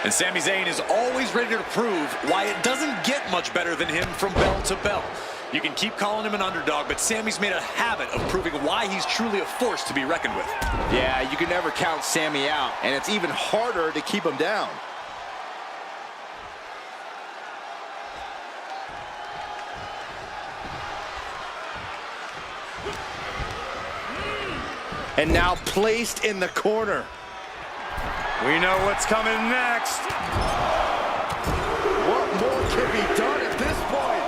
And Sami Zayn is always ready to prove why it doesn't get much better than him from bell to bell. You can keep calling him an underdog, but Sami's made a habit of proving why he's truly a force to be reckoned with. Yeah, you can never count Sami out, and it's even harder to keep him down. And now placed in the corner. We know what's coming next. What more can be done at this point?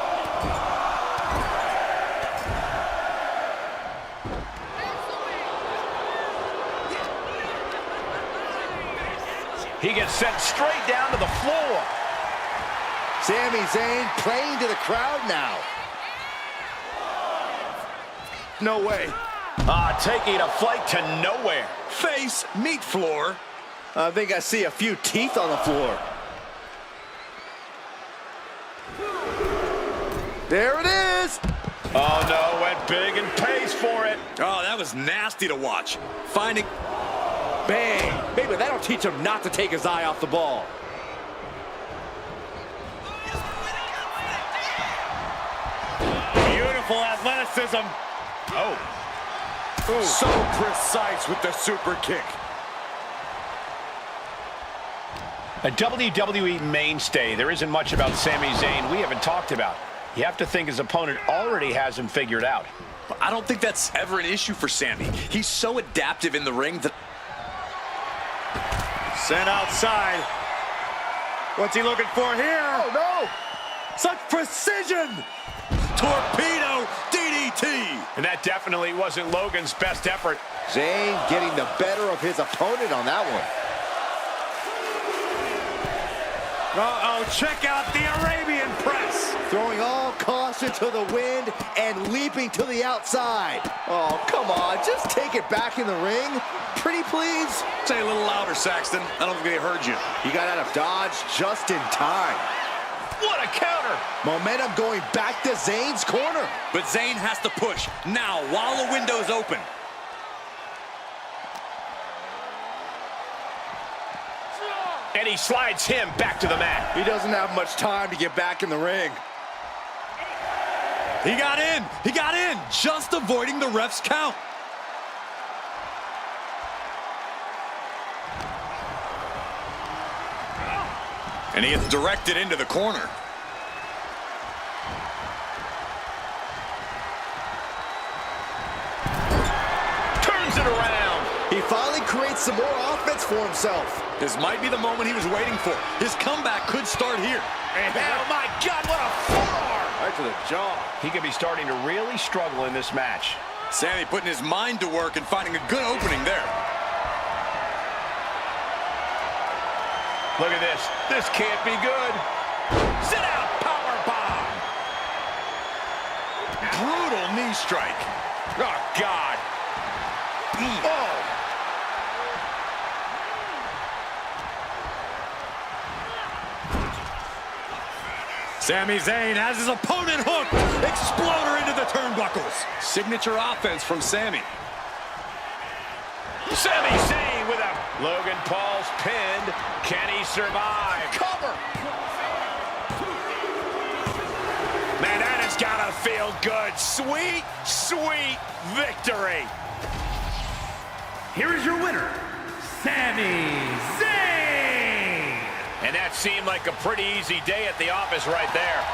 He gets sent straight down to the floor. Sami Zayn playing to the crowd now. No way. Taking a flight to nowhere. Face, meat floor. I think I see a few teeth on the floor. There it is. Oh, no, went big and pays for it. Oh, that was nasty to watch. Finding... Bang. Maybe that'll teach him not to take his eye off the ball. Beautiful athleticism. Oh. Ooh. So precise with the super kick. A WWE mainstay. There isn't much about Sami Zayn we haven't talked about. You have to think his opponent already has him figured out. But I don't think that's ever an issue for Sami. He's so adaptive in the ring that... Sent outside. What's he looking for here? Oh, no. Such precision. Torpedo DDT. And that definitely wasn't Logan's best effort. Zayn getting the better of his opponent on that one. Uh-oh, check out the Arabian press. Throwing all caution to the wind and leaping to the outside. Oh, come on, just take it back in the ring. Pretty please. Say a little louder, Saxton. I don't think they heard you. He got out of dodge just in time. What a counter. Momentum going back to Zayn's corner. But Zayn has to push now while the window's open. And he slides him back to the mat. He doesn't have much time to get back in the ring. He got in. He got in. Just avoiding the ref's count. And he gets directed into the corner. Turns it around. He finally creates some more offense for himself. This might be the moment he was waiting for. His comeback could start here. Oh, my God, what a forearm. Right to the jaw. He could be starting to really struggle in this match. Sami putting his mind to work and finding a good opening there. Look at this. This can't be good. Sit out, power bomb. Brutal knee strike. Oh, God. Oh. Sami Zayn has his opponent hooked. Exploder into the turnbuckles. Signature offense from Sami. Sami Zayn with a Logan Paul's pinned. Can he survive? Cover. Man, that has got to feel good. Sweet, sweet victory. Here is your winner, Sami Zayn. And that seemed like a pretty easy day at the office right there.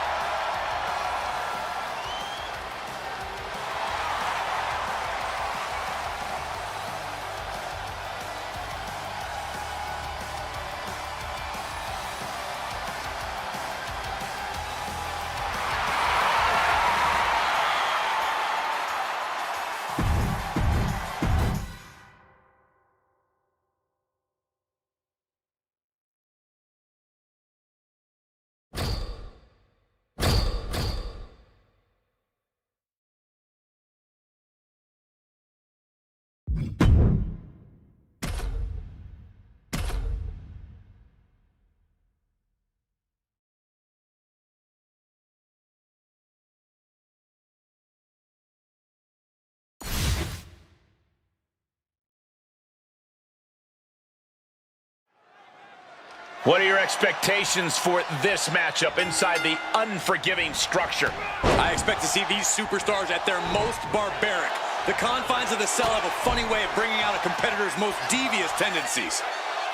What are your expectations for this matchup inside the unforgiving structure? I expect to see these superstars at their most barbaric. The confines of the cell have a funny way of bringing out a competitor's most devious tendencies.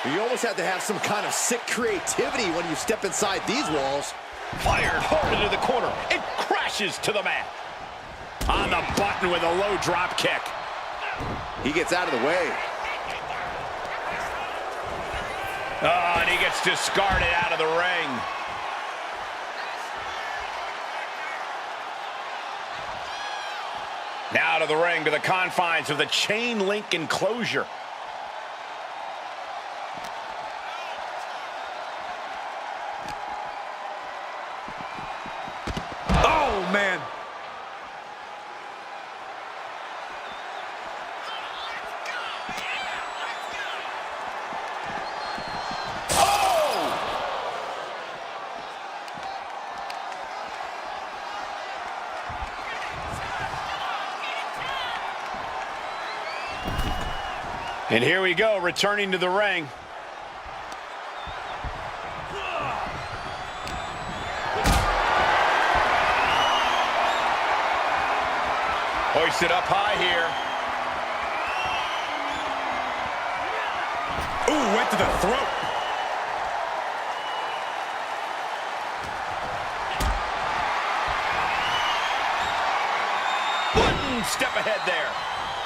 You almost have to have some kind of sick creativity when you step inside these walls. Fired hard into the corner. It crashes to the mat. On the button with a low drop kick. He gets out of the way. Oh, and he gets discarded out of the ring. Now to the ring, to the confines of the chain link enclosure. Oh, man. And here we go, returning to the ring. Hoisted up high here. Ooh, went to the throat. One step ahead there.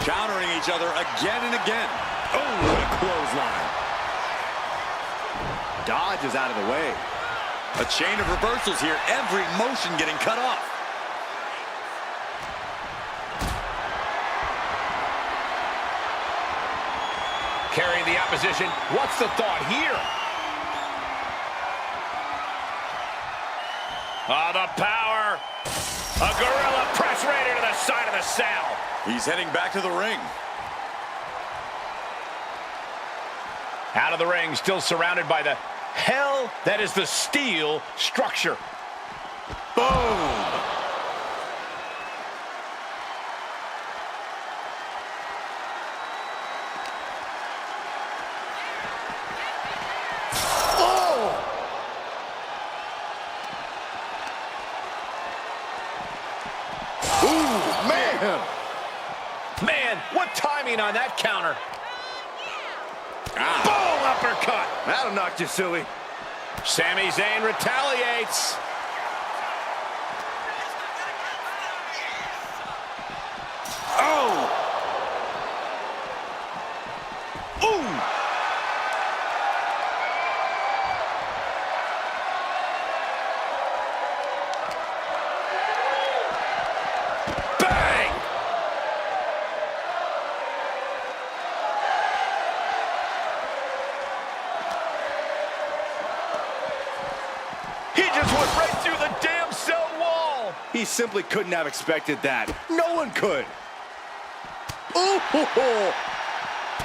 Countering each other again and again. Oh, what a clothesline. Dodges out of the way. A chain of reversals here, every motion getting cut off. Carrying the opposition. What's the thought here? Oh, the power. A gorilla press right into the side of the cell. He's heading back to the ring. Out of the ring, still surrounded by the hell that is the steel structure. Boom! Man, what timing on that counter. Boom, uppercut. That'll knock you silly. Sami Zayn retaliates. Oh! Ooh! Bang! He just went right through the damn cell wall. He simply couldn't have expected that. No one could. Ooh!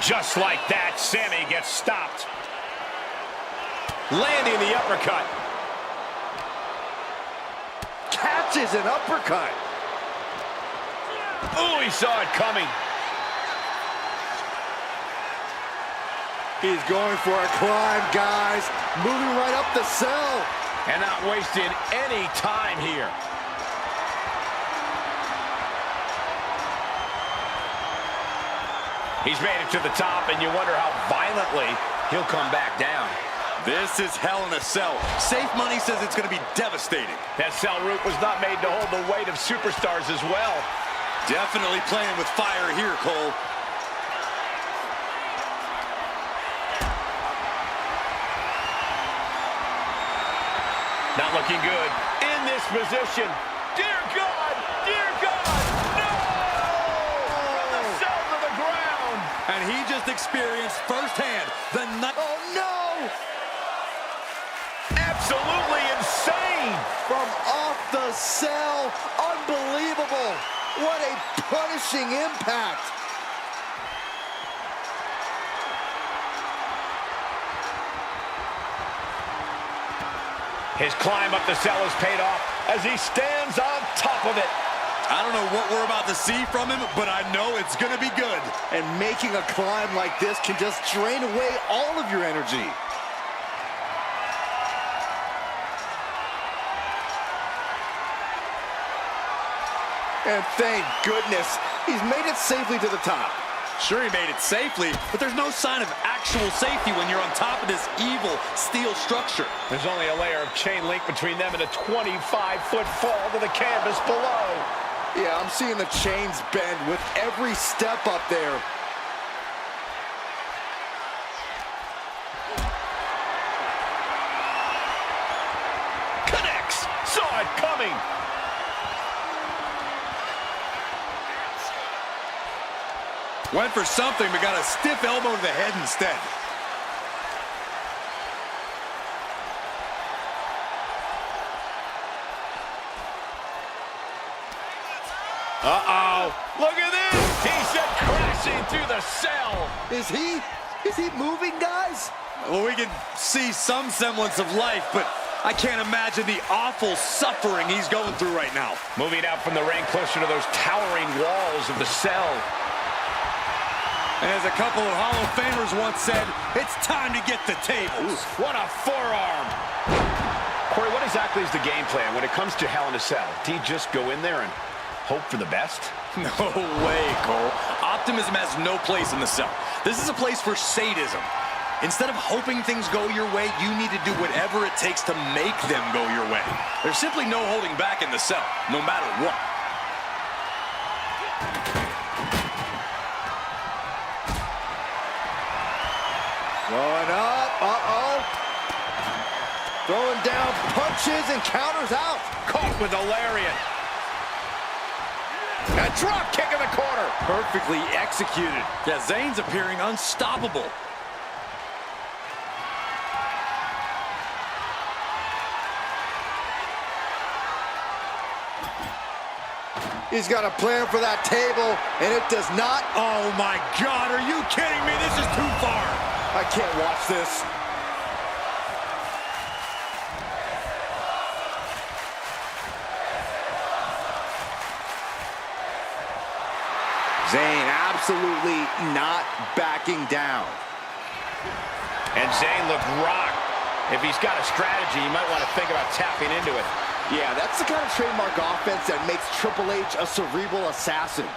Just like that, Sami gets stopped. Landing the uppercut. Catches an uppercut. Oh, he saw it coming. He's going for a climb, guys. Moving right up the cell. And not wasting any time here. He's made it to the top, and you wonder how violently he'll come back down. This is hell in a cell. Safe money says it's going to be devastating. That cell route was not made to hold the weight of superstars as well. Definitely playing with fire here, Cole. Not looking good. In this position. Dear God! Dear God! No! From the cells of the ground. And he just experienced firsthand the night. Oh, no! Absolutely insane. From off the cell. Unbelievable. What a punishing impact. His climb up the cell has paid off as he stands on top of it. I don't know what we're about to see from him, but I know it's going to be good. And making a climb like this can just drain away all of your energy. And thank goodness, he's made it safely to the top. Sure, he made it safely, but there's no sign of actual safety when you're on top of this evil steel structure. There's only a layer of chain link between them and a 25-foot fall to the canvas below. Yeah, I'm seeing the chains bend with every step up there. Connects! Saw it coming! Went for something, but got a stiff elbow to the head instead. Uh-oh. Look at this! He sent crashing through the cell. Is he moving, guys? Well, we can see some semblance of life, but I can't imagine the awful suffering he's going through right now. Moving out from the ring closer to those towering walls of the cell. And as a couple of Hall of Famers once said, it's time to get the tables. Ooh, what a forearm. Corey, what exactly is the game plan when it comes to Hell in a Cell? Do you just go in there and hope for the best? No way, Cole. Optimism has no place in the cell. This is a place for sadism. Instead of hoping things go your way, you need to do whatever it takes to make them go your way. There's simply no holding back in the cell, no matter what. Going up, uh-oh. Throwing down punches and counters out. Caught with a lariat. A drop kick in the corner. Perfectly executed. Yeah, Zayn's appearing unstoppable. He's got a plan for that table, and it does not. Oh my God, are you kidding me? This is too far. I can't watch this. Zayn absolutely not backing down. And Zayn looked rocked. If he's got a strategy, you might want to think about tapping into it. Yeah, that's the kind of trademark offense that makes Triple H a cerebral assassin.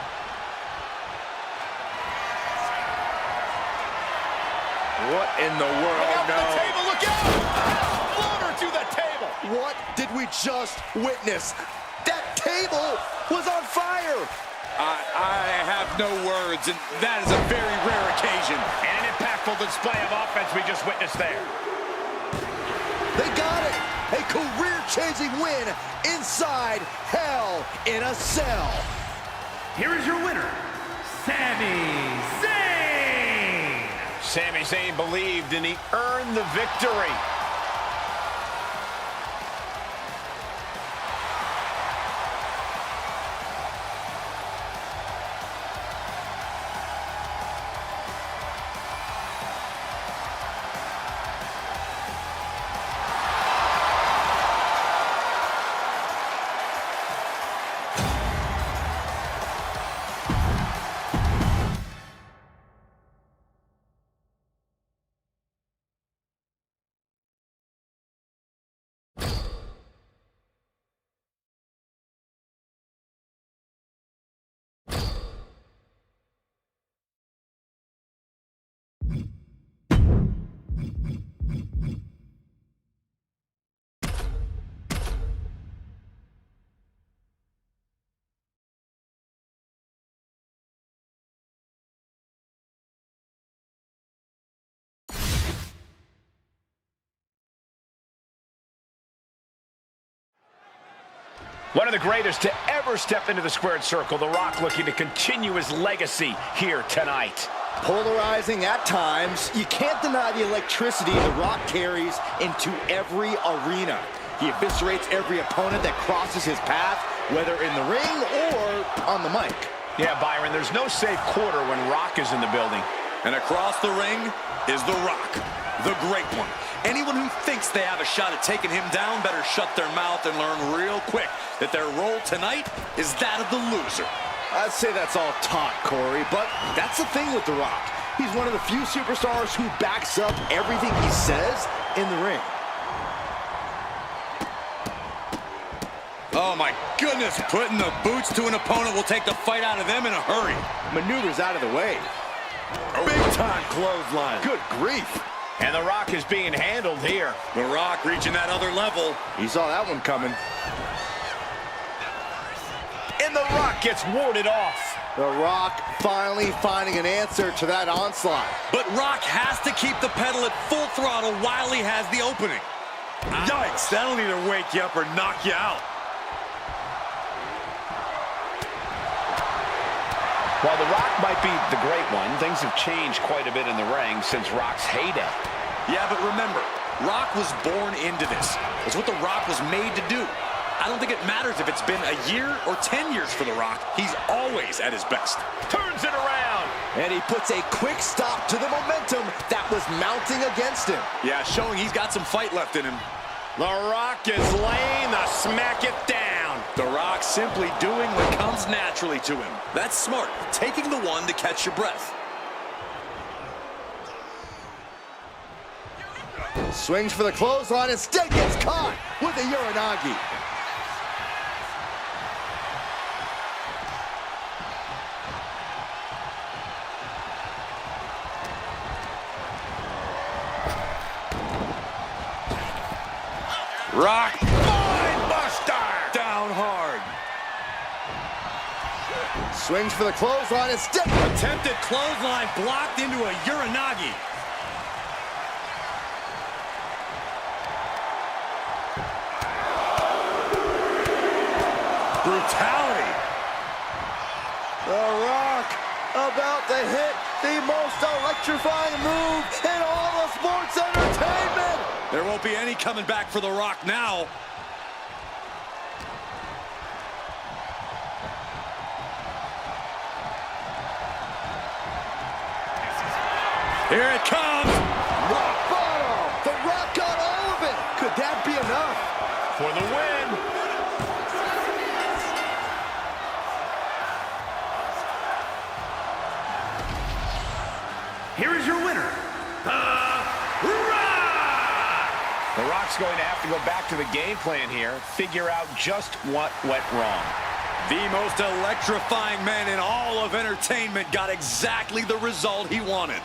What in the world? Look out No. for the table, look out! Floater to the table! What did we just witness? That table was on fire! I have no words, and that is a very rare occasion. And an impactful display of offense we just witnessed there. They got it! A career-changing win inside Hell in a Cell. Here is your winner, Sami Zayn. Sami Zayn believed and he earned the victory. One of the greatest to ever step into the squared circle, The Rock looking to continue his legacy here tonight. Polarizing at times, you can't deny the electricity The Rock carries into every arena. He eviscerates every opponent that crosses his path, whether in the ring or on the mic. Yeah, Byron, there's no safe quarter when Rock is in the building. And across the ring is The Rock, the great one. Anyone who thinks they have a shot at taking him down better shut their mouth and learn real quick that their role tonight is that of the loser. I'd say that's all talk, Corey, but that's the thing with The Rock. He's one of the few superstars who backs up everything he says in the ring. Oh, my goodness. Putting the boots to an opponent will take the fight out of them in a hurry. Maneuvers out of the way. Big-time clothesline. Good grief. And The Rock is being handled here. The Rock reaching that other level. He saw that one coming. And The Rock gets warded off. The Rock finally finding an answer to that onslaught. But Rock has to keep the pedal at full throttle while he has the opening. Yikes, that'll either wake you up or knock you out. While The Rock might be the great one, things have changed quite a bit in the ring since Rock's heyday. Yeah, but remember, Rock was born into this. It's what The Rock was made to do. I don't think it matters if it's been a year or 10 years for The Rock. He's always at his best. Turns it around. And he puts a quick stop to the momentum that was mounting against him. Yeah, showing he's got some fight left in him. The Rock is laying the smack it down. The Rock simply doing what comes naturally to him. That's smart, taking the one to catch your breath. Swings for the clothesline, instead gets caught with a Uranagi. Rock. Buster. Down hard. Swings for the clothesline, instead. Attempted clothesline blocked into a Uranagi. Brutality. The Rock about to hit the most electrifying move in all of sports entertainment. There won't be any coming back for The Rock now. Here it comes. Rock bottom. The Rock got all of it. Could that be enough? For the win. Here is your winner, The Rock! The Rock's going to have to go back to the game plan here, figure out just what went wrong. The most electrifying man in all of entertainment got exactly the result he wanted.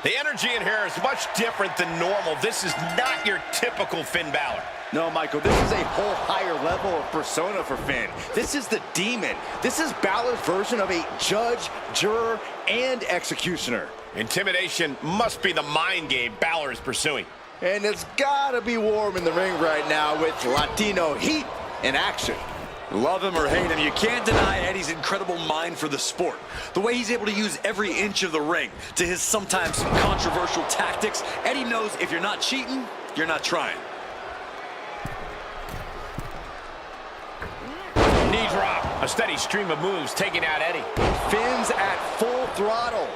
The energy in here is much different than normal. This is not your typical Finn Balor. No, Michael, this is a whole higher level of persona for Finn. This is the demon. This is Balor's version of a judge, juror, and executioner. Intimidation must be the mind game Balor is pursuing. And it's gotta be warm in the ring right now with Latino heat in action. Love him or hate him, you can't deny Eddie's incredible mind for the sport. The way he's able to use every inch of the ring to his sometimes controversial tactics. Eddie knows if you're not cheating, you're not trying. Knee drop. A steady stream of moves taking out Eddie. Finn's at full throttle.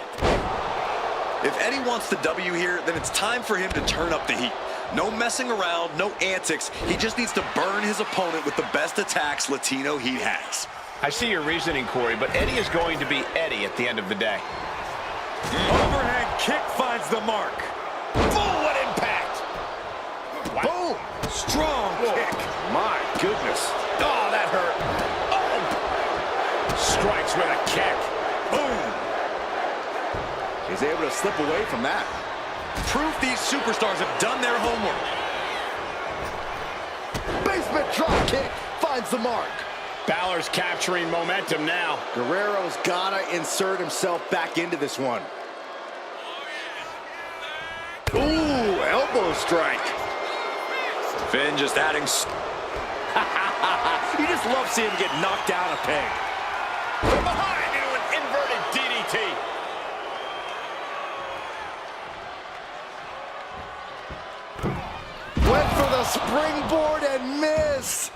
If Eddie wants the W here, then it's time for him to turn up the heat. No messing around, no antics. He just needs to burn his opponent with the best attacks Latino Heat has. I see your reasoning, Corey, but Eddie is going to be Eddie at the end of the day. Overhead kick finds the mark. Boom, what impact! Wow. Boom! Strong kick. My goodness. Oh, that hurt. Oh! Strikes with a kick. Boom. He's able to slip away from that. Proof these superstars have done their homework. ultimate drop kick finds the mark. Balor's capturing momentum now. Guerrero's gotta insert himself back into this one. Ooh, elbow strike. Finn just adding... You just love seeing him get knocked down a peg. From behind into an inverted DDT. Went for the springboard and missed.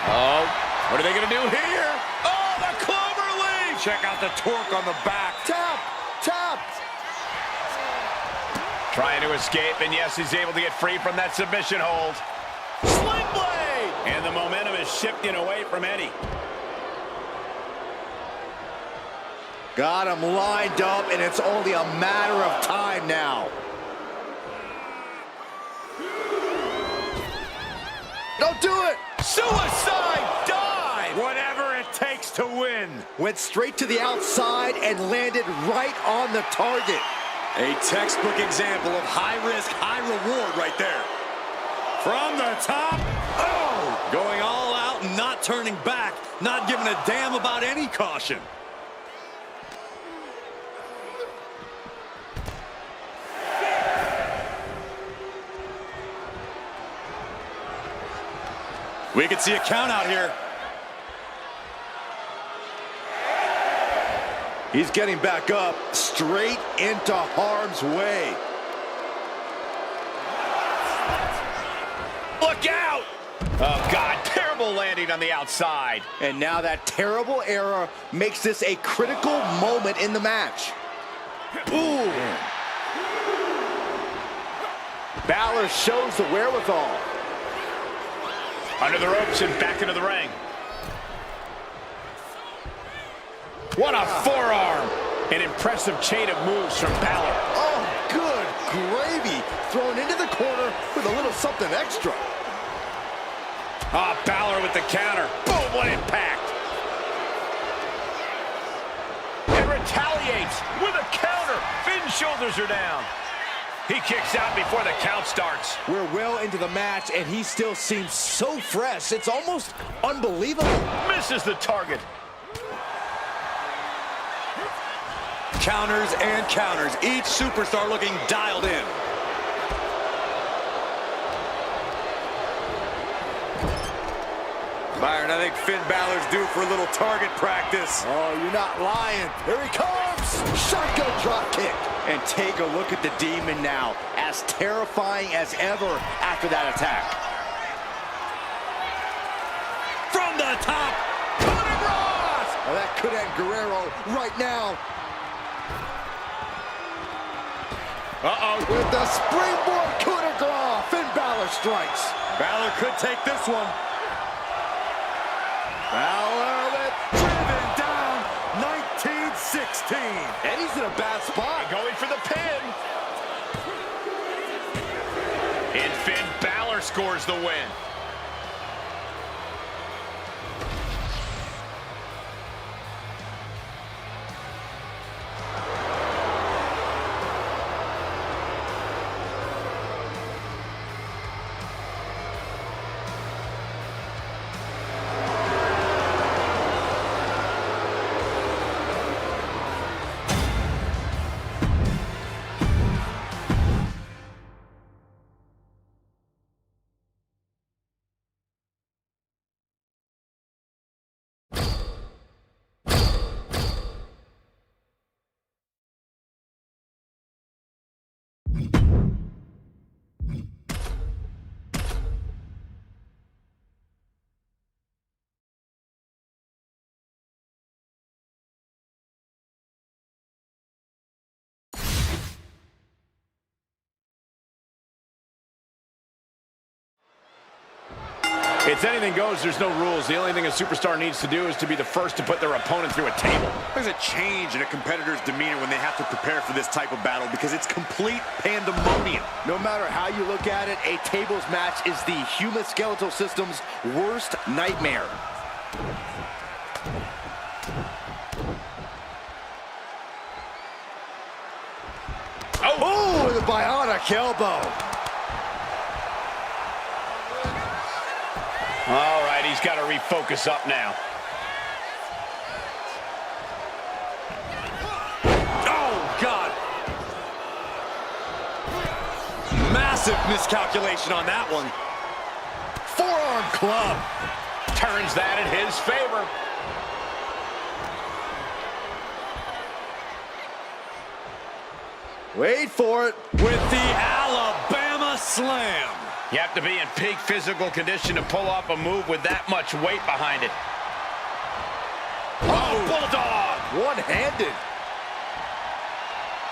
Oh, what are they going to do here? Oh, the clover leaf! Check out the torque on the back. Tap, tap. Trying to escape, and yes, he's able to get free from that submission hold. Sling blade! And the momentum is shifting away from Eddie. Got him lined up, and it's only a matter of time now. Don't do it! Suicide dive! Whatever it takes to win. Went straight to the outside and landed right on the target. A textbook example of high risk, high reward right there. From the top, oh! Going all out and not turning back, not giving a damn about any caution. We could see a count out here. He's getting back up, straight into harm's way. Look out! Oh, God, terrible landing on the outside. And now that terrible error makes this a critical moment in the match. Ooh! Balor shows the wherewithal. Under the ropes and back into the ring. What a forearm! An impressive chain of moves from Balor. Oh, good gravy. Thrown into the corner with a little something extra. Ah, Balor with the counter. Boom, what impact! And retaliates with a counter. Finn's shoulders are down. He kicks out before the count starts. We're well into the match, and he still seems so fresh. It's almost unbelievable. Misses the target. Counters and counters. Each superstar looking dialed in. Byron, I think Finn Balor's due for a little target practice. Oh, you're not lying. Here he comes. Shotgun drop kick. And take a look at the Demon now. As terrifying as ever after that attack. From the top. Cody Ross! Oh, that could end Guerrero right now. Uh-oh. With the springboard coup de grace, Finn Balor strikes. Balor could take this one. Balor with Driven down, 1916. and he's in a bad spot. Going for the pin. And Finn Balor scores the win. It's anything goes, there's no rules. The only thing a superstar needs to do is to be the first to put their opponent through a table. There's a change in a competitor's demeanor when they have to prepare for this type of battle because it's complete pandemonium. No matter how you look at it, a tables match is the human skeletal system's worst nightmare. Oh, Oh, the bionic elbow. he's got to refocus up now. Oh, God. Massive miscalculation on that one. Forearm club. Turns that in his favor. Wait for it. With the Alabama Slam. You have to be in peak physical condition to pull off a move with that much weight behind it. Oh, Bulldog! One-handed.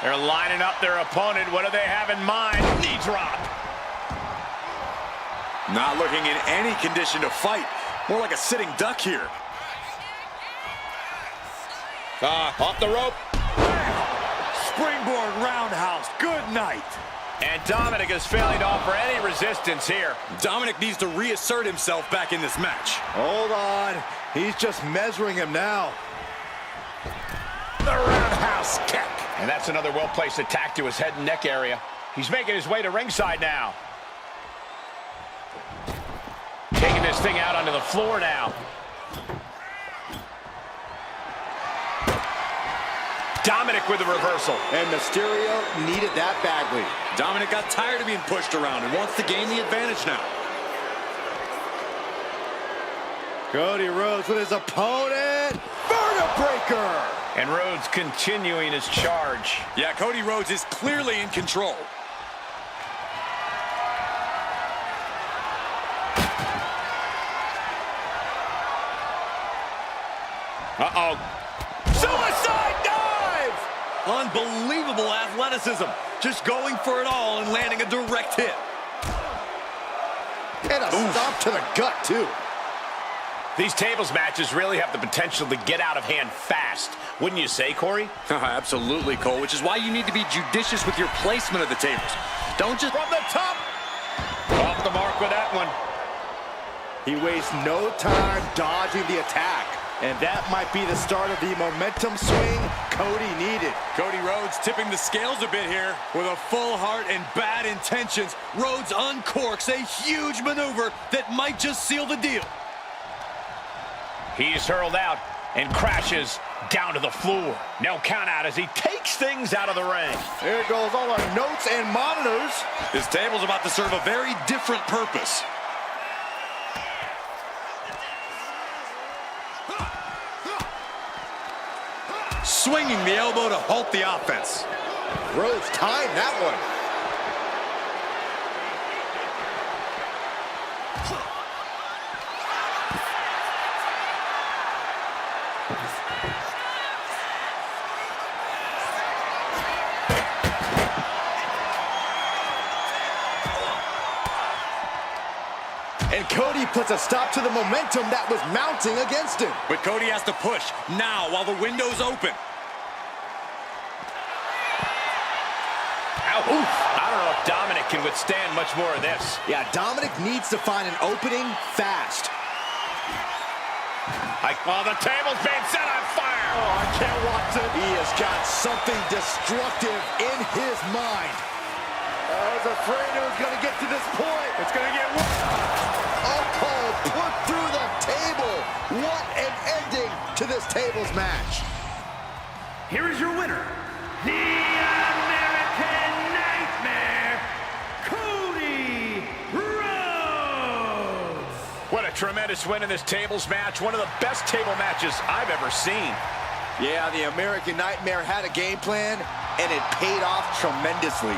They're lining up their opponent. What do they have in mind? Knee drop. Not looking in any condition to fight. More like a sitting duck here. Off the rope. Springboard roundhouse. Good night. And Dominic is failing to offer any resistance here. Dominic needs to reassert himself back in this match. Hold on. He's just measuring him now. The roundhouse kick. And that's another well-placed attack to his head and neck area. He's making his way to ringside now. Taking this thing out onto the floor now. Dominic with the reversal. And Mysterio needed that badly. Dominic got tired of being pushed around and wants to gain the advantage now. Cody Rhodes with his opponent. Vertebreaker. And Rhodes continuing his charge. Yeah, Cody Rhodes is clearly in control. Uh-oh. Suicide dive! Unbelievable athleticism. Just going for it all and landing a direct hit. And a stomp to the gut, too. These tables matches really have the potential to get out of hand fast. Wouldn't you say, Corey? Absolutely, Cole, which is why you need to be judicious with your placement of the tables. Don't just... From the top! Off the mark with that one. He wastes no time dodging the attack. And that might be the start of the momentum swing Cody needed. Cody Rhodes tipping the scales a bit here. With a full heart and bad intentions, Rhodes uncorks a huge maneuver that might just seal the deal. He's hurled out and crashes down to the floor. No count out as he takes things out of the ring. There goes all our notes and monitors. This table's about to serve a very different purpose. Swinging the elbow to halt the offense. Rhodes timed that one. And Cody puts a stop to the momentum that was mounting against him. But Cody has to push now while the window's open. Ow. Oof. I don't know if Dominic can withstand much more of this. Yeah, Dominic needs to find an opening fast. The table's being set on fire. Oh, I can't watch it. He has got something destructive in his mind. I was afraid it was going to get to this point. It's going to get worse. Oh, put through the table. What an ending to this tables match. Here is your winner, the American Nightmare, Cody Rhodes. What a tremendous win in this tables match. One of the best table matches I've ever seen. Yeah, the American Nightmare had a game plan, and it paid off tremendously.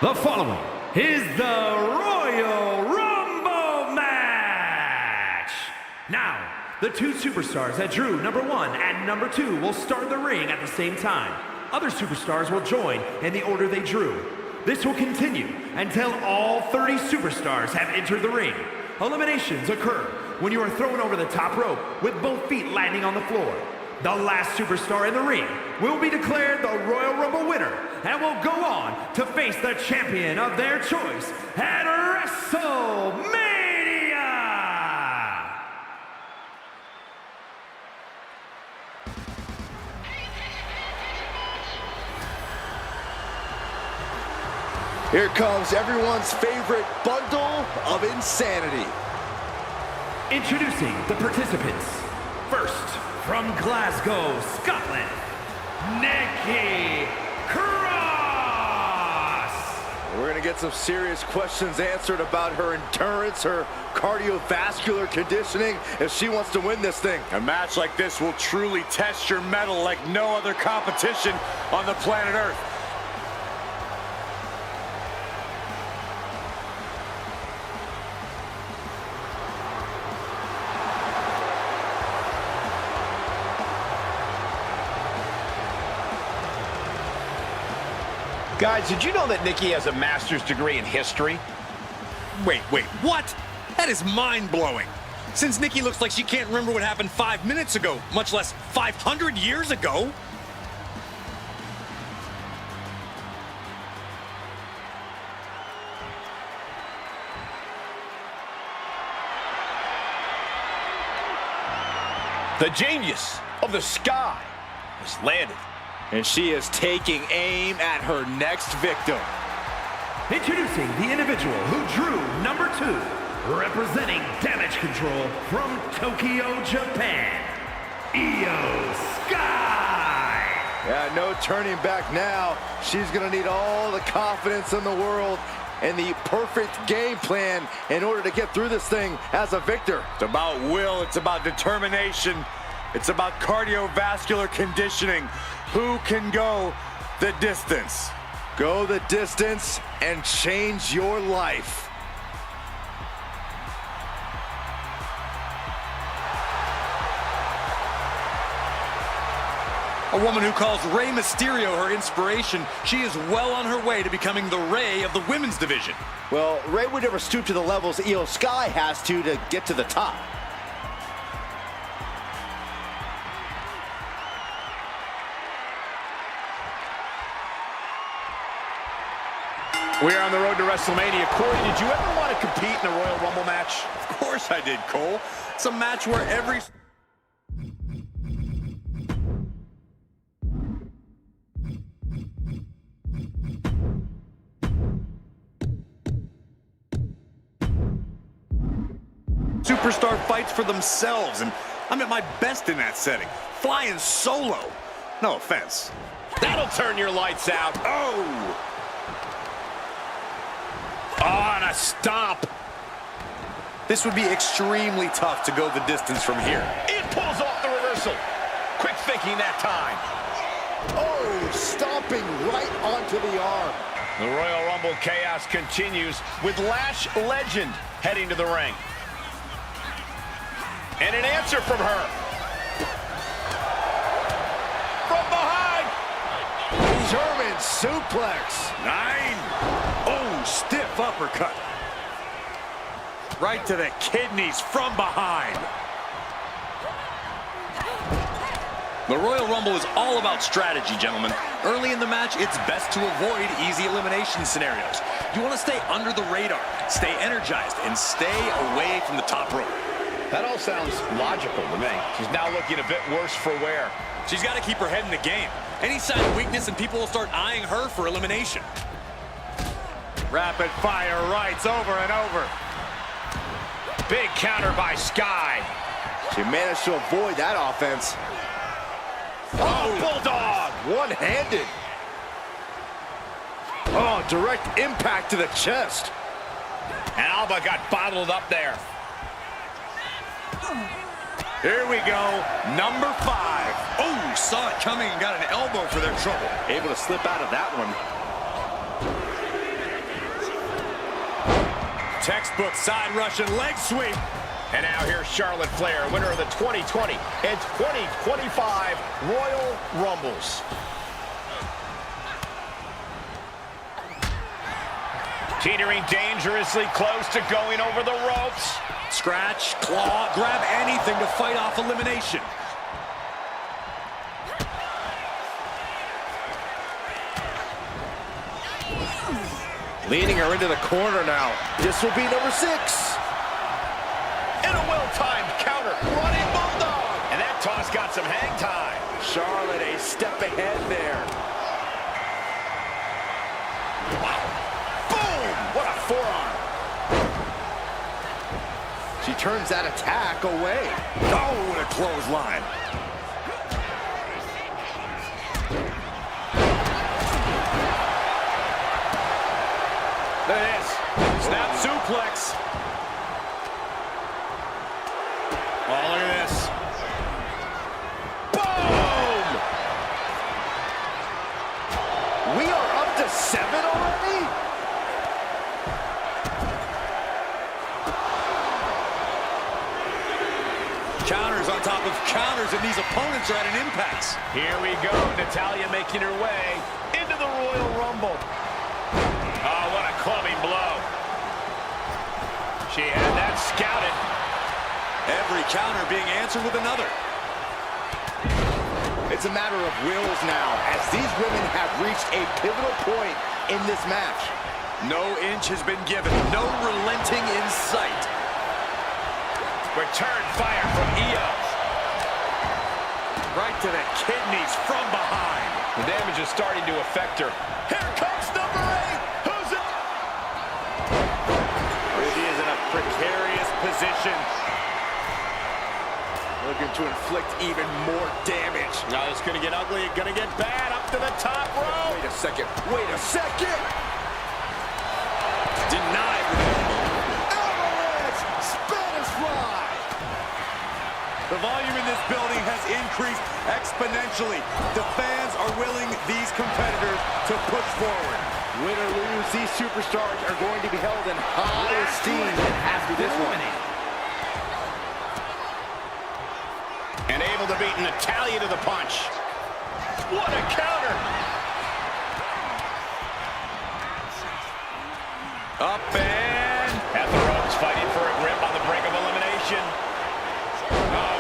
The following is the Royal Rumble match. Now, the two superstars that drew number 1 and number 2 will start the ring at the same time. Other superstars will join in the order they drew. This will continue until all 30 superstars have entered the ring. Eliminations occur when you are thrown over the top rope with both feet landing on the floor. The last superstar in the ring will be declared the Royal Rumble winner and will go on to face the champion of their choice at WrestleMania! Here comes everyone's favorite bundle of insanity. Introducing the participants. First, from Glasgow, Scotland, Nikki Cross. We're going to get some serious questions answered about her endurance, her cardiovascular conditioning, if she wants to win this thing. A match like this will truly test your mettle like no other competition on the planet Earth. Guys, did you know that Nikki has a master's degree in history? Wait, what? That is mind-blowing. Since Nikki looks like she can't remember what happened 5 minutes ago, much less 500 years ago. The genius of the sky has landed. And she is taking aim at her next victim. Introducing the individual who drew number 2, representing damage control from Tokyo, Japan, Io Sky. Yeah, no turning back now. She's gonna need all the confidence in the world and the perfect game plan in order to get through this thing as a victor. It's about will, it's about determination, it's about cardiovascular conditioning. Who can go the distance? Go the distance and change your life. A woman who calls Rey Mysterio her inspiration, she is well on her way to becoming the Rey of the women's division. Well, Rey would never stoop to the levels Io Sky has to get to the top. We are on the road to WrestleMania. Corey, did you ever want to compete in a Royal Rumble match? Of course I did, Cole. It's a match where every... superstar fights for themselves, and I'm at my best in that setting. Flying solo. No offense. That'll turn your lights out. Oh! Oh, and a stomp. This would be extremely tough to go the distance from here. It pulls off the reversal. Quick thinking that time. Oh, stomping right onto the arm. The Royal Rumble chaos continues with Lash Legend heading to the ring. And an answer from her. From behind. German suplex. 9. Oh, stiff uppercut. Right to the kidneys from behind. The Royal Rumble is all about strategy, gentlemen. Early in the match, it's best to avoid easy elimination scenarios. You want to stay under the radar, stay energized, and stay away from the top rope. That all sounds logical to me. She's now looking a bit worse for wear. She's got to keep her head in the game. Any sign of weakness and people will start eyeing her for elimination. Rapid fire rights over and over. Big counter by Sky. She managed to avoid that offense. Oh, Bulldog! One-handed. Oh, direct impact to the chest. And Alba got bottled up there. Here we go, number 5. Oh, saw it coming and got an elbow for their trouble. Able to slip out of that one. Textbook side Russian leg sweep. And now here's Charlotte Flair, winner of the 2020 and 2025 Royal Rumbles. Teetering dangerously close to going over the ropes. Scratch, claw, grab anything to fight off elimination. Leading her into the corner now. This will be number 6. And a well-timed counter. Running bulldog. And that toss got some hang time. Charlotte a step ahead there. Wow. Boom! What a forearm. She turns that attack away. Oh, what a clothesline. Look at this. Snap suplex. Oh, look at this. Boom! We are up to 7 already? Counters on top of counters, and these opponents are at an impasse. Here we go. Natalya making her way into the Royal Rumble. Oh, what a clubbing blow. She had that scouted. Every counter being answered with another. It's a matter of wills now, as these women have reached a pivotal point in this match. No inch has been given. No relenting in sight. Return fire from Io. Right to the kidneys from behind. The damage is starting to affect her. Here comes number 8. Who's it? She is in a precarious position. Looking to inflict even more damage. Now it's going to get ugly. It's going to get bad. Up to the top rope. Wait a second. Wait a second. Denied with an elbow. Avalanche Spanish fly. The volume in this building has increased exponentially. The fans are willing these competitors to push forward. Win or lose, these superstars are going to be held in high esteem after this one. And able to beat Natalya to the punch. What a counter! Up and... At the ropes, fighting for a grip on the brink of elimination.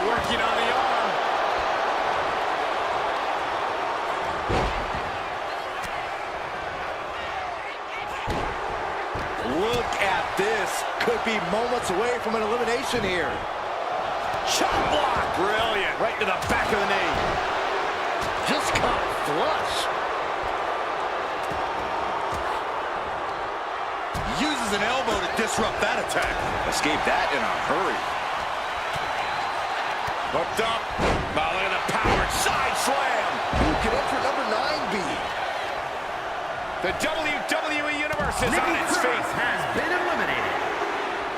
working on the arm. Look at this. Could be moments away from an elimination here. Shot block. Brilliant. Right to the back of the knee. Just caught it flush. Uses an elbow to disrupt that attack. Escaped that in a hurry. Hooked up. Oh, look at the powered side slam. Who could enter number 9 be? The WWE Universe is on its feet. Has been eliminated.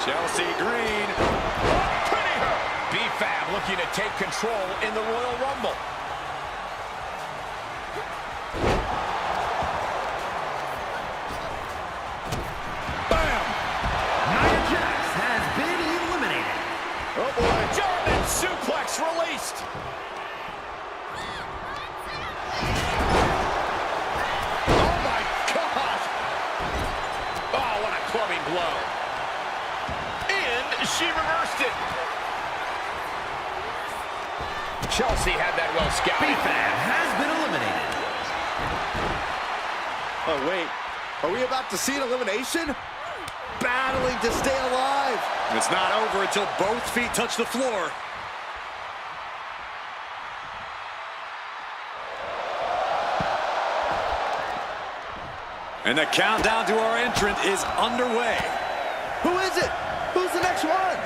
Chelsea Green. Pinning her. B-Fab looking to take control in the Royal Rumble. Bam. Nia Jax has been eliminated. Oh boy. German suplex released. Oh my gosh. Oh, what a clubbing blow. And she reversed it. Chelsea had that well scouted. B-Fab has been eliminated. Oh wait. Are we about to see an elimination? Battling to stay alive. It's not over until both feet touch the floor. And the countdown to our entrant is underway. Who is it? Who's the next one?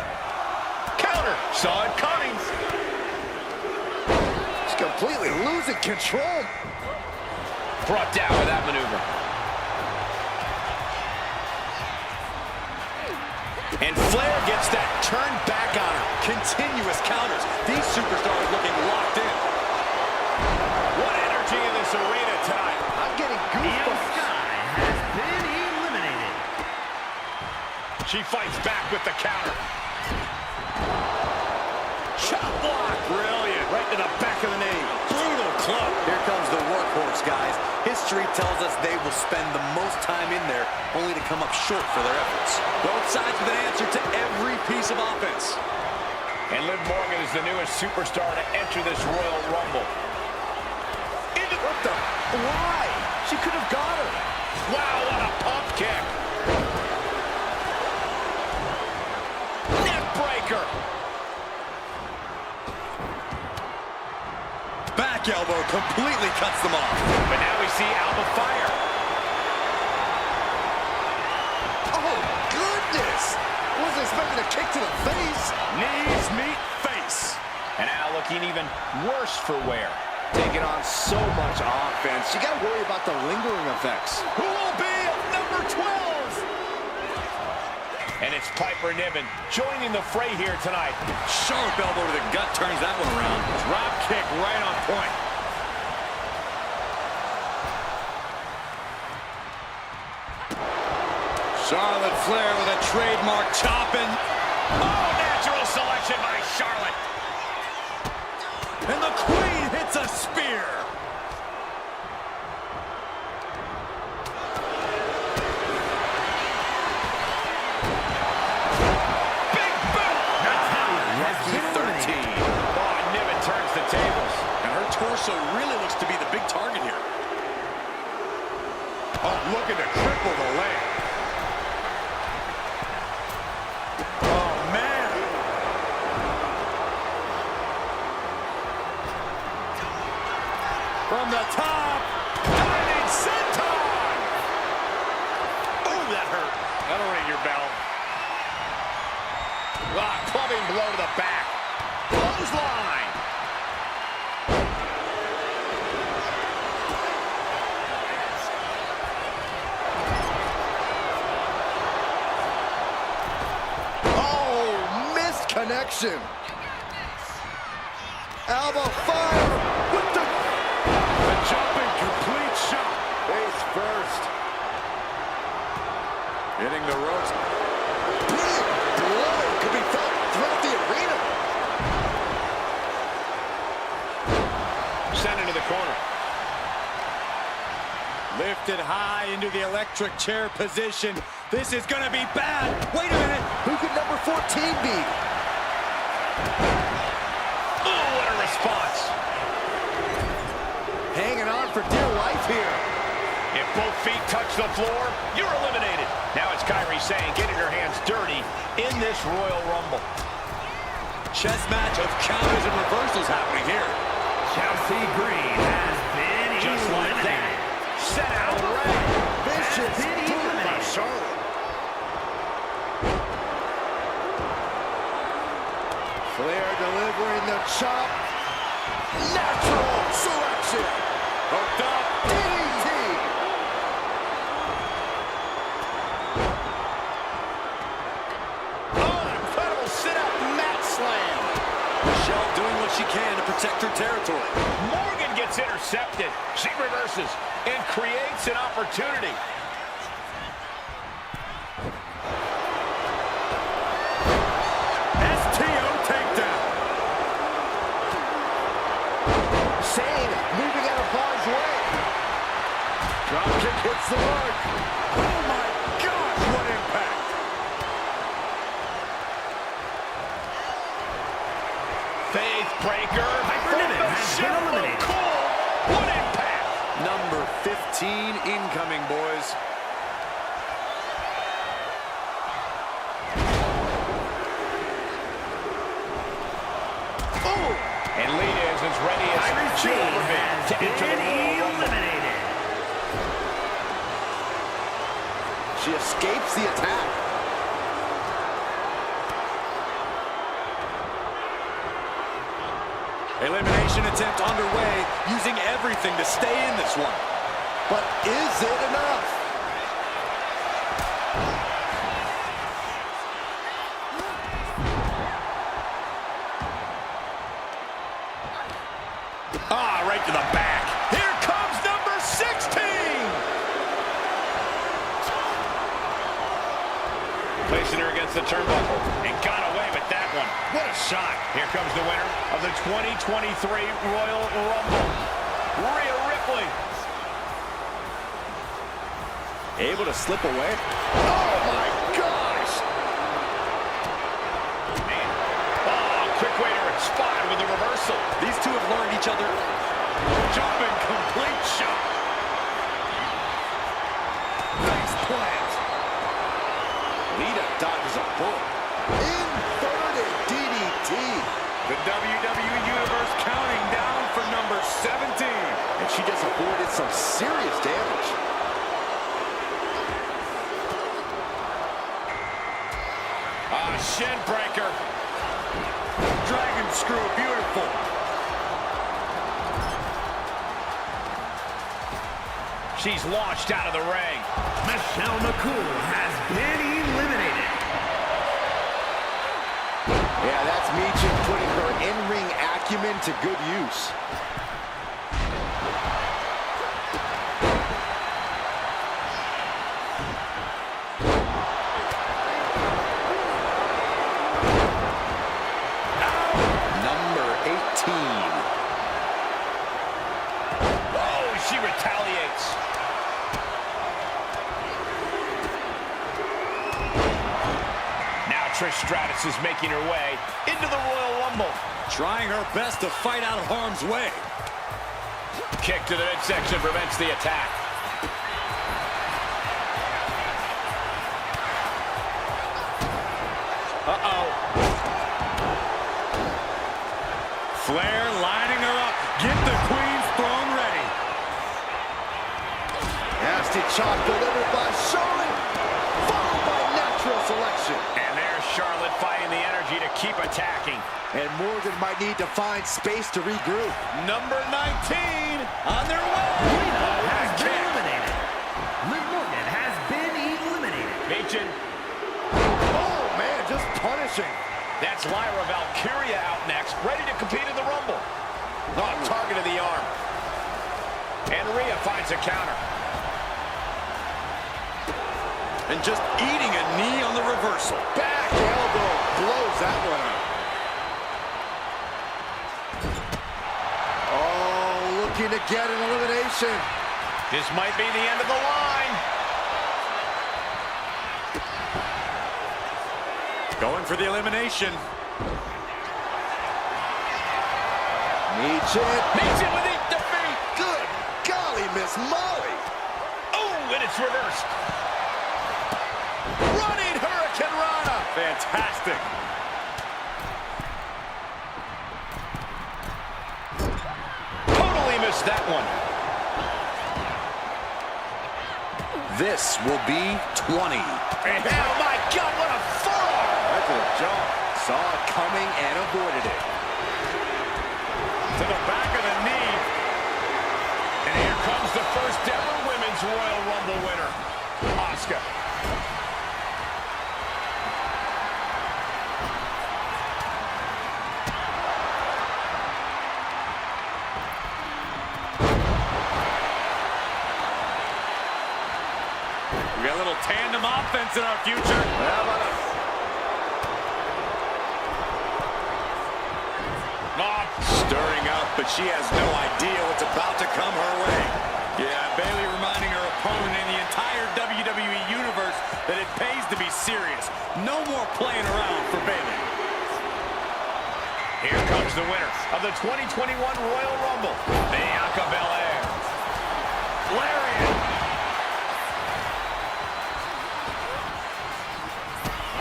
Counter. Saw it coming. He's completely losing control. Brought down with that maneuver. And Flair gets that turned back on her. Continuous counters. These superstars looking locked in. What energy in this arena tonight. I'm getting Io goosebumps. Sky has been eliminated. She fights back with the counter. Chop block. Brilliant. Right to the back of the knee. Brutal club. Here comes the workhorse, guys. History tells us they will spend the most time in there, only to come up short for their efforts. Both sides with an answer to every piece of offense. And Liv Morgan is the newest superstar to enter this Royal Rumble. What the? Why? She could have got her. Wow, what a pump kick. Neck breaker. Back elbow completely cuts them off. But now we see Alba fire. Oh, goodness. Wasn't expecting a kick to the face. Knees meet face. And now looking even worse for wear. Taking on so much offense. You got to worry about the lingering effects. Who will be at number 12? And it's Piper Niven joining the fray here tonight. Sharp elbow to the gut turns that one around. Drop kick right on point. Charlotte Flair with a trademark chopping. Oh, natural selection by Charlotte. And the Queen hits a spear. Big boot. Lucky 13. Oh, Niven turns the tables. And her torso really looks to be the big target here. Oh, looking to cripple the leg. Oh, man. From the top. Diving senton. Oh, that hurt. That'll ring your bell. Ah, clubbing blow to the back. Clothesline. Oh, missed connection. Elbow fire with the Jumping complete shot. face first. Hitting the ropes. Big blow could be felt throughout the arena. Sent into the corner. Lifted high into the electric chair position. This is going to be bad. Wait a minute. Who could number 14 be? Oh, what a response. Hanging on for dear life here. If both feet touch the floor, you're eliminated. Now it's Kairi Sane getting her hands dirty in this Royal Rumble. Chess match of counters and reversals happening here. Chelsea Green has been Just like that. Set out of the ring. Vicious Has been boot by eliminated. Charlotte. Flair delivering the chop. Natural selection. Hooked up. DDT. Oh, incredible sit-up mat slam. Michelle doing what she can to protect her territory. Morgan gets intercepted. She reverses and creates an opportunity. STO takedown. Sane moving out of harm's way. Drop kick hits the mark. Oh my gosh, what impact. Faith breaker. Piper Niven has been eliminated. Cool. What impact. Number 15 incoming, boys. Oh, And Lita is as ready as Iris she'll Jane ever be has to enter the been Royal Rumble. eliminated. she escapes the attack. Elimination attempt underway, using everything to stay in this one. But is it enough? Ah, right to the back. Here comes number 16. placing her against the turnbuckle. And got away with that one. What a shot. Here comes the winner of the 2023 Royal Rumble, Rhea Ripley. Able to slip away. Oh, my gosh! Man. Oh, quick way to respond with the reversal. These two have learned each other. Jumping complete shot. Nice plant. Lita dodges a bullet. Inverted DDT. The WWE Universe counting down for number 17. And she just avoided some serious damage. Shin breaker. Dragon screw, beautiful. She's launched out of the ring. Michelle McCool has been eliminated. Yeah, that's Meechin putting her in-ring acumen to good use. Number 18. Oh, she retaliates. Now Trish Stratus is making her way into the Royal Rumble. Trying her best to fight out of harm's way. Kick to the midsection prevents the attack. Uh-oh. Flair lining her up. Get the Queen's throne ready. Nasty chop delivered by Charlotte, followed by natural selection. And there's Charlotte finding the energy to keep attacking. And Morgan might need to find space to regroup. Number 19 on their way. Lita has been eliminated. Liv Morgan has been eliminated. Meechin. Oh, man, just punishing. That's Lyra Valkyria out next, ready to compete in the Rumble. Oh, target of the arm. And Rhea finds a counter. And just eating a knee on the reversal. Back elbow blows that one up. Oh, looking to get an elimination. This might be the end of the line. Going for the elimination. Meechin with the defeat. Good golly, Miss Molly. Oh, and it's reversed. Running Hurricane Rana. Fantastic. Totally missed that one. This will be 20. Oh, my God, what a forearm. Right to the jaw. Saw it coming and avoided it. To the back of the knee. And here comes the first ever Women's Royal Rumble winner, Asuka. We got a little tandem offense in our future. How about it? Stirring up, but she has no idea what's about to come her way. Yeah, Bayley reminding her opponent in the entire WWE Universe that it pays to be serious. No more playing around for Bayley. Here comes the winner of the 2021 Royal Rumble, Bianca Belair. Lariat.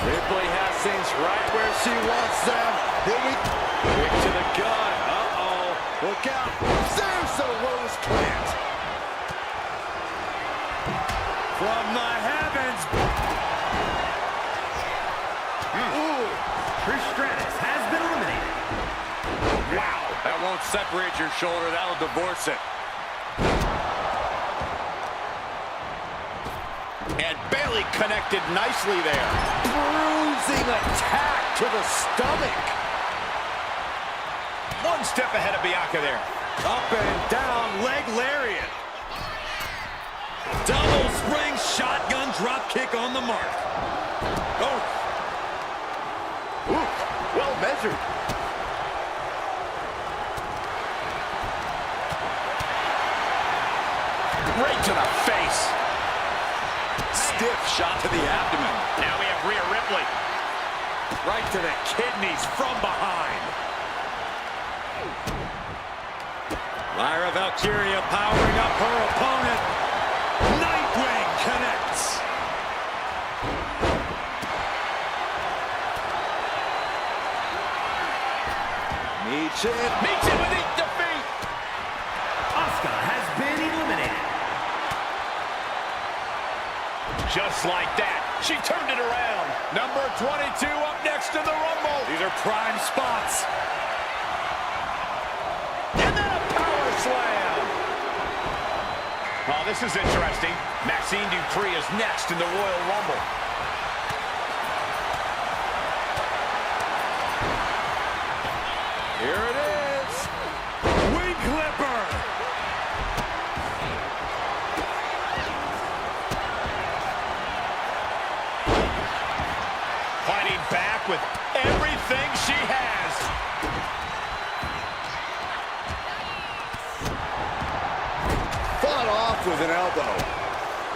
Ripley has things right where she wants them. Here we quick to the gun. Uh-oh. Look out. There's the rose plant. From the heavens. Ooh. Trish Stratus has been eliminated. Wow. That won't separate your shoulder. That'll divorce it. And Bayley connected nicely there. Bruising attack to the stomach. One step ahead of Bianca there. Up and down, leg lariat. Double spring shotgun drop kick on the mark. Oh. Ooh, well measured. Right to the face. Stiff shot to the abdomen. Now we have Rhea Ripley. Right to the kidneys from behind. Lyra Valkyria powering up her opponent. Nightwing connects. Meets it with the defeat. Asuka has been eliminated. Just like that, she turned it around. Number 22 up next to the Rumble. These are prime spots. And then a power slam. Oh, this is interesting. Maxine Dupree is next in the Royal Rumble. Here it is. Wing Clipper. Fighting back with everything she has. fought off with an elbow.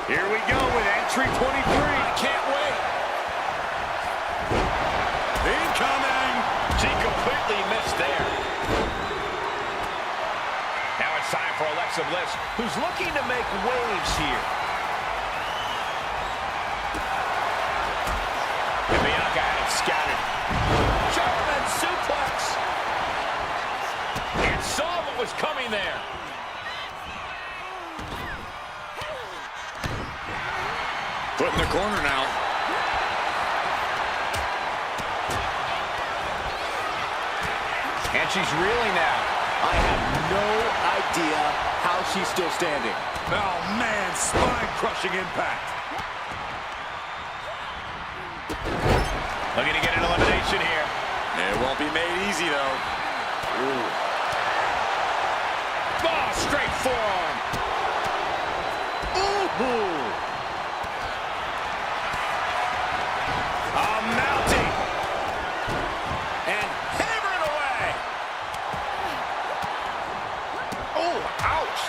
Here we go with entry 23. I can't wait. Incoming. She completely missed there. Now it's time for Alexa Bliss, who's looking to make waves here. And Bianca had it scattered. German suplex. And saw what was coming there. Put in the corner now. And she's reeling now. I have no idea how she's still standing. Oh, man, spine-crushing impact. Looking to get an elimination here. It won't be made easy, though. Ooh. Oh, straight forearm. Ooh. Mounting. And hammering away. Oh, ouch.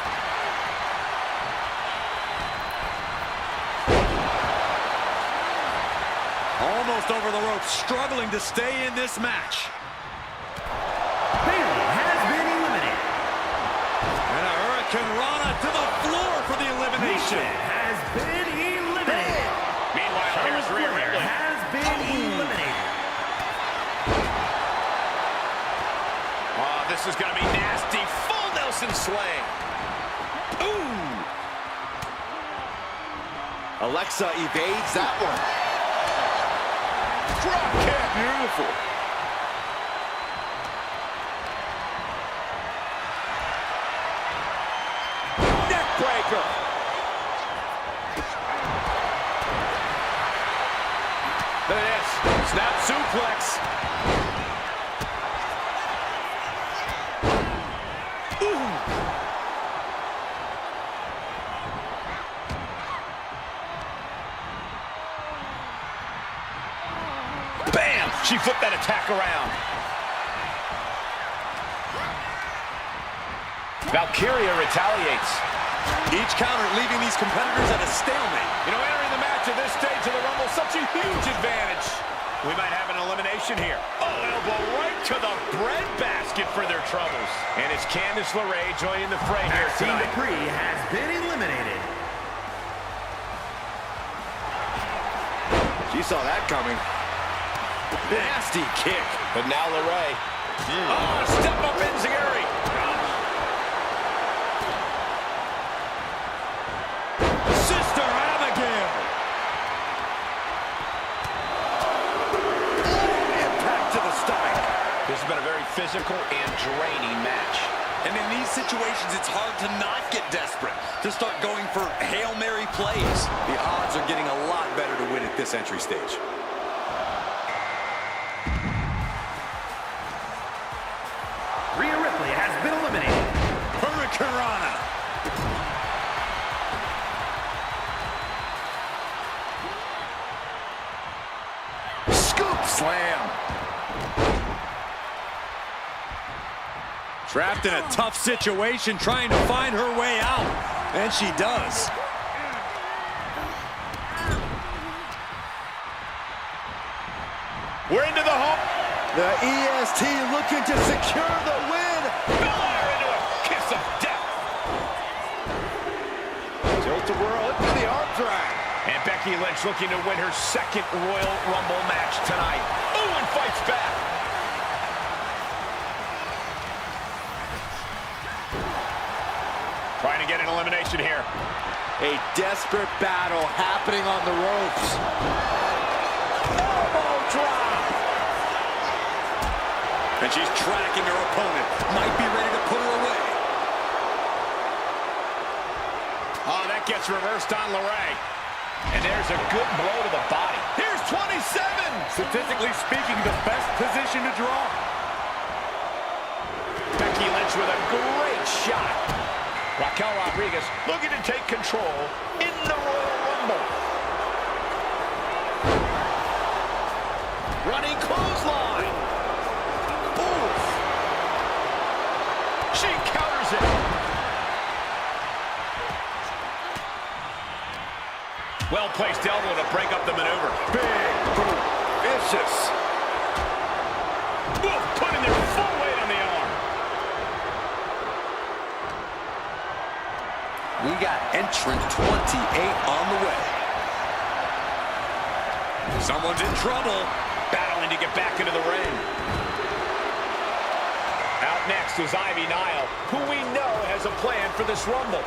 Almost over the rope, struggling to stay in this match. Bayley has been eliminated. And a Hurricane Rana to the floor for the elimination. Has been eliminated. Meanwhile, here's Rhea Ripley. Has been eliminated. Oh, this is going to be nasty. Full Nelson slam. Ooh. Alexa evades that one. Drop kick. Beautiful. Neck breaker. Look at this. Snap suplex. Bam! She flipped that attack around. Valkyria retaliates. Each counter leaving these competitors at a stalemate. You know, entering the match at this stage of the Rumble, such a huge advantage. We might have an elimination here. Oh, elbow right to the breadbasket for their troubles. And it's Candice LeRae joining the fray here Maxine tonight. Dupree has been eliminated. She saw that coming. Nasty kick. But now LeRae. Oh, step up Enziguri. Sister Abigail. Impact to the stomach. This has been a very physical and draining match. And in these situations, it's hard to not get desperate, to start going for Hail Mary plays. The odds are getting a lot better to win at this entry stage. Rhea Ripley has been eliminated. Hurricane Rana. Trapped in a tough situation, trying to find her way out. And she does. We're into the home. The EST looking to secure the win. Belair into a kiss of death. Tilt-a-whirl into the arm drag. And Becky Lynch looking to win her second Royal Rumble match tonight. Ooh, and fights back. Trying to get an elimination here. A desperate battle happening on the ropes. Elbow drop. And she's tracking her opponent. Might be ready to put her away. Oh, that gets reversed on LeRae. And there's a good blow to the body. Here's 27. Statistically speaking, the best position to draw. Becky Lynch with a great shot. Raquel Rodriguez looking to take control in the Royal Rumble. Running clothesline. Oof. She counters it. Well-placed elbow to break up the maneuver. Big boot. Vicious. Oof, putting their full weight on the arm. We got entrant 28 on the way. Someone's in trouble. Battling to get back into the ring. Out next is Ivy Nile, who we know has a plan for this Rumble.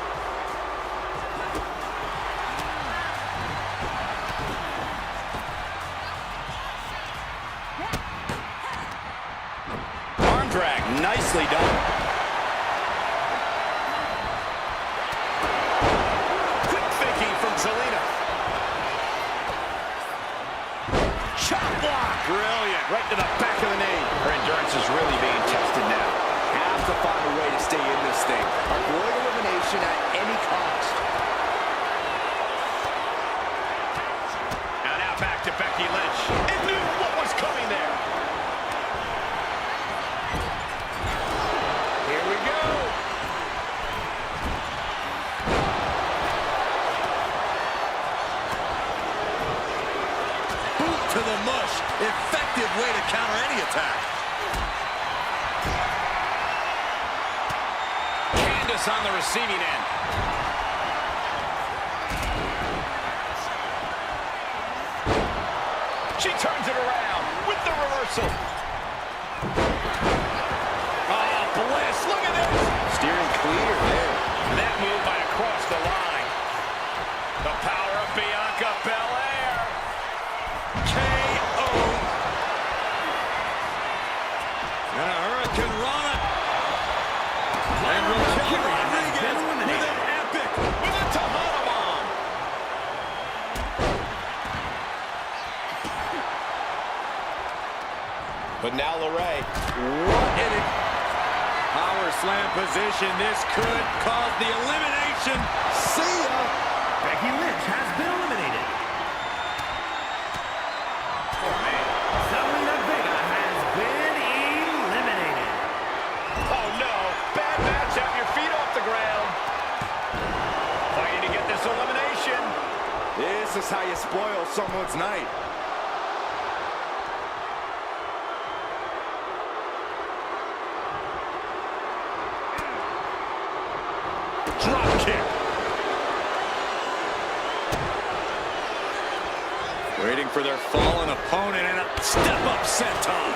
Arm drag, nicely done. Quick thinking from Zelina. Chop block. Brilliant. Right to the back of the knee. Her endurance is really being tested now. Have to find a way to stay in this thing. Avoid elimination at any cost. And now back to Becky Lynch. And knew what was coming there. Here we go. Boot to the mush. Effective way to counter any attack. Candace on the receiving end. She turns it around with the reversal. Oh, bliss. Look at this. Steering clear there. That move might have crossed the line. The power of Bianca Belair. KO. And a Hurricane Rana. And Raquel Rodriguez with an epic. With a Tejana bomb. But now LeRae. What an power slam position. This could cause the elimination. See ya. Becky Lynch has been eliminated. Zelina Vega has been eliminated. Oh no, bad match. Have your feet off the ground. Fighting to get this elimination. This is how you spoil someone's night. Drop kick. Waiting for their fallen opponent and a step-up senton.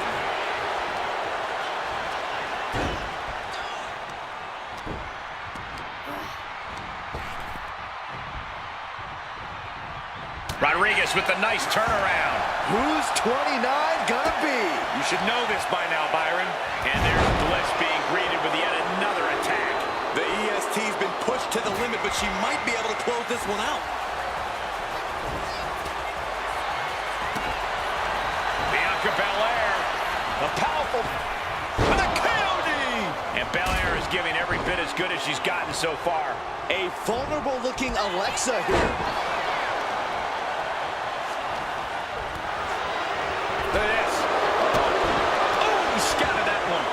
Rodriguez with the nice turnaround. Who's 29 gonna be? You should know this by now, Byron. And there's Bliss being greeted with yet another attack. The EST's been pushed to the limit, but she might be able to close this one out. Bianca Belair, the powerful, with a KOD. And Belair is giving every bit as good as she's gotten so far. A vulnerable-looking Alexa here. Look at this. Oh, he scouted that one.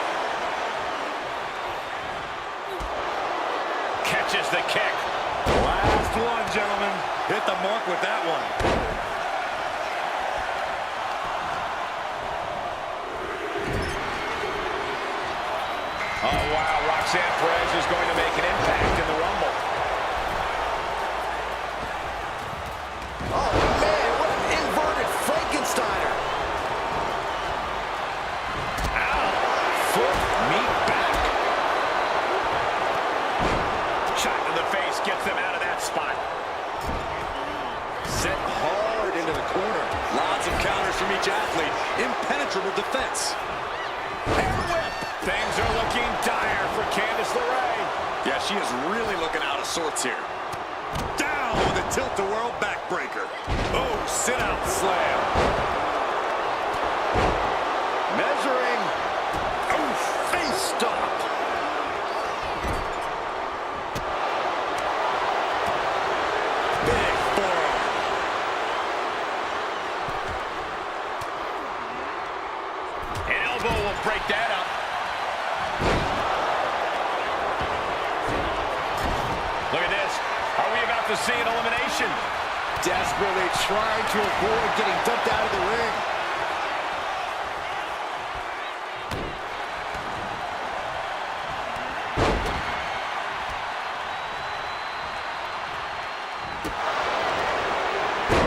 catches the kick. Last one, gentlemen. Hit the mark with that one. Oh, wow. Roxanne Perez is going to make an impact in the Rumble. Oh, man, what an inverted Frankensteiner. Ow. Foot meet back. Shot to the face gets them out of that spot. Set hard into the corner. Lots of counters from each athlete. Impenetrable defense. Hair whip. Things are looking dire for Candice LeRae. Yeah, she is really looking out of sorts here. Down with a tilt-the-world backbreaker. Oh, sit-out slam. Measuring. Oh, face stop. Big forearm. An elbow will break that up. Look at this. Are we about to see an elimination? Desperately trying to avoid getting dumped out of the ring.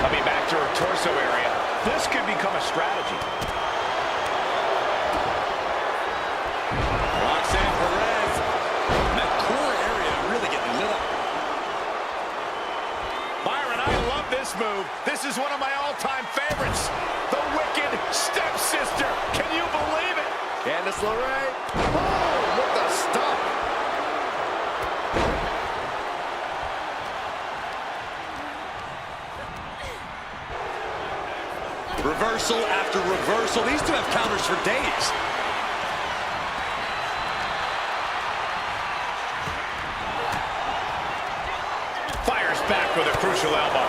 Coming back to her torso area. This could become a strategy. Roxanne Perez. That core area really getting lit up. Byron, I love this move. This is one of my all-time favorites. The Wicked Stepsister. Can you believe it? Candice LeRae. Oh, what the stop. Reversal after reversal. These two have counters for days. Fires back with a crucial elbow.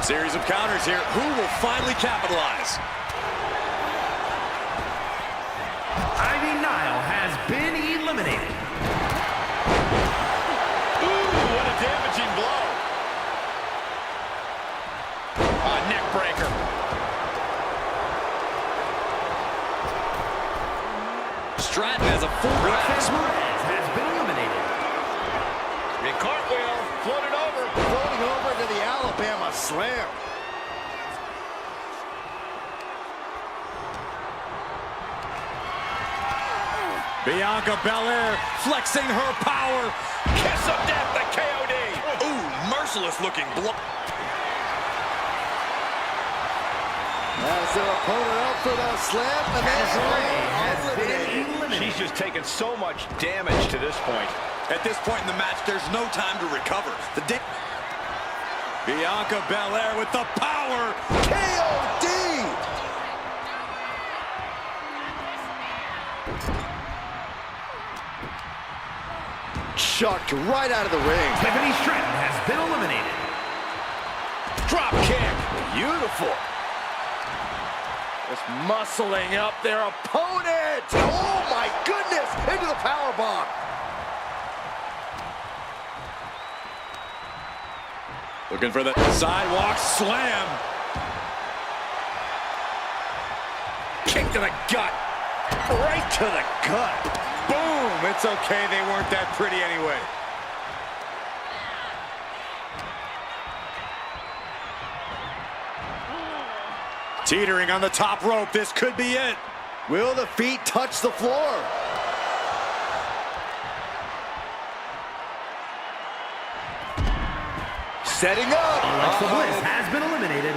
Series of counters here. Who will finally capitalize? Ivy Nile has been eliminated. Ooh, what a damaging blow. A neck breaker. Stratton has a full grasp. Perez has been eliminated. A cartwheel, floated over. Floating over to the Alabama Slam. Bianca Belair flexing her power. Kiss of death, the KOD. Ooh, merciless looking blow. As their opponent up for the slam, and Candice LeRae then has been eliminated. eliminated. She's just taken so much damage to this point. At this point in the match, there's no time to recover. Bianca Belair with the power. KOD. Chucked right out of the ring. Tiffany Stratton has been eliminated. Drop kick. Beautiful. Just muscling up their opponent. Oh my goodness! Into the powerbomb. Looking for the sidewalk slam. Kick to the gut. Right to the gut. Boom! It's okay, they weren't that pretty anyway. Teetering on the top rope, this could be it. Will the feet touch the floor? Setting up. Alexa Bliss has been eliminated.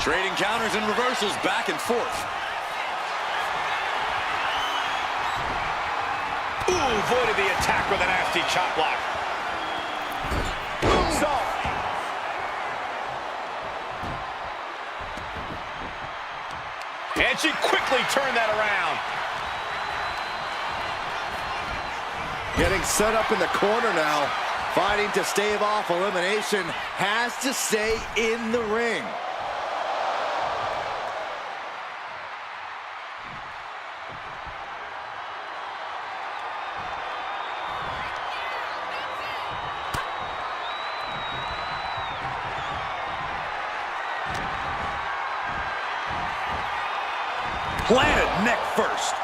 Trading counters and reversals back and forth. Ooh, avoided the attack with a nasty chop block. Moonsault. And she quickly turned that around. Getting set up in the corner now. Fighting to stave off elimination. Has to stay in the ring. Planted neck first.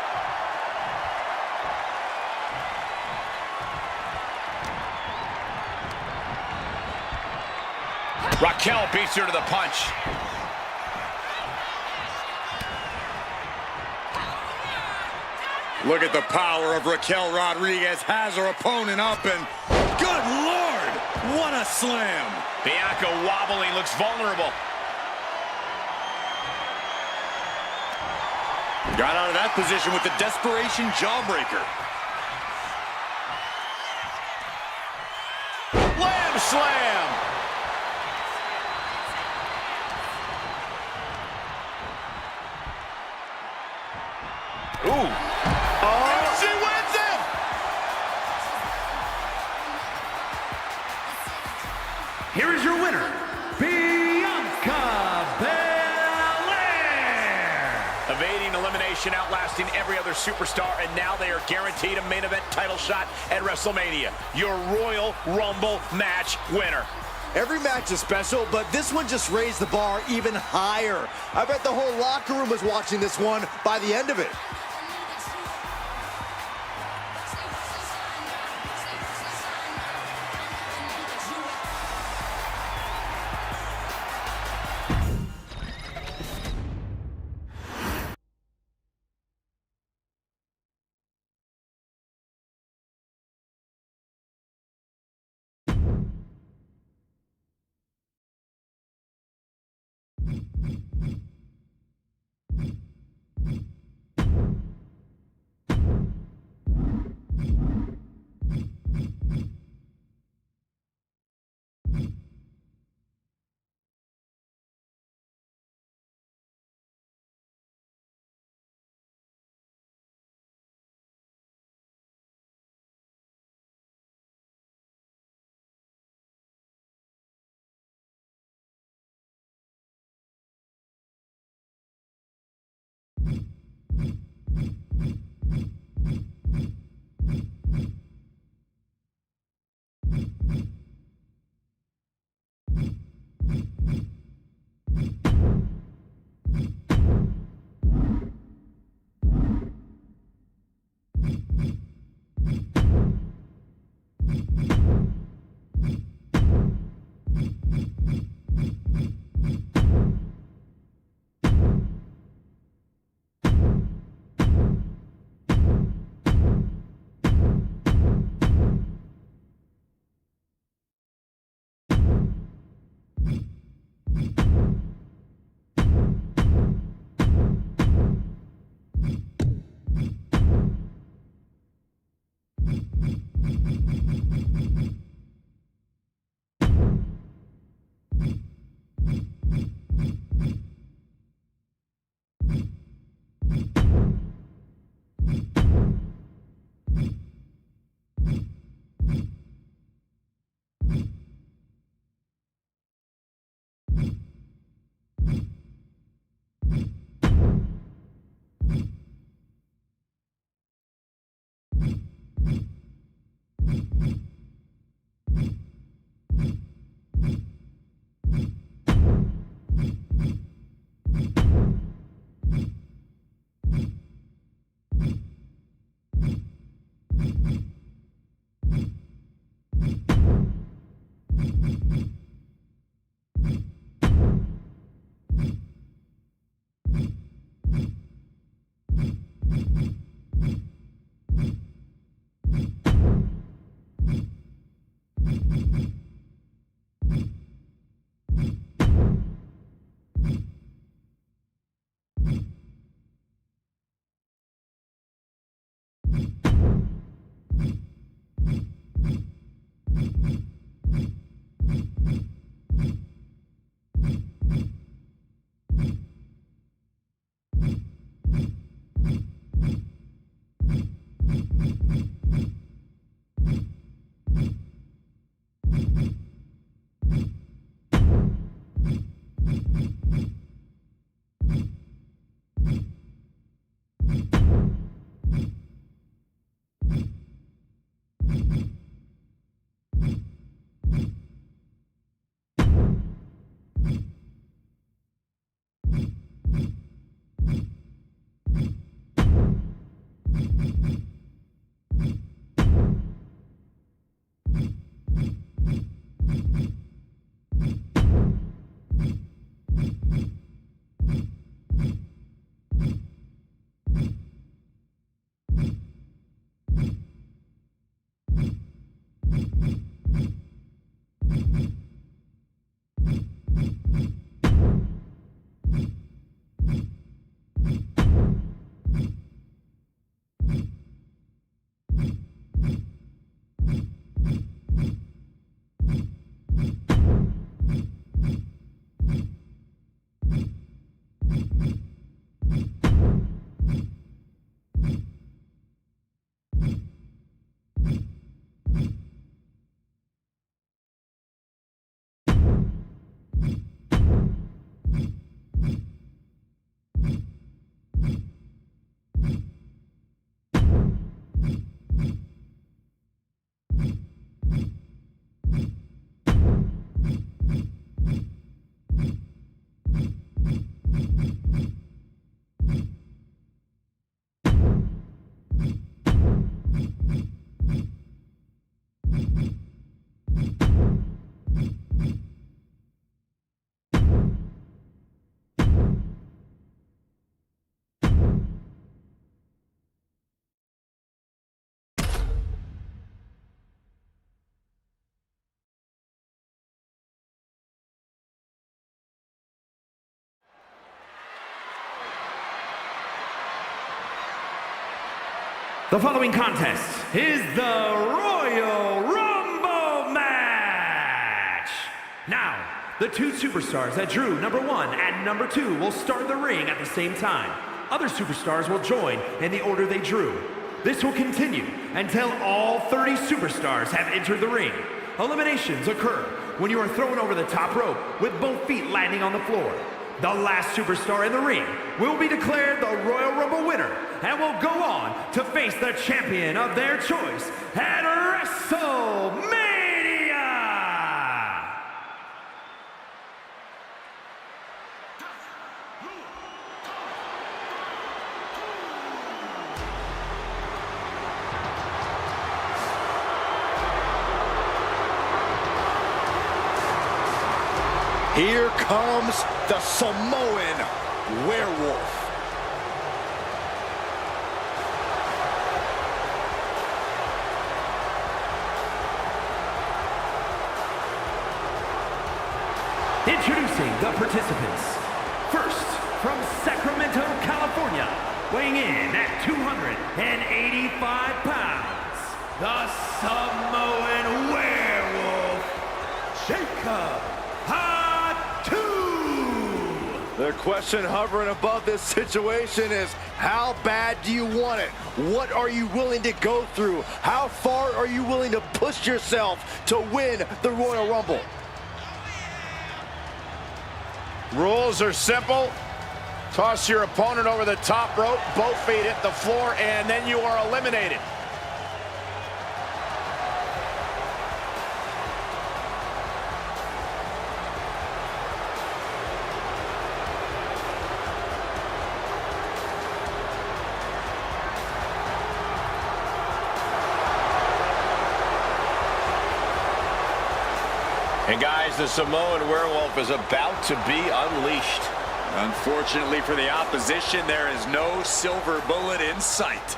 Raquel beats her to the punch. Look at the power of Raquel Rodriguez. Has her opponent up and good Lord, what a slam. Bianca wobbling, looks vulnerable. Got out of that position with the desperation jawbreaker. Lamb slam. Ooh. And she wins it! Here is your winner, Bianca Belair. Evading elimination, outlasting every other superstar, and now they are guaranteed a main event title shot at WrestleMania. Your Royal Rumble match winner. Every match is special, but this one just raised the bar even higher. I bet the whole locker room was watching this one by the end of it. The following contest is the Royal Rumble match. Now, the two superstars that drew number 1 and number 2 will start the ring at the same time. Other superstars will join in the order they drew. This will continue until all 30 superstars have entered the ring. Eliminations occur when you are thrown over the top rope with both feet landing on the floor. The last superstar in the ring will be declared the Royal Rumble winner and will go on to face the champion of their choice at WrestleMania. Here comes the Samoan werewolf. Introducing the participants. First, from Sacramento, California, weighing in at 285 pounds, the Samoan werewolf, Jacob. The question hovering above this situation is, how bad do you want it? What are you willing to go through? How far are you willing to push yourself to win the Royal Rumble? Rules are simple. Toss your opponent over the top rope, both feet hit the floor, and then you are eliminated. And guys, the Samoan werewolf is about to be unleashed. Unfortunately for the opposition, there is no silver bullet in sight.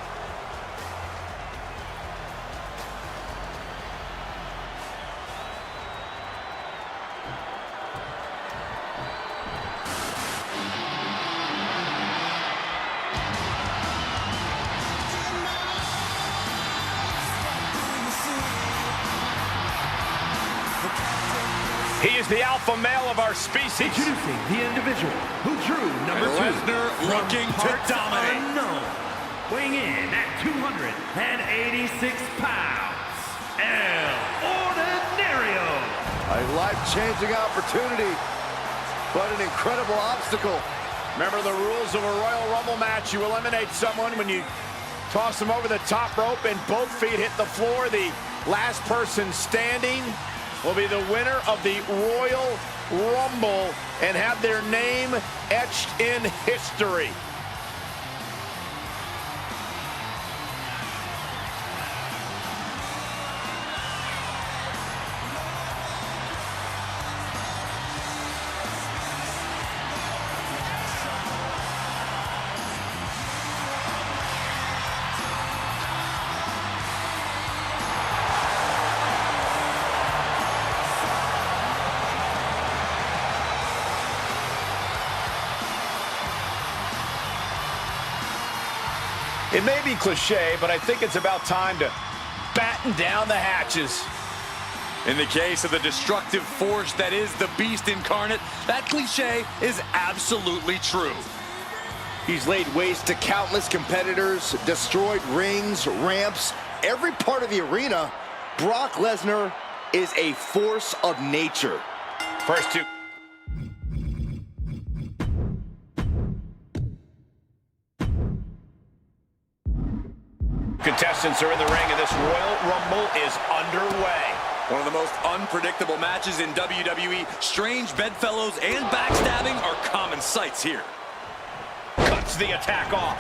He is the alpha male of our species. Introducing the individual who drew number 2. Lesnar looking to dominate. Unknown, weighing in at 286 pounds, El Ordinario. A life-changing opportunity, but an incredible obstacle. Remember the rules of a Royal Rumble match. You eliminate someone when you toss them over the top rope and both feet hit the floor. The last person standing will be the winner of the Royal Rumble and have their name etched in history. It may be cliche, but I think it's about time to batten down the hatches. In the case of the destructive force that is the beast incarnate, that cliche is absolutely true. He's laid waste to countless competitors, destroyed rings, ramps, every part of the arena. Brock Lesnar is a force of nature. First two. Contestants are in the ring, and this Royal Rumble is underway. One of the most unpredictable matches in WWE. Strange bedfellows and backstabbing are common sights here. Cuts the attack off.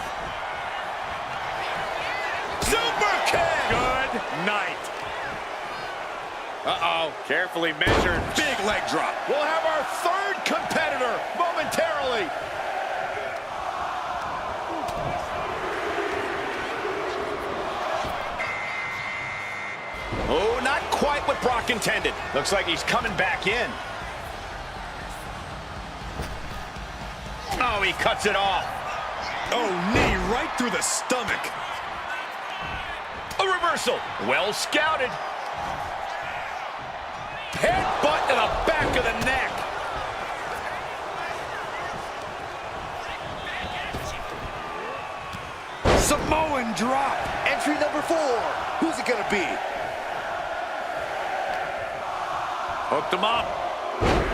Super kick! Good night. Uh-oh, carefully measured. Big leg drop. We'll have our third competitor momentarily. Oh, not quite what Brock intended. Looks like he's coming back in. Oh, he cuts it off. Oh, knee right through the stomach. A reversal. Well scouted. Headbutt to the back of the neck. Samoan drop. Entry number 4. Who's it gonna be? Hooked him up.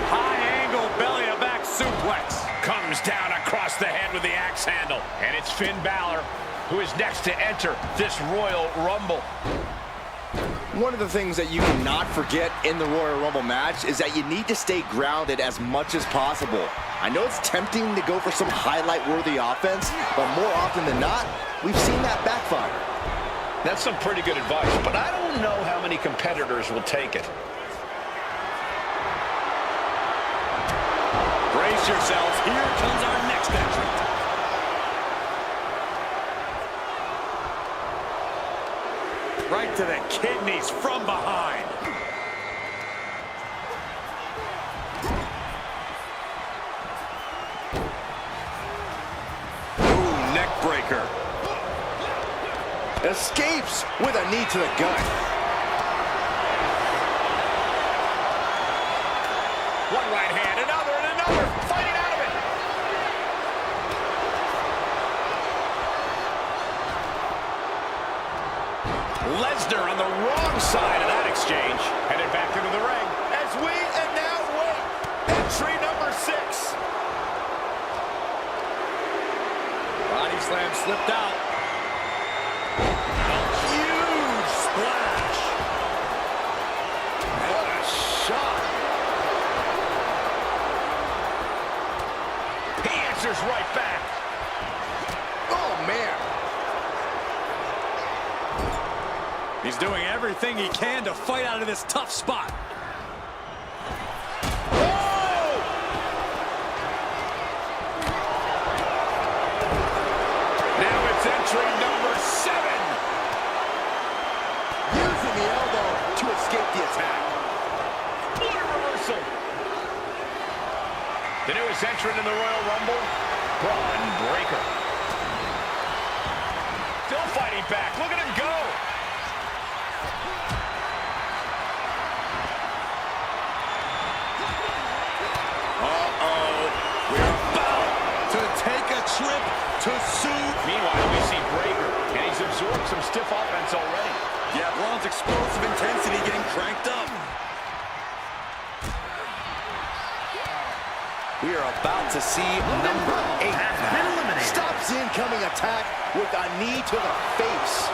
High angle belly to back suplex. Comes down across the head with the axe handle. And it's Finn Balor who is next to enter this Royal Rumble. One of the things that you cannot forget in the Royal Rumble match is that you need to stay grounded as much as possible. I know it's tempting to go for some highlight-worthy offense, but more often than not, we've seen that backfire. That's some pretty good advice, but I don't know how many competitors will take it. Brace yourselves. Here comes our next entrant. Right to the kidneys from behind. Ooh, neck breaker. Escapes with a knee to the gut. One right hand, another, and another. Fighting out of it. Lesnar on the wrong side of that exchange. Headed back into the ring. As we and now wait. Entry number 6. Body slam slipped out. A huge splash. What a shot. He answers right back. Oh, man. He's doing everything he can to fight out of this tough spot. Now it's entry number 7. Using the elbow to escape the attack. What a reversal. The newest entrant in the Royal Rumble, Braun Breaker. Still fighting back. Look at him go. We're about to take a trip to suit. Meanwhile, we see Breaker, and he's absorbed some stiff offense already. Yeah, Braun's explosive intensity getting cranked up. We are about to see number 8 Stops the incoming attack with a knee to the face.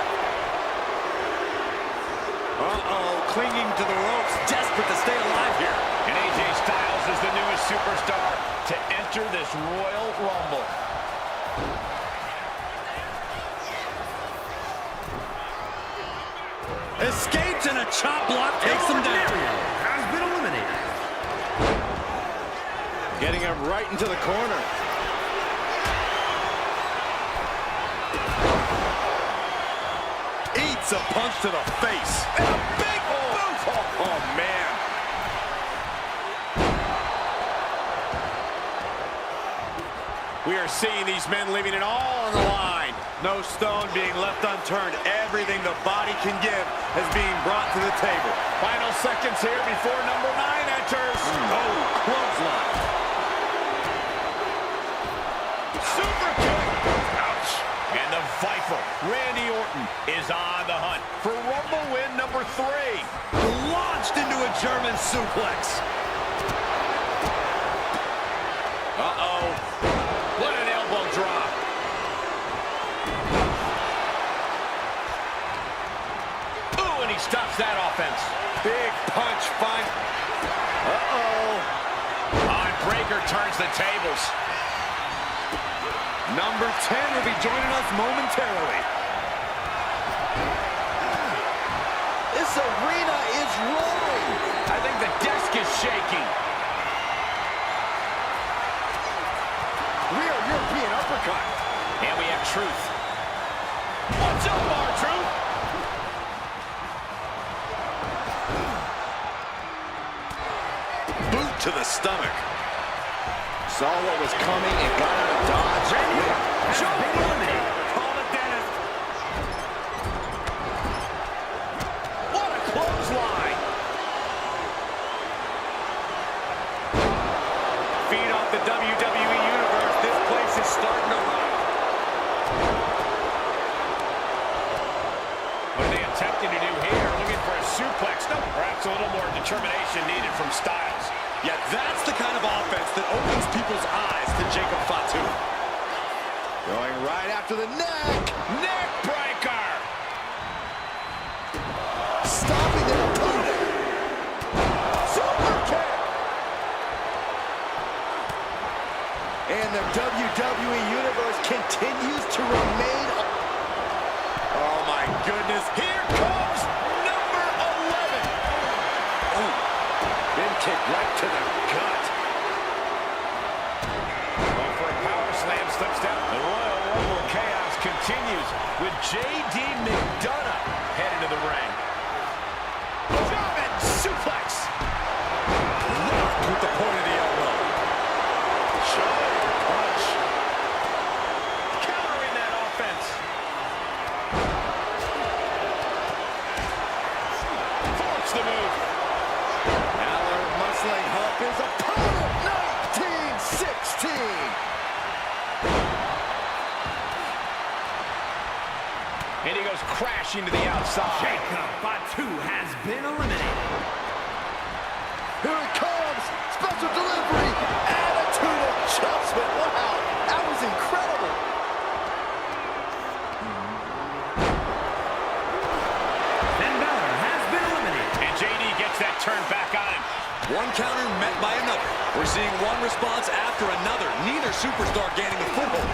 Clinging to the ropes, desperate to stay alive here. And AJ Styles is the newest superstar to enter this Royal Rumble. Escapes and a chop block takes him down. Has been eliminated. Getting him right into the corner. Eats a punch to the face. And a big boot. Oh, man. We are seeing these men leaving it all on the line. No stone being left unturned. Everything the body can give is being brought to the table. Final seconds here before number 9 enters. Oh, clothesline. Super kick. Ouch. And the Viper, Randy Orton, is on the hunt for Rumble win number 3. Launched into a German suplex. Uh-oh. What an elbow drop. Ooh, and he stops that offense. Big punch, fine. On Breaker turns the tables. Number 10 will be joining us momentarily. This arena is roaring. I think the desk is shaking. Real European uppercut. And we have Truth. What's up, R-Truth? Boot to the stomach. Saw what was coming and got out of dodge. Has been eliminated. Call it, Dennis. suplex. No, perhaps a little more determination needed from Styles. Yeah, that's the kind of offense that opens people's eyes to Jacob Fatu. Going right after the neck. Neck breaker. Stopping their opponent. Super kick. And the WWE Universe continues to remain. Oh my goodness. Here comes number 11. Oh, been kicked right to the gut. Going for a power slam, slips down. The Royal Rumble chaos continues with J.D. McDonough headed to the ring. German suplex. Rocked with the point of the elbow. Shoulder punch. Countering that offense. Force the move. Aller muscling up his opponent. 1916. And he goes crashing to the outside. Jacob Fatu has been eliminated. Here it comes. Special delivery. Attitude adjustment. Wow. That was incredible. Finn Balor has been eliminated. And JD gets that turn back on him. One counter met by another. We're seeing one response after another. Neither superstar gaining a foothold.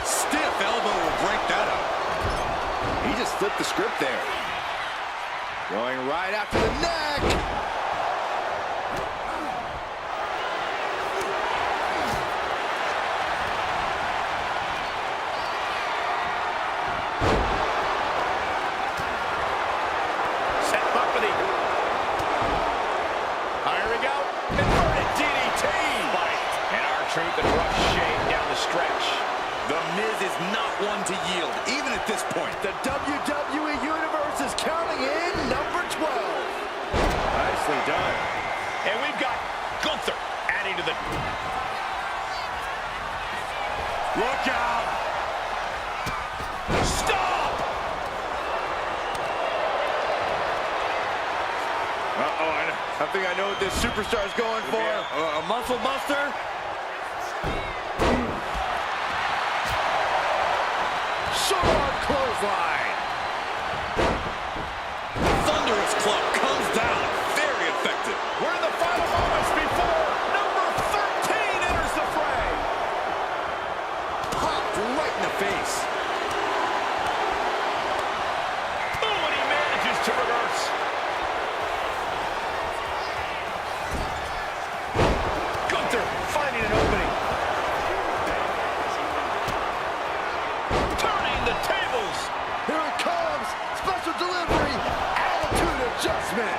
Stiff elbow will break that up. He just flipped the script there. Going right after the neck. Set him up for the... Here we go. Inverted DDT. And R-Truth in rough shape down the stretch. The Miz is not one to yield, even at this point. The WWE Universe is counting in number 12. Nicely done. And we've got Gunther adding to the... Look out! Stop! I think I know what this superstar's going for. A muscle buster? Short clothesline. Thunderous club comes down. Very effective. We're in the final moments before number 13 enters the fray. Popped right in the face. Oh, and he manages to reverse. Gunther finding an opening. Turning the tables. Here it comes. Special delivery. Attitude adjustment.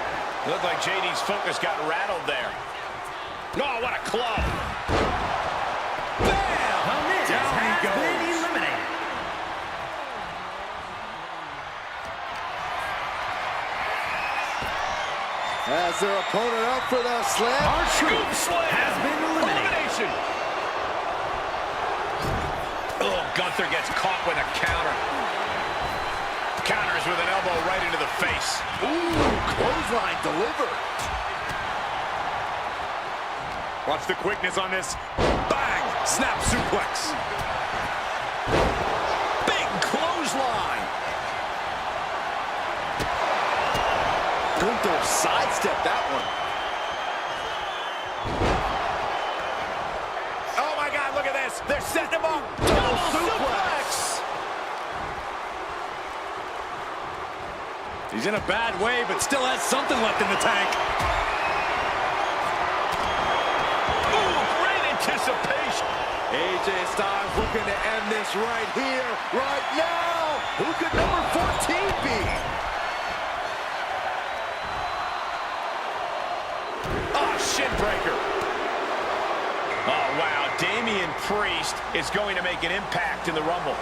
Looked like JD's focus got rattled there. Oh, what a club. Bam! The Miz Down he has goes. been eliminated. As their opponent up for the slam. Scoop slam has been eliminated. Elimination. Oh, Gunther gets caught with a counter. Counters with an elbow right into the face. Ooh, clothesline delivered. Watch the quickness on this. Bang! Snap suplex. Big clothesline. Gunther sidestepped that one. Oh, my God, look at this. They're setting him up. Double suplex. He's in a bad way, but still has something left in the tank. Ooh, great anticipation. AJ Styles looking to end this right here, right now. Who could number 14 be? Oh, shin breaker. Oh, wow. Damian Priest is going to make an impact in the Rumble.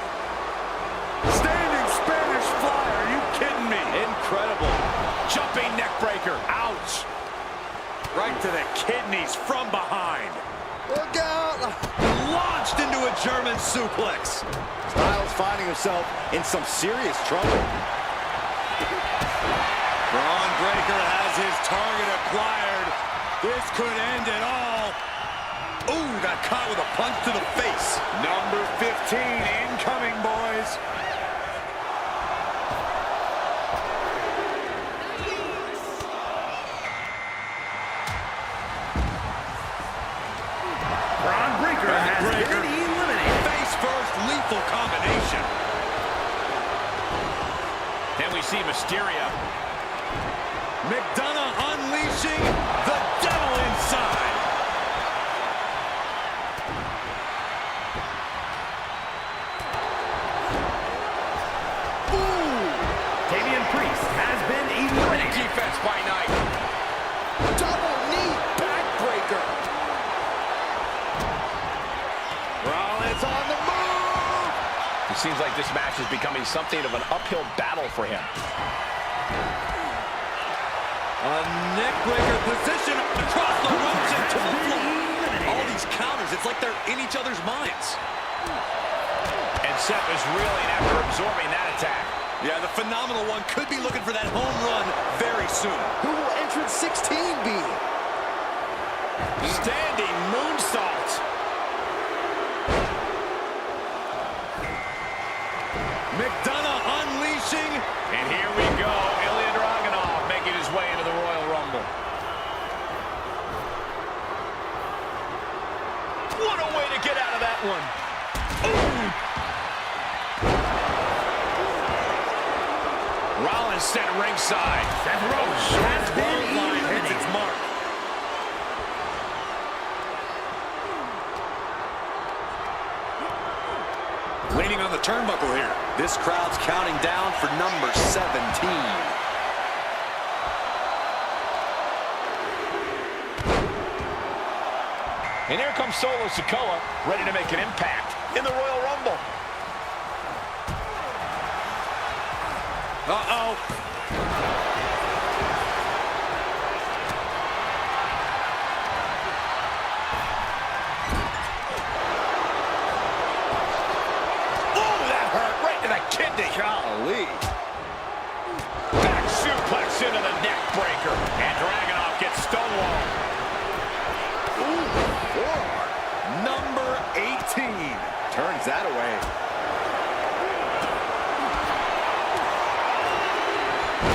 Standing Spanish fly, are you kidding me? Incredible. Jumping neck breaker. Ouch. Right to the kidneys from behind. Look out. Launched into a German suplex. Styles finding himself in some serious trouble. Braun Breaker has his target acquired. This could end it all. Ooh, got caught with a punch to the face. Number 15 incoming, boys. Braun Breaker has been eliminated. Face first, lethal combination. Then we see Mysterio. McDonough unleashing the devil inside. Damian Priest has been eliminated. Defense by Knight. Double knee backbreaker. Rollins on the move. It seems like this match is becoming something of an uphill battle for him. A neckbreaker position across the ropes and to the floor. All these counters, it's like they're in each other's minds. And Seth is reeling after absorbing that attack. Yeah, the phenomenal one could be looking for that home run very soon. Who will entrance 16 be? Standing moonsault. McDonough unleashing. And here we go. Ilya Dragunov making his way into the Royal Rumble. What a way to get out of that one. Ooh. Rollins set ringside. Seth Rollins has been Hits its eliminated. mark. Leaning on the turnbuckle here. This crowd's counting down for number 17. And here comes Solo Sikoa, ready to make an impact in the Royal Rumble. Uh-oh. Oh, that hurt right to the kidney. Golly. Back suplex into the neck breaker. And Dragunov gets stonewalled. Number 18. Turns that away.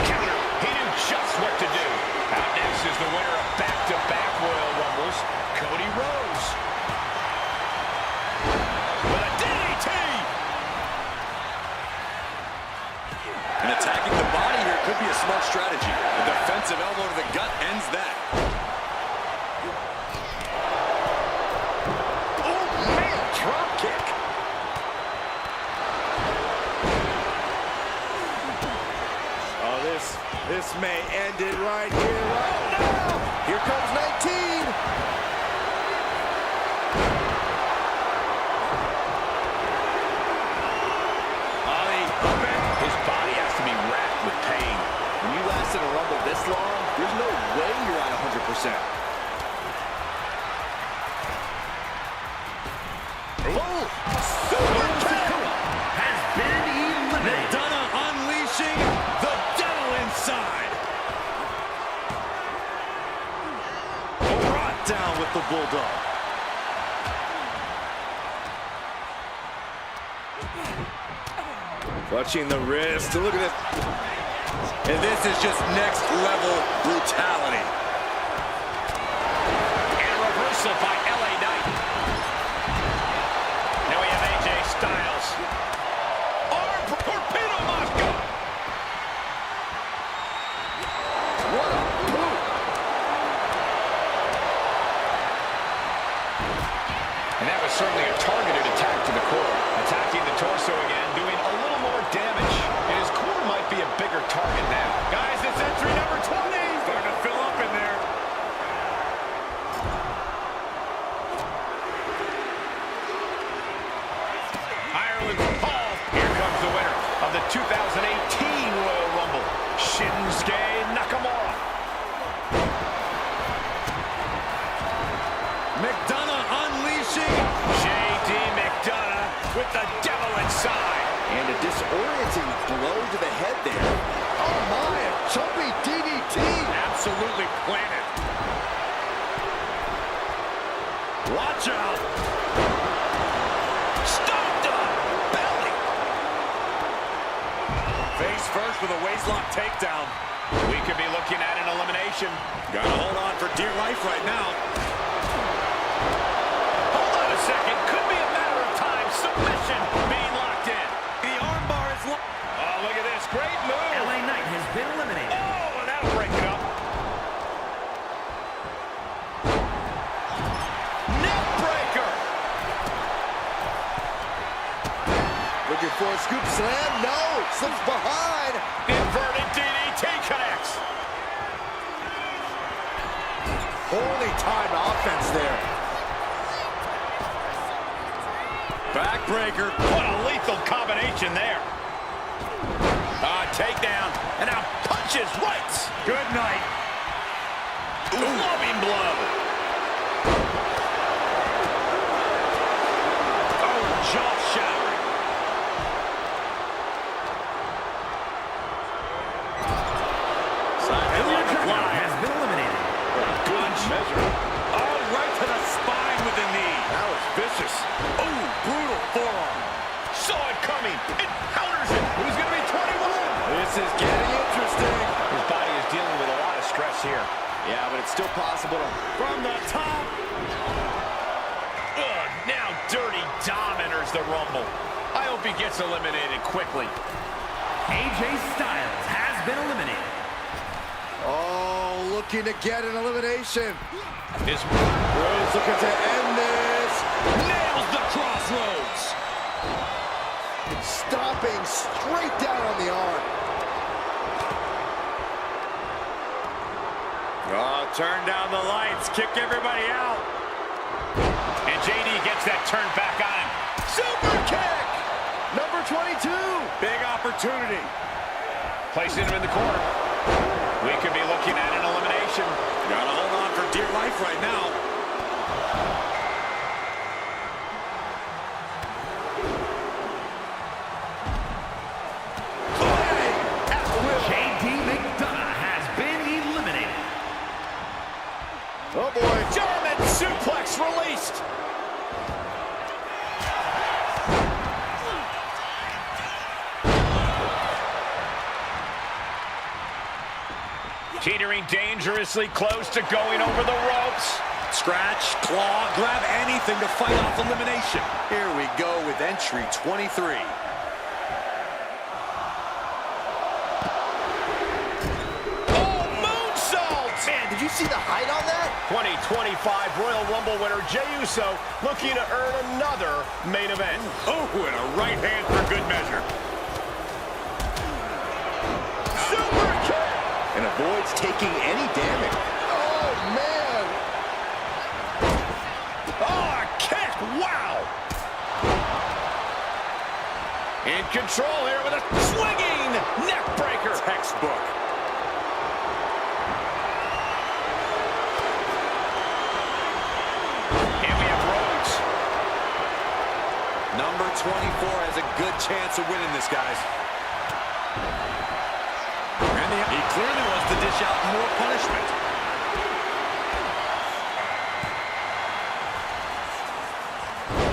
Counter. He knew just what to do. Out next is the winner of back-to-back Royal Rumbles, Cody Rhodes. With a DDT! And attacking the body here could be a smart strategy. A defensive elbow to the gut ends that. Oh, man, drop kick. Oh, this may end it right here, right now. Here comes 19. His body has to be racked with pain. When you last in a Rumble this long, there's no way you're at 100%. Oh, super kick! Has been eliminated. McDonough unleashing the devil inside. Brought down with the Bulldog. Clutching the wrist. Look at this. And this is just next level brutality. And a reversal by LA Knight. Now we have AJ Styles. Arm torpedo Moscow. What a move. And that was certainly a targeted attack to the core. Attacking the torso again, doing a little more damage. And his core might be a bigger target now. Guys, it's entry number 20. Starting to fill up in there. Ireland's Paul. Here comes the winner of the 2018 Royal Rumble, Shinsuke Nakamura. McDonough unleashing. J.D. McDonough with the devil inside. And a disorienting blow to the head there. Oh my, a jumping perfectly planted. Watch out. Stomped on belly. Face first with a waistlock takedown. We could be looking at an elimination. Gotta hold on for dear life right now. Hold on a second. Could be a matter of time. Submission being locked in. The armbar is locked. Oh, look at this. Great move. LA Knight has been eliminated. Oh, and that'll break it up. Neck breaker. Looking for a scoop slam. No, slips behind. Inverted DDT connects. Holy time offense there. Backbreaker. What a lethal combination there. Takedown. And now punches rights. Good night. Loving blow. Oh, jaw shattering. Has been eliminated. Good measure. Oh, right to the spine with the knee. That was vicious. Oh, brutal forearm. Saw it coming. It counters it. Who's going to be 21? This is getting interesting. His body is dealing with a lot of stress here. Yeah, but it's still possible to... From the top. Ugh, now Dirty Dom enters the Rumble. I hope he gets eliminated quickly. AJ Styles has been eliminated. Oh, looking to get an elimination. His Rose looking to end this. Nails the crossroads. Stomping straight down on the arm. Oh, turn down the lights. Kick everybody out. And JD gets that turn back on him. Super kick. Number 22. Big opportunity. Placing him in the corner. We could be looking at an elimination. Gotta hold on for dear life right now. JD McDonough has been eliminated. Oh boy. German suplex released. Teetering dangerously close to going over the ropes. Scratch, claw, grab anything to fight off elimination. Here we go with entry 23. Oh, moonsault! Man, did you see the height on that? 2025 Royal Rumble winner Jey Uso looking to earn another main event. Oh, and a right hand for good measure. Super kick! And avoids taking any damage. Oh, man. Oh, a kick! Wow! In control here with a swinging neck breaker. Textbook. And we have Rhodes. Number 24 has a good chance of winning this, guys. And he clearly wants to dish out more punishment.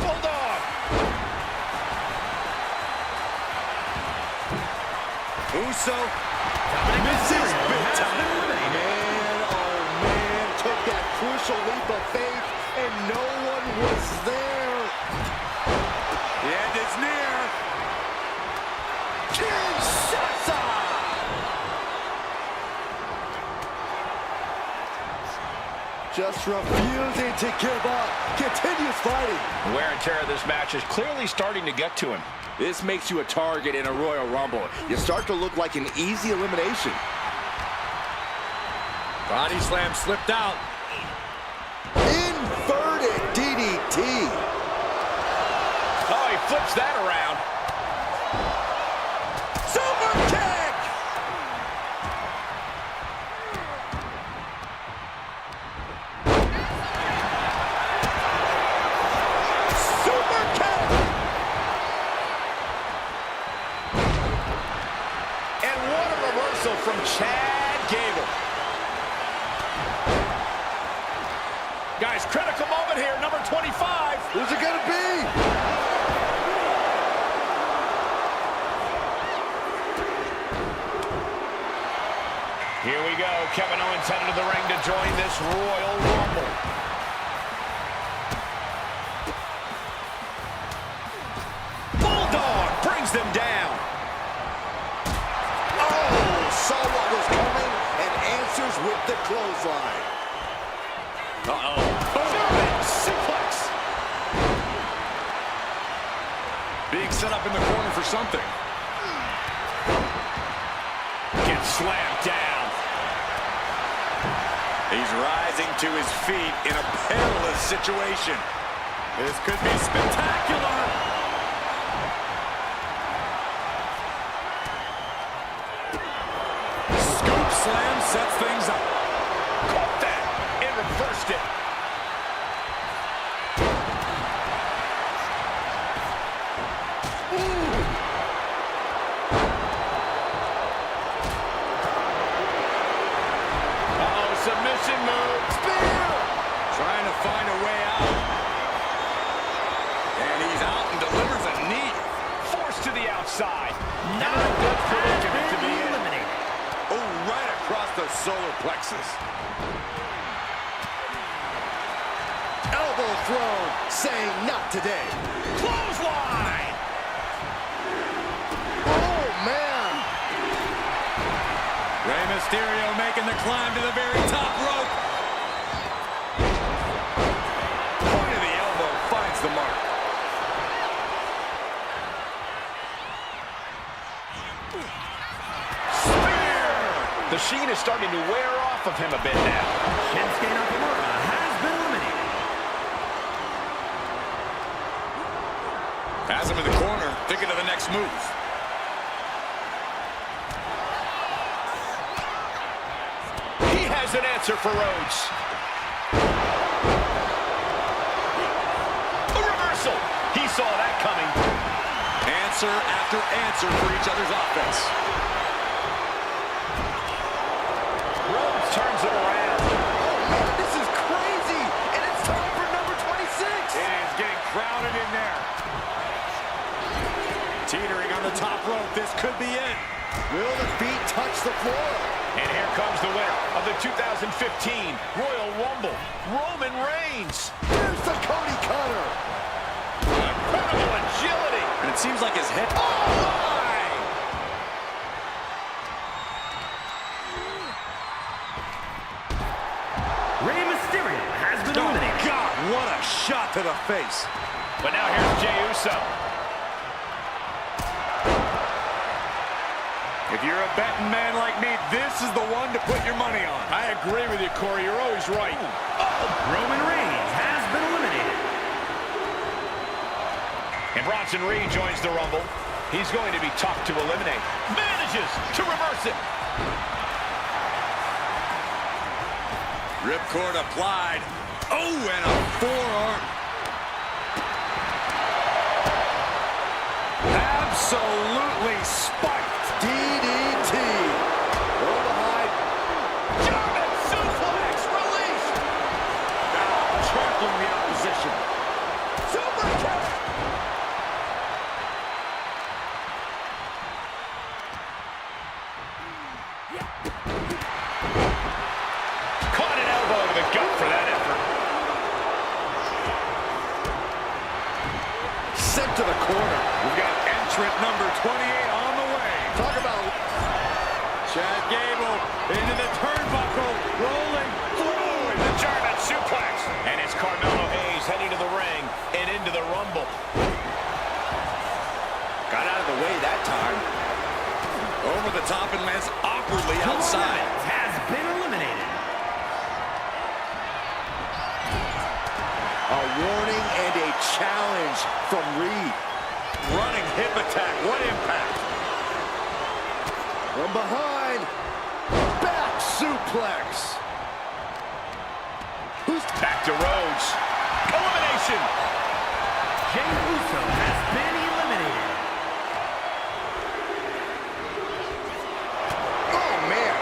Bulldog. Uso. Misses big time. Man, oh man, took that crucial leap of faith, and no one was there. The end is near. Kinshasa! Just refusing to give up. Continues fighting. Wear and tear of this match is clearly starting to get to him. This makes you a target in a Royal Rumble. You start to look like an easy elimination. Body slam slipped out. Inverted DDT. Oh, he flips that around. Super kick! Super kick! And what a reversal from Chad Gable. guys. Critical moment here. Number 25. Who's it gonna be? Here we go. Kevin Owens headed to the ring to join this Royal Rumble. Bulldog brings them down. Oh, saw what was coming and answers with the clothesline. German suplex. Being set up in the corner for something. Gets slammed down. He's rising to his feet in a perilous situation. This could be spectacular. Scoop slam sets things up. Caught that and reversed it. Submission move. Spear! Trying to find a way out. And he's out and delivers a knee. Forced to the outside. Not a good predicament to be eliminated. Oh, right across the solar plexus. Elbow thrown, saying not today. Clothesline! Oh, man. Rey Mysterio making the climb to the very top rope. Point of the elbow finds the mark. Spear! The sheen is starting to wear off of him a bit now. Shinsuke Nakamura has been eliminated. Has him in the corner, thinking of the next move. He has an answer for Rhodes. A reversal. He saw that coming. Answer after answer for each other's offense. Rhodes turns it around. This is crazy, and it's time for number 26. It is getting crowded in there. Teetering on the top rope, this could be it. Will the feet touch the floor? And here comes the winner of the 2015 Royal Rumble, Roman Reigns. Here's the Cody Cutter. Incredible agility. And it seems like his head... Oh, my! Rey Mysterio has been Oh, eliminated. God, what a shot to the face. But now here's Jey Uso. If you're a betting man like me, this is the one to put your money on. I agree with you, Corey. You're always right. Roman Reigns has been eliminated. And Bronson Reed joins the Rumble. He's going to be tough to eliminate. Manages to reverse it. Ripcord applied. Oh, and a forearm. Absolutely spiked. DDT. Go behind. German suplex released. Now trampling the opposition. Super kick. Caught an elbow to the gut for that effort. Sent to the corner. We've got entrant number 28 on the way. Talk about Chad Gable into the turnbuckle, rolling Through the German suplex. And it's Carmelo Hayes heading to the ring and into the Rumble. got out of the way that time. over the top and lands awkwardly outside. Has been eliminated. A warning and a challenge from Reed. Running hip attack. What impact? From behind. Back suplex. Who's back to Rhodes? Elimination. Jey Uso has been eliminated. Oh, man.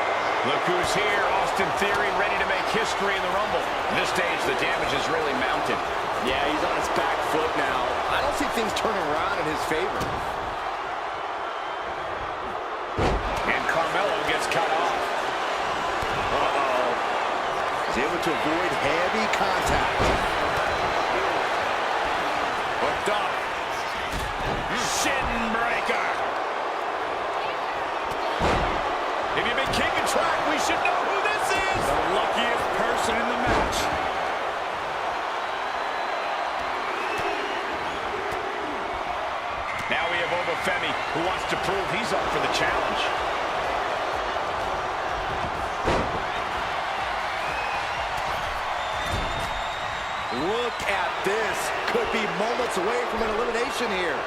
Look who news here. Austin Theory ready to make history in the Rumble. At this stage, the damage is really mounted. Yeah, he's on his back foot now. I don't see things turning around in his favor. And Carmelo gets cut off. Uh-oh. He's able to avoid heavy contact. Hooked up. Shin breaker. If you've been keeping track, we should know who this is. The luckiest person in the match. Now we have Obafemi, who wants to prove he's up for the challenge. Look at this. Could be moments away from an elimination here.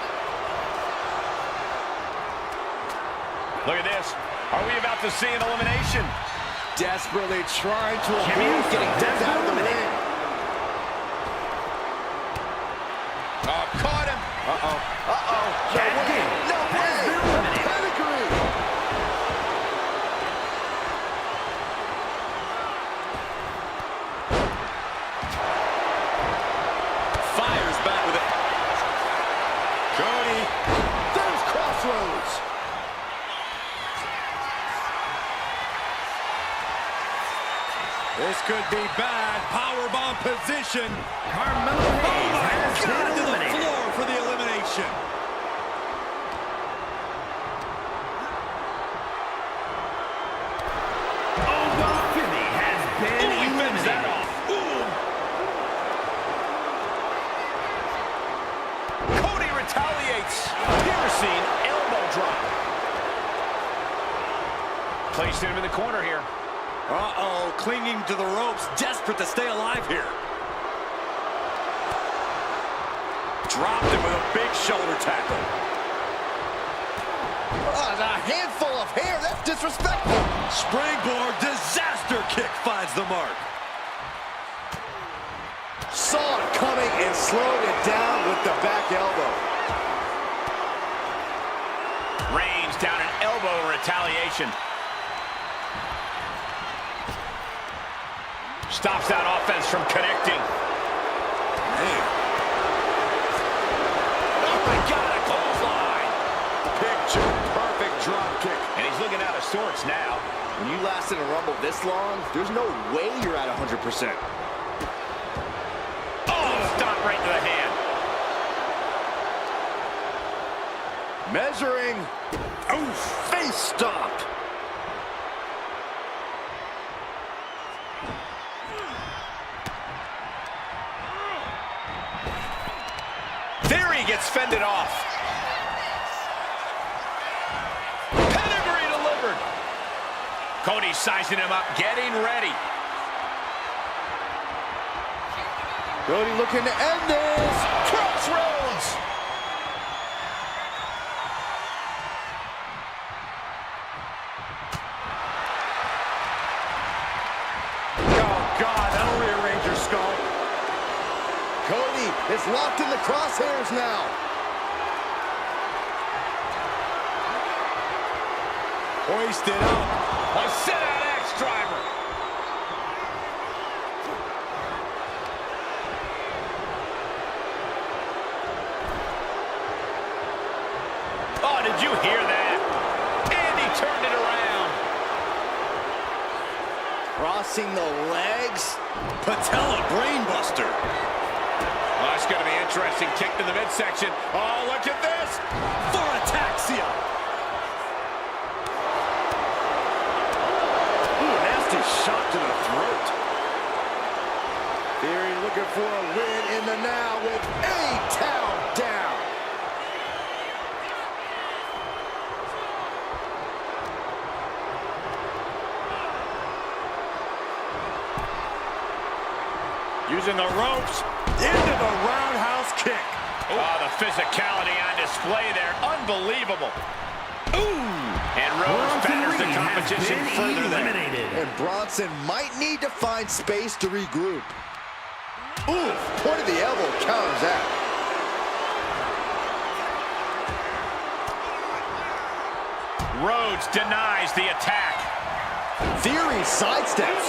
Look at this. Are we about to see an elimination? Desperately trying to avoid getting dumped out of the ring. Oh, caught him. Uh-oh. Uh-oh. No way. No way. Pedigree. Fires back with it. Cody. There's Crossroads. This could be bad. Powerbomb position. Carmelo Hayes has Got been to the eliminated. floor for the elimination. Obafemi has been He fends that eliminated. off. Cody retaliates. Piercing elbow drop. Placing him in the corner here. Uh-oh, clinging to the ropes, desperate to stay alive here. Dropped him with a big shoulder tackle. Oh, a handful of hair. That's disrespectful. Springboard disaster kick finds the mark. Saw it coming and slowed it down with the back elbow. Reigns down an elbow in retaliation. Stops that offense from connecting. Man. Oh my God, a clothesline. Picture perfect drop kick. And he's looking out of sorts now. When you last in a Rumble this long, there's no way you're at 100%. Oh, stop right to the hand. Measuring. Oh, face stopped. Theory gets fended off. Pedigree delivered. Cody sizing him up, getting ready. Cody looking to end this. Crossroads. Oh, God, that'll rearrange your skull. Cody is locked in the crosshairs now. Hoisted up. A sit-out axe driver. Oh, did you hear that? And he turned it around. Crossing the legs. Patella brainbuster. Oh, that's going to be interesting. Kick to the midsection. Oh, look at this. For ataxia. Ooh, nasty shot to the throat. Theory looking for a win in the now with A-Town down. Using the ropes. Into the roundhouse kick. Oh, the physicality on display there. Unbelievable. Ooh. And Rose batters the competition further there. eliminated. And Bronson might need to find space to regroup. Ooh, point of the elbow counters that. Rhodes denies the attack. Theory sidesteps.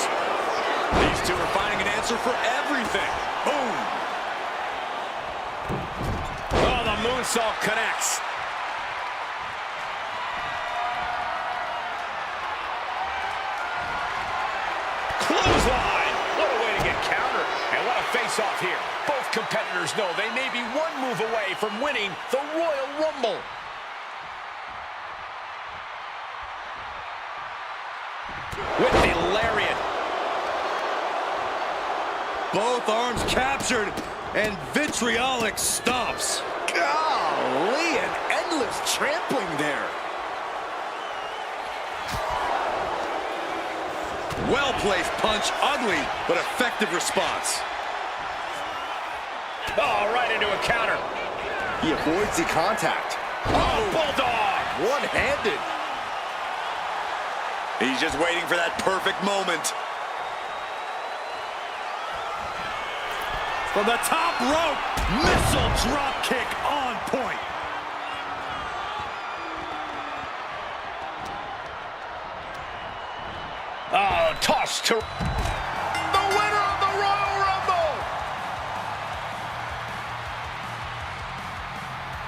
These two are finding an answer for everything. Boom. Oh, the moonsault connects. Clothesline. What a way to get countered. And what a face-off here. Both competitors know they may be one move away from winning the Royal Rumble. With the lariat. Both arms captured, and vitriolic stomps. Golly, an endless trampling there. Well-placed punch, ugly, but effective response. Oh, right into a counter. He avoids the contact. Oh, bulldog. One-handed. He's just waiting for that perfect moment. From the top rope, missile drop kick on point. Oh, toss to the winner of the Royal Rumble.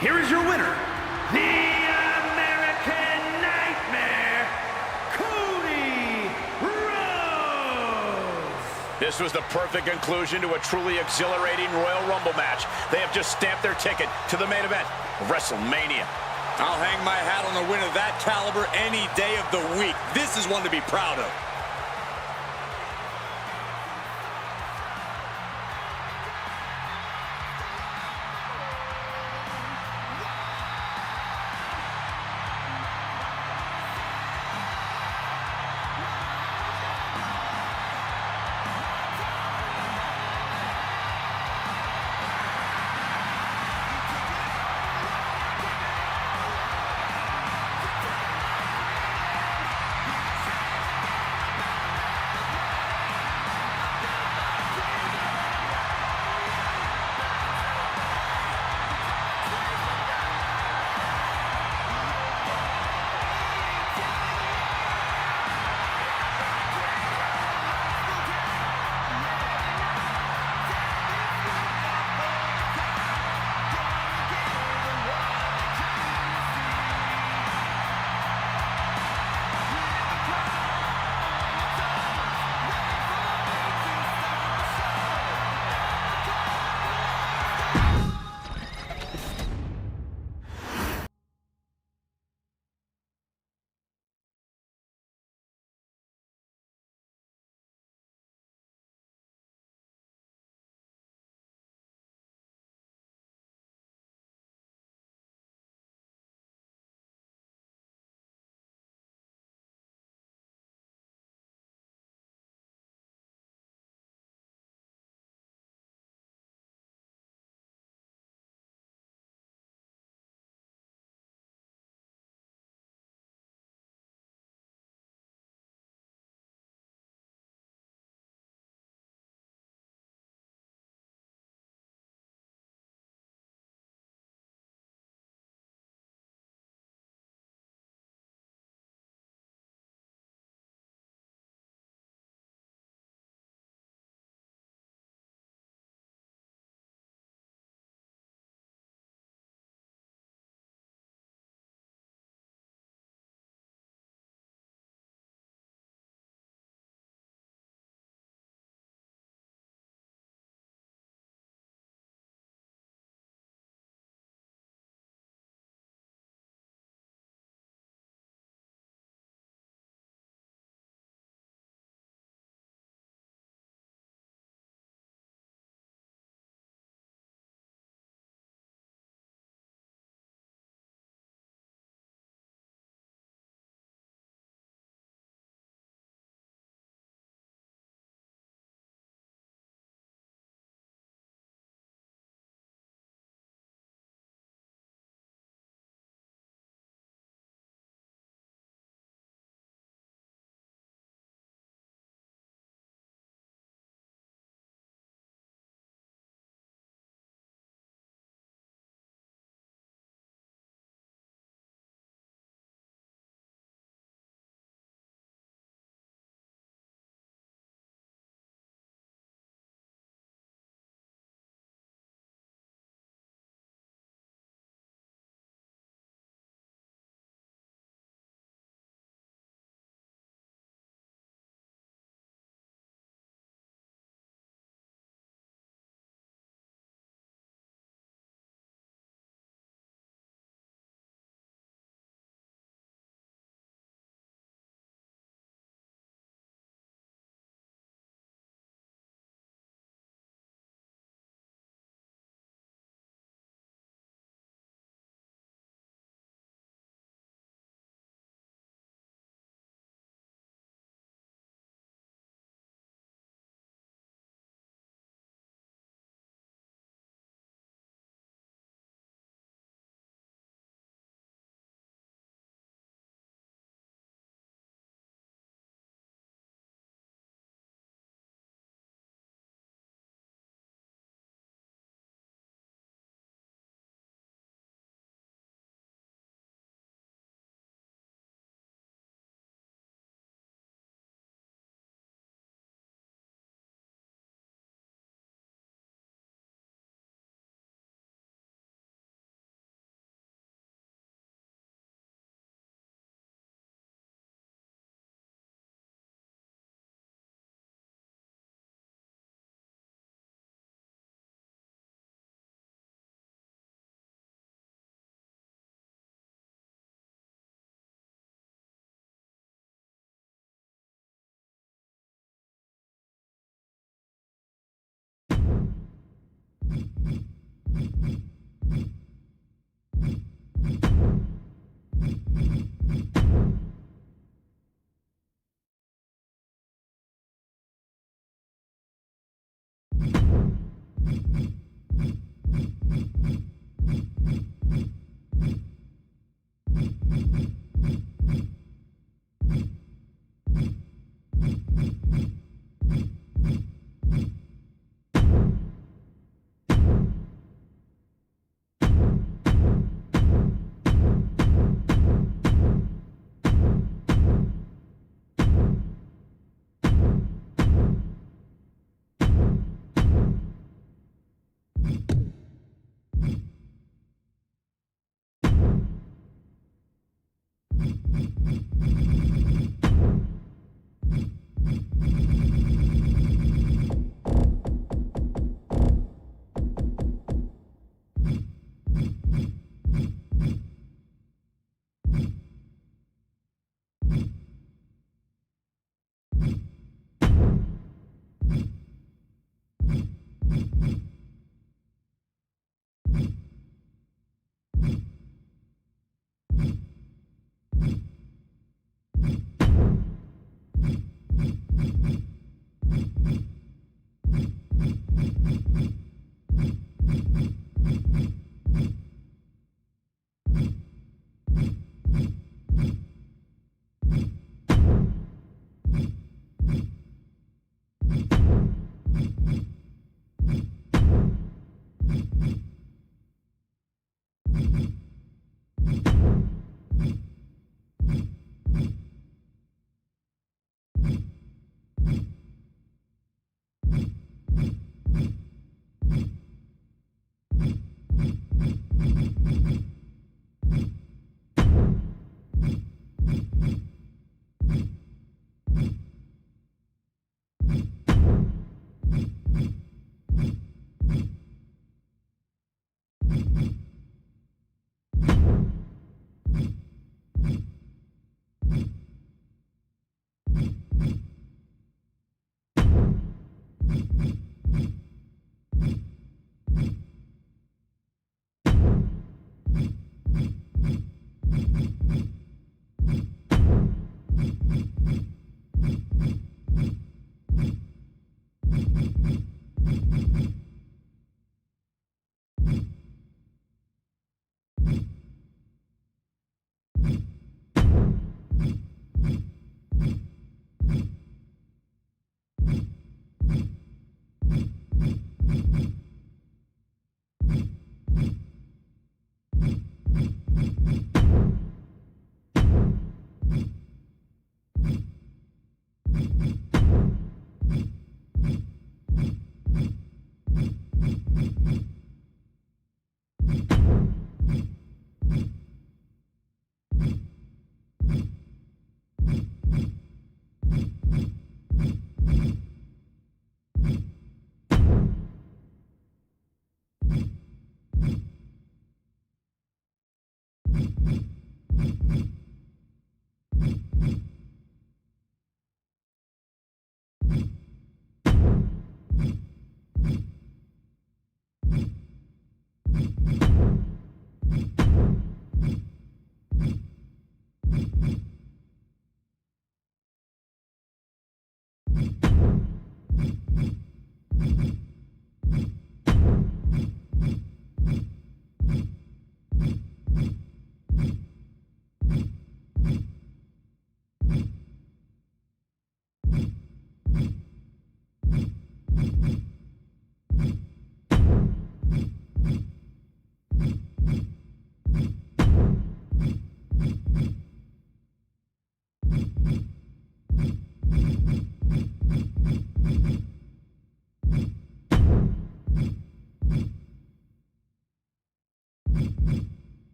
Here is your winner, the American Nightmare, Cody Rhodes. This was the perfect conclusion to a truly exhilarating Royal Rumble match. They have just stamped their ticket to the main event of WrestleMania. I'll hang my hat on a win of that caliber any day of the week. This is one to be proud of.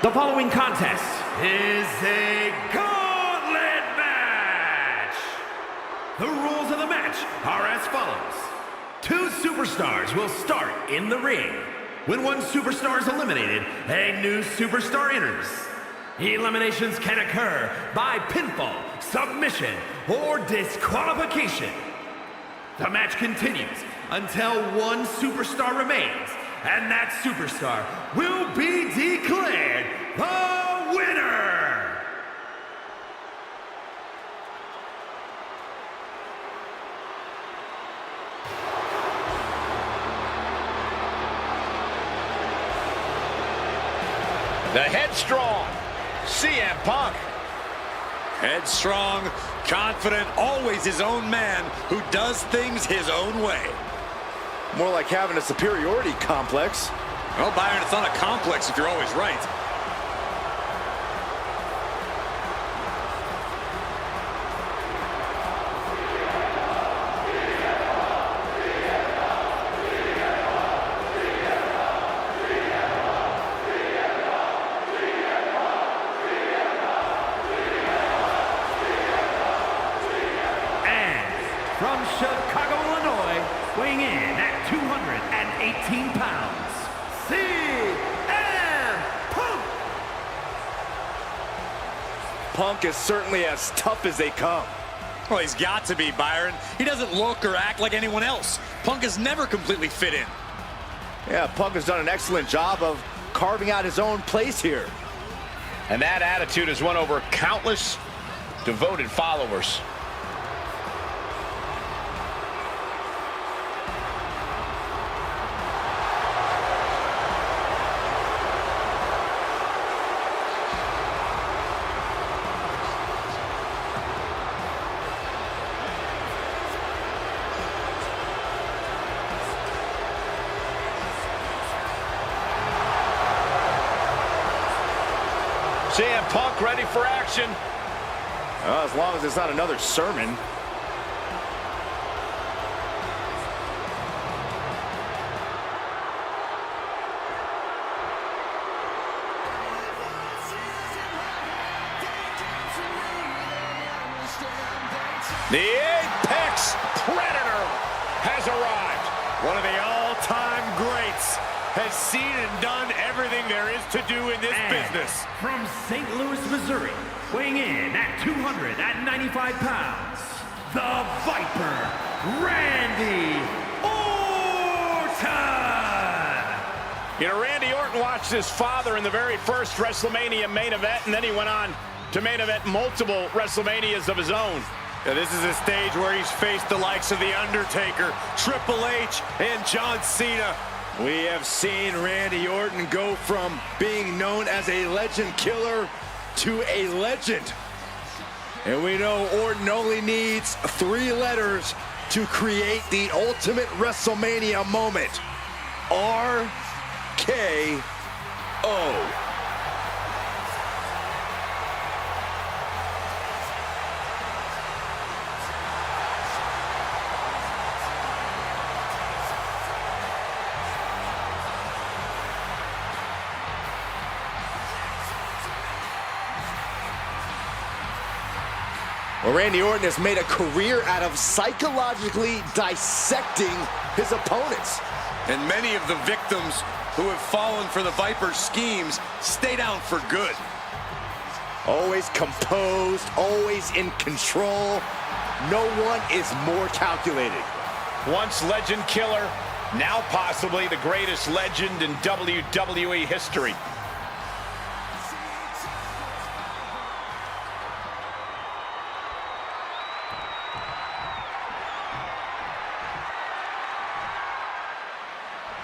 The following contest is a gauntlet match. The rules of the match are as follows. 2 superstars will start in the ring. When one superstar is eliminated, a new superstar enters. Eliminations can occur by pinfall, submission, or disqualification. The match continues until one superstar remains, and that superstar will be declared the winner! The headstrong CM Punk. Headstrong, confident, always his own man who does things his own way. More like having a superiority complex. Well, Byron, it's not a complex if you're always right. From Chicago, Illinois, weighing in at 218 pounds, CM Punk! Punk is certainly as tough as they come. Well, he's got to be, Byron. He doesn't look or act like anyone else. Punk has never completely fit in. Yeah, Punk has done an excellent job of carving out his own place here. And that attitude has won over countless devoted followers. CM Punk ready for action. As long as it's not another sermon. The Apex Predator has arrived. One of the all-time greats has seen and done everything there is to do in this business. From St. Louis, Missouri, weighing in at 295 pounds, the Viper, Randy Orton! You know, Randy Orton watched his father in the very first WrestleMania main event, and then he went on to main event multiple WrestleManias of his own. Now, this is a stage where he's faced the likes of The Undertaker, Triple H, and John Cena. We have seen Randy Orton go from being known as a legend killer to a legend. And we know Orton only needs 3 letters to create the ultimate WrestleMania moment. RKO. Well, Randy Orton has made a career out of psychologically dissecting his opponents. And many of the victims who have fallen for the Viper's schemes stay down for good. Always composed, always in control. No one is more calculated. Once legend killer, now possibly the greatest legend in WWE history.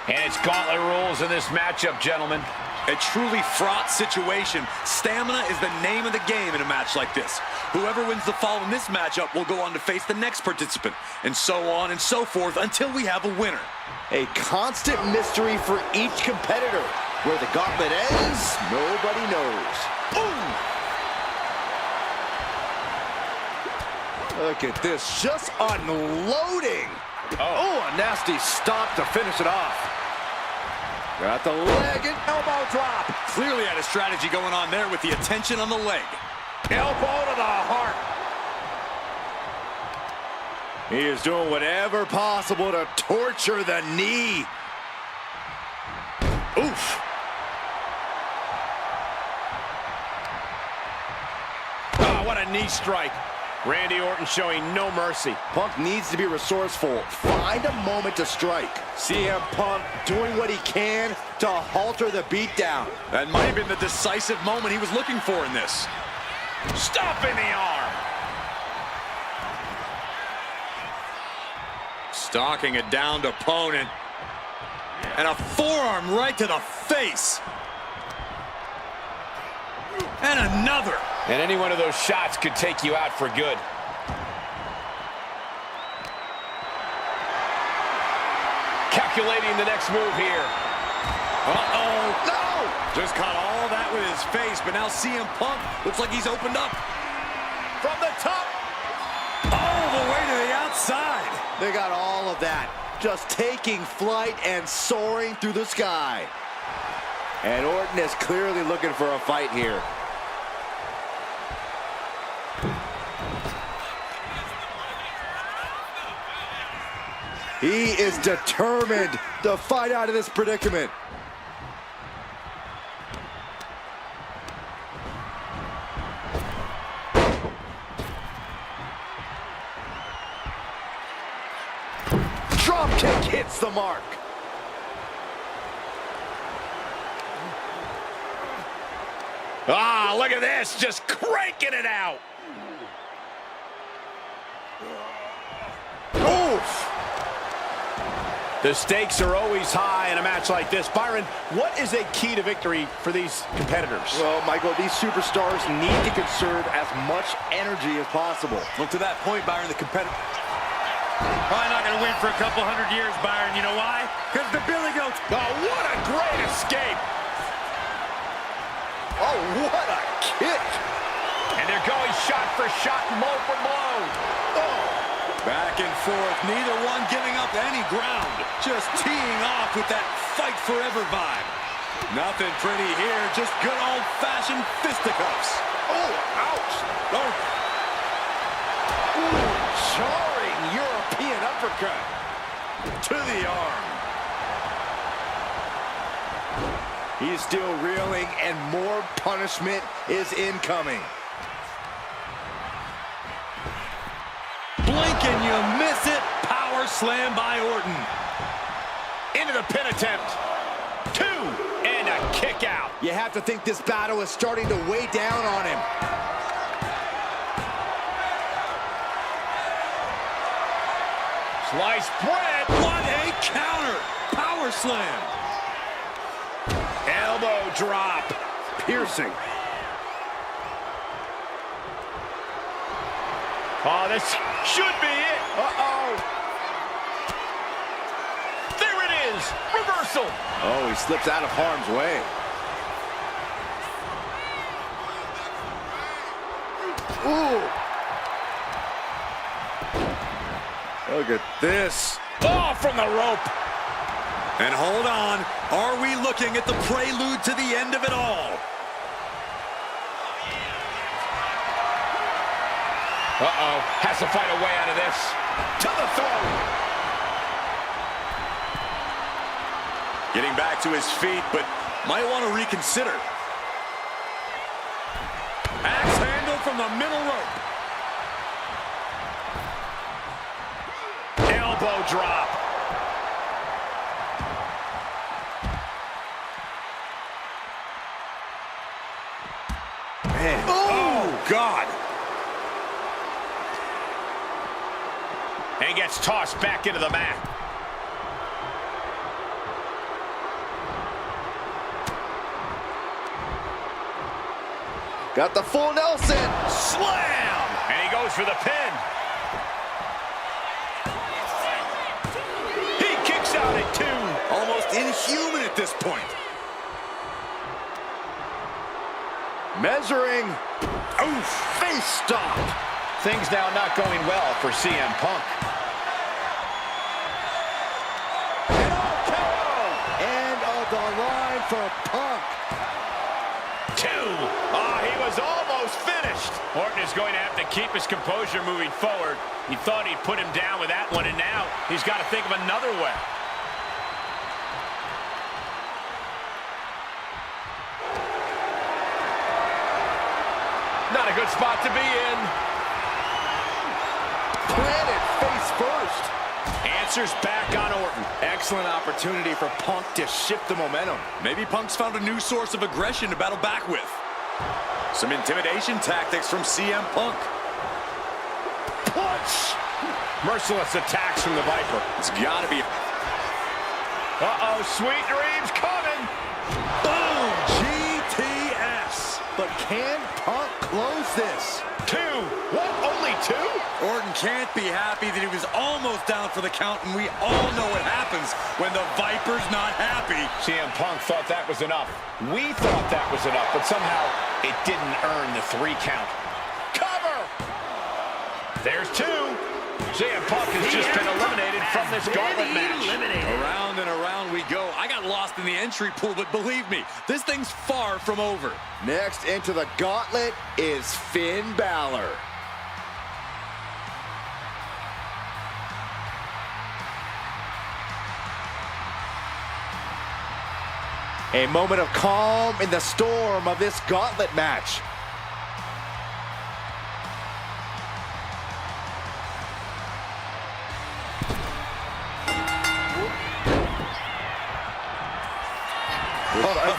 And it's gauntlet rules in this matchup, gentlemen. A truly fraught situation. Stamina is the name of the game in a match like this. Whoever wins the fall in this matchup will go on to face the next participant, and so on and so forth until we have a winner. A constant mystery for each competitor. Where the gauntlet ends, nobody knows. Boom! Look at this, just unloading. Oh, a nasty stop to finish it off. Got the leg and elbow drop. clearly had a strategy going on there with the attention on the leg. Elbow to the heart. He is doing whatever possible to torture the knee. Oof. Oh, what a knee strike. Randy Orton showing no mercy. Punk needs to be resourceful. Find a moment to strike. CM Punk doing what he can to halter the beatdown. That might have been the decisive moment he was looking for in this. Stomping the arm. Stalking a downed opponent. And a forearm right to the face. And another. And any one of those shots could take you out for good. Calculating the next move here. Uh-oh. No! Just caught all that with his face, but now CM Punk looks like he's opened up. From the top. All the way to the outside. They got all of that. Just taking flight and soaring through the sky. And Orton is clearly looking for a fight here. He is determined to fight out of this predicament. Drop kick hits the mark. Ah, look at this, just cranking it out. Oof. The stakes are always high in a match like this. Byron, what is a key to victory for these competitors? Well, Michael, these superstars need to conserve as much energy as possible. Look, to that point, Byron, the competitor... Probably not going to win for a couple hundred years, Byron. You know why? Because the Billy Goats. Oh, what a great escape. Oh, what a kick. And they're going shot for shot, blow for blow. Oh. Back and forth, neither one giving up any ground. Just teeing off with that fight forever vibe. Nothing pretty here, just good old-fashioned fisticuffs. Oh, ouch. Oh. Ooh, jarring European uppercut. To the arm. He's still reeling, and more punishment is incoming. Blink and you miss it. Power slam by Orton. Into the pin attempt. 2, and a kick out. You have to think this battle is starting to weigh down on him. Sliced bread. What a counter. Power slam. Elbow drop. Piercing. Oh, this should be it. Uh-oh. There it is. Reversal. Oh, he slips out of harm's way. Ooh. Look at this. Oh, from the rope. And hold on. Are we looking at the prelude to the end of it all? Uh-oh. Has to find a way out of this. To the throat. Getting back to his feet, but might want to reconsider. Axe handle from the middle rope. Elbow drop. Man. Oh, God. And gets tossed back into the mat. Got the full Nelson. Slam! And he goes for the pin. He kicks out at 2. Almost inhuman at this point. Measuring. Oof. Face stop. Things now not going well for CM Punk. End of the line for Punk. Orton is going to have to keep his composure moving forward. He thought he'd put him down with that one, and now he's got to think of another way. Not a good spot to be in. Planted face first. Answers back on Orton. Excellent opportunity for Punk to shift the momentum. Maybe Punk's found a new source of aggression to battle back with. Some intimidation tactics from CM Punk. Punch! Merciless attacks from the Viper. It's got to be. Uh-oh, sweet dreams coming. Boom! GTS. But can Punk close this? 2. What? Only 2? Orton can't be happy that he was almost down for the count, and we all know what happens when the Viper's not happy. CM Punk thought that was enough. We thought that was enough, but somehow it didn't earn the 3 count. Cover! There's 2. CM Punk has just been eliminated from this gauntlet match. Around and around we go. I got lost in the entry pool, but believe me, this thing's far from over. Next into the gauntlet is Finn Balor. A moment of calm in the storm of this gauntlet match.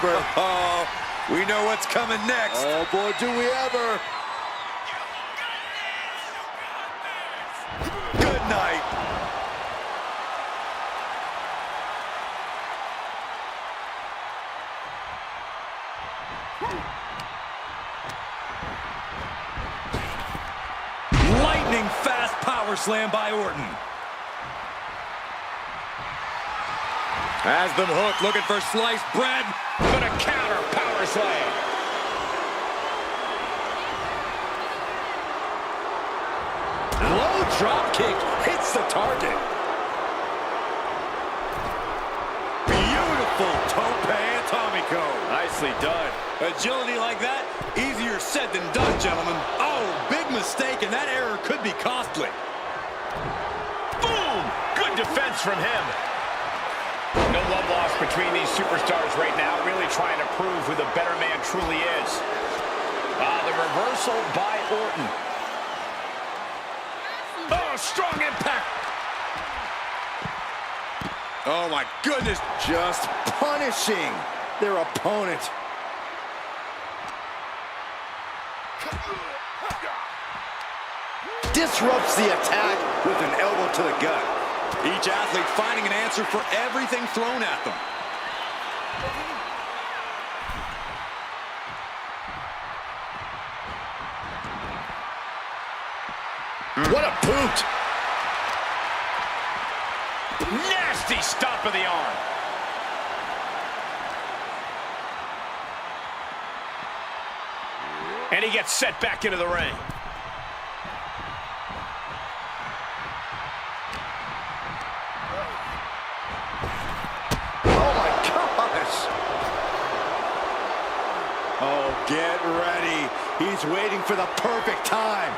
Oh, we know what's coming next. Oh boy, do we ever. Good night. Lightning fast power slam by Orton. Has them hooked, looking for sliced bread. Gonna counter power slam. Low drop kick hits the target. Beautiful tope atomico. Nicely done. Agility like that, easier said than done, gentlemen. Oh, big mistake, and that error could be costly. Boom! Good defense from him. No love lost between these superstars right now, really trying to prove who the better man truly is. The reversal by Orton. Oh, strong impact. Oh, my goodness. Just punishing their opponent. Disrupts the attack with an elbow to the gut. Each athlete finding an answer for everything thrown at them. What a boot! Nasty stomp of the arm. And he gets set back into the ring. Oh, get ready. He's waiting for the perfect time.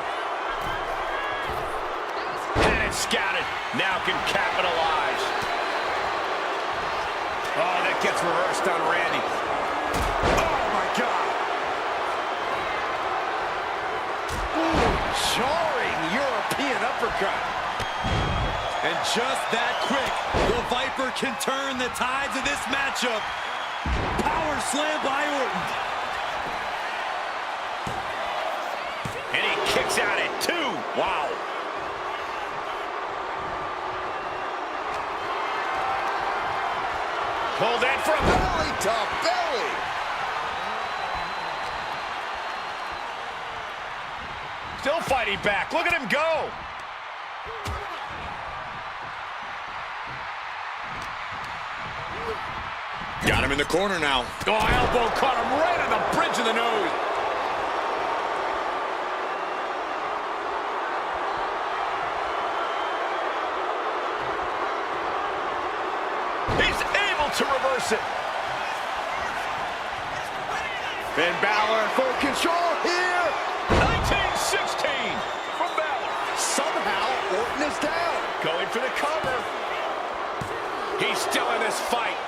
Had it scouted. Now can capitalize. Oh, that gets reversed on Randy. Oh, my God. Ooh, jarring European uppercut. And just that quick, the Viper can turn the tides of this matchup. Power slam by Orton. And he kicks out at 2. Wow. Pulled in from Belly to belly. Still fighting back. Look at him go. Got him in the corner now. Oh, elbow caught him right on the bridge of the nose. He's able to reverse it. Finn Balor full control here. 19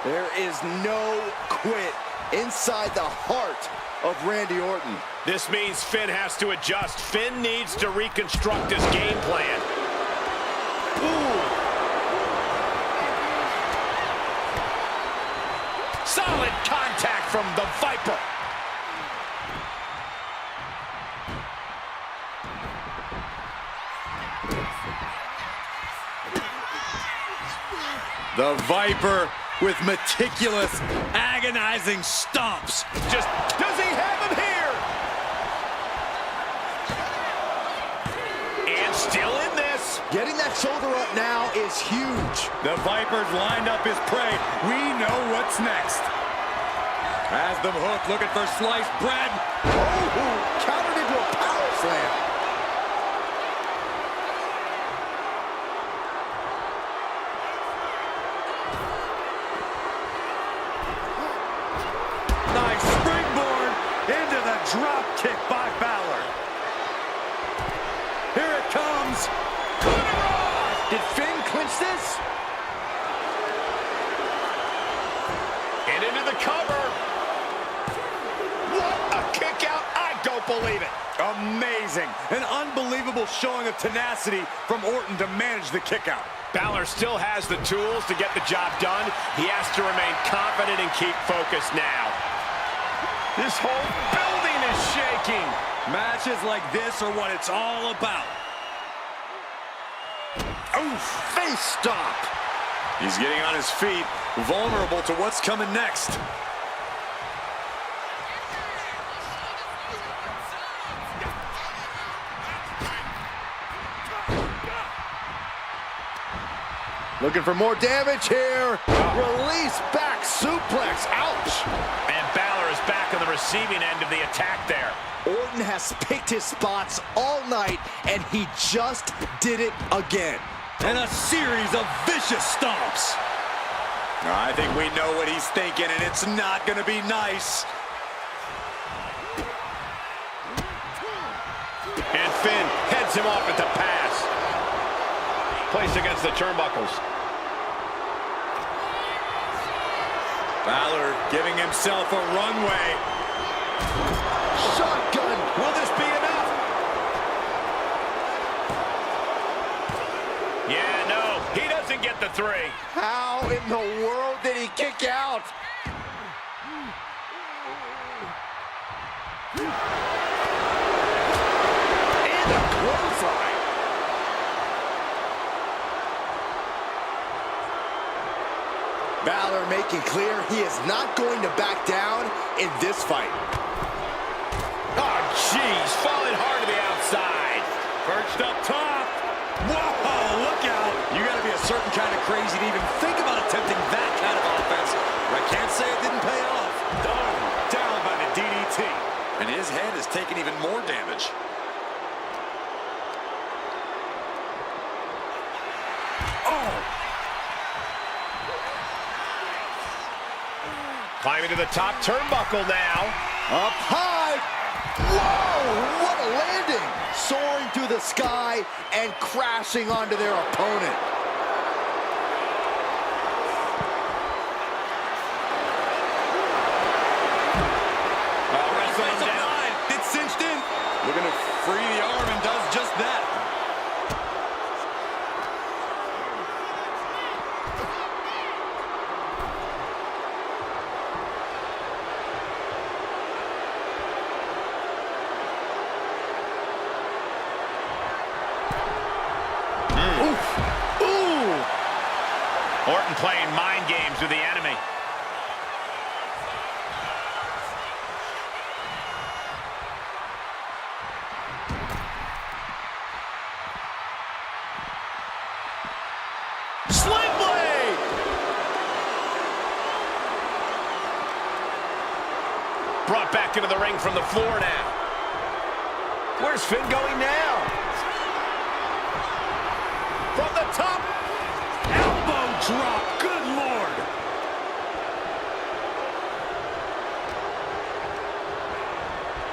There is no quit inside the heart of Randy Orton. This means Finn has to adjust. Finn needs to reconstruct his game plan. Ooh. Solid contact from the Viper. The Viper with meticulous, agonizing stomps. Just, does he have him here? And still in this. Getting that shoulder up now is huge. The Viper's lined up his prey. We know what's next. Has them hooked, looking for sliced bread. Oh, countered into a power slam. Nice springboard into the drop kick by Balor. Here it comes. Did Finn clinch this? And into the cover. What a kick out. I don't believe it. Amazing. An unbelievable showing of tenacity from Orton to manage the kick out. Balor still has the tools to get the job done. He has to remain confident and keep focused now. This whole building is shaking. Matches like this are what it's all about. Oh, face stop. He's getting on his feet, vulnerable to what's coming next. Looking for more damage here. Release back suplex. Ouch. And Balor is back on the receiving end of the attack there. Orton has picked his spots all night, and he just did it again. And a series of vicious stomps. I think we know what he's thinking, and it's not going to be nice. And Finn heads him off at the pass. Placed against the turnbuckles. Balor giving himself a runway. Shotgun. Will this be enough? Yeah, no, he doesn't get the 3. How in the world did he kick out? And a clothesline. Balor making clear he is not going to back down in this fight. Oh, jeez, falling hard to the outside. Perched up top. Whoa, look out. You got to be a certain kind of crazy to even think about attempting that kind of offense. But I can't say it didn't pay off. Oh, down by the DDT. And his head has taken even more damage. Oh! Climbing to the top turnbuckle now. Up high. Whoa, what a landing. Soaring through the sky and crashing onto their opponent. Wrestling down. It's cinched in. Looking to free the arm and does just that. Orton playing mind games with the enemy. Sling blade! Brought back into the ring from the floor now. Where's Finn going now? From the top. Elbow drop. Good Lord.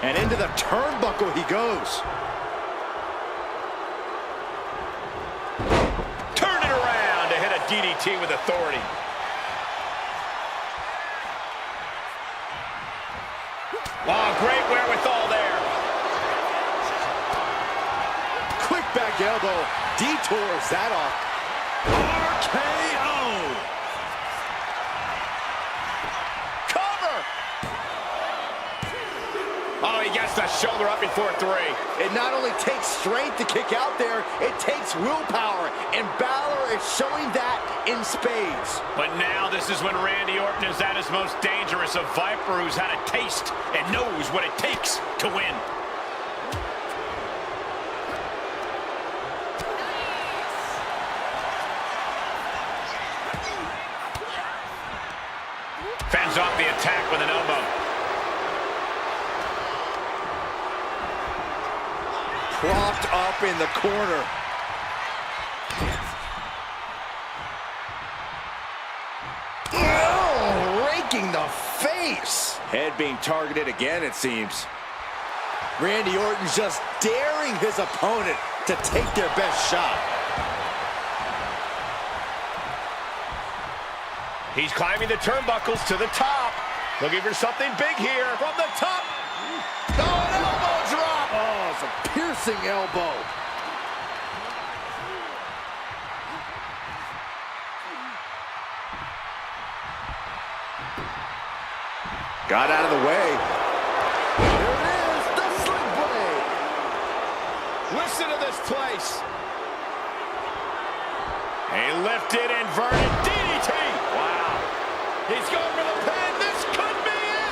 And into the turnbuckle he goes. Turn it around to hit a DDT with authority. Oh, great wherewithal there. Quick back elbow. Detours that off. RKO! Cover! Oh, he gets the shoulder up before 3. It not only takes strength to kick out there, it takes willpower, and Balor is showing that in spades. But now this is when Randy Orton is at his most dangerous, a Viper who's had a taste and knows what it takes to win. Fends off the attack with an elbow. Propped up in the corner. Oh, raking the face. Head being targeted again, it seems. Randy Orton's just daring his opponent to take their best shot. He's climbing the turnbuckles to the top. Looking for something big here from the top. Oh, an elbow drop. Oh, it's a piercing elbow. Got out of the way. There it is, the sling blade. Listen to this place. A lifted inverted DDT. Wow. He's going for the pin. This could be it.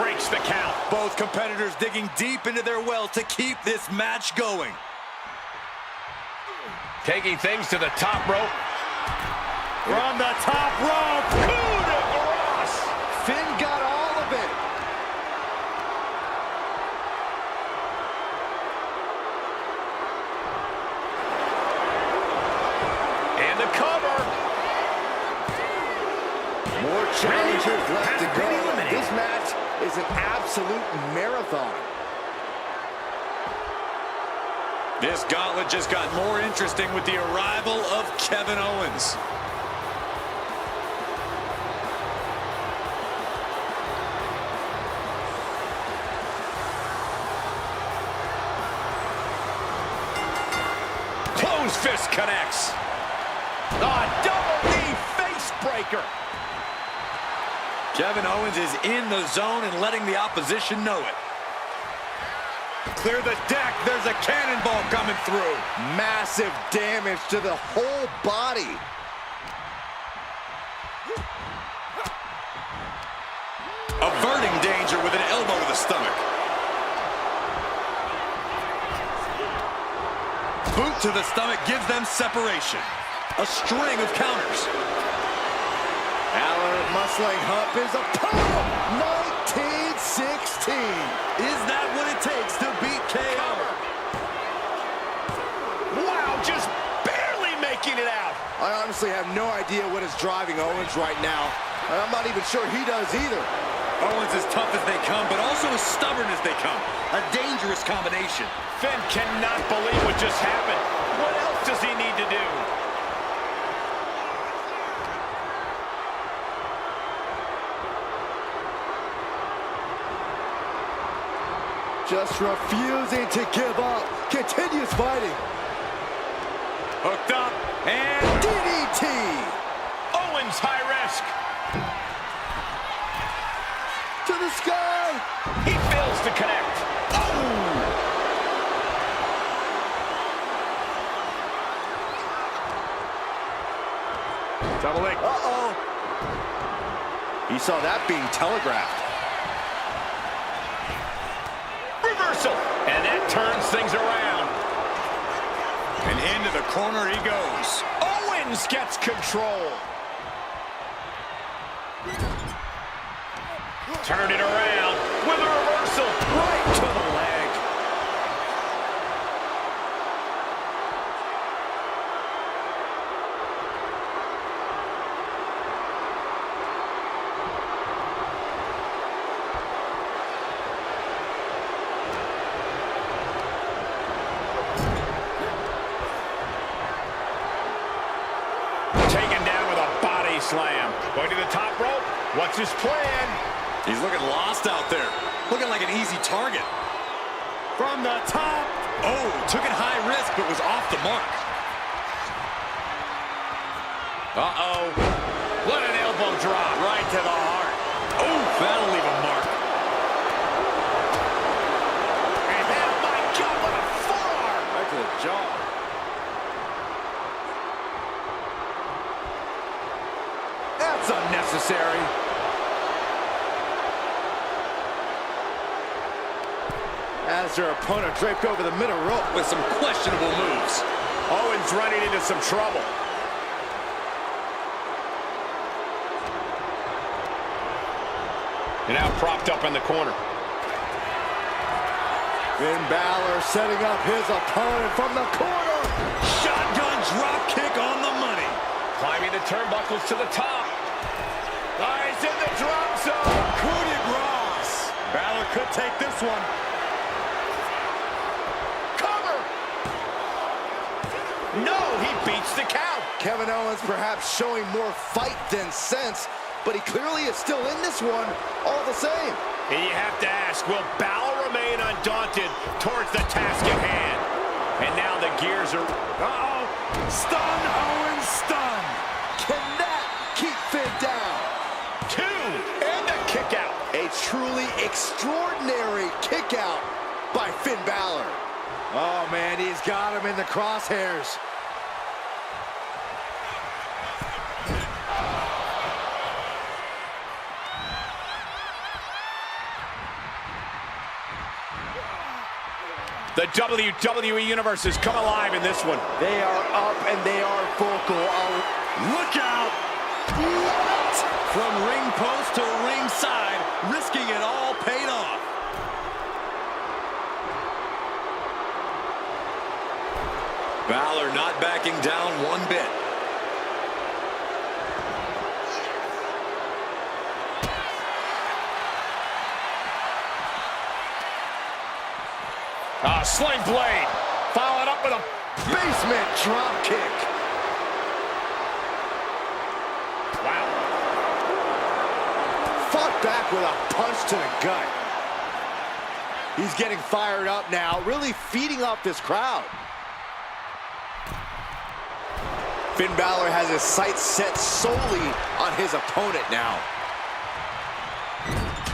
Breaks the count. Both competitors digging deep into their well to keep this match going. Taking things to the top rope. From the top rope. Coup de grace. Finn got all of it. And the cover. More challengers left to has go. been eliminated. This match is an absolute marathon. This gauntlet just got more interesting with the arrival of Kevin Owens. Closed fist connects. A double knee face breaker. Kevin Owens is in the zone and letting the opposition know it. Clear the deck. There's a cannonball coming through. Massive damage to the whole body. Averting danger with an elbow to the stomach. Boot to the stomach gives them separation. A string of counters. Balor muscling hump his opponent. 1916. Is that what it takes to beat KO? Wow, just barely making it out. I honestly have no idea what is driving Owens right now. And I'm not even sure he does either. Owens as tough as they come, but also as stubborn as they come. A dangerous combination. Finn cannot believe what just happened. What else does he need to do? Just refusing to give up. Continues fighting. Hooked up and DDT. Owens high risk. To the sky. He fails to connect. Double leg. Uh-oh. He saw that being telegraphed. Reversal. And that turns things around. And into the corner he goes. Owens gets control. Turn it around with a reversal right to the leg. Taken down with a body slam. Going to the top rope. What's his plan? He's looking lost out there. Looking like an easy target. From the top. Oh, took it high risk, but was off the mark. Uh-oh. What an elbow drop. Right to the heart. Oh, that'll leave a mark. And then, oh my God, what a forearm. Right to the jaw. That's unnecessary. As their opponent draped over the middle rope With some questionable moves. Owens running into some trouble. And now propped up in the corner. Finn Balor setting up his opponent from the corner. Shotgun drop kick on the money. Climbing the turnbuckles to the top. He's in the drop zone. Coup de grace. Balor could take this one. Cover. No, he beats the count. Kevin Owens perhaps showing more fight than sense, but he clearly is still in this one all the same. And you have to ask, will Balor remain undaunted towards the task at hand? And now the gears are... Uh-oh. Stun, Owens, stun. Can that keep Finn down? 2, and a kick out. A truly extraordinary kick out by Finn Balor. Oh, man, he's got him in the crosshairs. The WWE Universe has come alive in this one. They are up and they are vocal. Look out! What? From ring post to ringside, risking it all paid off. Balor not backing down one bit. Sling blade. Followed up with a basement drop kick. wow. Fought back with a punch to the gut. He's getting fired up now, really feeding off this crowd. Finn Balor has his sights set solely on his opponent now.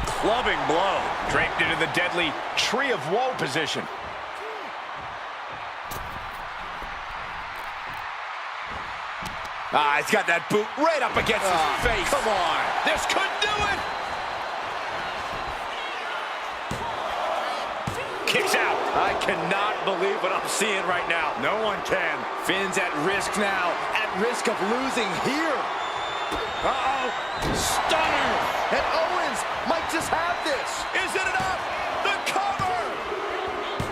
Clubbing blow. Draped into the deadly Tree of Woe position. He's got that boot right up against his face. Come on. This could do it. Kicks out. I cannot believe what I'm seeing right now. No one can. Finn's at risk now, at risk of losing here. Uh-oh. Stunner. And Owens might just have this. Is it enough? The cover.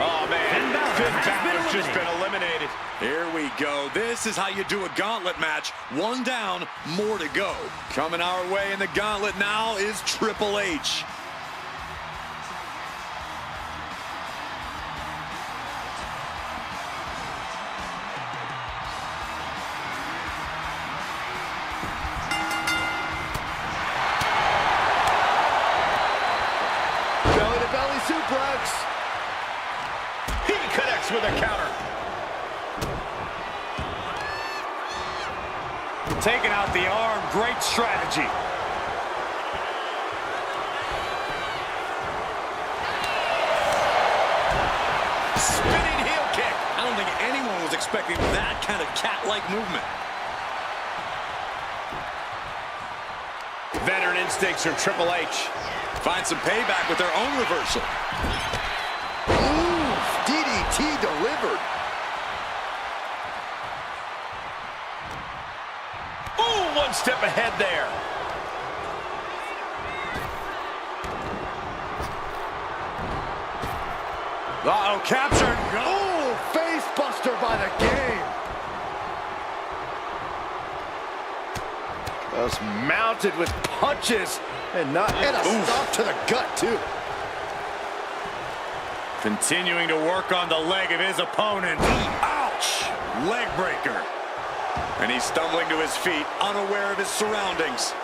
Oh, man. Finn Balor's just been eliminated. Here we go. This is how you do a gauntlet match. One down, more to go. Coming our way in the gauntlet now is Triple H. Belly-to-belly suplex. He connects with a counter. Taking out the arm, great strategy. Spinning heel kick. I don't think anyone was expecting that kind of cat-like movement. Veteran instincts from Triple H. Find some payback with their own reversal. Ooh, DDT delivered. Ooh, one step ahead there. Uh-oh, captured. Ooh, face buster by the game. Just mounted with punches and a stop to the gut, too. Continuing to work on the leg of his opponent. Ouch! Leg breaker. And he's stumbling to his feet, unaware of his surroundings.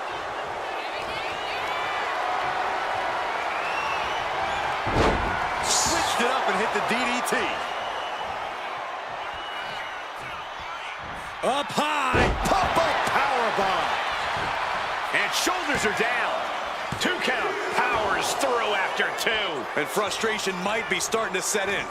switched it up and hit the DDT. Up high. Pop-up powerbomb. And shoulders are down. 2 count. Powers through after 2. And frustration might be starting to set in.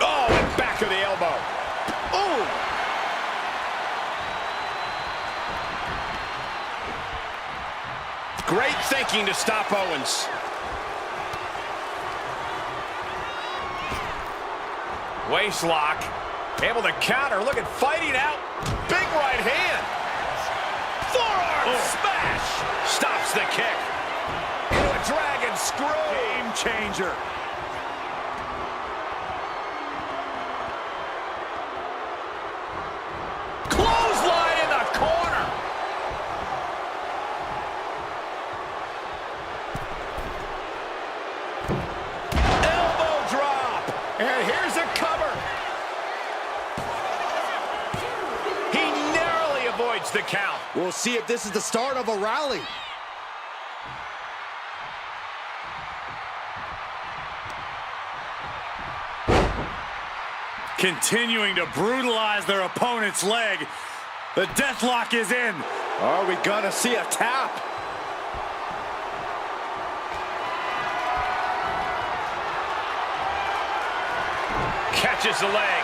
Oh, and back of the elbow. Oh! Great thinking to stop Owens. Waist lock. Able to counter. Look at fighting out. Big right hand. Forearm smash. Stops the kick. Into a dragon screw. Game changer. Clothesline in the corner. Elbow drop. And here's a cover. He narrowly avoids the count. We'll see if this is the start of a rally. Continuing to brutalize their opponent's leg. The deathlock is in. Are we gonna see a tap? Catches the leg.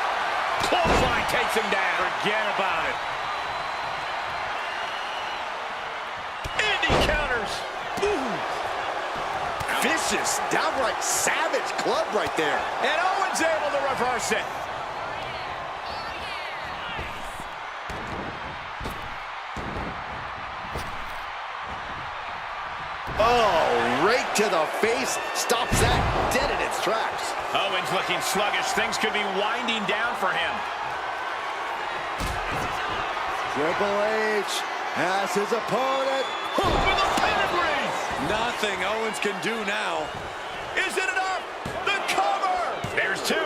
Clothesline takes him down. Forget about it. Indy counters. Ooh. Vicious, downright savage club right there. And Owens able to reverse it. Oh, right to the face. Stops that dead in its tracks. Owens looking sluggish. Things could be winding down for him. Triple H has his opponent. With a pedigree. Nothing Owens can do now. Is it enough? The cover. There's 2.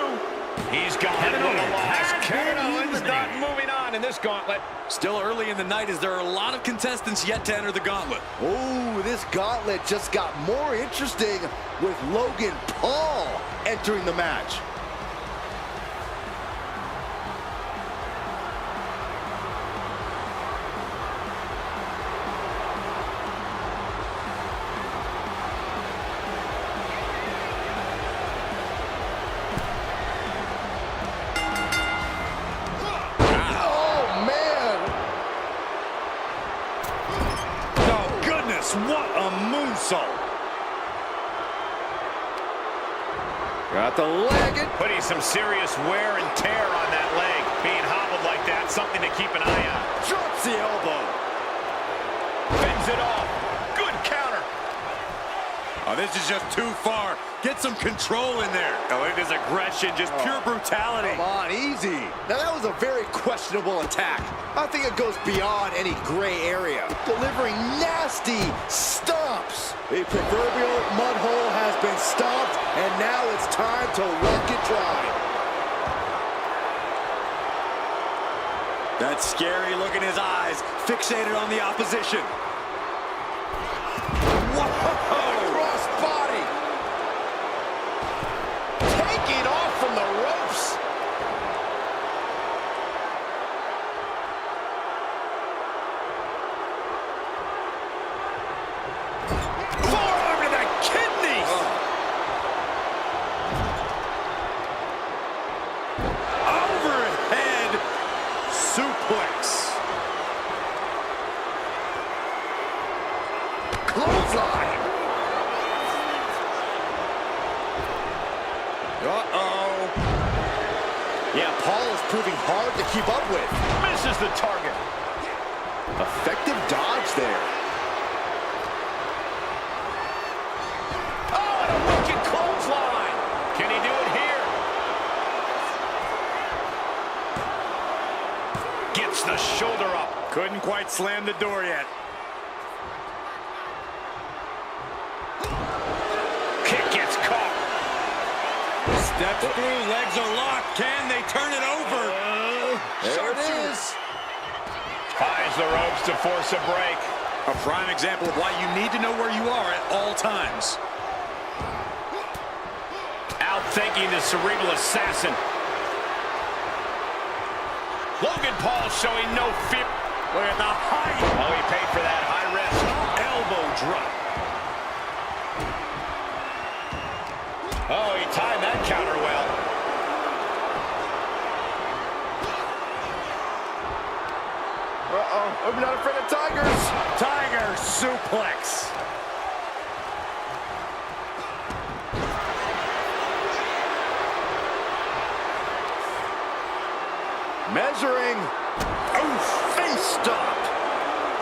He's got it on the loss. Kevin Owens not moving on in this gauntlet. Still early in the night as there are a lot of contestants yet to enter the gauntlet. Oh, this gauntlet just got more interesting with Logan Paul entering the match. What a moonsault. Got the leg. Putting some serious wear and tear on that leg. Being hobbled like that, something to keep an eye on. Drops the elbow. Fends it off. Good counter. Oh, this is just too far. Get some control in there. Oh, it is aggression, just pure brutality. Come on, easy. Now, that was a very questionable attack. I think it goes beyond any gray area. Delivering nasty stomps. The proverbial mud hole has been stomped, and now it's time to walk it dry. That scary look in his eyes, fixated on the opposition. Whoa! Cross body. Taking off from the ropes. Forearm to the kidneys. Overhead suplex. Clothesline. Uh-oh. Yeah, Paul is proving hard to keep up with. Misses the target. Effective dodge there. Oh, and a wicked clothesline. Can he do it here? Gets the shoulder up. Couldn't quite slam the door yet. Kick gets caught. Steps through, legs are locked. Can they turn it over? There it is. Ties the ropes to force a break. A prime example of why you need to know where you are at all times. Outthinking the cerebral assassin. Logan Paul showing no fear. Look at the height. Oh, he paid for that high risk. Elbow drop. Oh, he timed that counter well. Uh-oh, I'm not afraid of tigers. Tiger suplex. Measuring. Oh, face stop.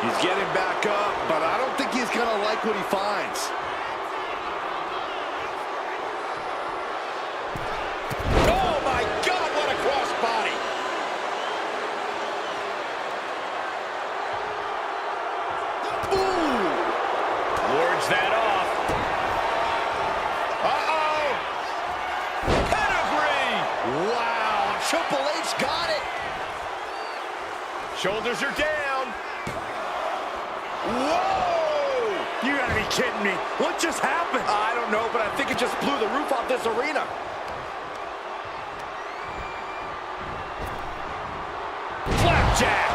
He's getting back up, but I don't think he's going to like what he finds. Oh, my God, what a crossbody. Ooh. Wards that off. Uh-oh. Pedigree. Wow, Triple H got it. Shoulders are down. Whoa! You gotta be kidding me. What just happened? I don't know, but I think it just blew the roof off this arena. Flapjack.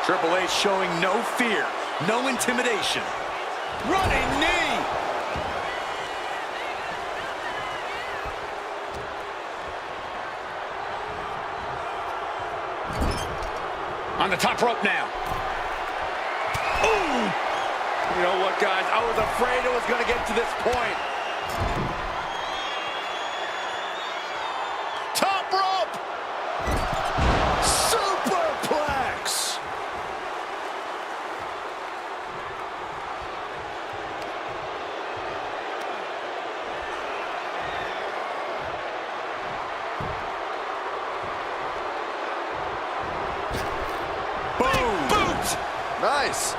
Triple H showing no fear, no intimidation. Running knee. On the top rope now. Ooh! You know what, guys? I was afraid it was going to get to this point. Top rope! Superplex! Nice.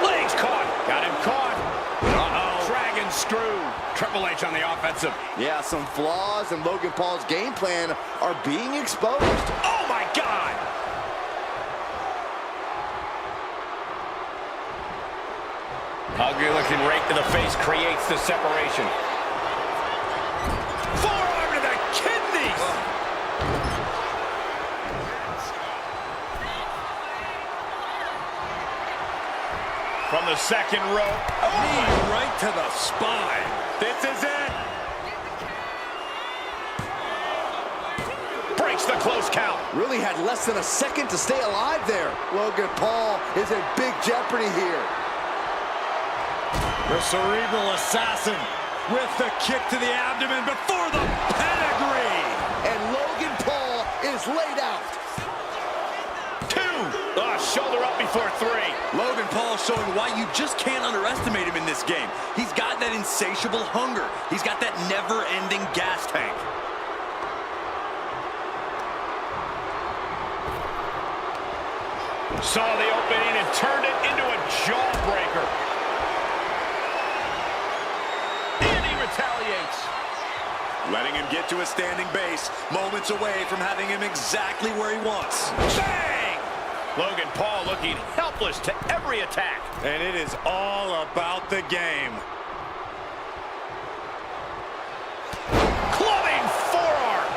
Legs caught. Got him caught. Uh-oh. Dragon screw. Triple H on the offensive. Yeah, some flaws in Logan Paul's game plan are being exposed. Oh, my God. Ugly looking rake to the face creates the separation. Forearm to the kidneys. From the second rope. Knee right to the spine. This is it. Breaks the close count. Really had less than a second to stay alive there. Logan Paul is in big jeopardy here. The cerebral assassin with the kick to the abdomen before the pedigree. And Logan Paul is laid out. Shoulder up before three. Logan Paul showing why you just can't underestimate him in this game. He's got that insatiable hunger. He's got that never-ending gas tank. Saw the opening and turned it into a jawbreaker. And he retaliates. Letting him get to a standing base, moments away from having him exactly where he wants. Bang! Logan Paul looking helpless to every attack. And it is all about the game. Clubbing forearm.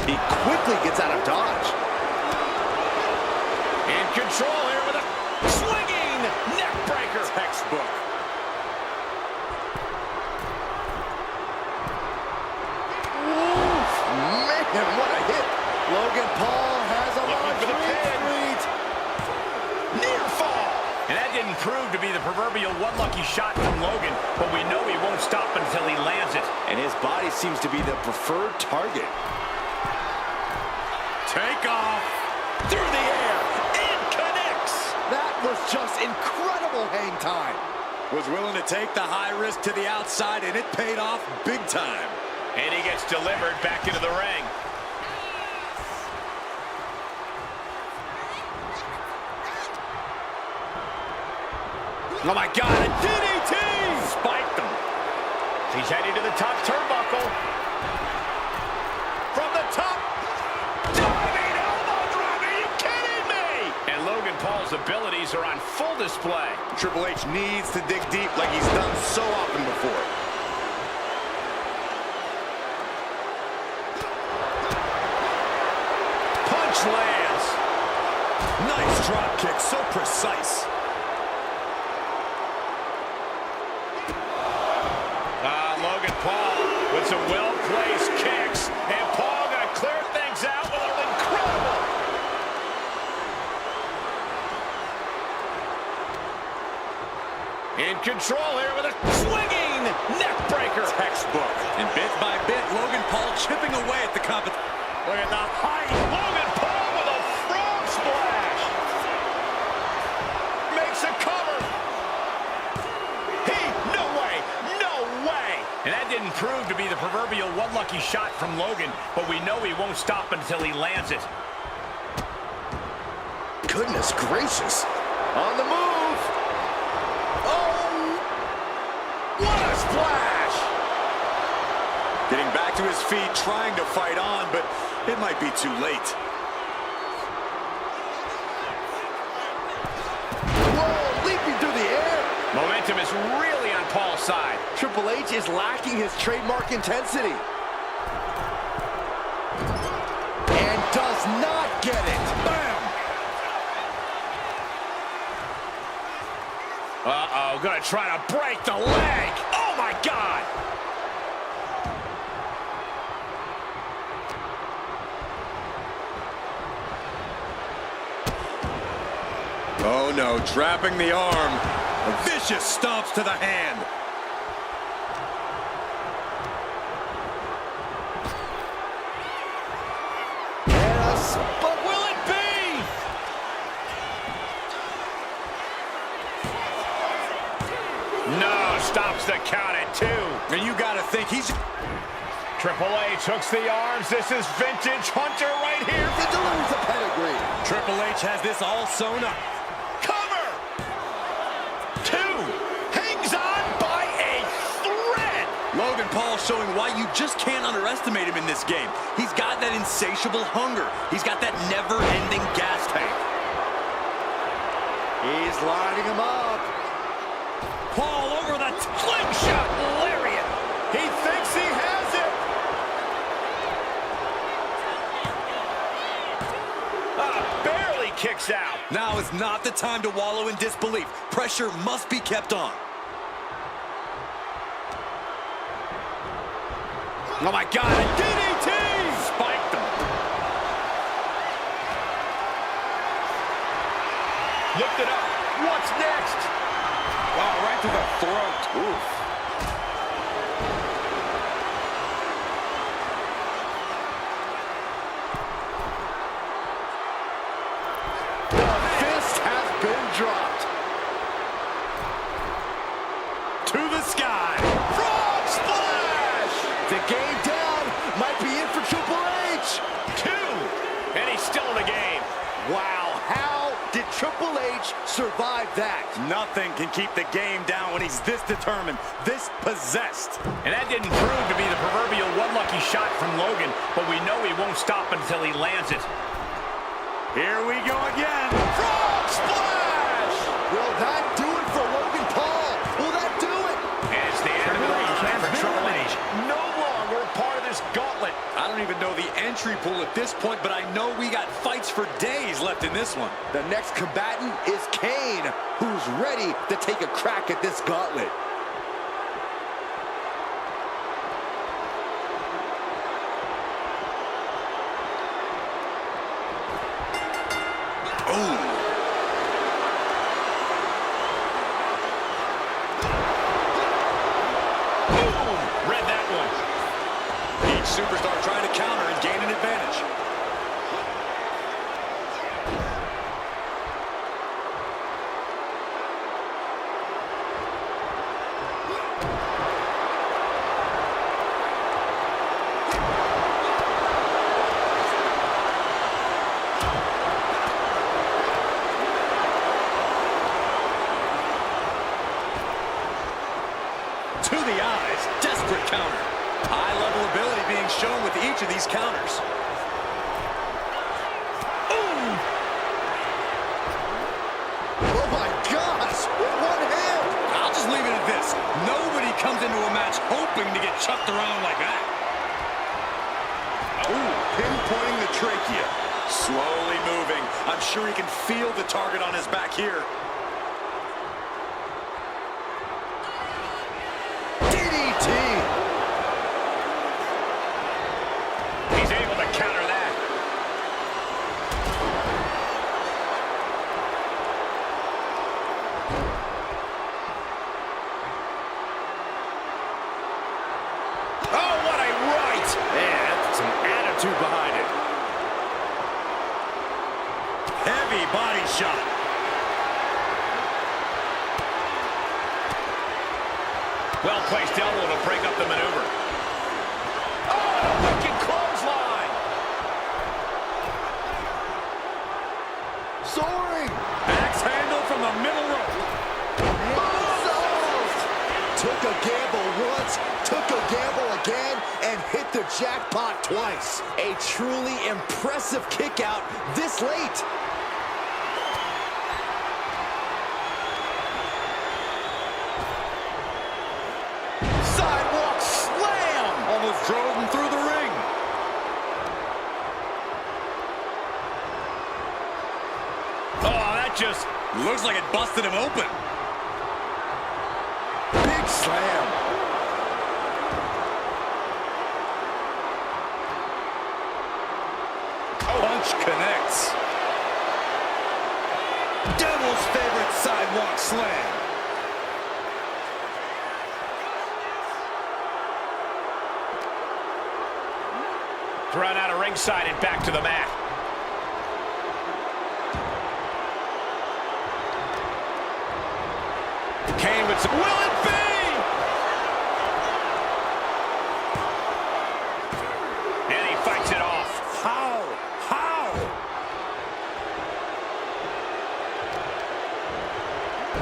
He quickly gets out of dodge. In control here with a swinging neck breaker. Textbook. Man, what a hit. Logan Paul has a large retreat. Near fall. And that didn't prove to be the proverbial one lucky shot from Logan, but we know he won't stop until he lands it. And his body seems to be the preferred target. Take off. Through the air. It connects. That was just incredible hang time. Was willing to take the high risk to the outside, and it paid off big time. And he gets delivered back into the ring. Oh, my God, a DDT! Spiked him. He's heading to the top turnbuckle. From the top. Diving elbow drop. Are you kidding me? And Logan Paul's abilities are on full display. Triple H needs to dig deep like he's done so often before. Punch lands. Nice drop kick, so precise. Logan Paul with some well-placed kicks. And Paul gonna clear things out with an incredible. In control here with a swinging neck breaker. Textbook. And bit by bit, Logan Paul chipping away at the competition. Look at the height. Logan Paul with a frog splash. Makes a cover. No way. And that didn't prove to be the proverbial one lucky shot from Logan, but we know he won't stop until he lands it. Goodness gracious. On the move. Oh! What a splash! Getting back to his feet, trying to fight on, but it might be too late. Whoa, leaping through the air. Momentum is really on Paul's side. Triple H is lacking his trademark intensity. And does not get it. Bam! Uh-oh, gonna try to break the leg. Oh, my God! Oh no, trapping the arm. Vicious stomps to the hand. But will it be? No, stops the count at 2. And you gotta think he's... Triple H hooks the arms. This is vintage Hunter right here. He delivers the pedigree. Triple H has this all sewn up. Cover. 2. Hangs on by a thread. Logan Paul showing why you just can't underestimate him in this game. He's got that insatiable hunger. He's got that never-ending gas tank. He's lining him up. Paul over the slingshot lariat. He thinks he has it. Barely kicks out. Now is not the time to wallow in disbelief. Pressure must be kept on. Oh my God, a DDT! Spiked him. Lift it up. What's next? Oh, right to the throat. Oof. Dropped. To the sky. Frog splash! The game down. Might be in for Triple H. 2. And he's still in the game. Wow, how did Triple H survive that? Nothing can keep the game down when he's this determined, this possessed. And that didn't prove to be the proverbial one lucky shot from Logan, but we know he won't stop until he lands it. Here we go again. Frog splash! Will that do it for Logan Paul? Will that do it? And it's the end of the road for Triple H. No longer part of this gauntlet. I don't even know the entry pool at this point, but I know we got fights for days left in this one. The next combatant is Kane, who's ready to take a crack at this gauntlet. Oh. Read that one. Each superstar trying to counter and gain an advantage. To the eyes, desperate counter. High-level ability being shown with each of these counters. Oh my gosh, with one hand. I'll just leave it at this. Nobody comes into a match hoping to get chucked around like that. Ooh, pinpointing the trachea. Slowly moving. I'm sure he can feel the target on his back here. DDT. He's able to counter that. Oh, what a right! And some attitude behind it. Heavy body shot. Well-placed elbow to break up the maneuver. Oh, a wicked clothesline! Soaring. Axe handle from the middle rope. Moonsault. Took a gamble once, took a gamble again, and hit the jackpot twice. A truly impressive kick out this late. Sidewalk slam. Almost drove him through the ring. Oh, that just... Looks like it busted him open. Big slam. Punch connects. Devil's favorite sidewalk slam. Thrown out of ringside and back to the mat. Kane with some... Will it be? And he fights it off. How?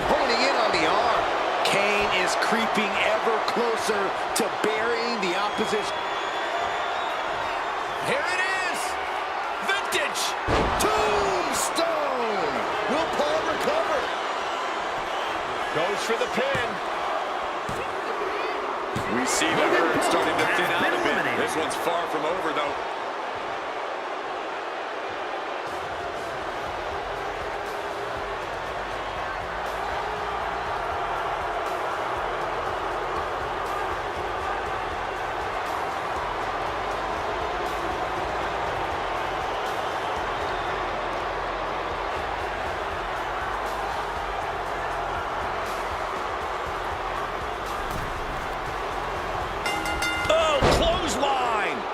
Honing in on the arm. Kane is creeping ever closer to burying the opposition. Here it is! Vintage! Tombstone! Will Paul recover? Goes for the pin. We see the herd starting to thin out a bit. eliminated. This one's far from over, though.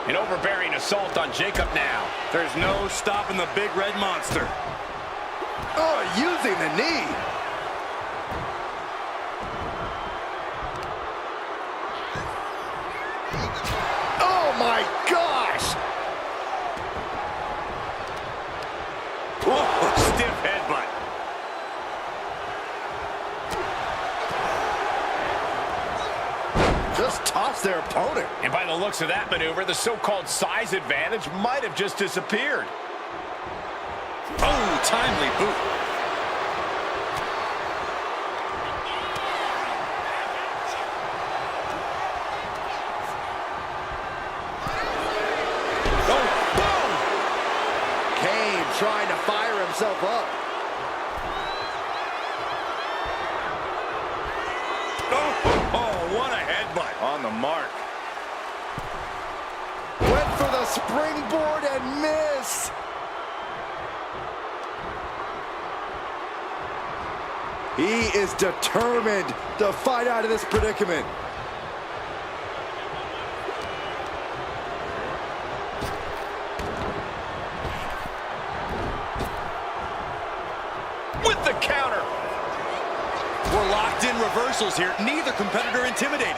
An overbearing assault on Jacob now. There's no stopping the big red monster. Oh, using the knee. Oh my gosh! Whoa, stiff headbutt. Just tossed their opponent. And by the looks of that maneuver, the so-called size advantage might have just disappeared. Oh, timely boot. Oh, boom! Kane trying to fire himself up. Oh, what a headbutt. On the mark. Went for the springboard and missed. He is determined to fight out of this predicament. With the counter. We're locked in reversals here. Neither competitor intimidated.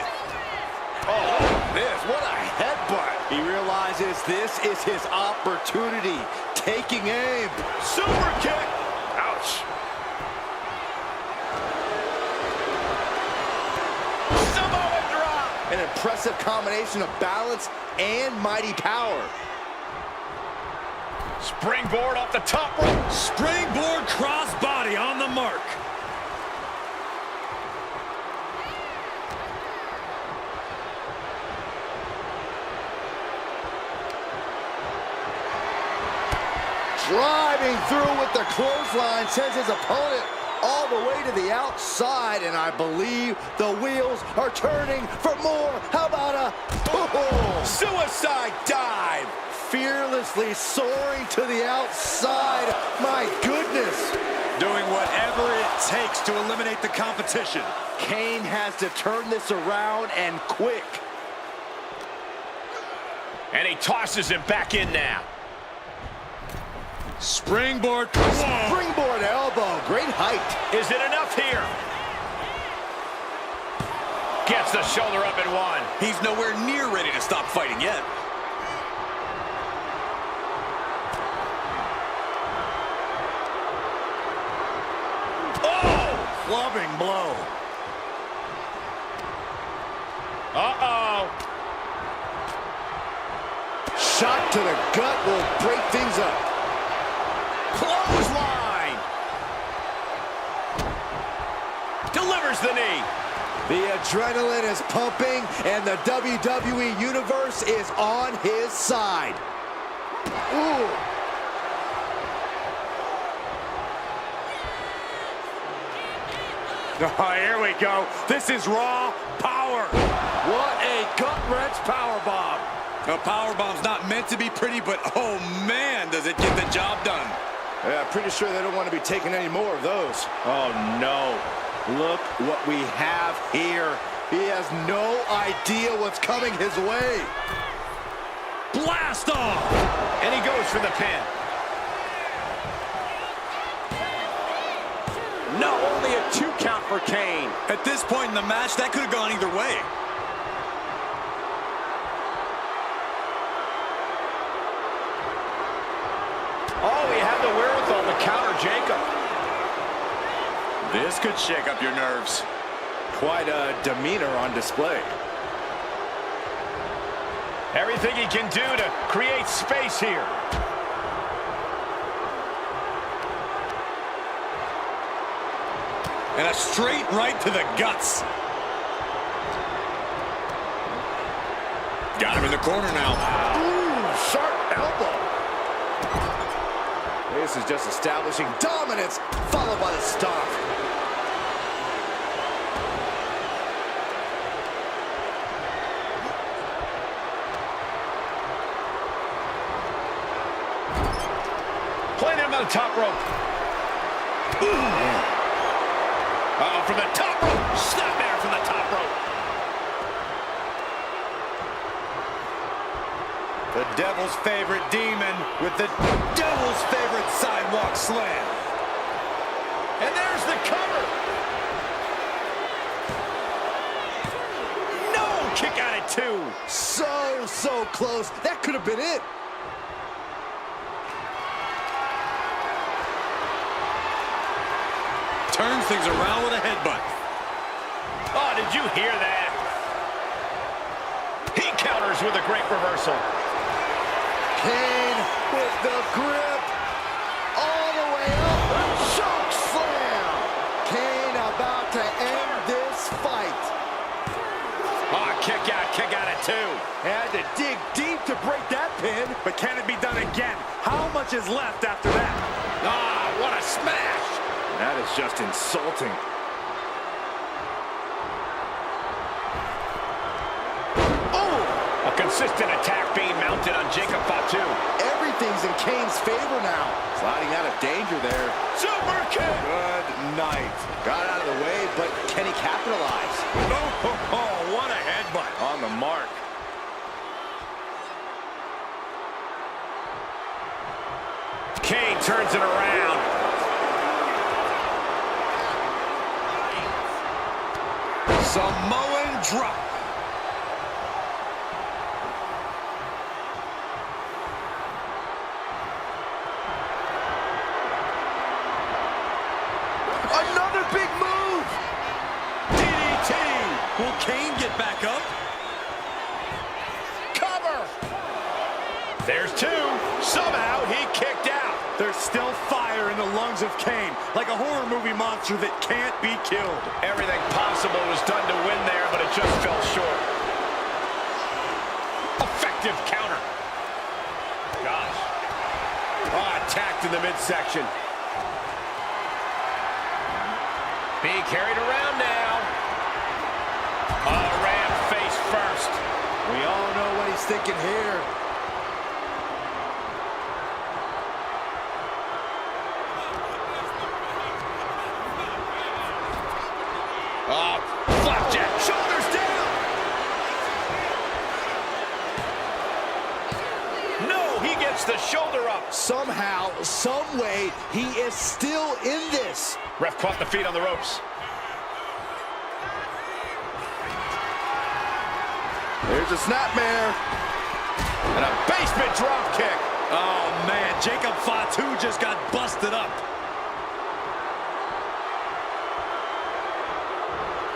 Oh, this, what a headbutt. He realizes this is his opportunity. Taking aim. Super kick. Ouch. Samoa drop. An impressive combination of balance and mighty power. Springboard off the top rope. Springboard crossbody on the mark. Driving through with the clothesline, sends his opponent all the way to the outside, and I believe the wheels are turning for more. How about a suicide dive? Fearlessly soaring to the outside. My goodness. Doing whatever it takes to eliminate the competition. Kane has to turn this around and quick. And he tosses him back in now. Springboard. Springboard elbow. Great height. Is it enough here? Gets the shoulder up and one. He's nowhere near ready to stop fighting yet. Oh! Clubbing blow. Uh-oh. Shot to the gut will break things up. Clothesline. Delivers the knee. The adrenaline is pumping, and the WWE Universe is on his side. Ooh. Oh, here we go. This is raw power. What a gut-wrench powerbomb. A powerbomb's not meant to be pretty, but oh man, does it get the job done. Yeah, pretty sure they don't want to be taking any more of those. Oh, no. Look what we have here. He has no idea what's coming his way. Blast off. And he goes for the pin. No, only a 2 count for Kane. At this point in the match, that could have gone either way. Oh, he had the wherewithal to counter Jacob. This could shake up your nerves. Quite a demeanor on display. Everything he can do to create space here. And a straight right to the guts. Got him in the corner now. Ooh, sharp elbow. This is just establishing dominance, followed by the stomp. Playing him on the top rope. From the top rope. Snap there from the top rope. The devil's favorite demon with the devil's favorite sidewalk slam. And there's the cover. No, kick out at 2. So close. That could have been it. Turns things around with a headbutt. Oh, did you hear that? He counters with a great reversal. Kane with the grip. All the way up. Choke slam. Kane about to end this fight. Oh, kick out at 2. Had to dig deep to break that pin. But can it be done again? How much is left after that? Ah, what a smash. That is just insulting. Oh! A consistent attack being mounted on Jacob Fatu. Everything's in Kane's favor now. Sliding out of danger there. Super kick! Good night. Got out of the way, but can he capitalize? Oh, what a headbutt. On the mark. Kane turns it around. Samoan drop. Another big move. DDT. Will Kane get back up? There's two. Somehow he kicked out. There's still fire in the lungs of Kane, like a horror movie monster that can't be killed. Everything possible was done to win there, but it just fell short. Effective counter. Gosh. Attacked in the midsection. Being carried around now. Ram face first. We all know what he's thinking here. Flapjack. Shoulders down. No, he gets the shoulder up. Somehow, some way, he is still in this. Ref caught the feet on the ropes. There's a snapmare. And a basement drop kick. Oh, man, Jacob Fatu just got busted up.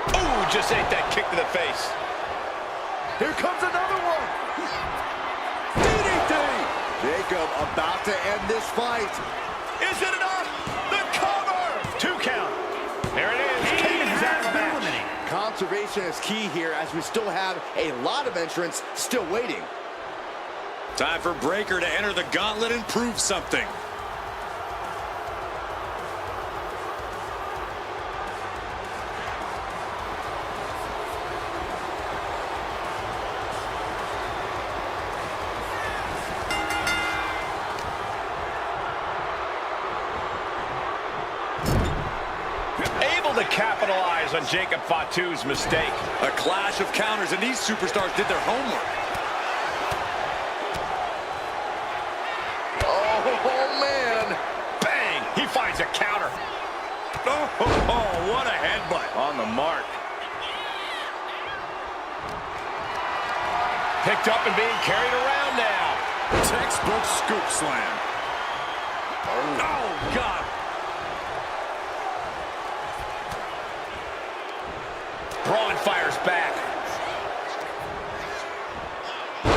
Ooh, just ate that kick to the face. Here comes another one. DDT. Jacob about to end this fight. Is it enough? The cover. 2 count. There it is. Kane is out of the match. Conservation is key here as we still have a lot of entrants still waiting. Time for Breaker to enter the gauntlet and prove something. To capitalize on Jacob Fatu's mistake. A clash of counters, and these superstars did their homework. Oh, man. Bang! He finds a counter. Oh, what a headbutt. On the mark. Picked up and being carried around now. Textbook scoop slam. Oh, God. Braun fires back.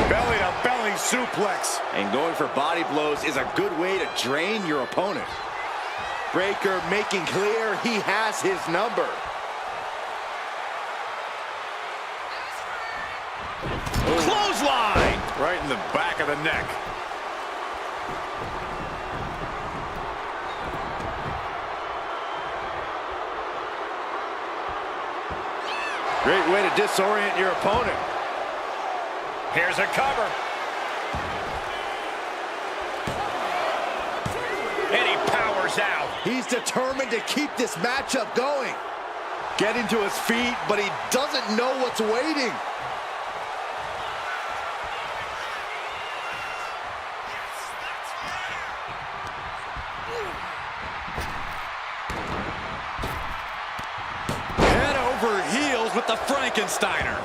Belly-to-belly suplex. And going for body blows is a good way to drain your opponent. Breaker making clear he has his number. Clothesline! Right in the back of the neck. Great way to disorient your opponent. Here's a cover. And he powers out. He's determined to keep this matchup going. Getting to his feet, but he doesn't know what's waiting. Head over heels with the Frankensteiner.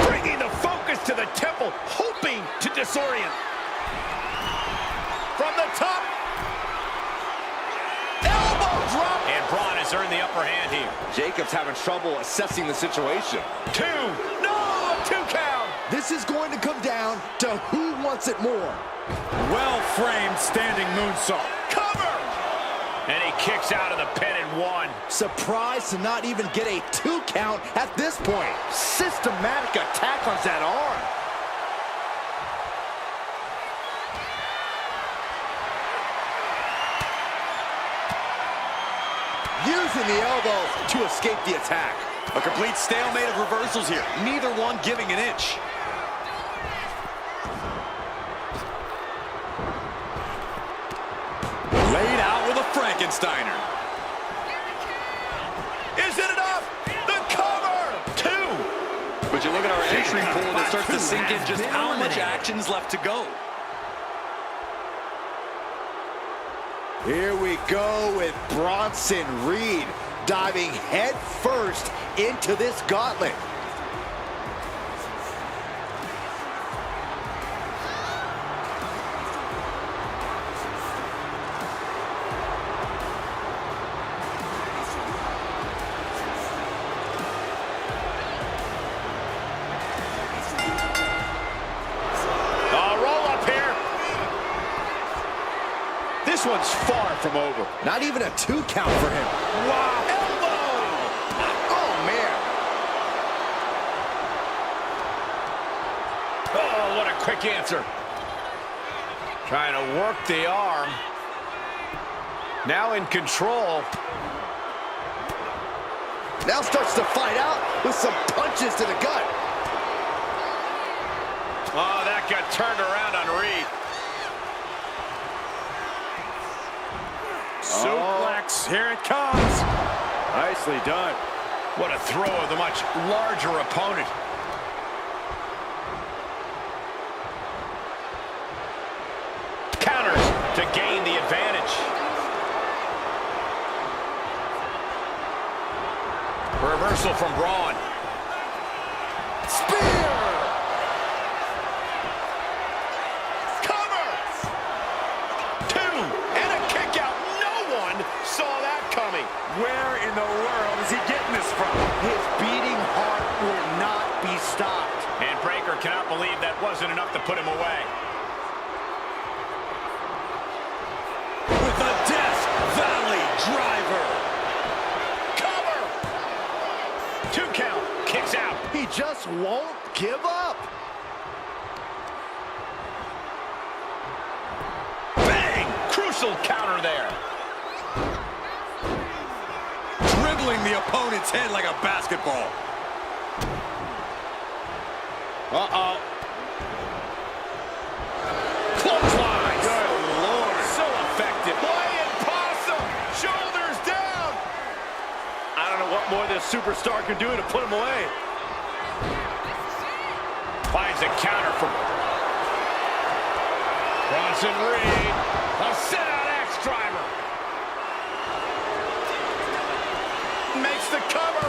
Bringing the focus to the temple, hoping to disorient. From the top. Elbow drop. And Braun has earned the upper hand here. Jacob's having trouble assessing the situation. 2. No, 2 count. This is going to come down to who wants it more. Well-framed standing moonsault. Cover. And he kicks out of the pin in 1. Surprised to not even get a 2 count at this point. Systematic attack on that arm. Using the elbow to escape the attack. A complete stalemate of reversals here. Neither one giving an inch. Laid out with a Frankensteiner. Is it enough? The cover. 2. But you look at our entry pool and it starts to sink in just how much action's left to go. Here we go with Bronson Reed diving head first into this gauntlet. looks far from over. Not even a 2 count for him. Wow. Elbow! Oh, man. Oh, what a quick answer. Trying to work the arm. Now in control. Now starts to fight out with some punches to the gut. Oh, that got turned around on Reed. Suplex, here it comes. Nicely done. What a throw of the much larger opponent. Counters to gain the advantage. Reversal from Braun. Spear! Cover! 2, and a kick out. No one saw that coming. Where in the world is he getting this from? His beating heart will not be stopped. And Breaker cannot believe that wasn't enough to put him away. With a Death Valley driver. Cover! 2 count. Kicks out. He just won't give up. Bang! Crucial counter there. Dribbling the opponent's head like a basketball. Uh-oh. Clothesline. Good Lord. So effective. Playing possum. Shoulders down. I don't know what more this superstar can do to put him away. Finds a counter from Bronson Reed. A sit-out axe driver. Makes the cover.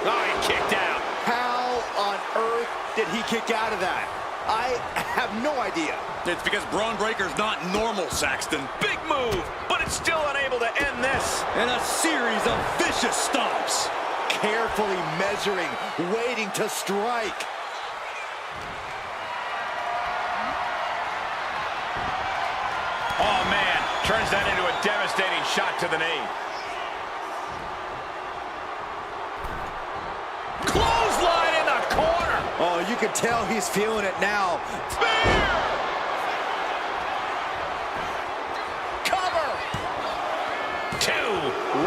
Oh, he kicked out. How on earth did he kick out of that? I have no idea. It's because Braun Breaker's not normal, Saxton. Big move, but it's still unable to end this. And a series of vicious stomps. Carefully measuring, waiting to strike. Oh, man. Turns that into a devastating shot to the knee. Clothesline in the corner. Oh, you can tell he's feeling it now. Spear! Cover! 2.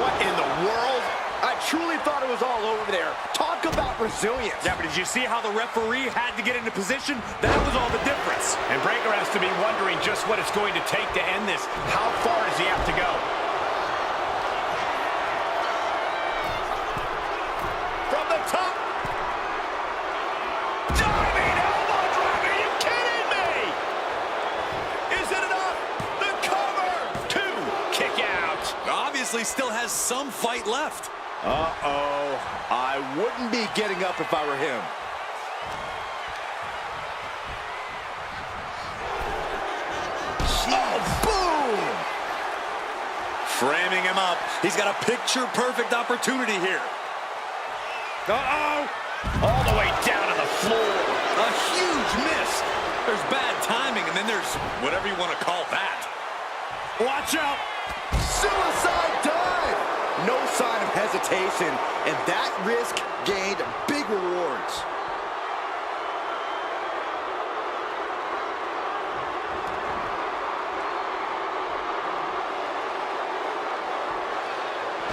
What in the world? I truly thought it was all over there. Talk about resilience. Yeah, but did you see how the referee had to get into position? That was all the difference. And Breaker has to be wondering just what it's going to take to end this. How far does he have to go? From the top. Diving elbow drop. Are you kidding me? Is it enough? The cover. 2. Kick out. Obviously still has some fight left. Uh-oh. I wouldn't be getting up if I were him. Oh, boom! Framing him up. He's got a picture-perfect opportunity here. Uh-oh. All the way down to the floor. A huge miss. There's bad timing, and then there's whatever you want to call that. Watch out. Suicide dive! No sign of hesitation, and that risk gained big rewards.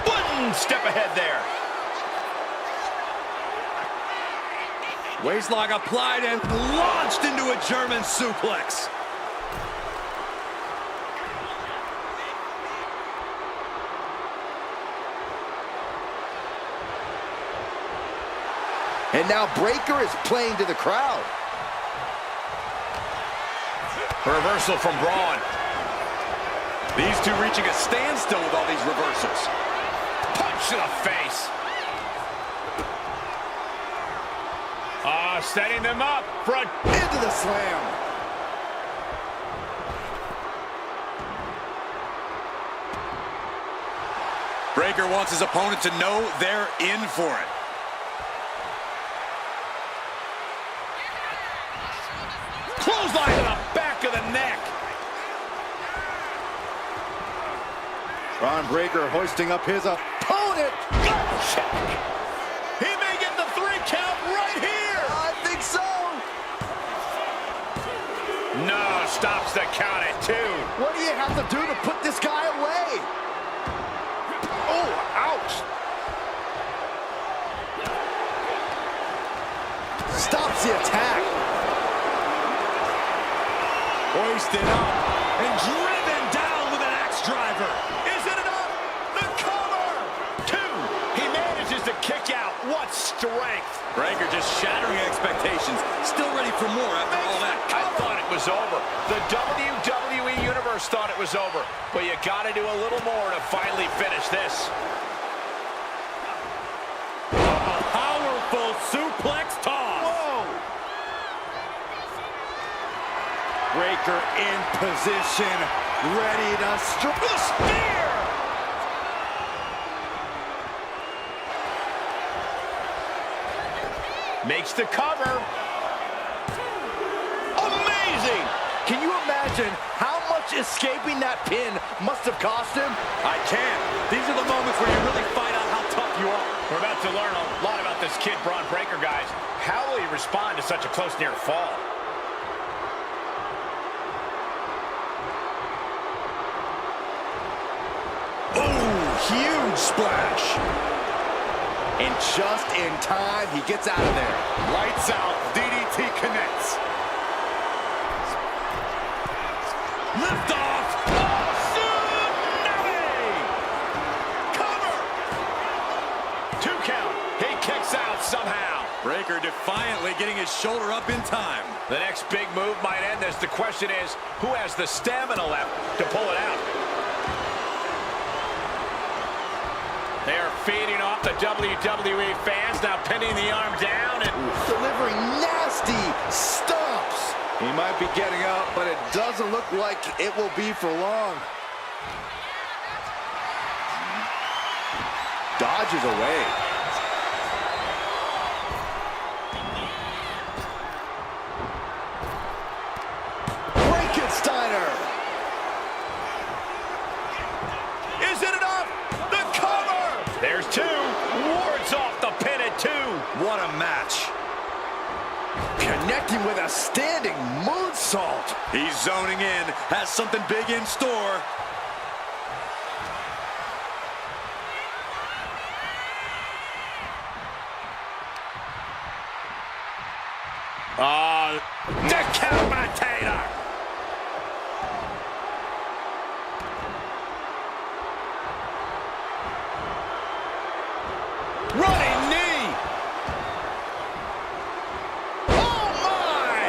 One step ahead there. Waistlock applied and launched into a German suplex. And now Breaker is playing to the crowd. Reversal from Braun. These two reaching a standstill with all these reversals. Punch to the face. Setting them up. Front. Into the slam. Breaker wants his opponent to know they're in for it. Clothesline to the back of the neck. Bron Breakker hoisting up his opponent. Gut check. He may get the 3 count right here. I think so. No, stops the count at 2. What do you have to do to put this guy away? Oh, ouch. Stops the attack. Hoisted up and driven down with an axe driver. Is it enough? The cover. 2. He manages to kick out. What strength. Breakker just shattering expectations. Still ready for more after all that. I thought it was over. The WWE Universe thought it was over. But you got to do a little more to finally finish this. A powerful suplex toss. Whoa. Breakker in position, ready to strike. The spear! Makes the cover. Amazing! Can you imagine how much escaping that pin must have cost him? I can. These are the moments where you really find out how tough you are. We're about to learn a lot about this kid, Bron Breakker, guys. How will he respond to such a close near fall? Huge splash. And just in time, he gets out of there. Lights out. DDT connects. Lift off. SNME! Cover. 2 count. He kicks out somehow. Breakker defiantly getting his shoulder up in time. The next big move might end this. The question is, who has the stamina left to pull it out? They are feeding off the WWE fans, now pinning the arm down and delivering nasty stomps. He might be getting up, but it doesn't look like it will be for long. Dodges away. Frankensteiner. is it enough? The cover! There's 2. Wards off the pin at 2. What a match. Connecting with a standing moonsault. He's zoning in, has something big in store. Decapitator! Running knee! Oh my!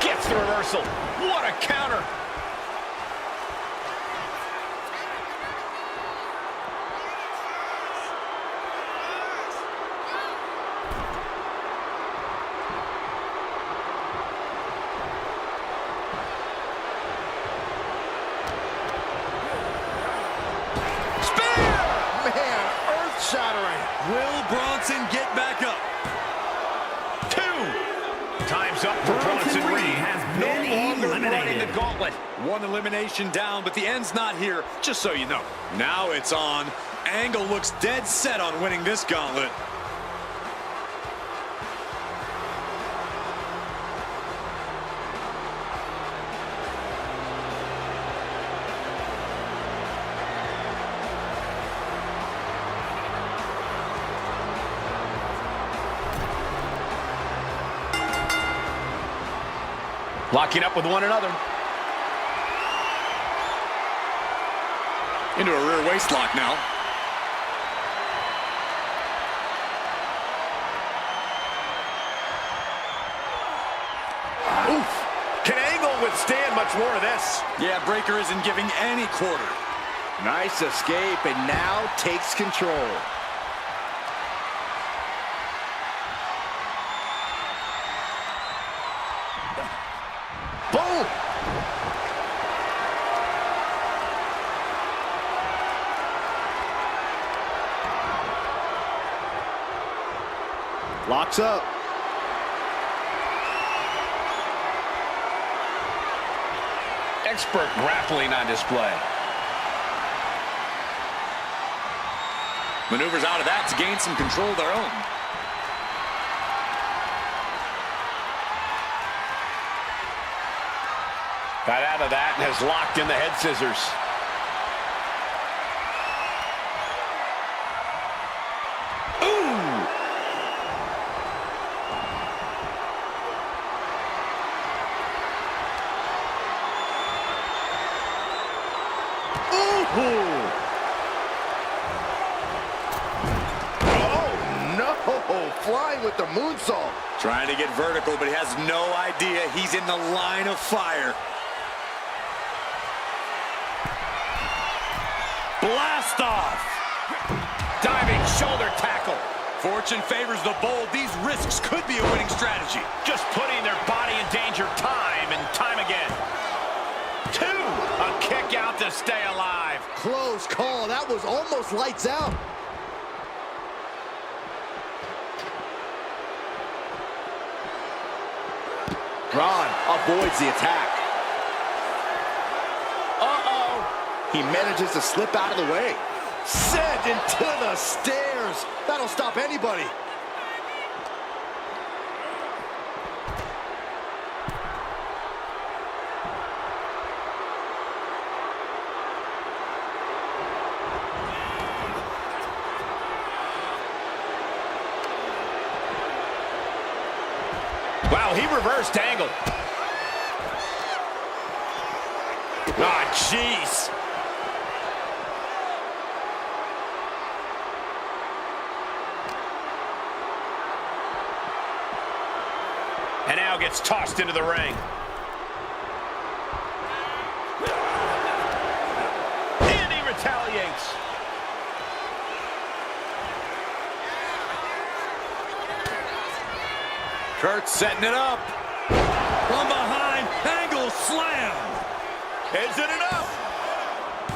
Gets the reversal. What a counter! Shattering. Will Bronson get back up? 2. Time's up for Bronson Reed. Has No been longer running eliminated. the gauntlet. One elimination down, but the end's not here, just so you know. Now it's on. Angle looks dead set on winning this gauntlet. Locking up with one another. Into a rear waist lock now. Oof. Can Angle withstand much more of this? Yeah, Breakker isn't giving any quarter. Nice escape, and now takes control. Boom! Locks up. expert grappling on display. Maneuvers out of that to gain some control of their own. Got out of that and has locked in the head scissors. Flying with the moonsault. Trying to get vertical, but he has no idea he's in the line of fire. Blast off! Diving shoulder tackle. Fortune favors the bold. These risks could be a winning strategy. Just putting their body in danger time and time again. 2. A kick out to stay alive. Close call. That was almost lights out. Braun avoids the attack. Uh-oh. He manages to slip out of the way. Sent into the stairs. That'll stop anybody. Wow, he reversed angle. Ah, jeez. And now gets tossed into the ring. And he retaliates. Kurt setting it up. From behind, angle slam. Is it enough?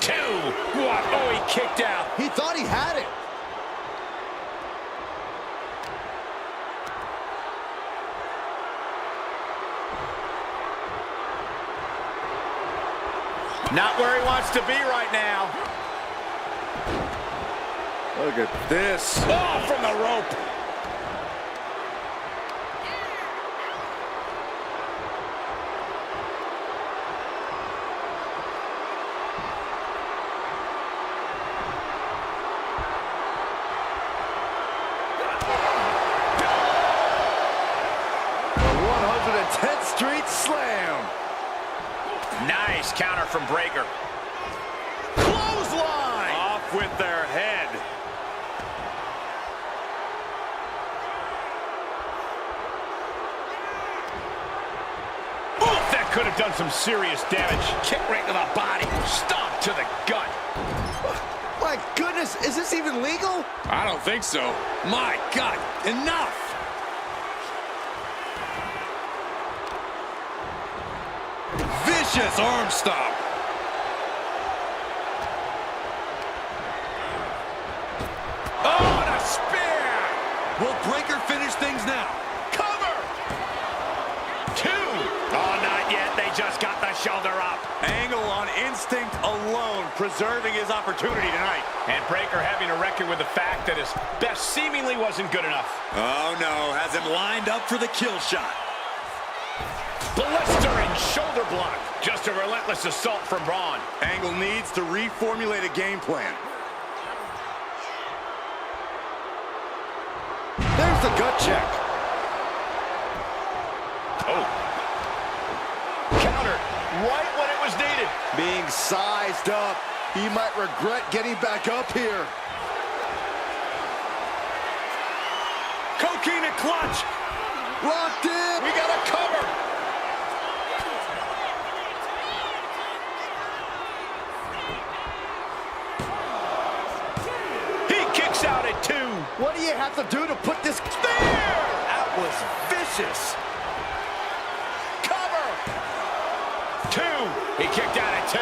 2. What? Oh, he kicked out. He thought he had it. Not where he wants to be right now. Look at this. Oh, from the rope. Nice counter from Breaker. Clothesline! Off with their head. Oof, that could have done some serious damage. Kick right to the body. Stomp to the gut. My goodness, is this even legal? I don't think so. My God, enough! Vicious arm stomp. Oh, and a spear! Will Breaker finish things now? Cover! 2. Oh, not yet. They just got the shoulder up. Angle on instinct alone, preserving his opportunity tonight. And Breaker having to reckon with the fact that his best seemingly wasn't good enough. Oh, no. Has him lined up for the kill shot. Blistering shoulder block. Just a relentless assault from Braun. Angle needs to reformulate a game plan. There's the gut check. Oh. Countered right when it was needed. Being sized up. He might regret getting back up here. Coquina clutch. Locked in. We got a cover. Out at 2. What do you have to do to put this spear? That was vicious. Cover. 2. He kicked out at 2.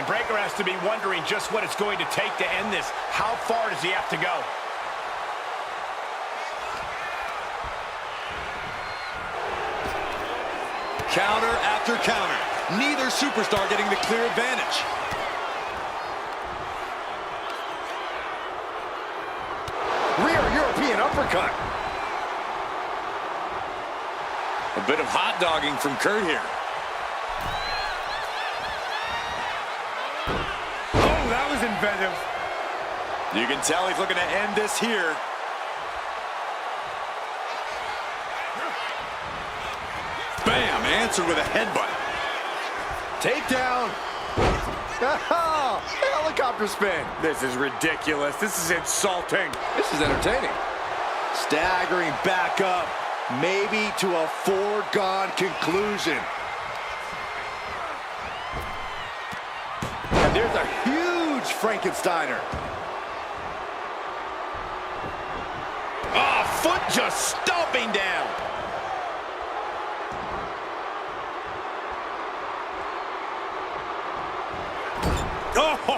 And Breaker has to be wondering just what it's going to take to end this. How far does he have to go? Counter after counter. Neither superstar getting the clear advantage. Rear European uppercut. A bit of hot dogging from Kurt here. Oh, that was inventive. You can tell he's looking to end this here. Bam! Answered with a headbutt. Takedown. Helicopter spin. This is ridiculous. This is insulting. This is entertaining. Staggering back up, maybe to a foregone conclusion. And there's a huge Frankensteiner. Oh, foot just stomping down.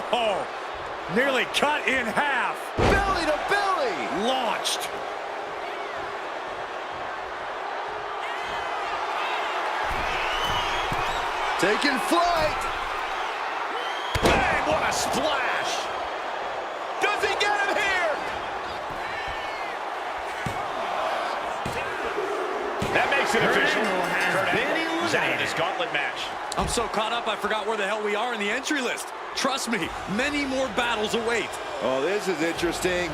Oh, nearly cut in half. Belly to belly. Launched. Taking flight. Bang, what a splash. Does he get him here? That makes it official. Kurt Angle is in his gauntlet match. I'm so caught up I forgot where the hell we are in the entry list. Trust me, many more battles await. Oh, this is interesting.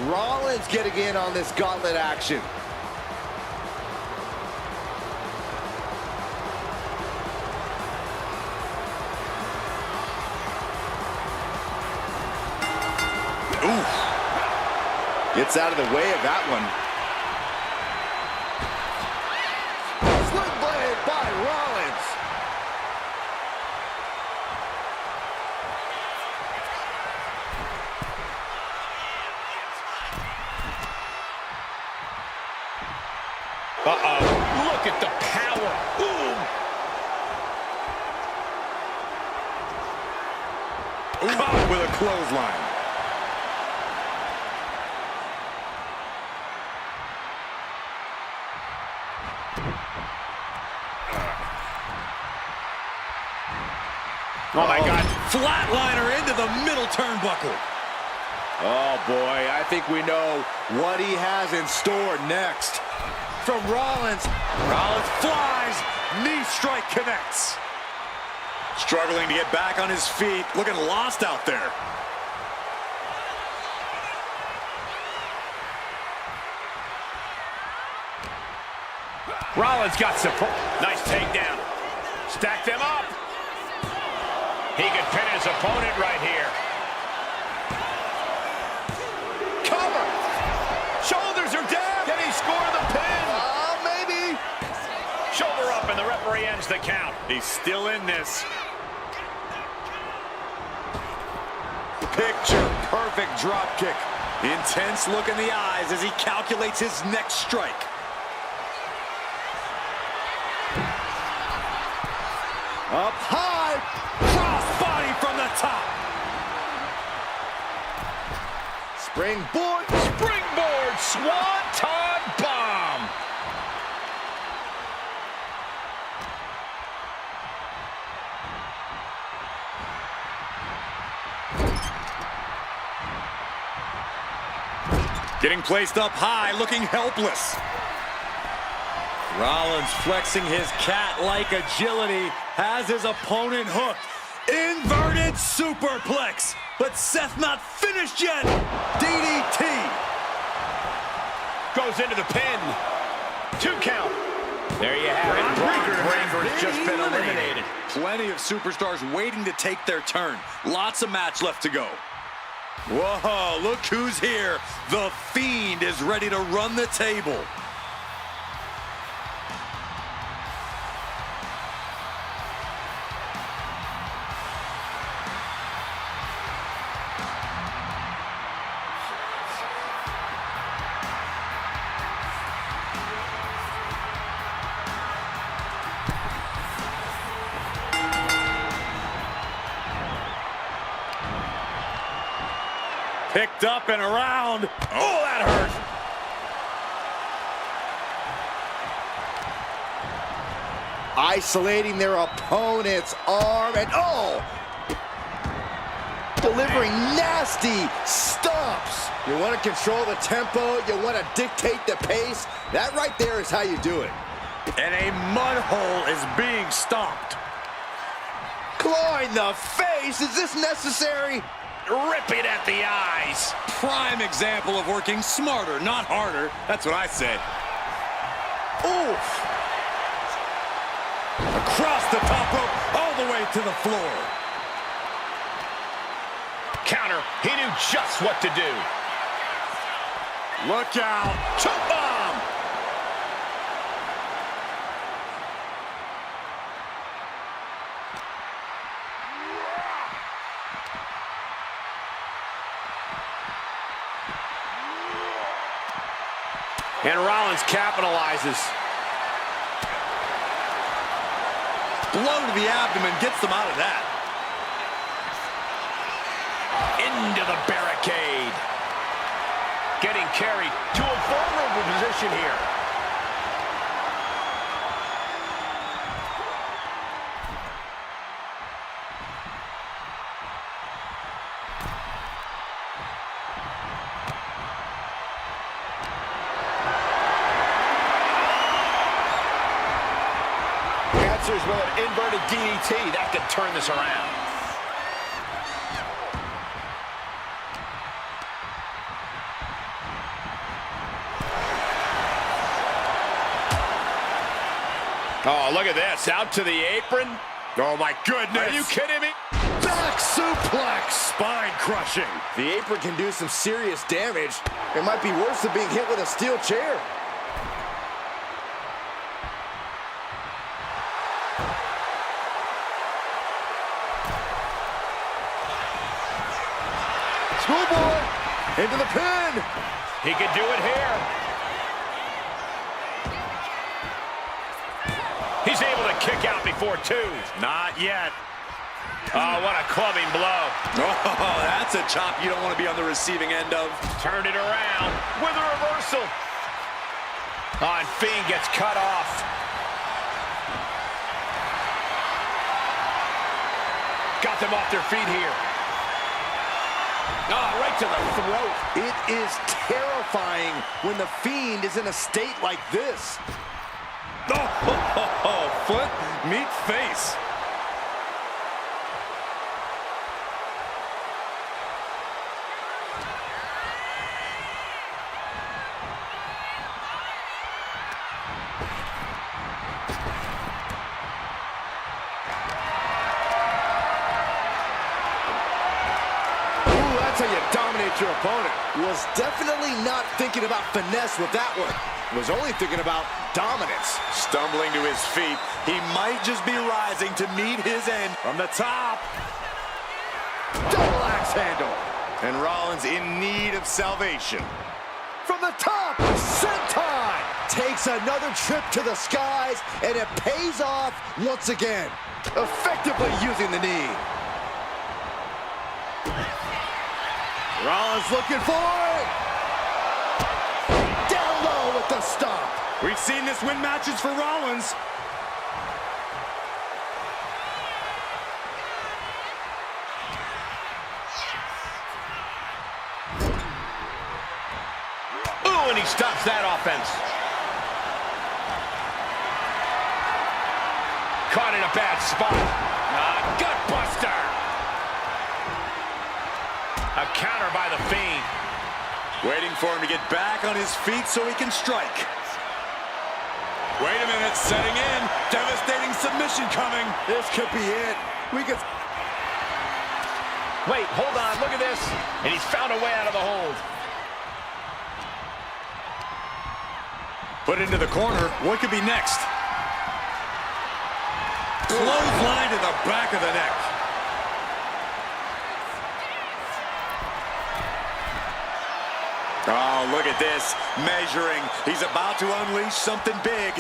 Rollins getting in on this gauntlet action. Oof. Gets out of the way of that one. Sling blade by Rollins. Uh-oh. Look at the power. Ooh. Caught with a clothesline. Oh, my God. Flatliner into the middle turnbuckle. Oh, boy, I think we know what he has in store next. From Rollins. Rollins flies. Knee strike connects. Struggling to get back on his feet. Looking lost out there. Rollins got support. Nice takedown. Stack them up. He could pin his opponent right here. Cover. Shoulders are down. Can he score the pin? Maybe. Shoulder up, and the referee ends the count. He's still in this. Picture perfect drop kick. Intense look in the eyes as he calculates his next strike. Up high. Crossbody from the top. Springboard. Springboard swanton bomb. Getting placed up high, looking helpless. Rollins flexing his cat-like agility, has his opponent hooked. Inverted superplex, but Seth not finished yet. DDT. Goes into the pin. 2 count. There you have it. Braun Breaker's just been eliminated. Plenty of superstars waiting to take their turn. Lots of match left to go. Whoa, look who's here. The Fiend is ready to run the table. Picked up and around. Oh, that hurt. isolating their opponent's arm, and oh! Delivering nasty stomps. You want to control the tempo, you want to dictate the pace. That right there is how you do it. And a mud hole is being stomped. Clawing the face, is this necessary? Ripping at the eyes. Prime example of working smarter, not harder. That's what I say. Oof. Across the top rope, all the way to the floor. Counter. He knew just what to do. Look out. Choke bomb. And Rollins capitalizes. Blow to the abdomen gets them out of that. Into the barricade. Getting carried to a vulnerable position here. Answers with an inverted DDT. That could turn this around. Oh, look at this. Out to the apron. Oh, my goodness. Are you kidding me? Back suplex. Spine crushing. The apron can do some serious damage. It might be worse than being hit with a steel chair. Schoolboy into the pin. He could do it here. He's able to kick out before two. Not yet. Oh, what a clubbing blow. Oh, that's a chop you don't want to be on the receiving end of. Turned it around with a reversal. Oh, and Fiend gets cut off. Got them off their feet here. Oh, right to the throat. It is terrifying when the Fiend is in a state like this. Oh, foot meet face. That's how you dominate your opponent. Was definitely not thinking about finesse with that one. Was only thinking about dominance. Stumbling to his feet. He might just be rising to meet his end. From the top. Double axe handle. And Rollins in need of salvation. From the top, senton. Takes another trip to the skies, and it pays off once again. Effectively using the knee. Rollins looking for it. Down low with the stomp. We've seen this win matches for Rollins. Ooh, and he stops that offense. Caught in a bad spot. Gut buster. A counter by the Fiend. Waiting for him to get back on his feet so he can strike. Wait a minute, setting in. Devastating submission coming. This could be it. We could... Wait, hold on, look at this. And he's found a way out of the hold. Put into the corner. What could be next? Clothesline to the back of the neck. Oh, look at this. Measuring. He's about to unleash something big.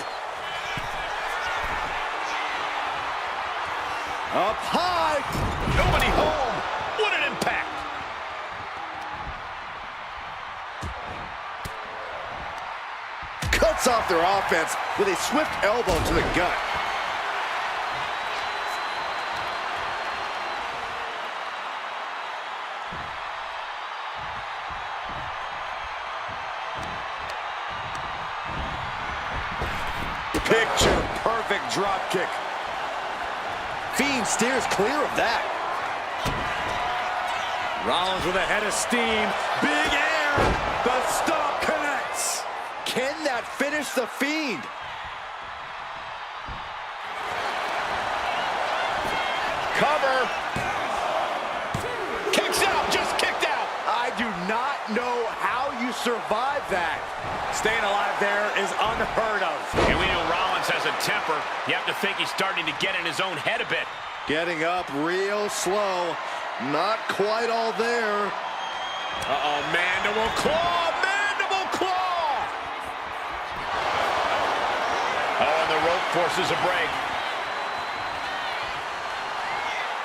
Up high. Nobody home. What an impact. Cuts off their offense with a swift elbow to the gut. Picture-perfect drop kick. Fiend steers clear of that. Rollins with a head of steam. Big air. The stomp connects. Can that finish the Fiend? Cover. Kicks out. Just kicked out. I do not know how you survive that. Staying alive there is unheard of. And we know Rollins has a temper. You have to think he's starting to get in his own head a bit. Getting up real slow. Not quite all there. Uh-oh, mandible claw, mandible claw! Oh, and the rope forces a break.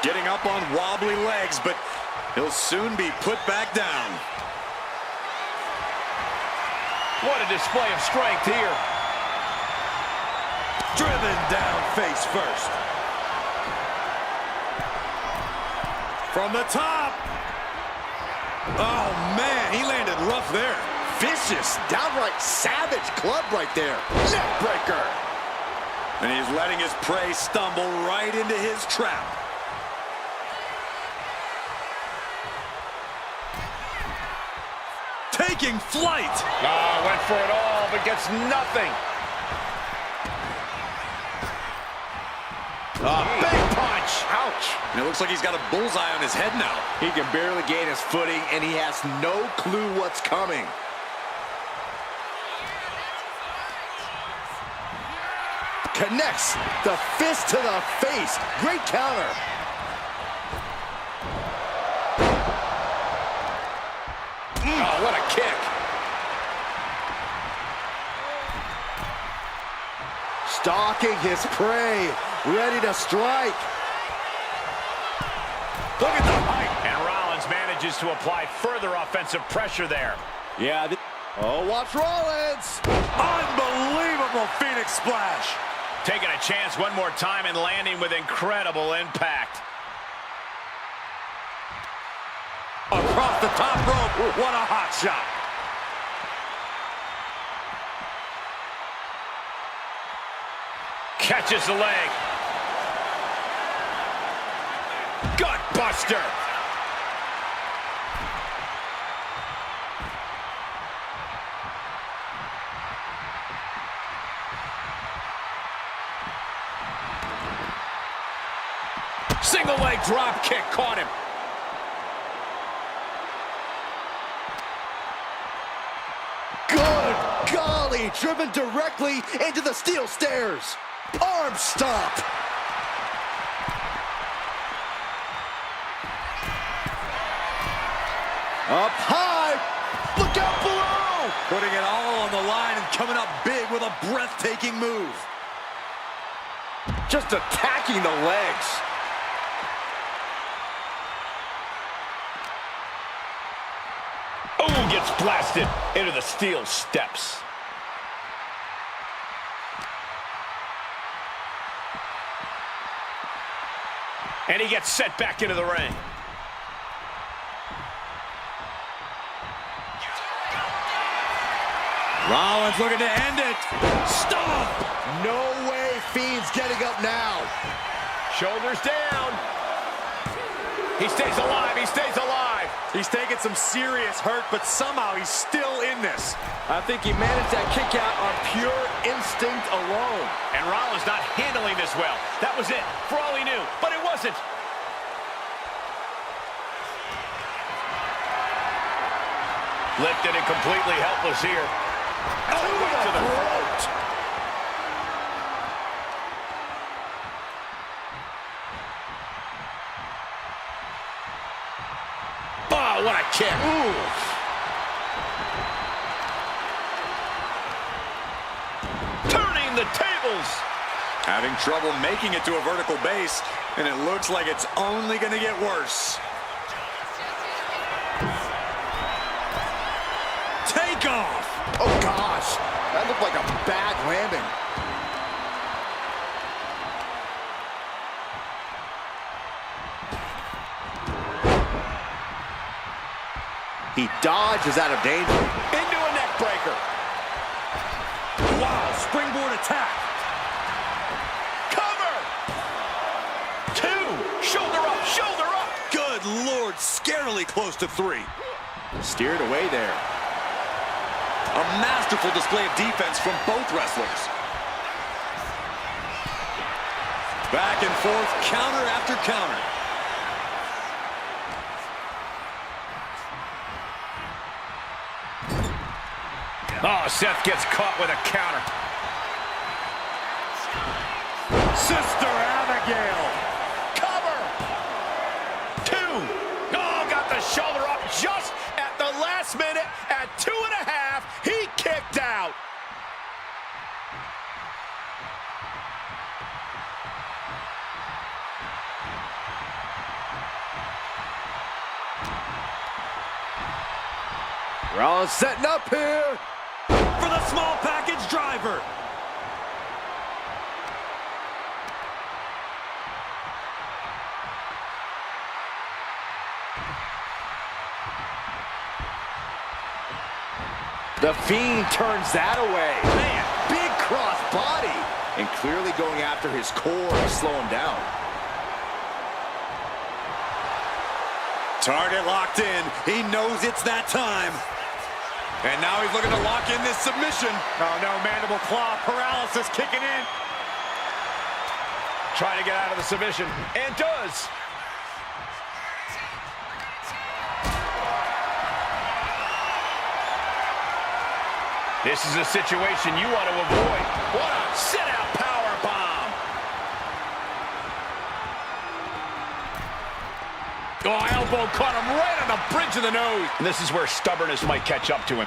Getting up on wobbly legs, but he'll soon be put back down. What a display of strength here. Driven down face first. From the top. Oh, man, he landed rough there. Vicious, downright savage club right there. Neck breaker. And he's letting his prey stumble right into his trap. Taking flight. Went for it all, but gets nothing. Big punch. Ouch. And it looks like he's got a bullseye on his head now. He can barely gain his footing, and he has no clue what's coming. Connects the fist to the face. Great counter. Oh, what a kick. Stalking his prey. Ready to strike. Look at the height. And Rollins manages to apply further offensive pressure there. Yeah. Oh, watch Rollins. Unbelievable Phoenix splash. Taking a chance one more time and landing with incredible impact. Across the top rope. What a hot shot. Catches the leg. Gut buster. Single leg drop kick caught him. Good golly, driven directly into the steel stairs. Arm stomp. Up high. Look out below. Putting it all on the line and coming up big with a breathtaking move. Just attacking the legs. Oh, gets blasted into the steel steps. And he gets set back into the ring. Rollins looking to end it. Stomp! No way Fiend's getting up now. Shoulders down. He stays alive. He stays alive. He's taking some serious hurt, but somehow he's still in this. I think he managed that kick out on pure instinct alone. And Rollins not handling this well. That was it, for all he knew, but it wasn't. Lifted and completely helpless here. Right to the throat. Oh, what a kick. Ooh. Turning the tables. Having trouble making it to a vertical base, and it looks like it's only going to get worse. Take off! Oh, gosh. That looked like a bad landing. He dodges out of danger. Into a neck breaker. Wow, springboard attack. scarily close to 3. Steered away there. A masterful display of defense from both wrestlers. Back and forth, counter after counter. Oh, Seth gets caught with a counter. Sister Abigail. Cover. 2. Oh, got the shoulder up just at the last minute. At 2.5, he kicked out. Rollins setting up here. For the small package driver. The Fiend turns that away. Man, big cross body. And clearly going after his core to slow him down. Target locked in. He knows it's that time. And now he's looking to lock in this submission. Oh, no, mandible claw paralysis kicking in. Trying to get out of the submission, and does. This is a situation you want to avoid. What a sit-out power bomb. Oh, elbow caught him right on the bridge of the nose. And this is where stubbornness might catch up to him.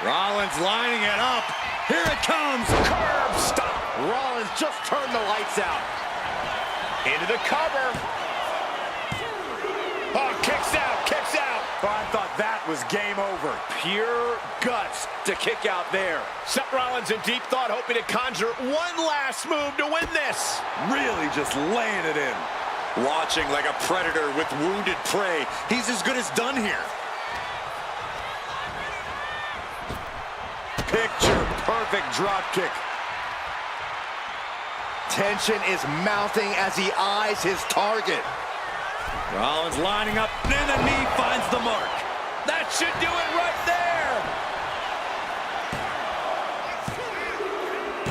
Rollins lining it up. Here it comes. Curb stop. Rollins just turned the lights out. Into the cover. Oh, kicks out, kicks out. Oh, I thought that was game over. Pure guts to kick out there. Seth Rollins in deep thought, hoping to conjure one last move to win this. Really just laying it in. Watching like a predator with wounded prey. He's as good as done here. Picture perfect drop kick. Tension is mounting as he eyes his target. Rollins lining up, and the knee finds the mark. That should do it right there.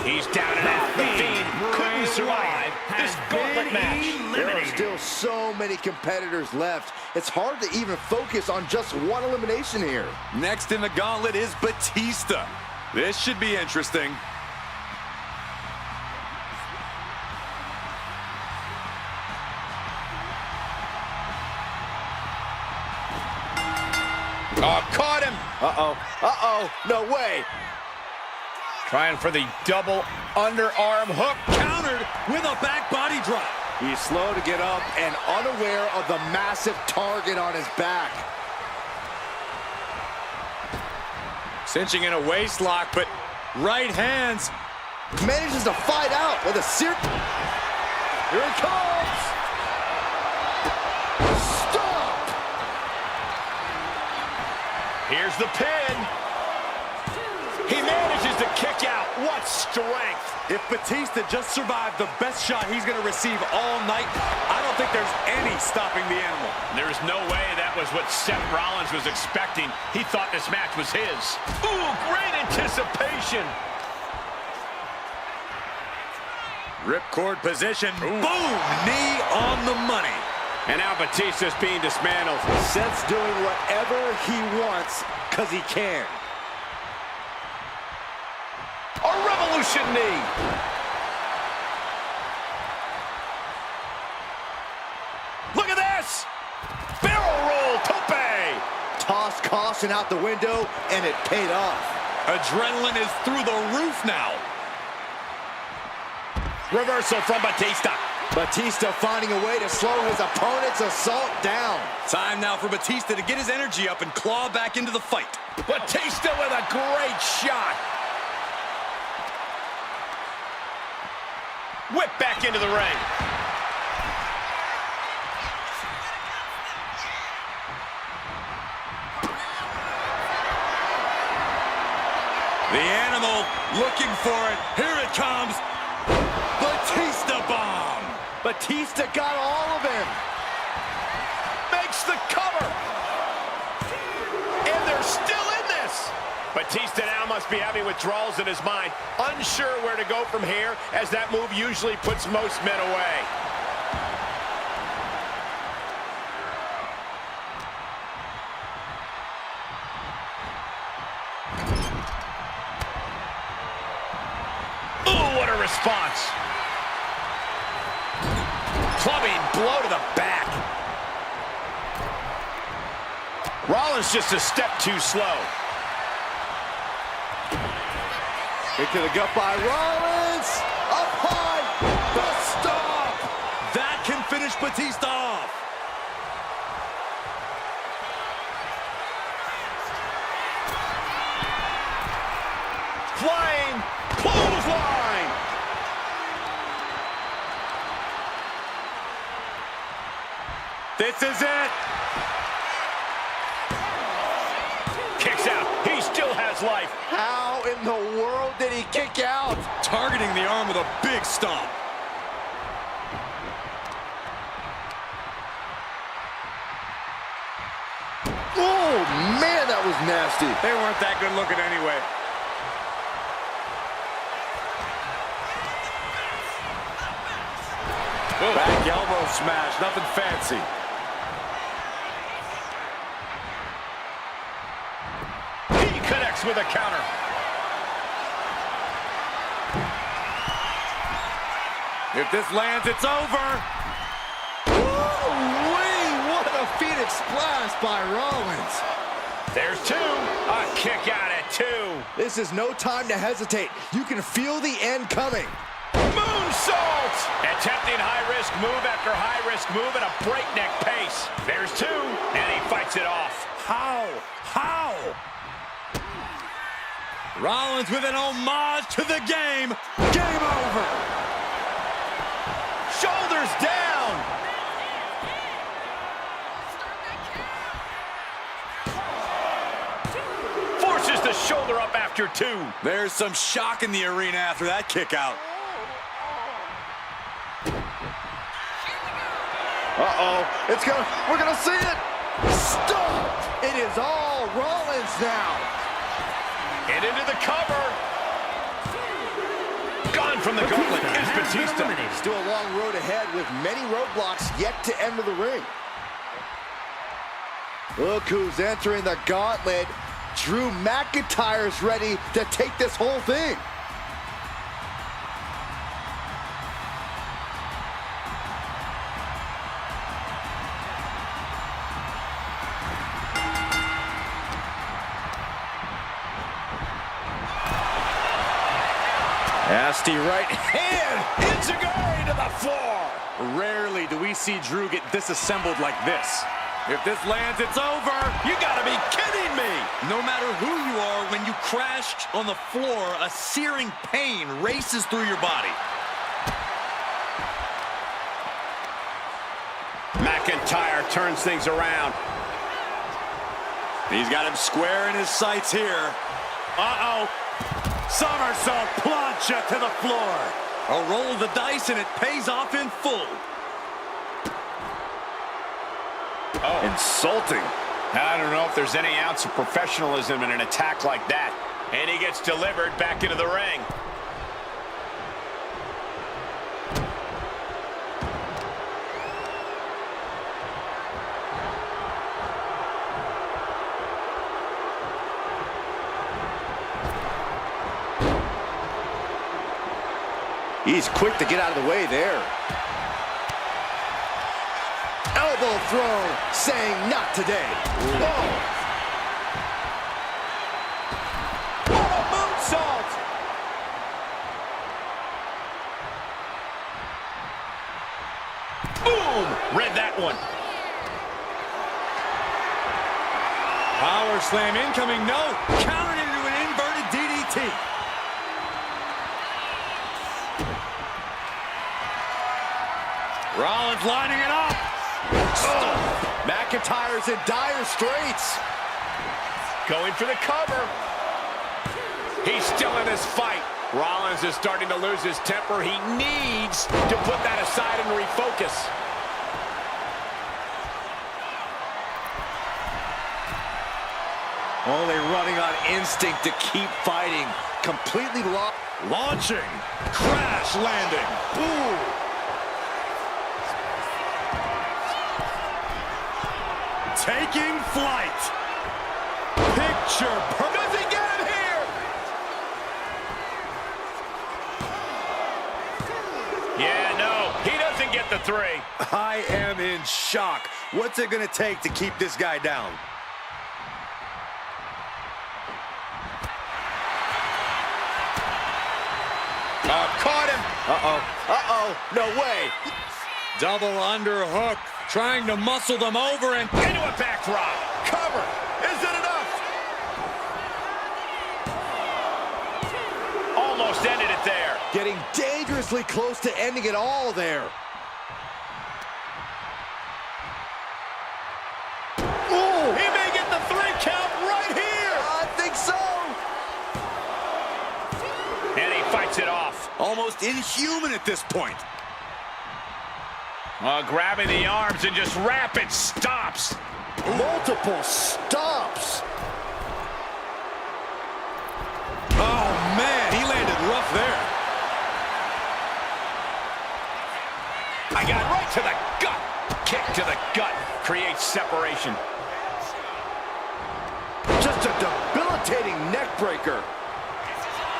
He's down and out. The Fiend couldn't survive this gauntlet match. There are still so many competitors left. It's hard to even focus on just one elimination here. Next in the gauntlet is Batista. This should be interesting. Oh, caught him. Uh-oh. Uh-oh. No way. Trying for the double underarm hook. Countered with a back body drop. He's slow to get up and unaware of the massive target on his back. Cinching in a waist lock, but right hands. Manages to fight out with a Here it comes. Stop. Here's the pin. He manages to kick out. What strength. If Batista just survived the best shot he's going to receive all night, I don't think there's any stopping the animal. There's no way that was what Seth Rollins was expecting. He thought this match was his. Ooh, great anticipation. Ripcord position. Ooh. Boom! Knee on the money. And now Batista's being dismantled. Seth's doing whatever he wants because he can. A revolution knee. Look at this. Barrel roll tope. Toss caution out the window, and it paid off. Adrenaline is through the roof now. Reversal from Batista. Batista finding a way to slow his opponent's assault down. Time now for Batista to get his energy up and claw back into the fight. Batista with a great shot. Whip back into the ring. The animal looking for it. Here it comes. Batista bomb. Batista got all of him. Makes the cover. And they're still in this. Batista now must be having withdrawals in his mind, unsure where to go from here, as that move usually puts most men away. Ooh, what a response. Clubbing blow to the back. Rollins just a step too slow. Kick to the gut by Rollins. Up high. The stop. That can finish Batista off. Flying clothesline. This is it. Kicks out. He still has life. How in the world did he kick out? Targeting the arm with a big stomp. Oh, man, that was nasty. They weren't that good looking anyway. Back elbow smash, nothing fancy. He connects with a counter. If this lands, it's over. Woo-wee, what a Phoenix splash by Rollins. There's two. A kick out at two. This is no time to hesitate. You can feel the end coming. Moonsault! Attempting high-risk move after high-risk move at a breakneck pace. There's two, and he fights it off. How? Rollins with an homage to the game. Game over. Shoulders down. Forces the shoulder up after two. There's some shock in the arena after that kick out. We're gonna see it. Stop! It is all Rollins now. And into the cover. Gone from the gauntlet is Batista. Still a long road ahead with many roadblocks yet to enter the ring. Look who's entering the gauntlet. Drew McIntyre's ready to take this whole thing. Nasty right hand. Enziguri to the floor. Rarely do we see Drew get disassembled like this. If this lands, it's over. You gotta be kidding me. No matter who you are, when you crash on the floor, a searing pain races through your body. McIntyre turns things around. He's got him square in his sights here. Uh-oh. Somersault plancha to the floor. A roll of the dice, and it pays off in full. Oh. Insulting. I don't know if there's any ounce of professionalism in an attack like that. And he gets delivered back into the ring. He's quick to get out of the way there. Elbow throw, saying not today. Oh. What a moonsault! Boom! Read that one. Power slam incoming, no. Countered into an inverted DDT. Rollins lining it up. Oh. McIntyre's in dire straits. Going for the cover. He's still in this fight. Rollins is starting to lose his temper. He needs to put that aside and refocus. Only running on instinct to keep fighting. Completely lost. Launching. Crash landing. Ooh. Taking flight. Picture perfect. Does he get him here? Yeah, no, he doesn't get the 3. I am in shock. What's it going to take to keep this guy down? Caught him. No way. Double underhook. Trying to muscle them over and Into a back drop. Cover. Is it enough? Almost ended it there. Getting dangerously close to ending it all there. Ooh. He may get the 3 count right here. I think so. And he fights it off. almost inhuman at this point. Grabbing the arms and just rapid stops. Multiple stops. Oh, man, he landed rough there. I got right to the gut. Kick to the gut creates separation. Just a debilitating neck breaker.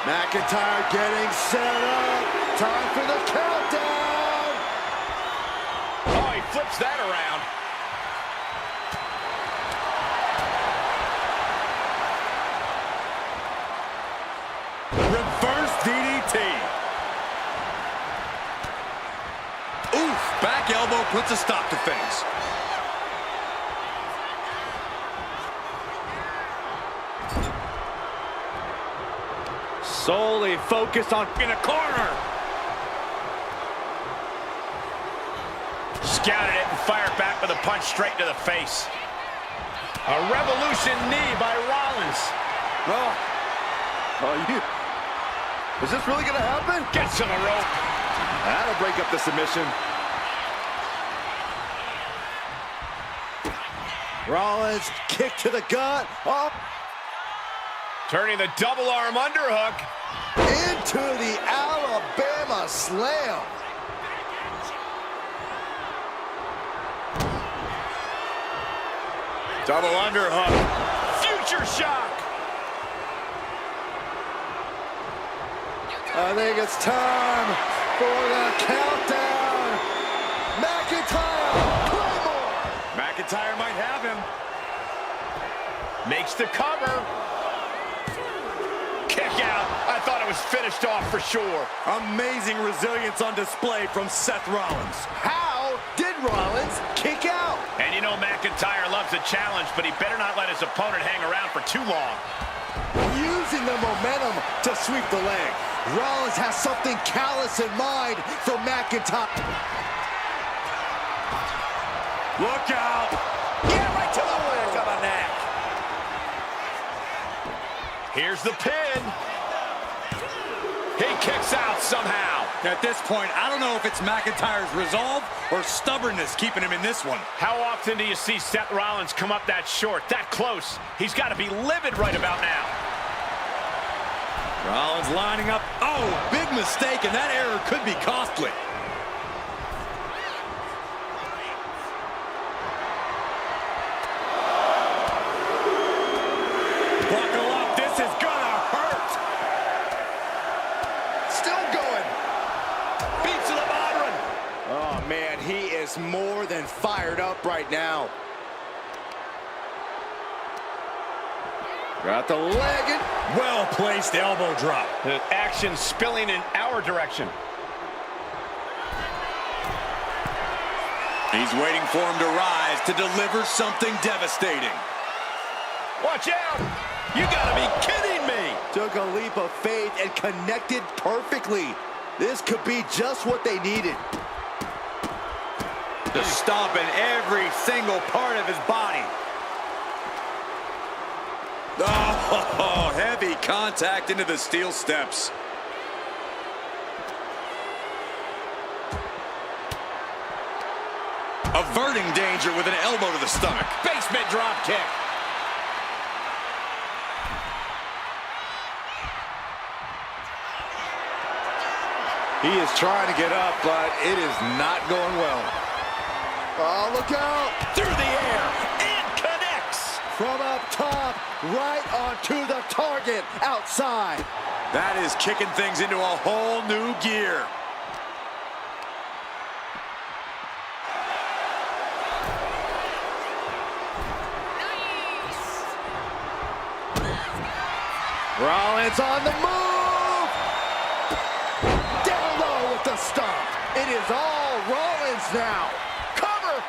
McIntyre getting set up. Time for the countdown. Oh, he flips that around. Reverse DDT. Oof, back elbow puts a stop to things. Solely focused on In a corner. Scouted it and fired back with a punch straight to the face. A revolution knee by Rollins. Is this really gonna happen? Gets to the rope. That'll break up the submission. Rollins, kick to the gut. Up Turning the double arm underhook. into the Alabama slam. Double underhook. Future shock. I think it's time for the countdown. McIntyre, Claymore. McIntyre might have him. Makes the cover. Kick out. I thought it was finished off for sure. Amazing resilience on display from Seth Rollins. How did Rollins kick out? And you know McIntyre loves a challenge, but he better not let his opponent hang around for too long. Using the momentum to sweep the leg. Rollins has something callous in mind for McIntyre. Look out. Yeah, right to the back of the neck. Here's the pin. He kicks out somehow. At this point, I don't know if it's McIntyre's resolve or stubbornness keeping him in this one. How often do you see Seth Rollins come up that short, that close? He's got to be livid right about now. Rollins lining up. Oh, big mistake, and that error could be costly. Buckle up. This is gonna hurt. Still going. Beats to the bottom. Oh, man, he is more than fired up right now. Got the leg in. Well-placed elbow drop. The action spilling in our direction. He's waiting for him to rise to deliver something devastating. Watch out! You gotta be kidding me! Took a leap of faith and connected perfectly. This could be just what they needed. Just stomping every single part of his body. Oh, heavy contact into the steel steps. Averting danger with an elbow to the stomach. Basement drop kick. He is trying to get up, but it is not going well. Oh, look out! Through the air, and connects! From up top, right onto the target, outside. That is kicking things into a whole new gear. Rollins on the move! Down low with the stomp. It is all Rollins now. Cover!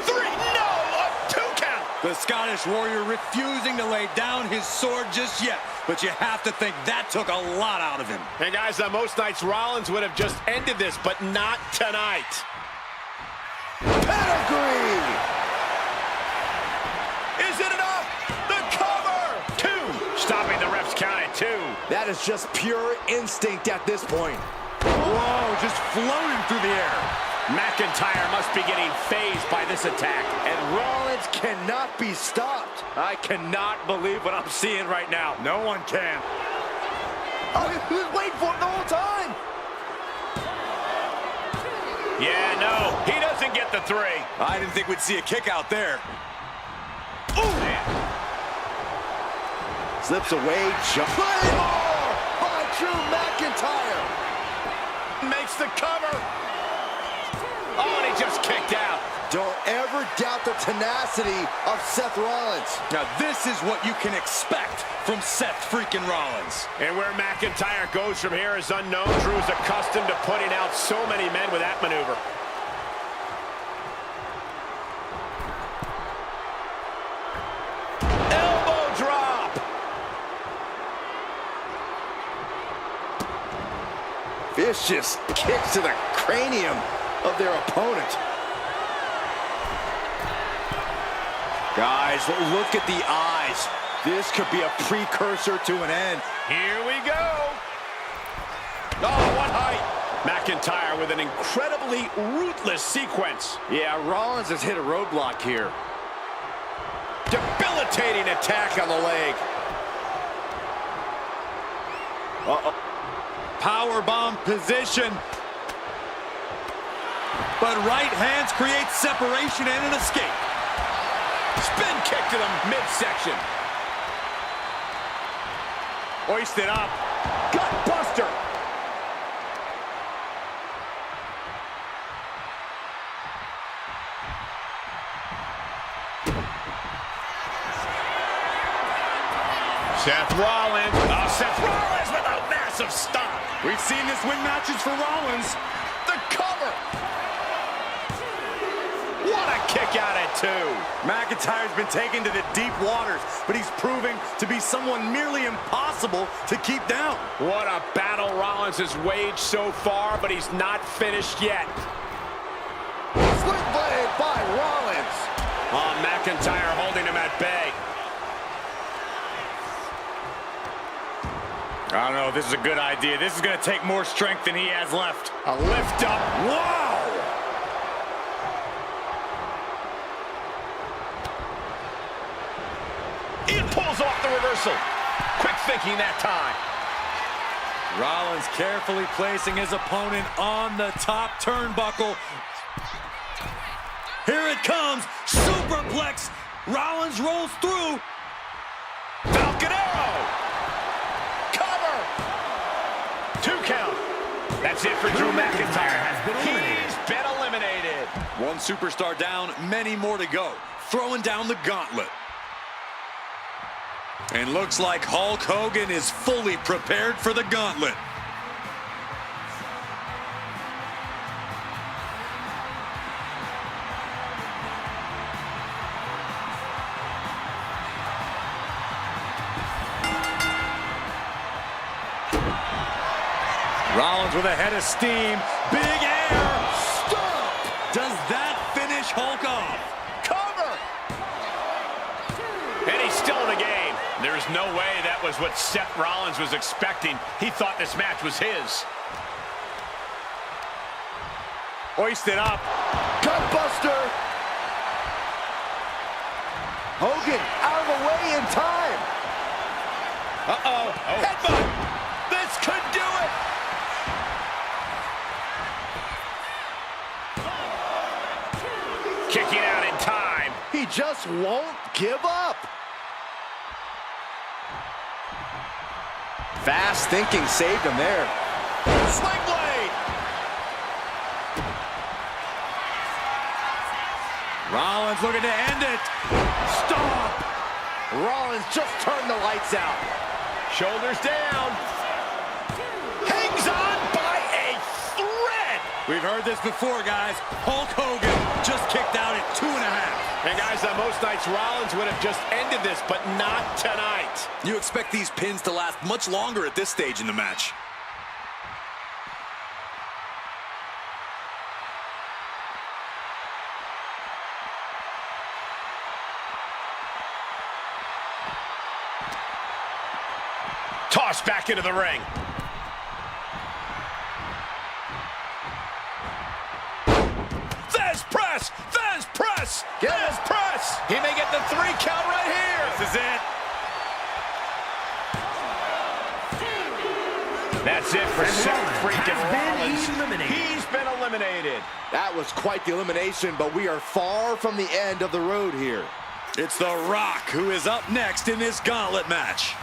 3, no, a 2 count! The Scottish Warrior refusing to lay down his sword just yet. But you have to think that took a lot out of him. And guys, on most nights, Rollins would have just ended this, but not tonight. Pedigree! Is it enough? The cover! 2. Stopping the ref's count at 2. That is just pure instinct at this point. Whoa, just floating through the air. McIntyre must be getting phased by this attack. And Rollins cannot be stopped. I cannot believe what I'm seeing right now. No one can. Oh, he was waiting for it the whole time. Yeah, no, he doesn't get the 3. I didn't think we'd see a kick out there. Ooh, man. Slips away, jump. Claymore by Drew McIntyre. Makes the cover. Oh, and he just kicked out. Don't ever doubt the tenacity of Seth Rollins. Now this is what you can expect from Seth freaking Rollins. And where McIntyre goes from here is unknown. Drew's accustomed to putting out so many men with that maneuver. Elbow drop. Vicious kicks to the cranium of their opponent. Guys, look at the eyes. This could be a precursor to an end. Here we go. Oh, what height. McIntyre with an incredibly ruthless sequence. Yeah, Rollins has hit a roadblock here. Debilitating attack on the leg. Uh-oh. Powerbomb position. But right hands create separation and an escape. Spin kick to the midsection. Hoisted up. Gut buster. Seth Rollins. Oh, Seth Rollins with a massive stomp. We've seen this win matches for Rollins. The cover. What a kick out at 2. McIntyre's been taken to the deep waters, but he's proving to be someone nearly impossible to keep down. What a battle Rollins has waged so far, but he's not finished yet. Switchblade by Rollins. Oh, McIntyre holding him at bay. I don't know if this is a good idea. This is going to take more strength than he has left. A lift up. Wow! It pulls off the reversal. Quick thinking that time. Rollins carefully placing his opponent on the top turnbuckle. Here it comes. Superplex. Rollins rolls through. Falcon Arrow. Cover. 2 count. That's it for Drew McIntyre. He's been eliminated. One superstar down, many more to go. Throwing down the gauntlet. And looks like Hulk Hogan is fully prepared for the gauntlet. Rollins with a head of steam. Big air. Stop. Does that finish Hulk off? Cover. And he's still in the game. There's no way that was what Seth Rollins was expecting. He thought this match was his. Hoisted up. Gutbuster. Hogan out of the way in time. Uh-oh. Headbutt. This could do just won't give up. Fast thinking saved him there. Sling blade. Rollins looking to end it. Stop! Rollins just turned the lights out. Shoulders down. Hangs on by a thread. We've heard this before, guys. Hulk Hogan just kicked out at 2.5. And guys, on most nights, Rollins would have just ended this, but not tonight. You expect these pins to last much longer at this stage in the match. Tossed back into the ring. There's press! There's press! There's press! He may get the 3 count right here! This is it. That's it for Seth freaking has been Rollins. eliminated. He's been eliminated. That was quite the elimination, but we are far from the end of the road here. It's The Rock who is up next in this gauntlet match.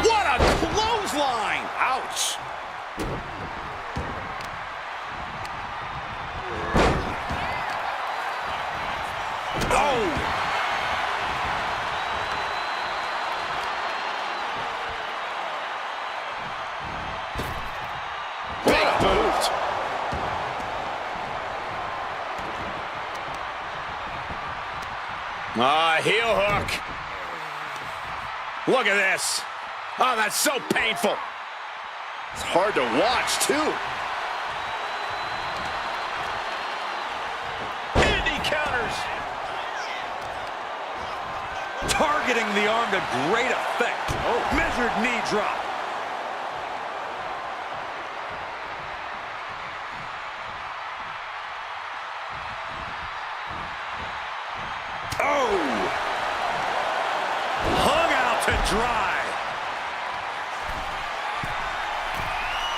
What a clothesline! Ouch! Oh! Big boot! Heel hook. Look at this. Oh, that's so painful. It's hard to watch, too. Indy counters. Targeting the arm to great effect. Oh, measured knee drop. Oh! Hung out to dry.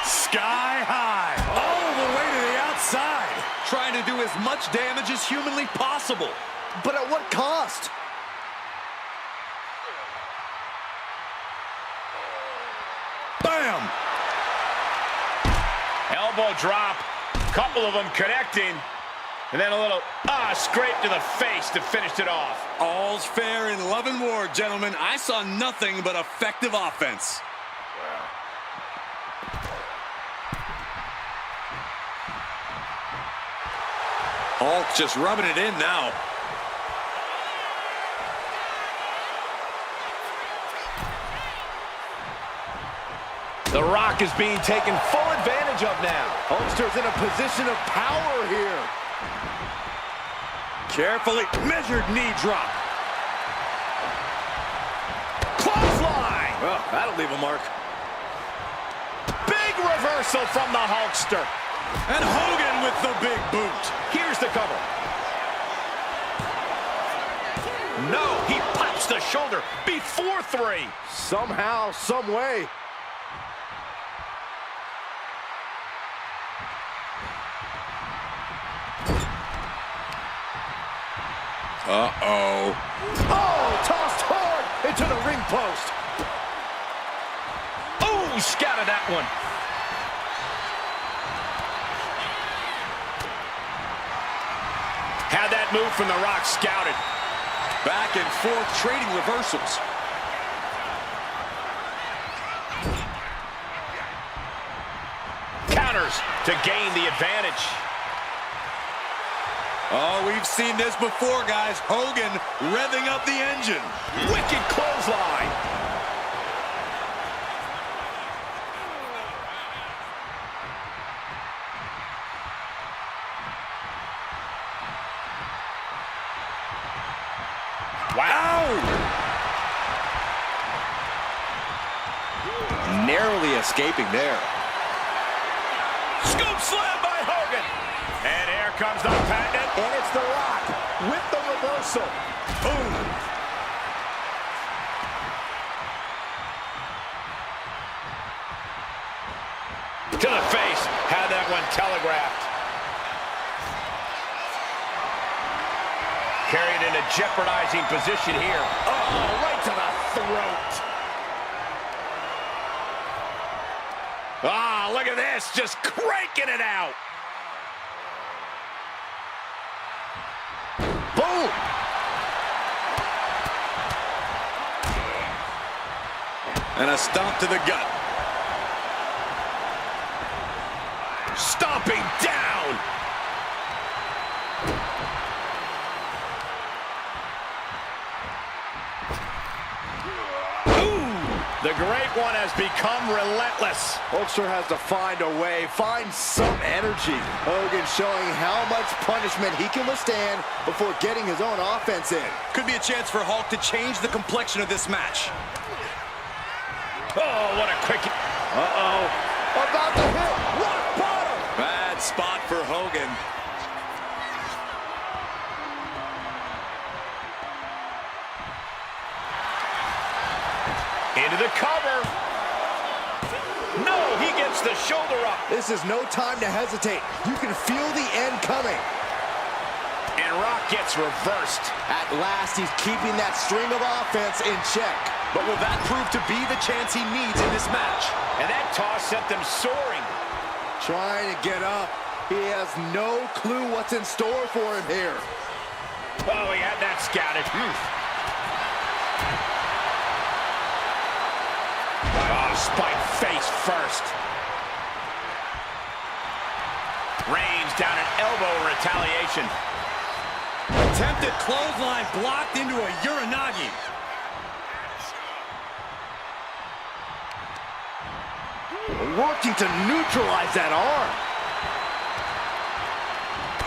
Sky high. All the way to the outside. Trying to do as much damage as humanly possible. But at what cost? Bam! Elbow drop. Couple of them connecting. And then a little, scrape to the face to finish it off. All's fair in love and war, gentlemen. I saw nothing but effective offense. Hulk just rubbing it in now. The Rock is being taken full advantage of now. Hulkster's in a position of power here. Carefully measured knee drop. Clothesline. Well, that'll leave a mark. Big reversal from the Hulkster. And Hogan with the big boot. Here's the cover. No, he pops the shoulder before 3. Somehow, some way. Uh-oh. Oh, tossed hard into the ring post. Oh, scouted that one. Had that move from the Rock scouted. Back and forth trading reversals. Counters to gain the advantage. Oh, we've seen this before, guys. Hogan revving up the engine. Wicked clothesline. Wow. Narrowly escaping there. Choke slam by Hogan. And here comes the patent. And it's The Rock with the reversal. Boom. To the face. Had that one telegraphed. Carried in a jeopardizing position here. Oh, right to the throat. Ah, look at this. Just cranking it out. Boom. And a stomp to the gut. Stomping down. The Great One has become relentless. Hulkster has to find a way, find some energy. Hogan showing how much punishment he can withstand before getting his own offense in. Could be a chance for Hulk to change the complexion of this match. Oh, what a quick... Uh-oh. About to hit rock bottom. Bad spot for Hogan. Into the cover. No, he gets the shoulder up. This is no time to hesitate. You can feel the end coming. And Rock gets reversed. At last, he's keeping that string of offense in check. But will that prove to be the chance he needs in this match? And that toss sent them soaring. Trying to get up. He has no clue what's in store for him here. Oh, he had that scouted. Oh, spike face first. Reigns down an elbow retaliation. Attempted clothesline blocked into a Uranagi. Working to neutralize that arm.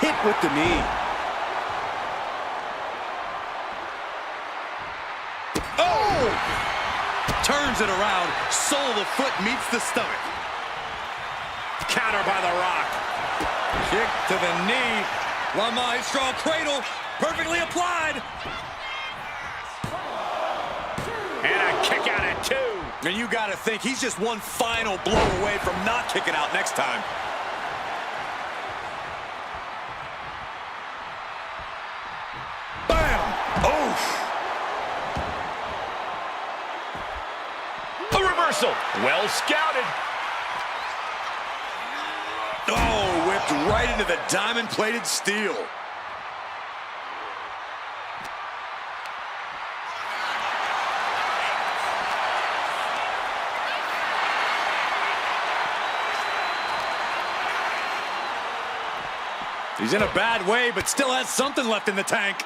Hit with the knee. Oh! Turns it around. Sole of the foot meets the stomach. Counter by The Rock. Kick to the knee. One maestro cradle. Perfectly applied. And a kick out at 2. And you got to think he's just one final blow away from not kicking out next time. Bam! Oof! A reversal. Well scouted. Oh, whipped right into the diamond-plated steel. He's in a bad way, but still has something left in the tank.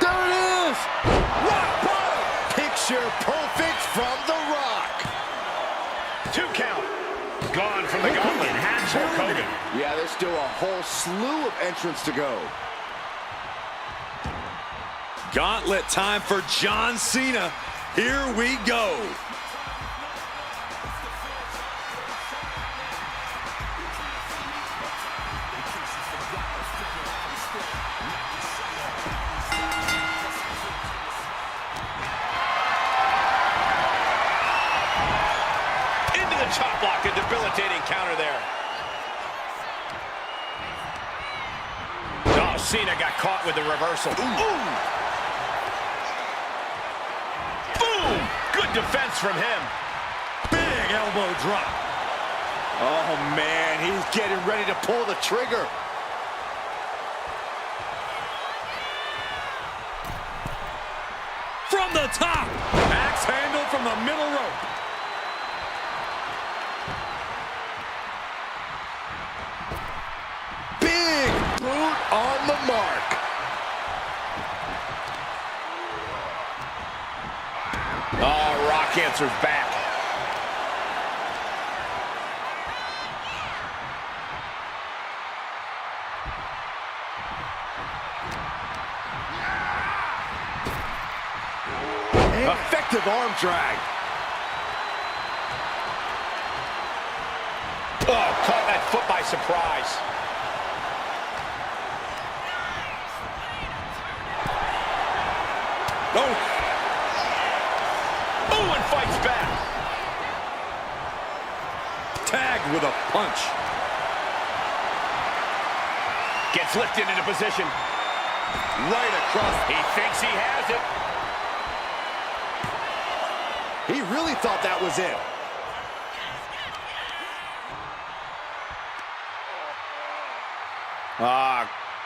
There it is! Rock bottom! Picture perfect from The Rock. 2 count. Gone from the gauntlet. Hands for Hogan. Yeah, there's still a whole slew of entrants to go. Gauntlet time for John Cena. Here we go. Into the chop block, a debilitating counter there. Oh, Cena got caught with the reversal. Ooh. Good defense from him. Big elbow drop. Oh, man, he's getting ready to pull the trigger. From the top. Axe handle from the middle rope. Big boot on the mark. Oh, Rock answers back. Effective arm drag. Oh, caught that foot by surprise. Oh. Oh, and fights back. Tagged with a punch. Gets lifted into position. Right across. He thinks he has it. He really thought that was it.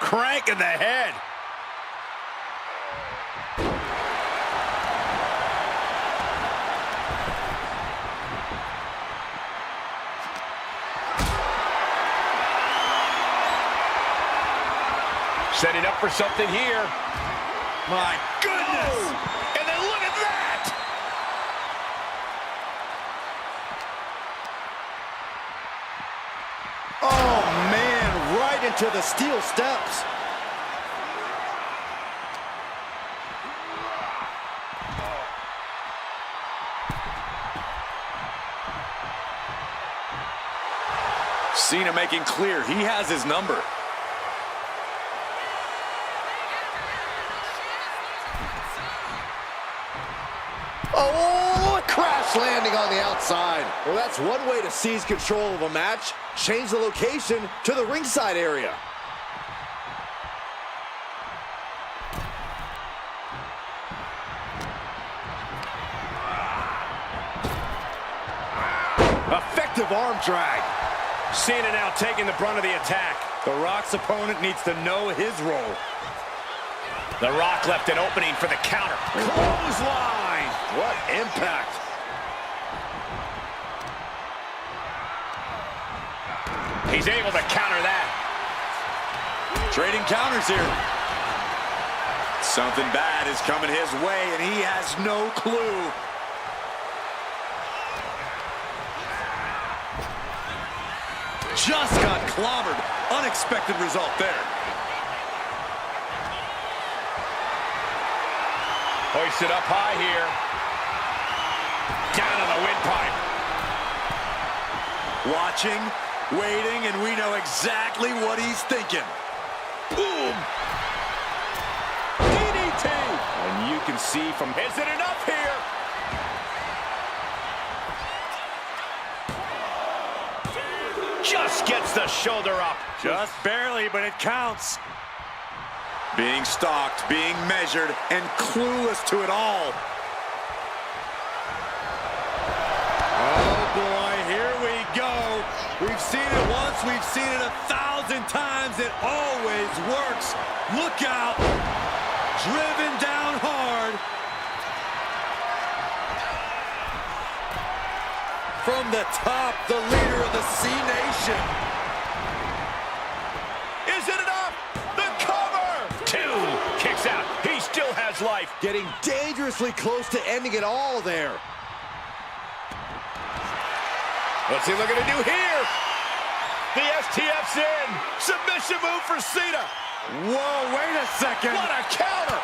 Crank in the head. Setting up for something here. My goodness. Oh, and then look at that. Oh, man, right into the steel steps. Cena making clear he has his number. Oh, a crash landing on the outside. Well, that's one way to seize control of a match. Change the location to the ringside area. Effective arm drag. Cena now taking the brunt of the attack. The Rock's opponent needs to know his role. The Rock left an opening for the counter. Clothesline. What impact. He's able to counter that. Trading counters here. Something bad is coming his way, and he has no clue. Just got clobbered. Unexpected result there. Hoisted up high here. Down on the windpipe. Watching, waiting, and we know exactly what he's thinking. Boom! DDT! And you can see from... Is it enough here? Just gets the shoulder up. Just barely, but it counts. Being stalked, being measured, and clueless to it all. Oh, boy, here we go. We've seen it once, we've seen it 1,000 times. It always works. Look out. Driven down hard. From the top, the leader of the C Nation. Is it enough? The cover! 2. Kicks out. He still has life. Getting dangerously close to ending it all there. What's he looking to do here? The STF's in. Submission move for Cena. Whoa, wait a second. What a counter!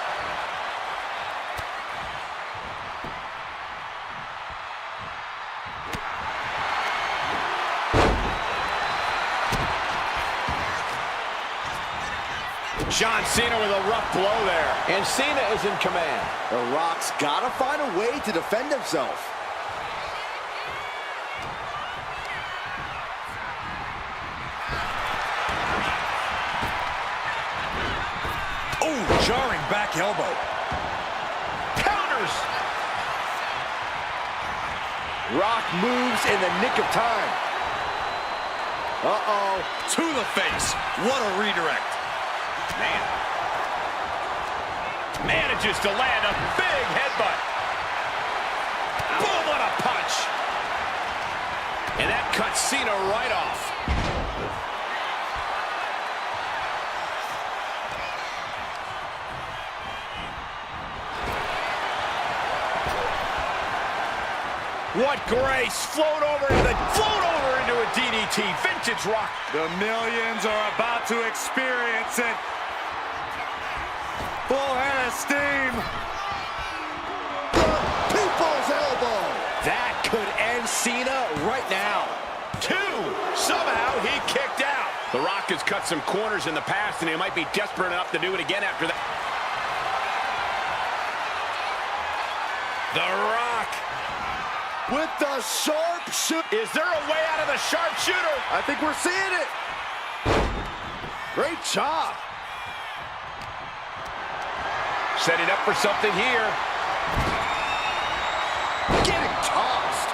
John Cena with a rough blow there. And Cena is in command. The Rock's got to find a way to defend himself. Oh, jarring back elbow. Counters! Rock moves in the nick of time. Uh-oh. To the face. What a redirect. Man. Manages to land a big headbutt. Boom, what a punch. And that cuts Cena right off. What grace. Float over into a DDT. Vintage Rock. The millions are about to experience it. Full head of steam. Cena right now. 2. Somehow he kicked out. The Rock has cut some corners in the past, and he might be desperate enough to do it again after that. The Rock. With the sharpshooter. Is there a way out of the sharpshooter? I think we're seeing it. Great job. Setting up for something here. Getting tossed.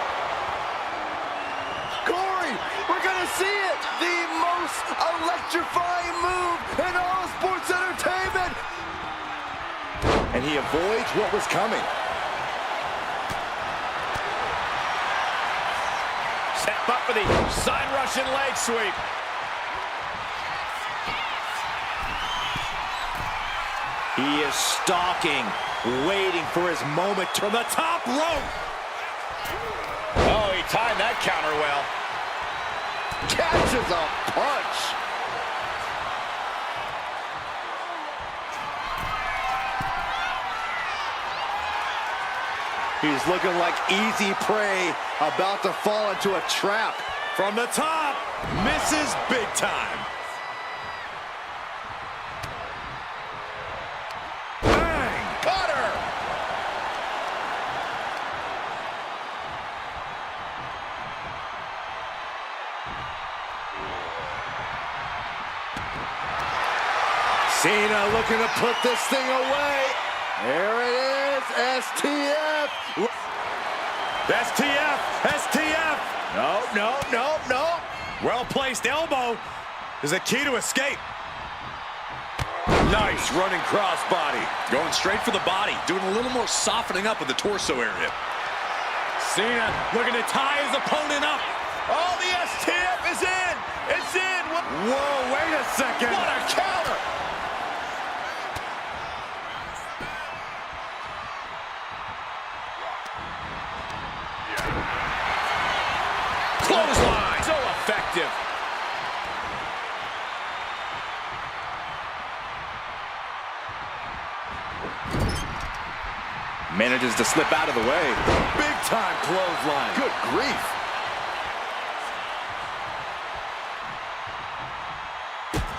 Corey, we're going to see it. The most electrifying move in all sports entertainment. And he avoids what was coming. Step up for the side Russian leg sweep. He is stalking, waiting for his moment to the top rope. Oh, he timed that counter well. Catches a punch. He's looking like easy prey, about to fall into a trap. From the top, misses big time. Cena looking to put this thing away. There it is, STF. STF, STF. No. Well-placed elbow is a key to escape. Nice running crossbody. Going straight for the body, doing a little more softening up of the torso area. Cena looking to tie his opponent up. Oh, the STF is in. It's in. Whoa, wait a second. What a counter. Clothesline. So effective. Manages to slip out of the way. Big time clothesline. Good grief.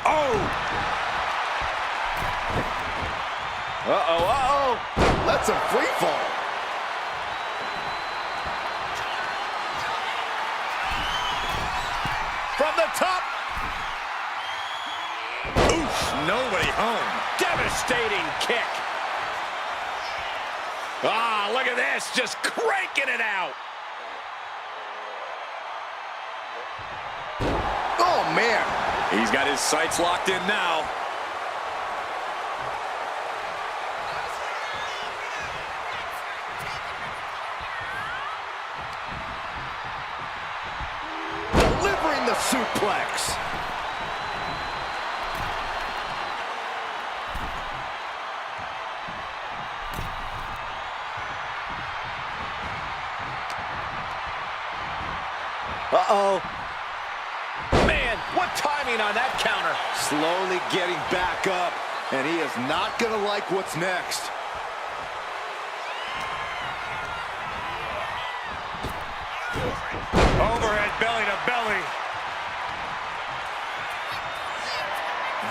Oh! Uh-oh. That's a free fall. From the top. Oof, nobody home. Devastating kick. Ah, look at this, just cranking it out. Oh, man. He's got his sights locked in now. Delivering the suplex. Uh-oh. Man, what timing on that counter. Slowly getting back up, and he is not going to like what's next. Overhead belly to belly.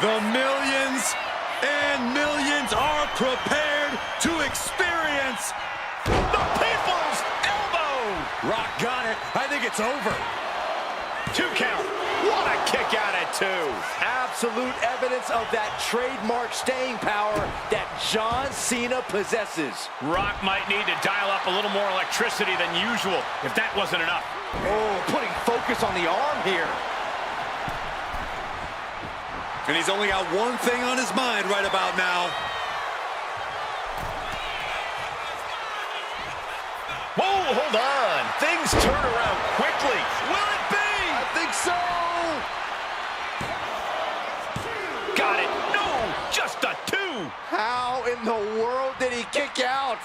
The millions and millions are prepared to experience The people's elbow. Rock got it. I think it's over. 2 count. What a kick out at 2. Absolute evidence of that trademark staying power that John Cena possesses. Rock might need to dial up a little more electricity than usual if that wasn't enough. Oh, putting focus on the arm here. And he's only got one thing on his mind right about now. Whoa, hold on. Things turn around quickly. Will it be? I think so. Got it. No, just a 2. How in the world did he kick out?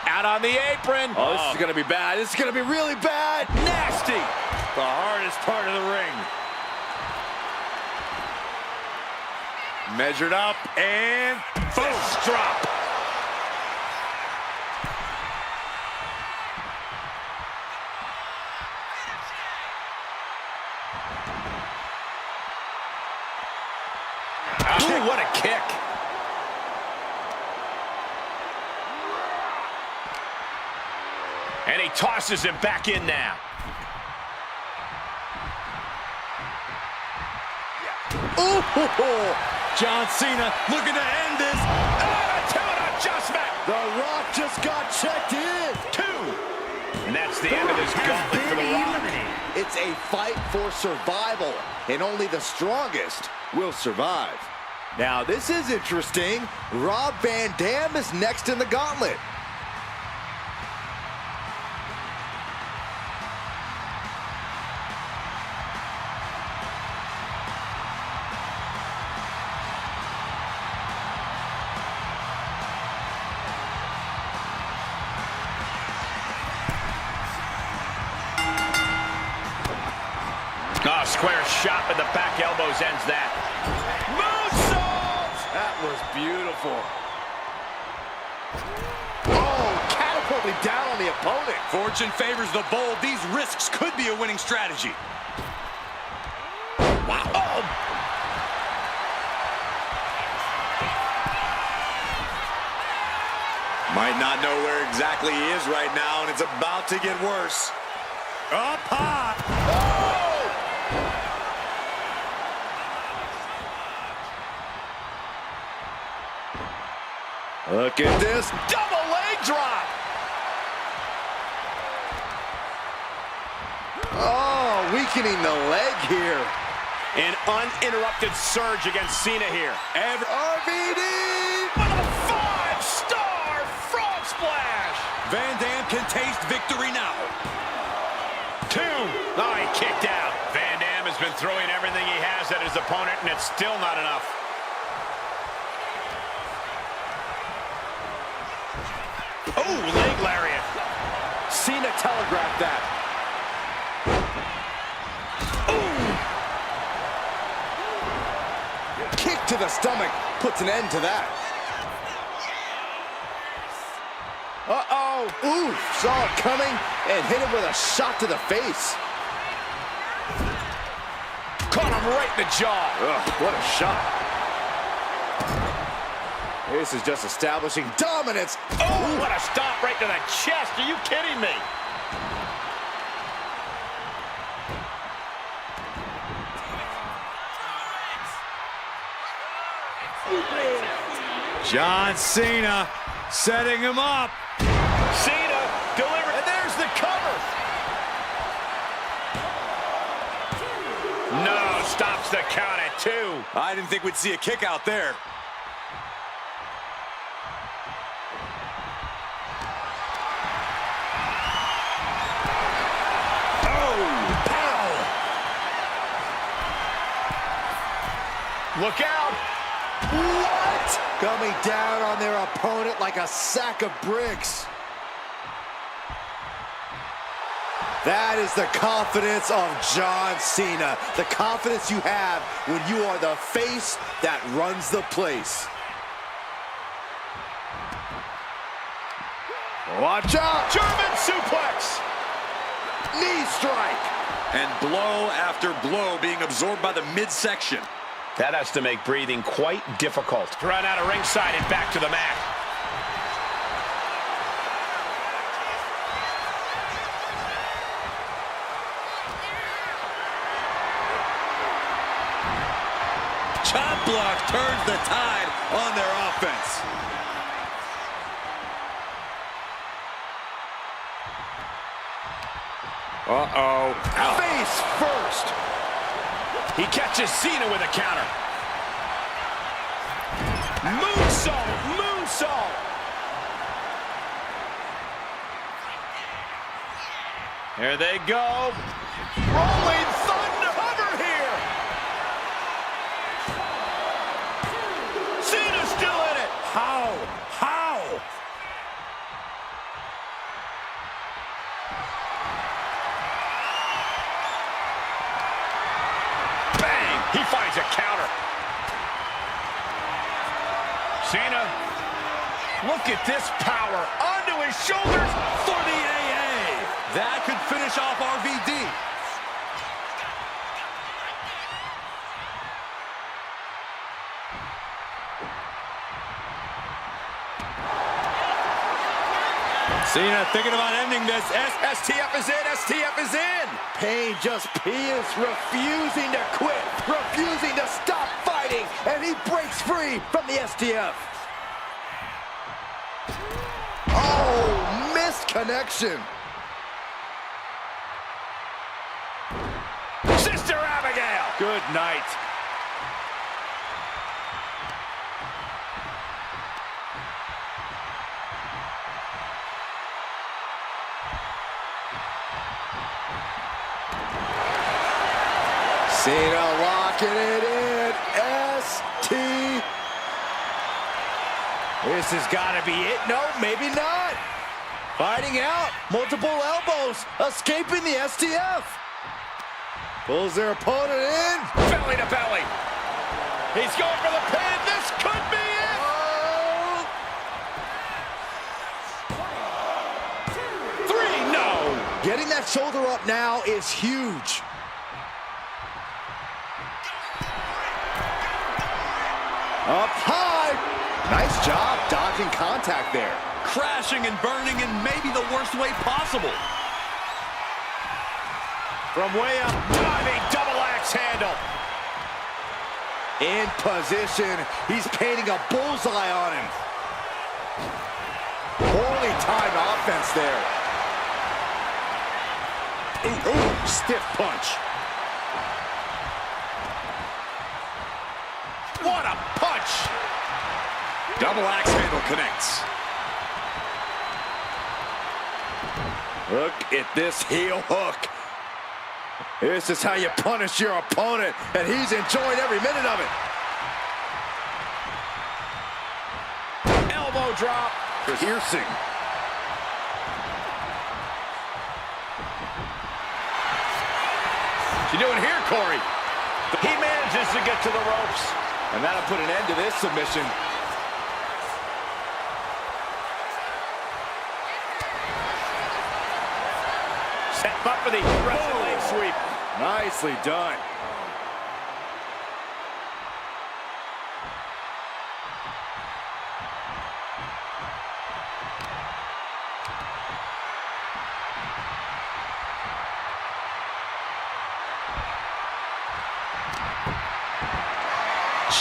Out on the apron. Oh, this is going to be bad. This is going to be really bad. Nasty. The hardest part of the ring. Measured up and fist drop. Ooh, what a kick. And he tosses him back in now. Ooh, John Cena looking to end this. Attitude adjustment. The Rock just got checked in. 2. And that's the end of this gauntlet for The Rock. It's a fight for survival, and only the strongest will survive. Now, this is interesting. Rob Van Dam is next in the gauntlet. Oh, square shot with the back elbows ends that. Moonsault! That was beautiful. Oh, catapulting down on the opponent. Fortune favors the bold. These risks could be a winning strategy. Wow. Oh. Might not know where exactly he is right now, and it's about to get worse. Up high. Oh! Look at this. Double leg drop. Oh, weakening the leg here. An uninterrupted surge against Cena here. RVD! With a 5-star frog splash. Van Dam can taste victory now. 2. Oh, he kicked out. Van Dam has been throwing everything he has at his opponent, and it's still not enough. Oh, leg lariat. Cena telegraphed that. Ooh. Kick to the stomach puts an end to that. Uh-oh. Ooh, saw it coming and hit him with a shot to the face. Caught him right in the jaw. Ugh, what a shot. This is just establishing dominance. Oh, what a stomp right to the chest. Are you kidding me? John Cena setting him up. Cena delivered, and there's the cover. No, stops the count at 2. I didn't think we'd see a kick out there. Look out! What? Coming down on their opponent like a sack of bricks. That is the confidence of John Cena. The confidence you have when you are the face that runs the place. Watch out! German suplex! Knee strike! And blow after blow being absorbed by the midsection. That has to make breathing quite difficult. Run out of ringside and back to the mat. Chop block turns the tide on their offense. Uh-oh. Face first! He catches Cena with a counter. Moonsault! Moonsault! There they go. Rolling thunder hover here. Cena's still in it. How? How? Bang! He finds a counter. Look at this power onto his shoulders For the AA. That could finish off RVD. Cena thinking about ending this. STF is in. STF is in. Pain he is refusing to quit, refusing to stop fighting, and he breaks free from the STF. Oh, missed connection. Sister Abigail. Good night. Cena locking it in. ST. This has got to be it. No, maybe not. Fighting out. Multiple elbows. Escaping the STF. Pulls their opponent in. Belly to belly. He's going for the pin. This could be it. Oh. 3, no. Getting that shoulder up now is huge. Up high. Nice job dodging contact there. Crashing and burning in maybe the worst way possible. From way up, diving double axe handle. In position. He's painting a bullseye on him. Poorly timed offense there. Ooh, stiff punch. What a punch. Double axe handle connects. Look at this heel hook. This is how you punish your opponent, and he's enjoying every minute of it. Elbow drop. Piercing. What you doing here, Corey? He manages to get to the ropes. And that'll put an end to this submission. Set up for the Russian leg sweep. Nicely done.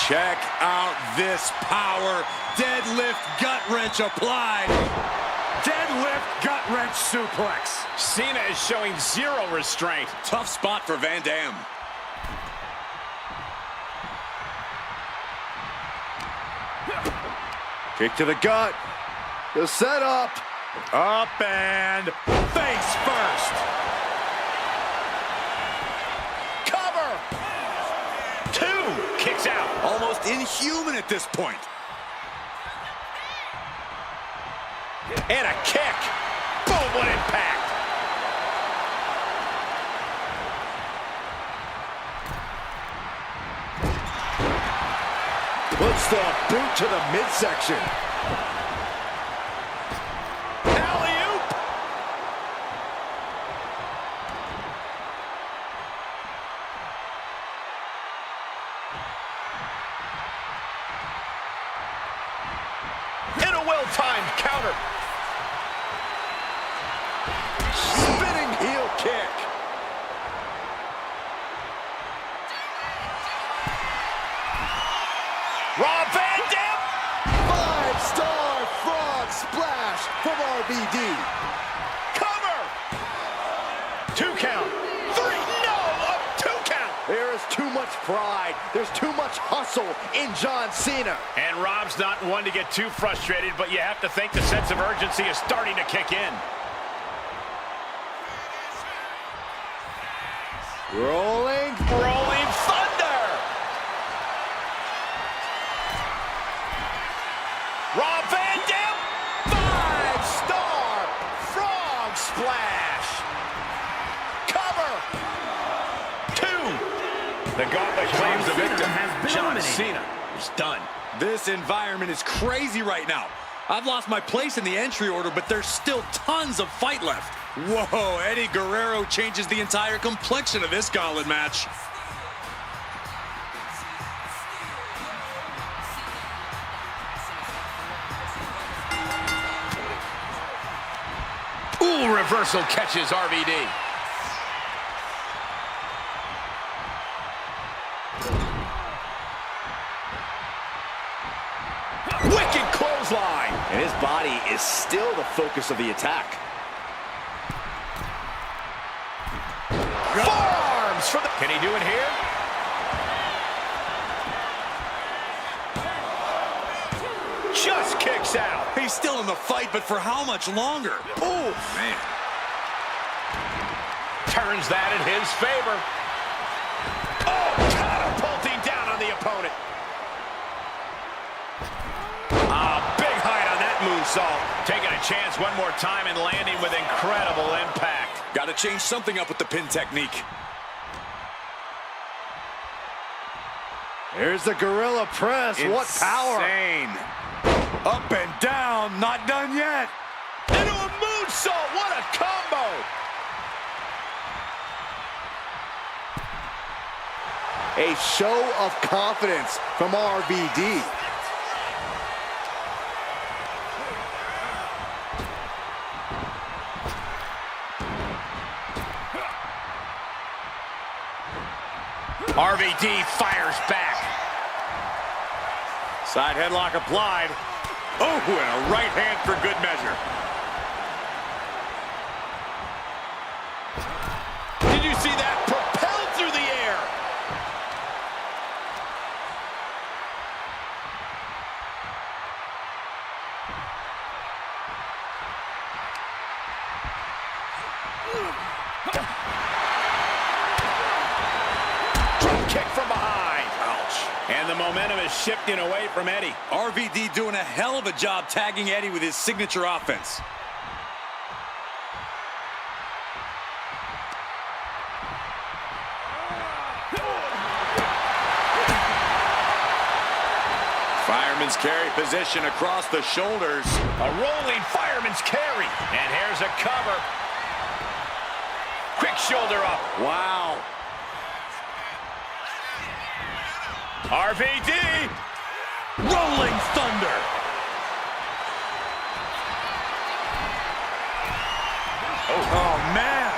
Check out this power. Deadlift gut wrench applied. Deadlift gut wrench suplex. Cena is showing zero restraint. Tough spot for Van Dam. Kick to the gut. The setup. Up and face first. Cover. 2. Kicks out. Almost inhuman at this point. And a kick. Boom, what impact. Puts the boot to the midsection. Alley-oop. And a well-timed counter. Spinning heel kick. Rob Van Dam. 5-star frog splash from RVD. Cover. 2 count. 3. No, a 2 count. There is too much pride. There's too much hustle in John Cena. And Rob's not one to get too frustrated, but you have to think the sense of urgency is starting to kick in. Rolling. Rolling thunder. Rob Van Dam. 5-star frog splash. Cover. 2. The gauntlet claims the victim. has been John eliminated. Cena is done. This environment is crazy right now. I've lost my place in the entry order, but there's still tons of fight left. Whoa, Eddie Guerrero changes the entire complexion of this gauntlet match. Ooh, reversal catches RVD. Wicked clothesline. And his body is still the focus of the attack. Forearms for the... Can he do it here? Just kicks out. He's still in the fight, but for how much longer? Oh, man. Turns that in his favor. Oh, catapulting down on the opponent. Big height on that moonsault. Taking a chance one more time and landing with incredible impact. Got to change something up with the pin technique. Here's the gorilla press. Insane. What power. Up and down, not done yet. Into a moonsault, what a combo. A show of confidence from RVD. RVD fires back. Side headlock applied. Oh, and a right hand for good measure. Did you see that? Propelled through the air. Drop kick from behind. Ouch. And the momentum is shifting away from Eddie. RVD doing a hell of a job tagging Eddie with his signature offense. Fireman's carry position across the shoulders. A rolling fireman's carry. And here's a cover. Quick shoulder up. Wow. RVD. Rolling thunder. Oh, man.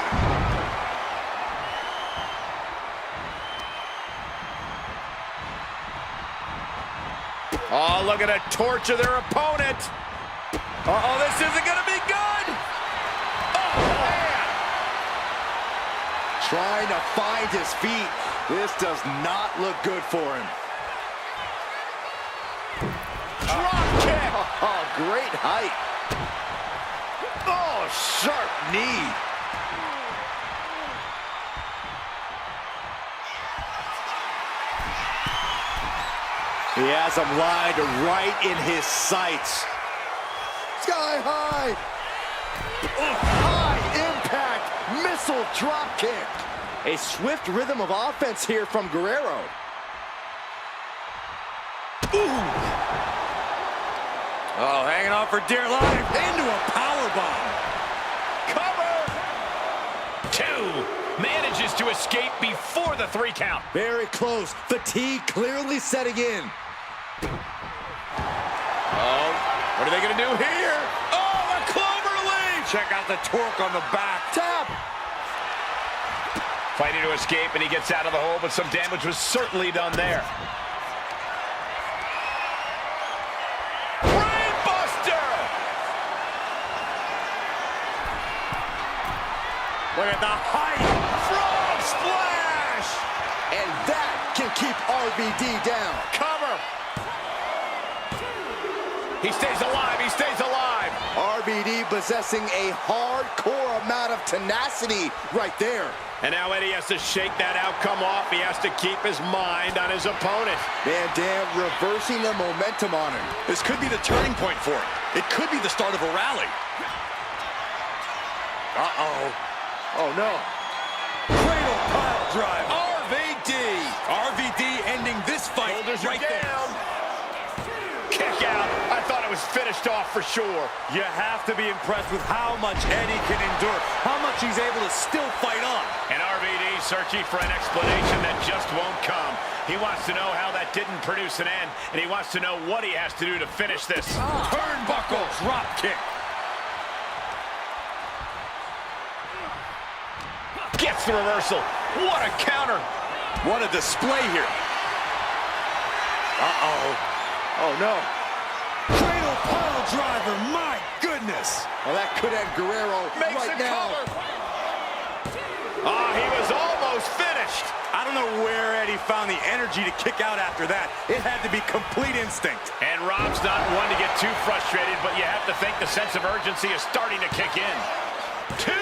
Oh, look at a torture their opponent. Uh-oh, this isn't going to be good. Oh, man. Trying to find his feet. This does not look good for him. Drop kick. Oh, great height. Oh, sharp knee. He has him lined right in his sights. Sky high. High impact missile drop kick. A swift rhythm of offense here from Guerrero. Ooh. Oh, hanging on for dear life. Into a powerbomb. Cover. 2. Manages to escape before the 3 count. Very close. Fatigue clearly setting in. Oh, what are they going to do here? Oh, the clover leaf. Check out the torque on the back. Tap. Fighting to escape, and he gets out of the hole, but some damage was certainly done there. Brainbuster! Look at the height. Frog splash! And that can keep RVD down. Cover! He stays alive, he stays alive! RVD possessing a hardcore amount of tenacity right there. And now Eddie has to shake that outcome off. He has to keep his mind on his opponent. Van Dam reversing the momentum on him. This could be the turning point for him. It could be the start of a rally. Uh-oh. Oh, no. Cradle pile drive. RVD! RVD ending this fight Shoulders right are down. Kick out. I thought it was is finished off for sure. You have to be impressed with how much Eddie can endure, how much he's able to still fight on. And RVD searching for an explanation that just won't come. He wants to know how that didn't produce an end, and he wants to know what he has to do to finish this. Turnbuckle drop kick. Gets the reversal. What a counter. What a display here. Uh-oh. Oh, no. Cradle pile driver, my goodness. Well, that could end Guerrero right now. Oh, he was almost finished. I don't know where Eddie found the energy to kick out after that. It had to be complete instinct. And Rob's not one to get too frustrated, but you have to think the sense of urgency is starting to kick in. 2.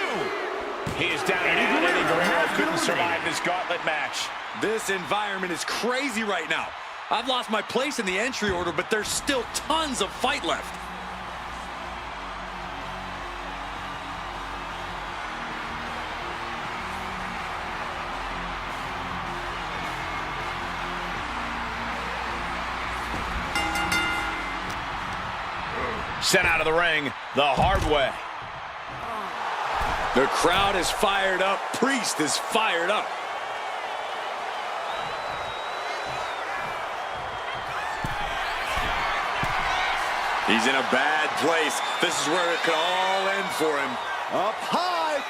He is down and out. Eddie Guerrero couldn't survive this gauntlet match. This environment is crazy right now. I've lost my place in the entry order, but there's still tons of fight left. Sent out of the ring the hard way. The crowd is fired up. Priest is fired up. He's in a bad place. This is where it could all end for him. Up high.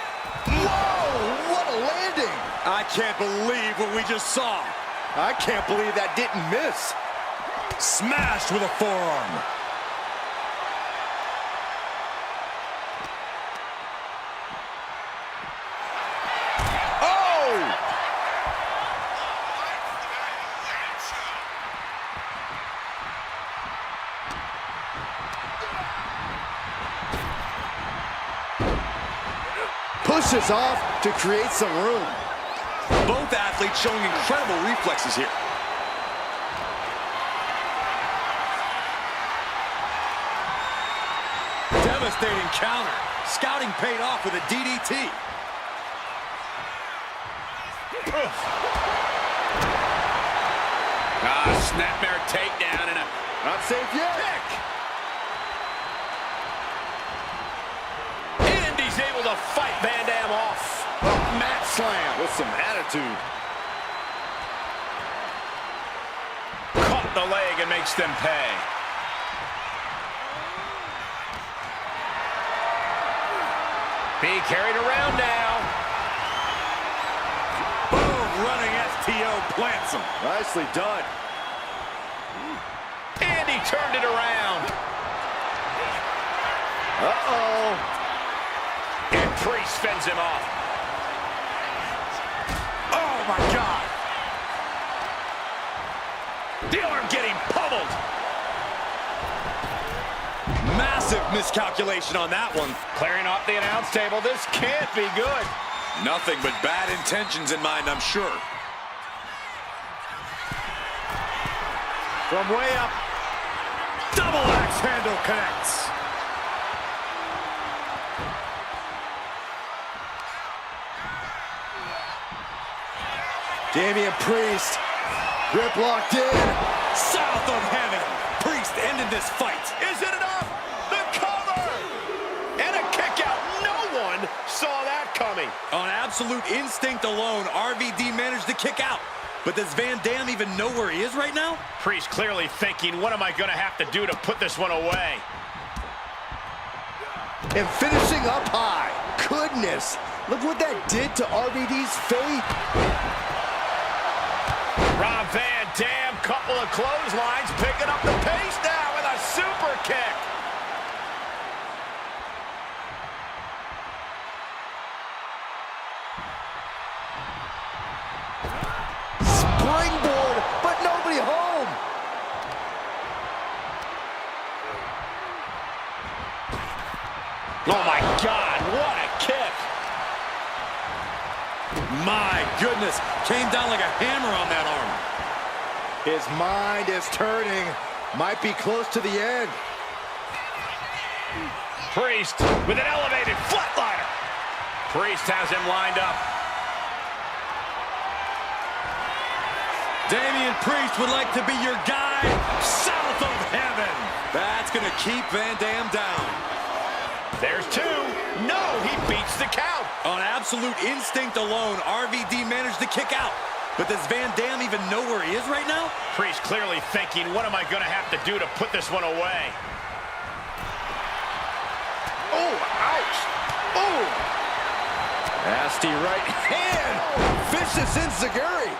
Whoa, what a landing. I can't believe what we just saw. I can't believe that didn't miss. Smashed with a forearm. Pushes off to create some room. Both athletes showing incredible reflexes here. Devastating counter. Scouting paid off with a DDT. Snapmare takedown and a Not safe yet. kick. And he's able to fight Van Dam off. Mat slam with some attitude. Caught the leg and makes them pay. Being carried around now. Boom, running STO plants him. Nicely done. And he turned it around. Uh-oh. And Priest fends him off. Oh, my God. The arm getting pummeled. Massive miscalculation on that one. Clearing off the announce table. This can't be good. Nothing but bad intentions in mind, I'm sure. From way up. Double axe handle connects. Damian Priest. Grip locked in. South of heaven. Priest ended this fight. Is it enough? The cover! And a kick out. No one saw that coming. On absolute instinct alone, RVD managed to kick out. But does Van Dam even know where he is right now? Priest clearly thinking, what am I going to have to do to put this one away? And finishing up high. Goodness. Look what that did to RVD's fate. Rob Van Dam, couple of clotheslines, picking up the pace now with a super kick. Springboard, but nobody home. Oh my God, what a kick. My goodness, came down like a hammer on that arm. His mind is turning. Might be close to the end. Priest with an elevated flatliner. Priest has him lined up. Damian Priest would like to be your guy south of heaven. That's going to keep Van Dam down. There's two. No, he beats the count. On absolute instinct alone, RVD managed to kick out. But does Van Dam even know where he is right now? Priest clearly thinking, what am I going to have to do to put this one away? Oh, ouch. Oh. Nasty right hand. Vicious enziguri.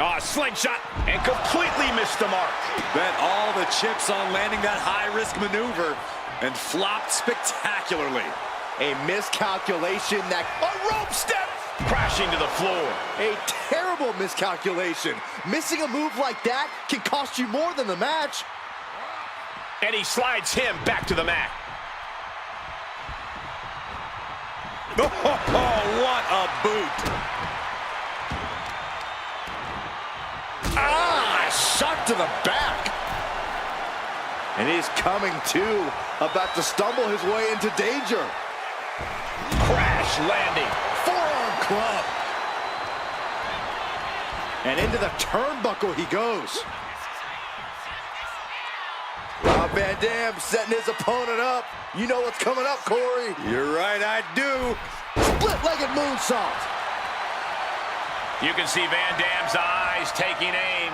Oh, slingshot, and completely missed the mark. Bet all the chips on landing that high-risk maneuver and flopped spectacularly. A miscalculation that... A rope step! Crashing to the floor. A terrible miscalculation. Missing a move like that can cost you more than the match. And he slides him back to the mat. Oh, what a boot. Shot to the back. And he's coming to, about to stumble his way into danger. Crash landing. Forearm club. And into the turnbuckle he goes. Van Dam setting his opponent up. You know what's coming up, Corey. You're right, I do. Split-legged moonsault. You can see Van Dam's eyes taking aim.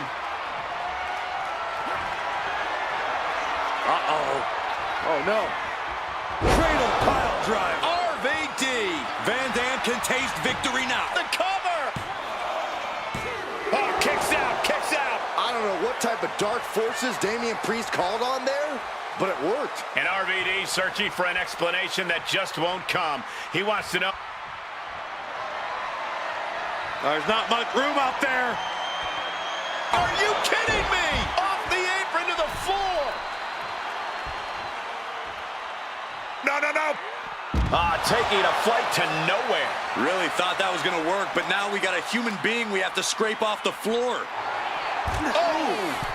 Oh, no. Cradle pile drive. RVD. Van Dam can taste victory now. The cover. Oh, kicks out, kicks out. I don't know what type of dark forces Damian Priest called on there, but it worked. And RVD searching for an explanation that just won't come. He wants to know. There's not much room out there. Are you kidding me? Off the apron to the floor. No. Taking a flight to nowhere. Really thought that was going to work, but now we got a human being we have to scrape off the floor. Oh!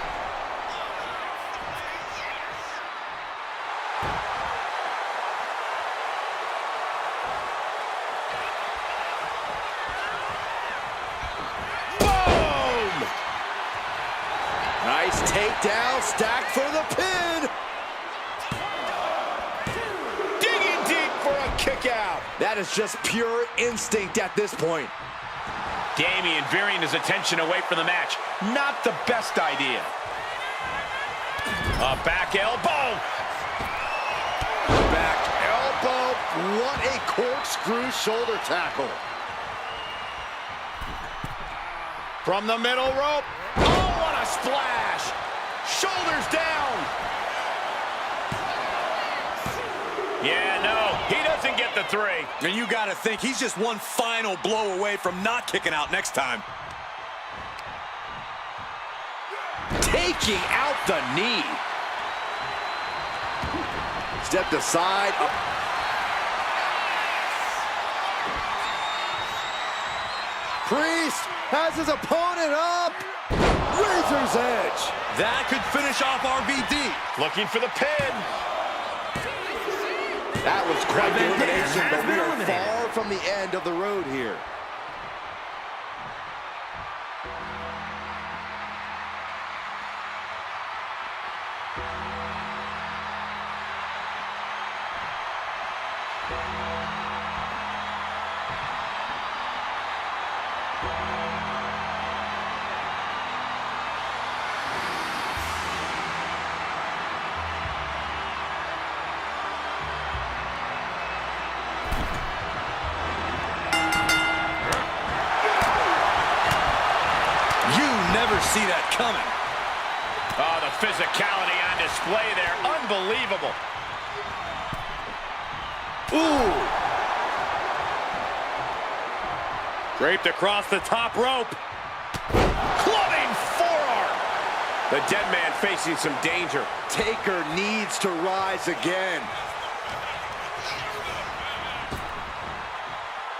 Nice takedown, stacked for the pin. Digging deep for a kick out. That is just pure instinct at this point. Damian veering his attention away from the match. Not the best idea. A back elbow. Back elbow. What a corkscrew shoulder tackle. From the middle rope. Oh, what a splash. Shoulders down. Yeah, no, he doesn't get the three. And you got to think he's just one final blow away from not kicking out next time. Taking out the knee. Stepped aside. Priest has his opponent up. Razor's edge. That could finish off RVD. Looking for the pin. That was quite the elimination, but we are far from the end of the road here. See that coming. Oh, the physicality on display there. Unbelievable. Ooh. Draped across the top rope. Clubbing forearm. The dead man facing some danger. Taker needs to rise again.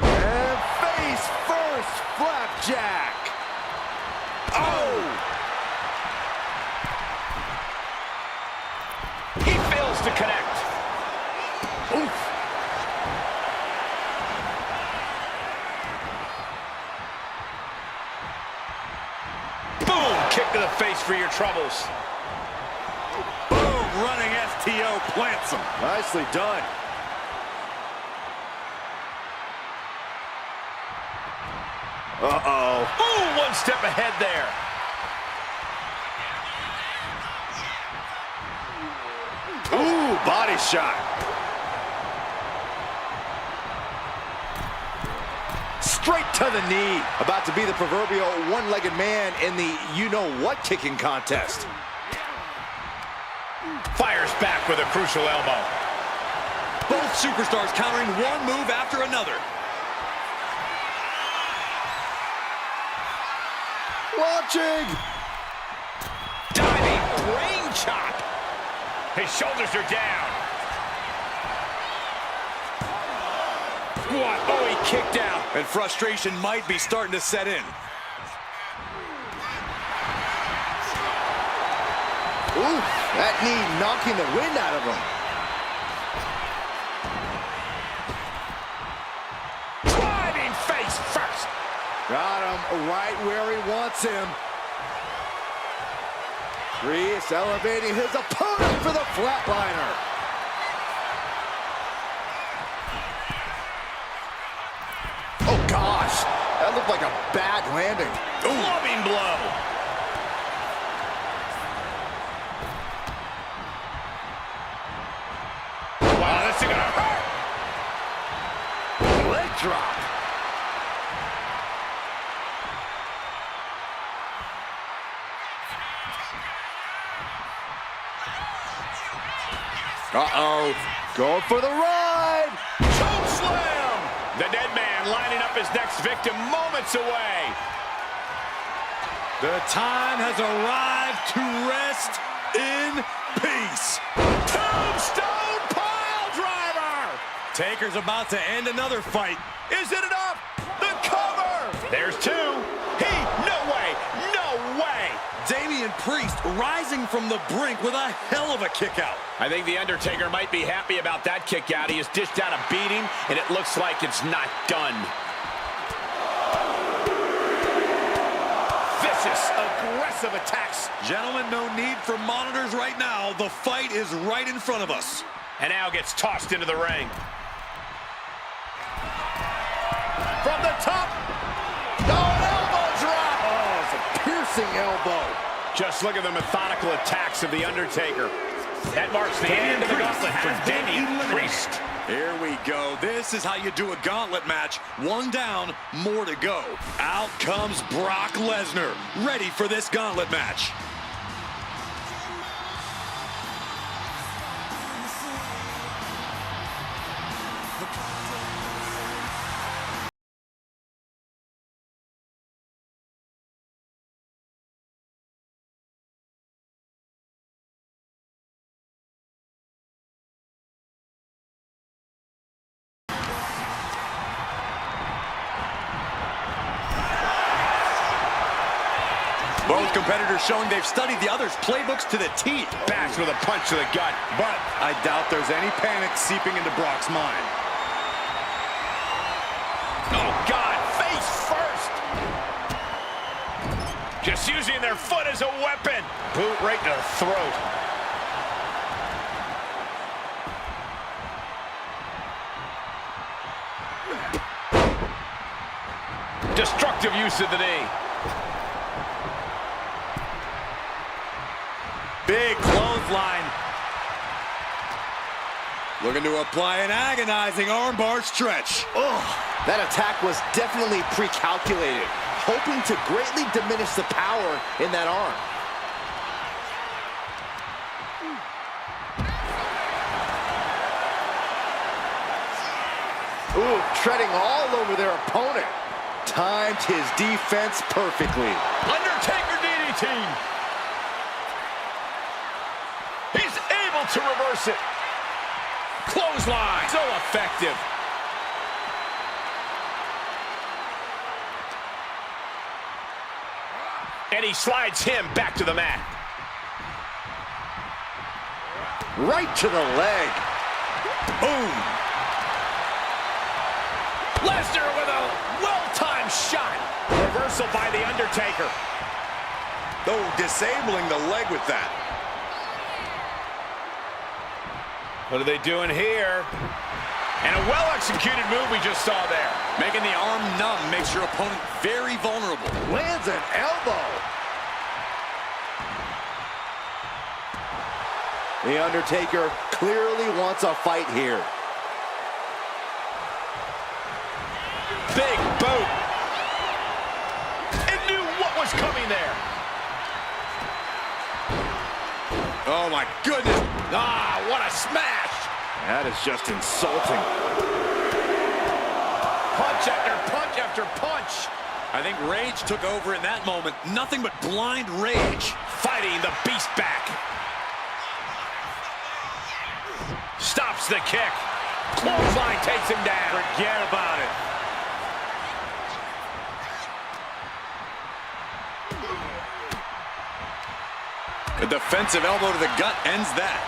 And face first, flapjack. Oh! He fails to connect. Oof. Boom! Kick to the face for your troubles. Boom! Running STO plants him. Nicely done. Uh-oh. Ooh, one step ahead there. Ooh, body shot. Straight to the knee. About to be the proverbial one-legged man in the you-know-what kicking contest. Fires back with a crucial elbow. Both superstars countering one move after another. Launching. Diving rain chop. His shoulders are down. What? Oh, he kicked out. And frustration might be starting to set in. Ooh, that knee knocking the wind out of him. Driving face first. Got him right where he wants him. Reese elevating his opponent for the flatliner. Oh gosh, that looked like a bad landing. Clubbing blow. Wow, this is gonna hurt. Leg drop. Uh-oh, going for the ride. Choke slam. The dead man lining up his next victim moments away. The time has arrived to rest in peace. Tombstone pile driver. Taker's about to end another fight. Is it enough? The cover. There's two. No way. No way. Damian Priest rising from the brink with a hell of a kick out. I think The Undertaker might be happy about that kick out. He has dished out a beating, and it looks like it's not done. Vicious, aggressive attacks. Gentlemen, no need for monitors right now. The fight is right in front of us. And now gets tossed into the ring. From the top. Oh, an elbow drop. Oh, it's a piercing elbow. Just look at the methodical attacks of The Undertaker. That marks the end of the gauntlet for Damian Priest. Here we go. This is how you do a gauntlet match. One down, more to go. Out comes Brock Lesnar, ready for this gauntlet match. Both competitors showing they've studied the other's playbooks to the T. Bashed with a punch to the gut. But I doubt there's any panic seeping into Brock's mind. Oh, God, face first. Just using their foot as a weapon. Boot right to the throat. Destructive use of the knee. Big clothesline. Looking to apply an agonizing armbar stretch. Oh, that attack was definitely pre-calculated, hoping to greatly diminish the power in that arm. Ooh, treading all over their opponent. Timed his defense perfectly. Undertaker DDT. He's able to reverse it. Clothesline. So effective. And he slides him back to the mat. Right to the leg. Boom. Lesnar with a well-timed shot. Reversal by The Undertaker. Oh, disabling the leg with that. What are they doing here? And a well-executed move we just saw there. Making the arm numb makes your opponent very vulnerable. Lands an elbow. The Undertaker clearly wants a fight here. Big boot. It knew what was coming there. Oh, my goodness. Ah, what a smash. That is just insulting. Punch after punch after punch. I think rage took over in that moment. Nothing but blind rage. Fighting the beast back. Stops the kick. Clothesline takes him down. Forget about it. A defensive elbow to the gut ends that.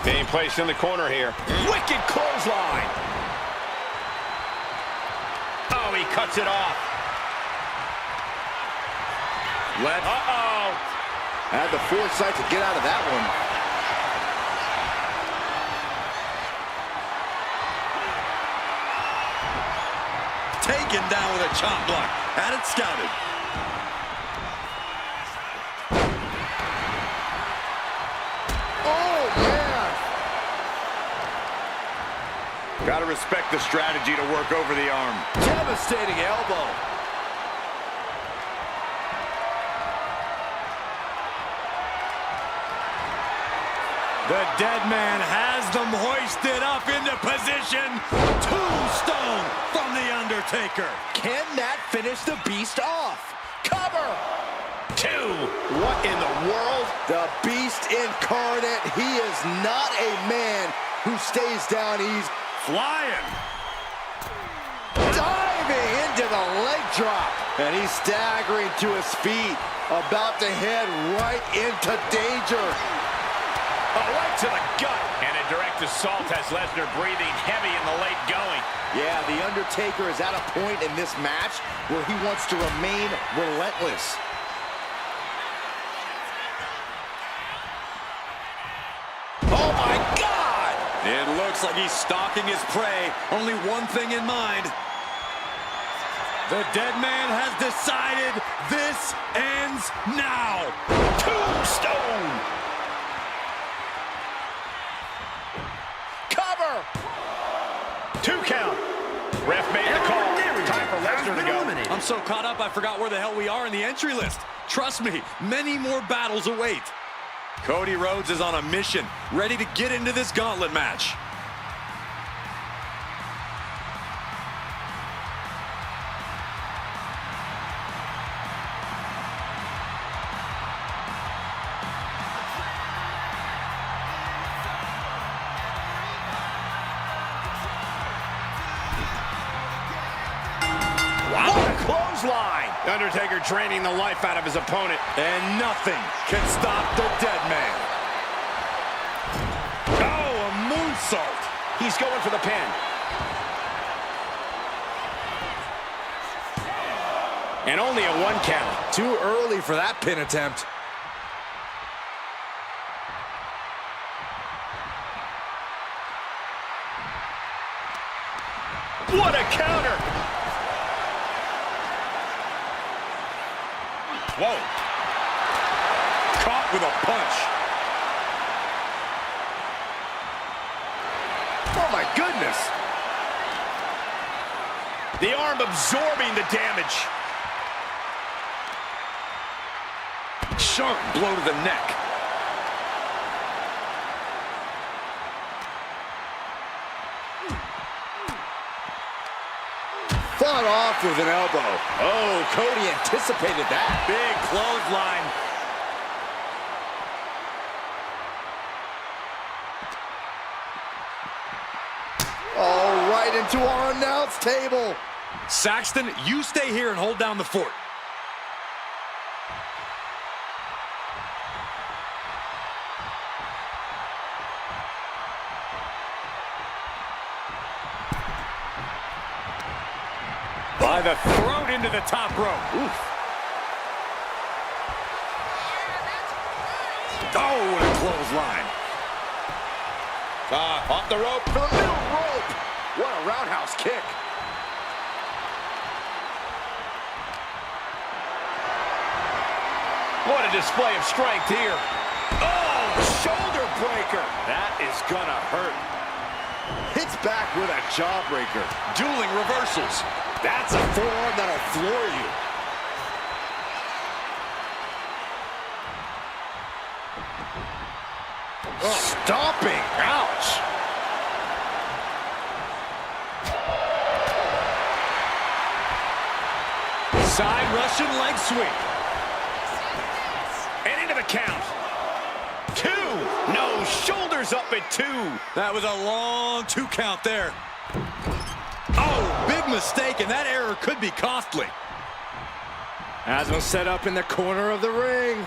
Being placed in the corner here. Wicked clothesline. Oh, he cuts it off. Uh-oh. Had the foresight to get out of that one. Taken down with a chop block. Had it scouted. Oh, man. Gotta respect the strategy to work over the arm. Devastating elbow. The dead man has them hoisted up into position. Tombstone from The Undertaker. Can that finish the beast off? Cover. 2. What in the world? The beast incarnate. He is not a man who stays down. He's Flying. diving into the leg drop. And he's staggering to his feet, about to head right into danger. Right to the gut. And a direct assault has Lesnar breathing heavy in the late going. Yeah, The Undertaker is at a point in this match where he wants to remain relentless. Oh, my God! It looks like he's stalking his prey. Only one thing in mind. The dead man has decided this ends now. Tombstone. Cover. 2 count. Ref made the call. Time for Lesnar to go. I'm so caught up I forgot where the hell we are in the entry list. Trust me, many more battles await. Cody Rhodes is on a mission, ready to get into this gauntlet match. Clothesline. Undertaker draining the life out of his opponent. And nothing can stop the dead man. Oh, a moonsault. He's going for the pin. And only a 1 count. Too early for that pin attempt. What a counter. Whoa. Caught with a punch. Oh, my goodness. The arm absorbing the damage. Sharp blow to the neck. Fought off with an elbow. Oh, Cody anticipated that. Big clothesline. Oh, right into our announce table. Saxton, you stay here and hold down the fort. By the throat into the top rope. Oof. Oh, what a clothesline. Off the rope. For the middle rope. What a roundhouse kick. What a display of strength here. Oh, shoulder breaker. That is gonna hurt. Hits back with a jawbreaker. Dueling reversals. That's a forearm that'll floor you. Stomping. Ouch. Side Russian leg sweep. And into the count. 2. No, shoulders up at 2. That was a long 2 count there. Oh, big mistake, and that error could be costly. Asmo set up in the corner of the ring.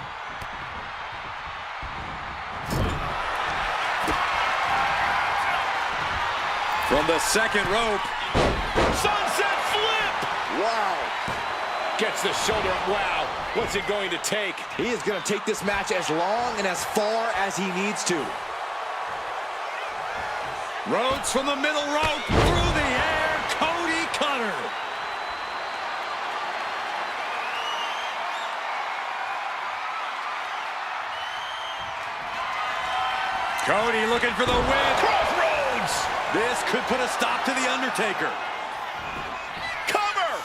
From the second rope. Sunset flip. Wow. Gets the shoulder up. Wow. What's it going to take? He is going to take this match as long and as far as he needs to. Rhodes from the middle rope. Through the air. Cody cutter. Cody looking for the win. Crossroads. This could put a stop to The Undertaker. Cover.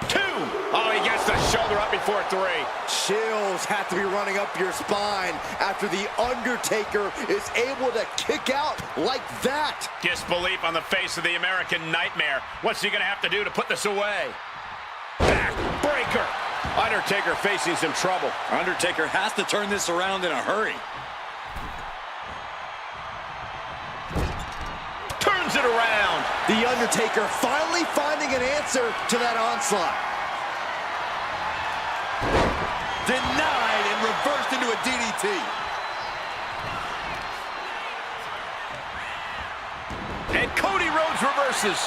2. Oh, he gets the shoulder up before 3. Chills have to be running up your spine after The Undertaker is able to kick out like that. Disbelief on the face of the American Nightmare. What's he going to have to do to put this away? Back breaker. Undertaker facing some trouble. Undertaker has to turn this around in a hurry. Turns it around. The Undertaker finally finding an answer to that onslaught. Denied and reversed into a DDT. And Cody Rhodes reverses.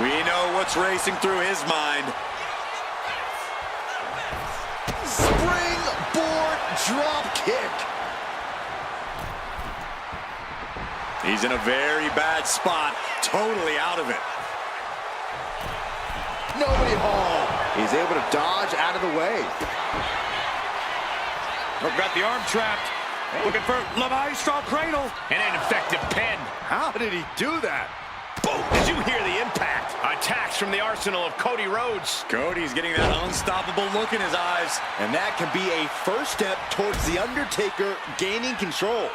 We know what's racing through his mind. Springboard drop kick. He's in a very bad spot, totally out of it. Nobody home. He's able to dodge out of the way. Got the arm trapped. Looking for the Maestro cradle. And an effective pin. How did he do that? Boom! Did you hear the impact? Attacks from the arsenal of Cody Rhodes. Cody's getting that unstoppable look in his eyes. And that can be a first step towards The Undertaker gaining control.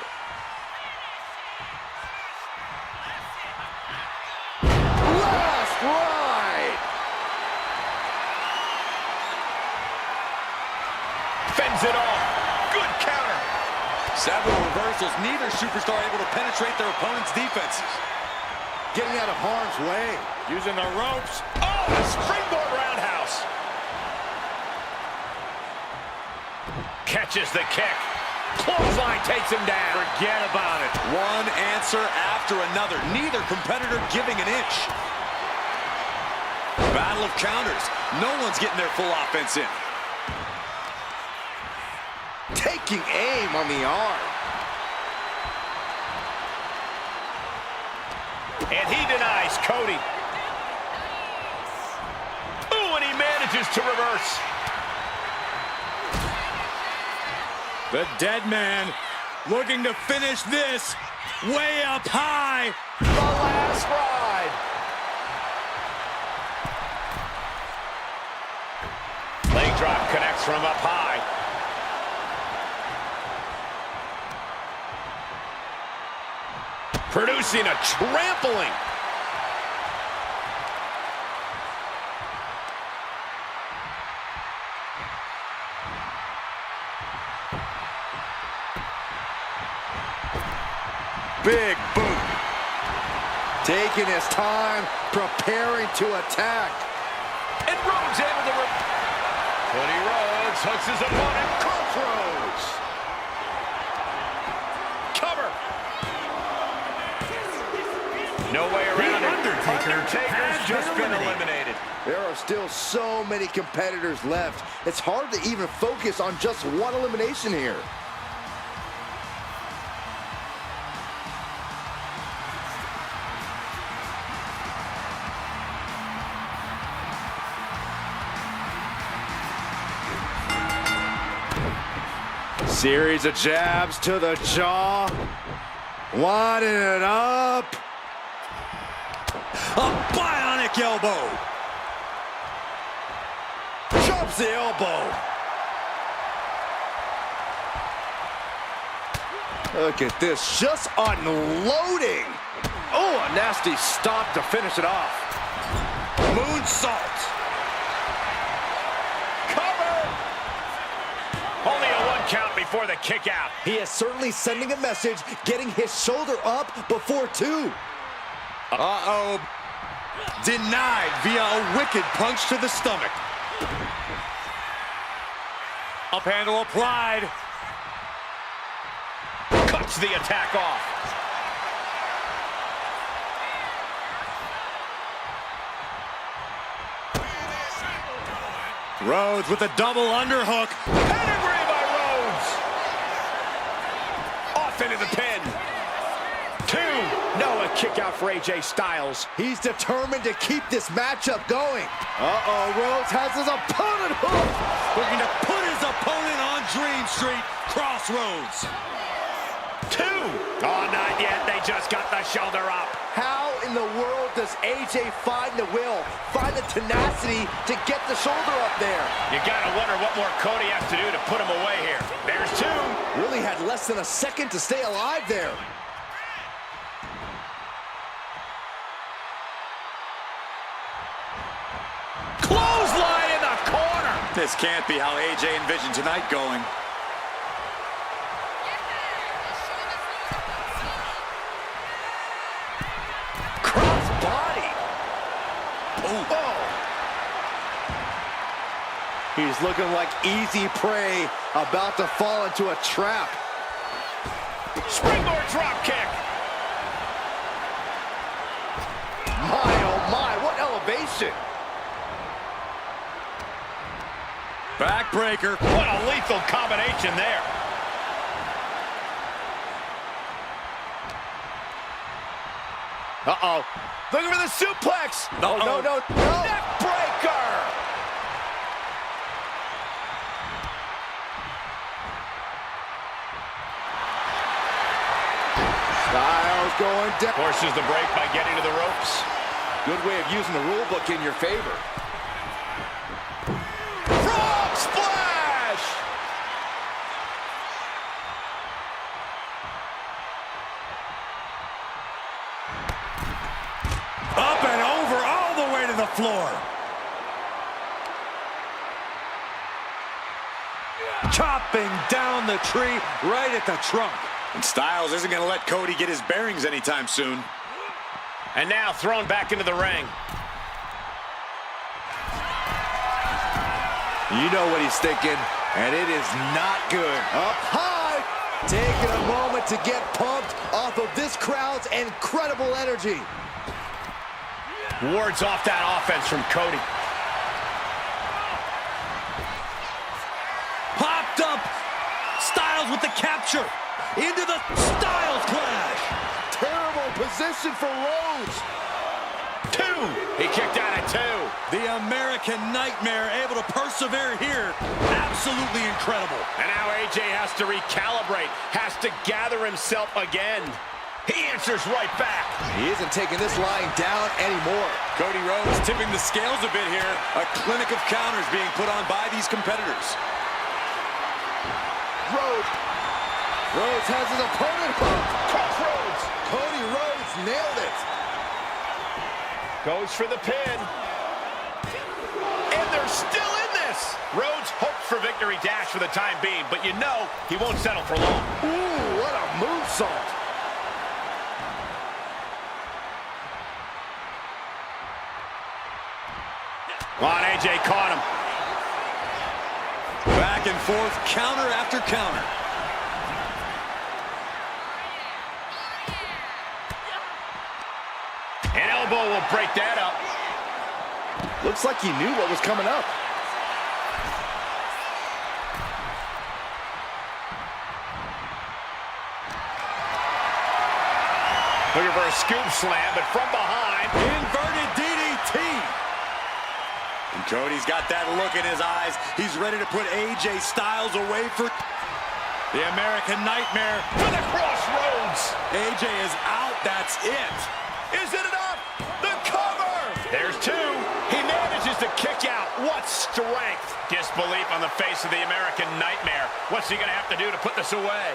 Last ride. Fends it off. Good counter. Several reversals, neither superstar able to penetrate their opponent's defenses. Getting out of harm's way. Using the ropes. Oh, a springboard roundhouse. Catches the kick. Clothesline takes him down. Forget about it. One answer after another, neither competitor giving an inch. Battle of counters. No one's getting their full offense in. Taking aim on the arm. And he denies Cody. Ooh, and he manages to reverse. The dead man looking to finish this way up high. The last ride. Leg drop connects from up high. Producing a trampling. Big boot. Taking his time, preparing to attack. And Rhodes able to... Cody Rhodes hooks his opponent. Crossroads. Cover. No way around it. Undertaker Undertaker's has just been been eliminated. eliminated. There are still so many competitors left. It's hard to even focus on just one elimination here. Series of jabs to the jaw. Winding it up. A bionic elbow. Jumps the elbow. Look at this, just unloading. Oh, a nasty stop to finish it off. Moonsault. Only a 1 count before the kick out. He is certainly sending a message, getting his shoulder up before 2. Uh-oh. Denied via a wicked punch to the stomach. Up handle applied. Cuts the attack off. Rhodes with a double underhook. Pedigree by Rhodes. Off into the pin. 2. No, a kick out for AJ Styles. He's determined to keep this matchup going. Uh-oh, Rhodes has his opponent hooked. Looking to put his opponent on Dream Street. Crossroads. 2. Oh, not yet. They just got the shoulder up. How in the world does AJ find the will, find the tenacity to get the shoulder up there? You gotta wonder what more Cody has to do to put him away here. There's 2. Really had less than a second to stay alive there. Clothesline in the corner. This can't be how AJ envisioned tonight going. Cross-body. Oh. He's looking like easy prey, about to fall into a trap. Springboard drop kick. My, oh my, what elevation. Backbreaker. What a lethal combination there. Uh-oh. Looking for the suplex. No. No. Neck breaker. Styles going down. Forces the break by getting to the ropes. Good way of using the rule book in your favor. Frog splash. Up and over, all the way to the floor. Chopping down the tree right at the trunk. And Styles isn't going to let Cody get his bearings anytime soon. And now thrown back into the ring. You know what he's thinking, and it is not good. Up high, taking a moment to get pumped off of this crowd's incredible energy. Wards off that offense from Cody. Popped up. Styles with the capture. Into the Styles clash. Terrible position for Rhodes. 2. He kicked out at 2. The American Nightmare able to persevere here. Absolutely incredible. And now AJ has to recalibrate, has to gather himself again. He answers right back. He isn't taking this lying down anymore. Cody Rhodes tipping the scales a bit here. A clinic of counters being put on by these competitors. Rhodes has his opponent hooked. Crossroads. Cody Rhodes nailed it. Goes for the pin. And they're still in this. Rhodes hopes for victory dash for the time being, but you know he won't settle for long. Ooh, what a moonsault. On, AJ caught him. Back and forth, counter after counter. An elbow will break that up. Looks like he knew what was coming up. Looking for a scoop slam, but from behind. Inverted DDT. And Cody's got that look in his eyes. He's ready to put AJ Styles away for the American Nightmare. For the crossroads. AJ is out. That's it. Is it enough? The cover. There's two. He manages to kick out. What strength. Disbelief on the face of the American Nightmare. What's he going to have to do to put this away?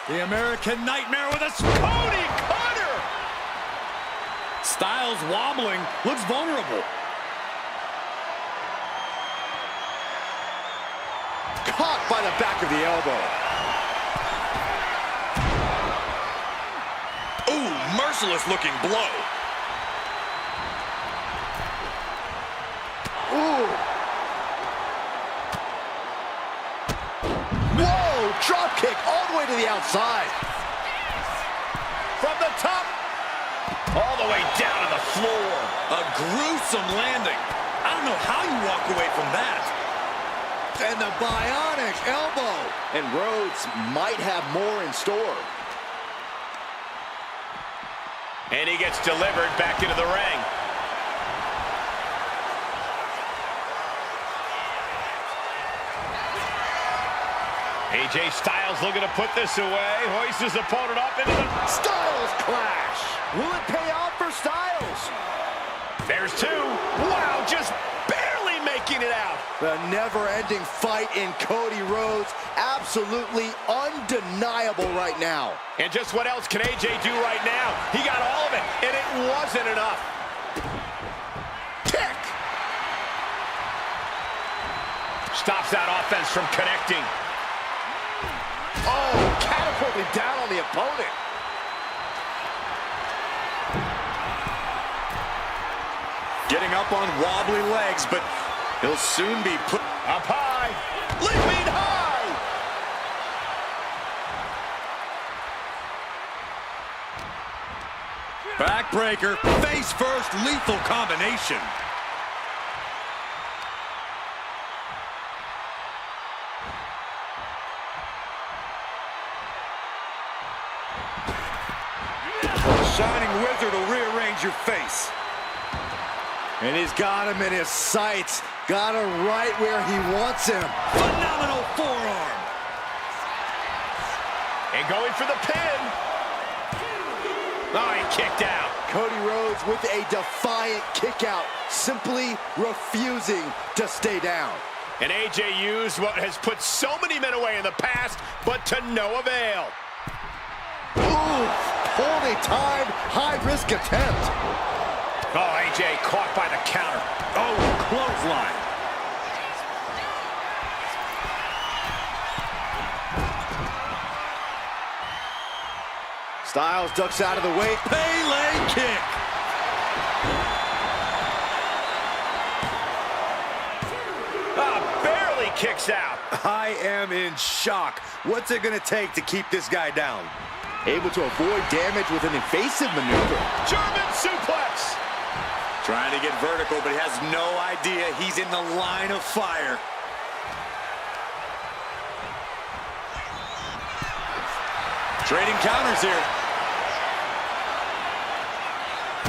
The American Nightmare with a Cody cutter. Styles wobbling. Looks vulnerable. Caught by the back of the elbow. Ooh, merciless looking blow. Ooh. Whoa, drop kick all the way to the outside. From the top. All the way down to the floor. A gruesome landing. I don't know how you walk away from that. And the bionic elbow. And Rhodes might have more in store. And he gets delivered back into the ring. AJ Styles looking to put this away. Hoists his opponent up into the... Styles clash. Will it pay off for Styles? There's two. Wow, just barely making it out. The never-ending fight in Cody Rhodes. Absolutely undeniable right now. And just what else can AJ do right now? He got all of it, and it wasn't enough. Kick. Stops that offense from connecting. Oh, catapulted down on the opponent. Getting up on wobbly legs, but he'll soon be put Up high. Leaping high. backbreaker, face first, lethal combination. Shining Wizard will rearrange your face. And he's got him in his sights. Got him right where he wants him. Phenomenal forearm. And going for the pin. Oh, he kicked out. Cody Rhodes with a defiant kick out, simply refusing to stay down. And AJ used what has put so many men away in the past, but to no avail. Ooh, poorly timed, high-risk attempt. Oh, AJ caught by the counter. Oh, clothesline. Styles ducks out of the way. Pele kick. Barely kicks out. I am in shock. What's it going to take to keep this guy down? Able to avoid damage with an evasive maneuver. German suplex. Trying to get vertical, but he has no idea he's in the line of fire. Trading counters here.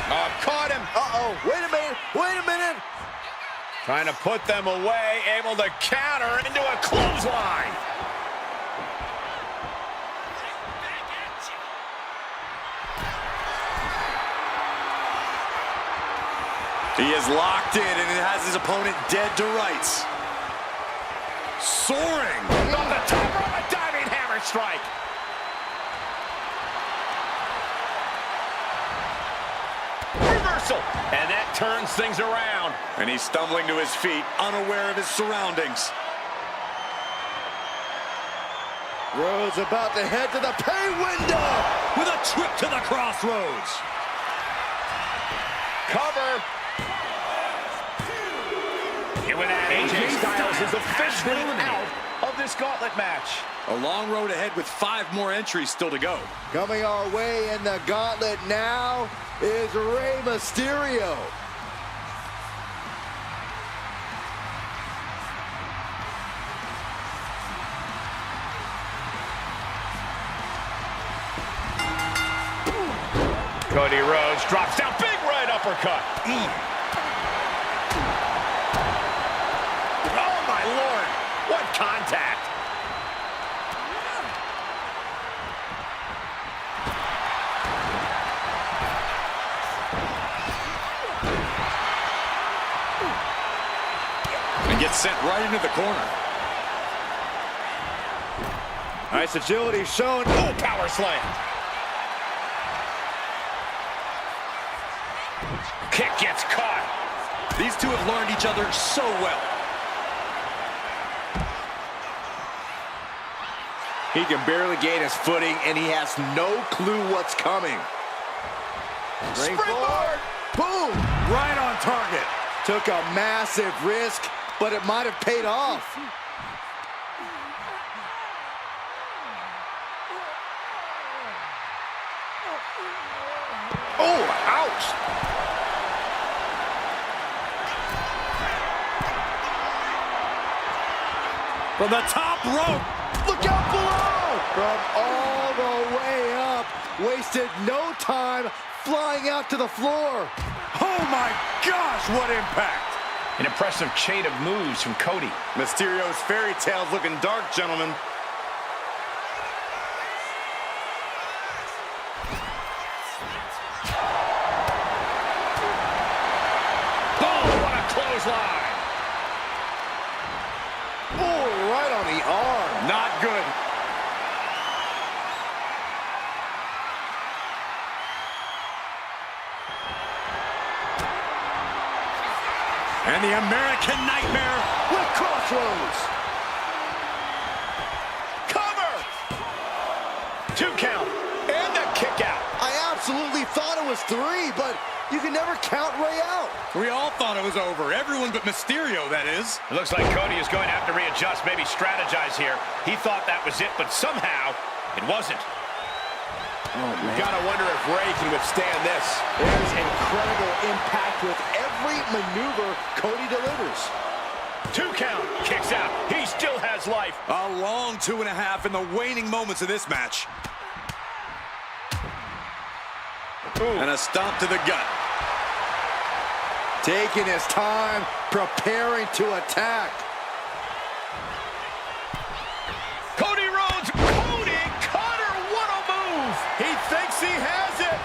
Oh, caught him. Uh-oh, wait a minute, wait a minute. Trying to put them away, able to counter into a clothesline. He is locked in and it has his opponent dead to rights. Soaring. On the top rope, a diving hammer strike. Reversal. And that turns things around. And he's stumbling to his feet, unaware of his surroundings. Rhodes about to head to the pay window. With a trip to the crossroads. Cover. And with that, AJ Styles is officially out of this gauntlet match. A long road ahead with 5 more entries still to go. Coming our way in the gauntlet now is Rey Mysterio. Cody Rhodes drops down, big right uppercut. Oh my Lord, what contact. And gets sent right into the corner. Nice agility shown. Oh, power slam. Kick gets caught. These two have learned each other so well. He can barely gain his footing, and he has no clue what's coming. Springboard! Boom! Right on target. Took a massive risk, but it might have paid off. Oh, ouch! From the top rope. Look out below! From all the way up. Wasted no time flying out to the floor. Oh my gosh, what impact! An impressive chain of moves from Cody. Mysterio's fairy tale's looking dark, gentlemen. Oh, what a clothesline! Oh, right on the arm. Not good. And the American Nightmare With crossroads. Cover! 2 count. And the kick out. I absolutely thought it was 3, but you can never count Rey out. We all thought it was over. Everyone but Mysterio, that is. It looks like Cody is going to have to readjust, maybe strategize here. He thought that was it, but somehow it wasn't. Oh, man. Gotta wonder if Rey can withstand this. There's incredible impact with every maneuver Cody delivers. 2 count. Kicks out. He still has life. A long 2.5 in the waning moments of this match. Ooh. And a stomp to the gut. Taking his time, preparing to attack. Cody Rhodes. Cody Cutter. What a move. He thinks he has it.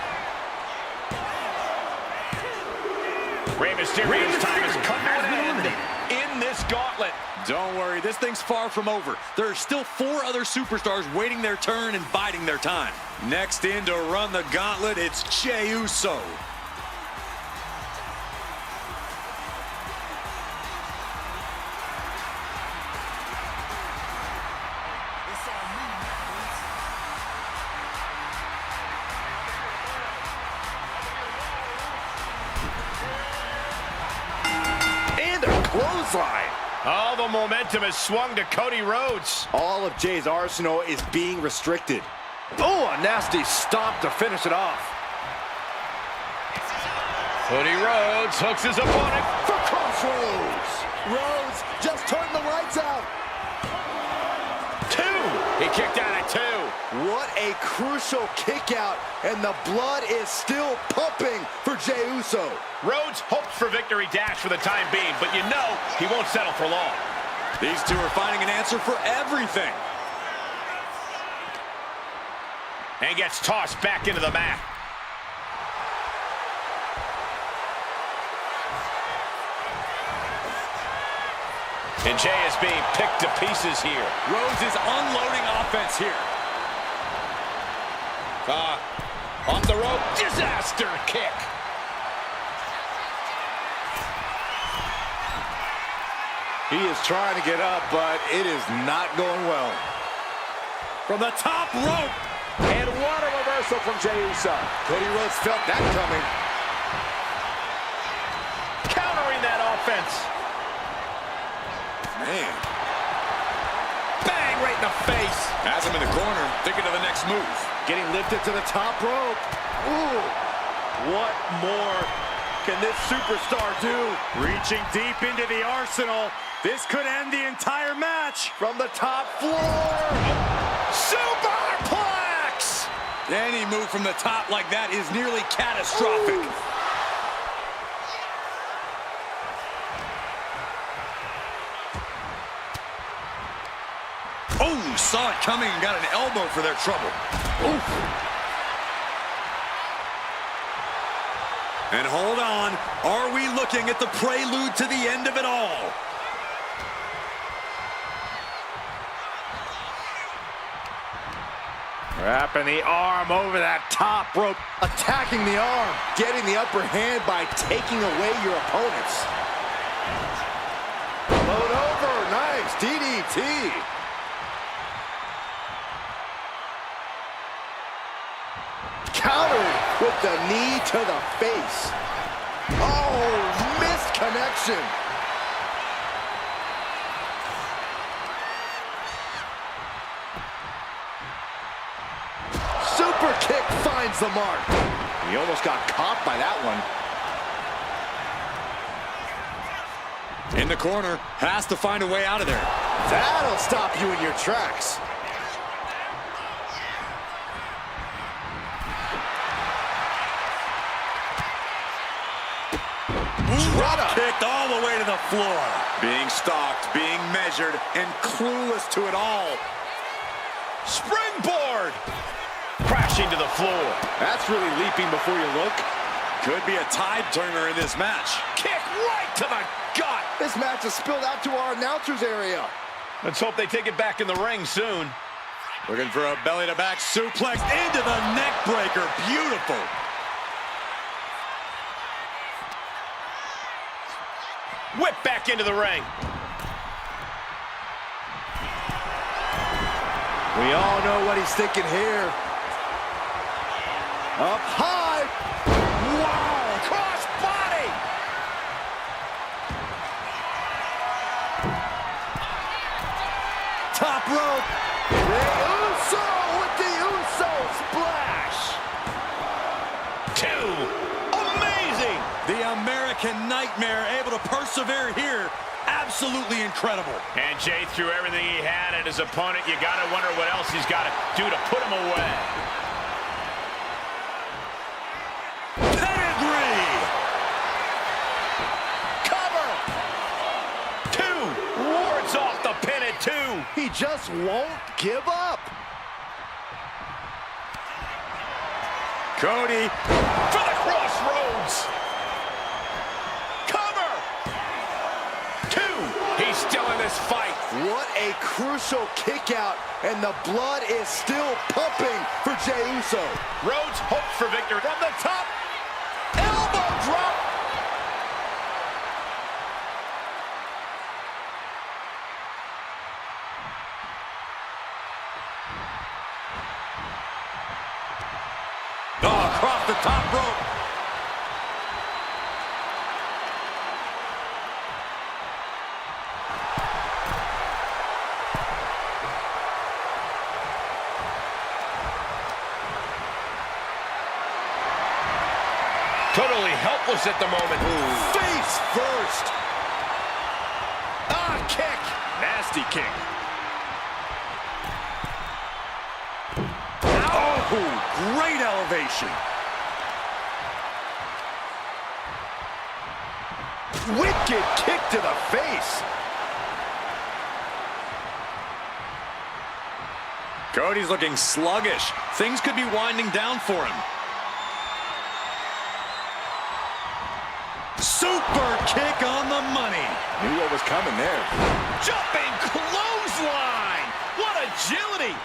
Rey Mysterio's time has come to an end in this gauntlet. Don't worry, this thing's far from over. There are still 4 other superstars waiting their turn and biding their time. Next in to run the gauntlet, it's Jey Uso. And a clothesline. All the momentum has swung to Cody Rhodes. All of Jay's arsenal is being restricted. Oh, a nasty stomp to finish it off. Cody Rhodes hooks his opponent. For crossroads. Rhodes just turned the lights out. 2. He kicked out at 2. What a crucial kick out, and the blood is still pumping for Jey Uso. Rhodes hopes for victory dash for the time being, but you know he won't settle for long. These two are finding an answer for everything. And gets tossed back into the mat. And Jey is being picked to pieces here. Rhodes is unloading offense here. Off the rope, disaster kick. He is trying to get up, but it is not going well. From the top rope. And what a reversal from Jey Uso. Cody Rhodes felt that coming. Countering that offense. Man. Bang right in the face. Has him in the corner, thinking of the next move. Getting lifted to the top rope. Ooh. What more can this superstar do? Reaching deep into the arsenal. This could end the entire match. From the top floor. Superplex! Any move from the top like that is nearly catastrophic. Ooh. Oh, saw it coming and got an elbow for their trouble. Oof. And hold on, are we looking at the prelude to the end of it all? Wrapping the arm over that top rope. Attacking the arm. Getting the upper hand by taking away your opponents. Load over. Nice. DDT. Countered with the knee to the face. Oh, missed connection. Super kick finds the mark. He almost got caught by that one. In the corner, has to find a way out of there. That'll stop you in your tracks. Drop kicked all the way to the floor. Being stalked, being measured, and clueless to it all. Springboard! Crashing to the floor. That's really leaping before you look. Could be a tide turner in this match. Kick right to the gut. This match has spilled out to our announcers area. Let's hope they take it back in the ring soon. Looking for a belly-to-back suplex into the neck breaker. Beautiful. Whip back into the ring. We all know what he's thinking here. Up high. Wow, cross body. Top rope. The Uso with the Uso splash. Two. Amazing. The American Nightmare able to persevere here. Absolutely incredible. And Jay threw everything he had at his opponent. You got to wonder what else he's got to do to put him away. Pedigree. Cover. Two. Wards off the pin at two. He just won't give up. Cody. For the crossroads. Cover. Two. He's still in this fight. What a crucial kick out, and the blood is still pumping for Jey Uso. Rhodes hopes for victory from the top. Elbow drop. Oh, across the top rope. Totally helpless at the moment. Ooh. Face first. Ah, kick. Nasty kick. Oh, great elevation. Wicked kick to the face. Cody's looking sluggish. Things could be winding down for him. Super kick on the money. Knew what was coming there. Jumping clothesline. What agility.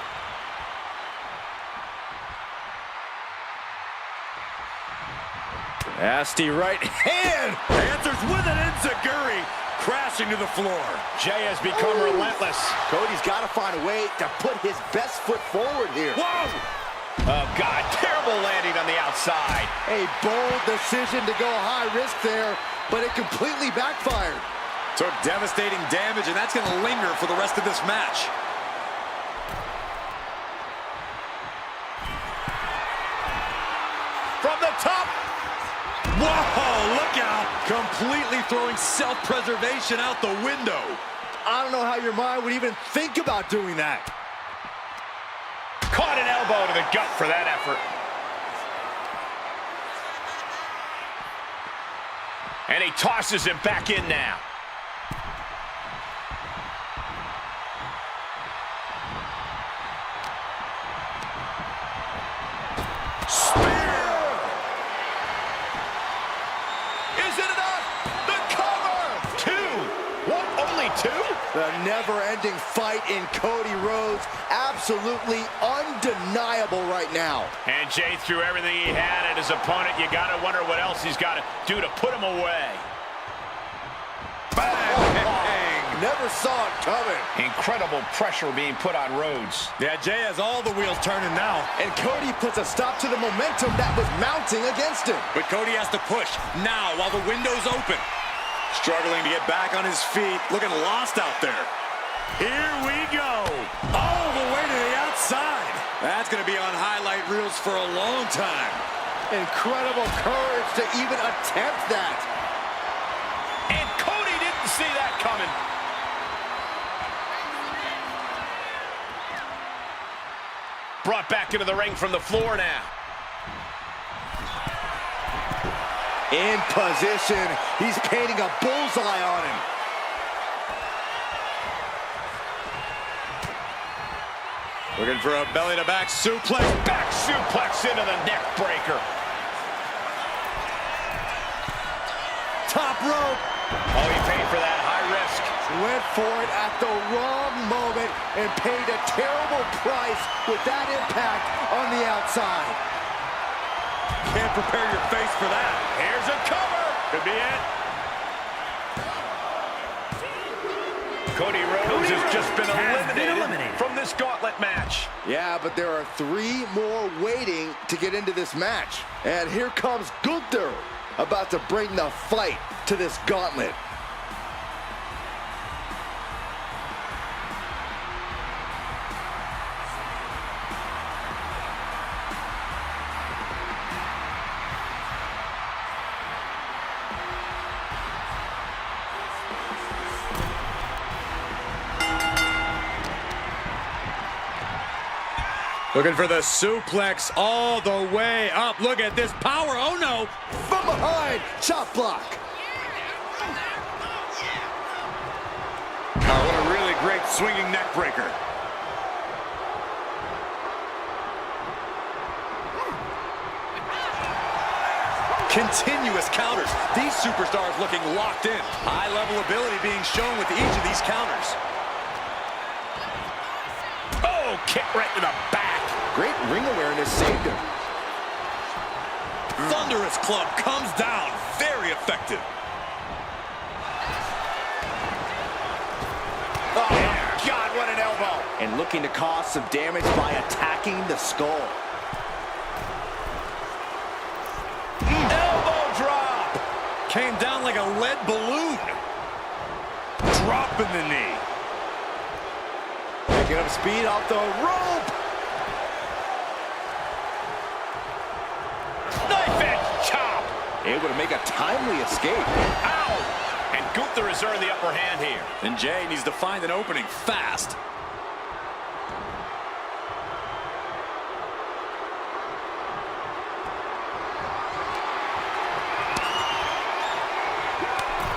Nasty right hand. Answers with an enziguri. Crashing to the floor. Jey has become relentless. Cody's got to find a way to put his best foot forward here. Whoa! Oh, God. Terrible landing on the outside. A bold decision to go high risk there, but it completely backfired. Took devastating damage, and that's going to linger for the rest of this match. Whoa, look out. Completely throwing self-preservation out the window. I don't know how your mind would even think about doing that. Caught an elbow to the gut for that effort. And he tosses him back in now. The never-ending fight in Cody Rhodes, absolutely undeniable right now. And Jay threw everything he had at his opponent. You gotta wonder what else he's gotta do to put him away. Bang! Never saw it coming. Incredible pressure being put on Rhodes. Yeah, Jay has all the wheels turning now. And Cody puts a stop to the momentum that was mounting against him. But Cody has to push now while the window's open. Struggling to get back on his feet, looking lost out there. Here we go. All the way to the outside. That's going to be on highlight reels for a long time. Incredible courage to even attempt that. And Cody didn't see that coming. Brought back into the ring from the floor now. In position, he's painting a bullseye on him. Looking for a belly-to-back suplex. Back suplex into the neck breaker. Top rope. Oh, he paid for that high risk. Went for it at the wrong moment and paid a terrible price with that impact on the outside. Can't prepare your face for that. Here's a cover. Could be it. Cody Rhodes has just been eliminated from this gauntlet match. Yeah, but there are 3 more waiting to get into this match. And here comes Gunther, about to bring the fight to this gauntlet. Looking for the suplex all the way up. Look at this power. Oh, no. From behind, chop block. Oh, what a really great swinging neck breaker. Continuous counters. These superstars looking locked in. High-level ability being shown with each of these counters. Oh, kick right to the back. Great ring awareness saved him. Thunderous club comes down. Very effective. Oh, God, what an elbow. And looking to cause some damage by attacking the skull. Elbow drop. Came down like a lead balloon. Dropping the knee. Picking up speed off the rope. Knife edge chop. Able to make a timely escape. Ow. And Gunther has earned the upper hand here. And Jay needs to find an opening fast.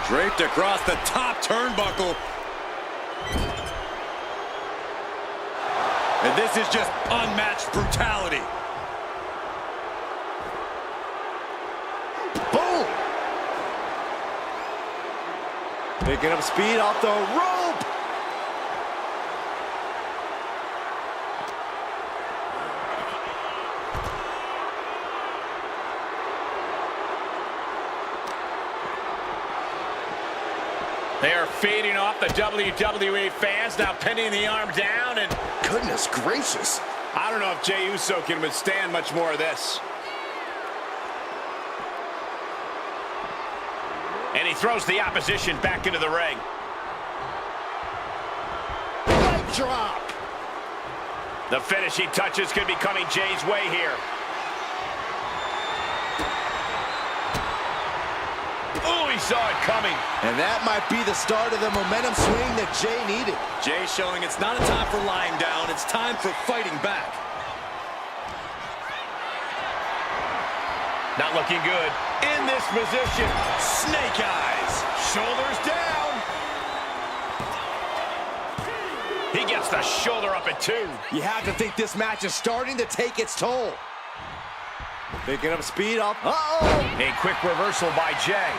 Draped across the top turnbuckle. And this is just unmatched brutality. Boom! Picking up speed off the rope. They are fading off the WWE fans, now pinning the arm down, and Goodness gracious. I don't know if Jey Uso can withstand much more of this. And he throws the opposition back into the ring. Leg drop. The finishing touches could be coming Jay's way here. saw it coming. And that might be the start of the momentum swing that Jay needed. Jay showing it's not a time for lying down, it's time for fighting back. Not looking good. In this position. Snake eyes. Shoulders down. He gets the shoulder up at 2. You have to think this match is starting to take its toll. Picking up speed off. Uh-oh! A quick reversal by Jay.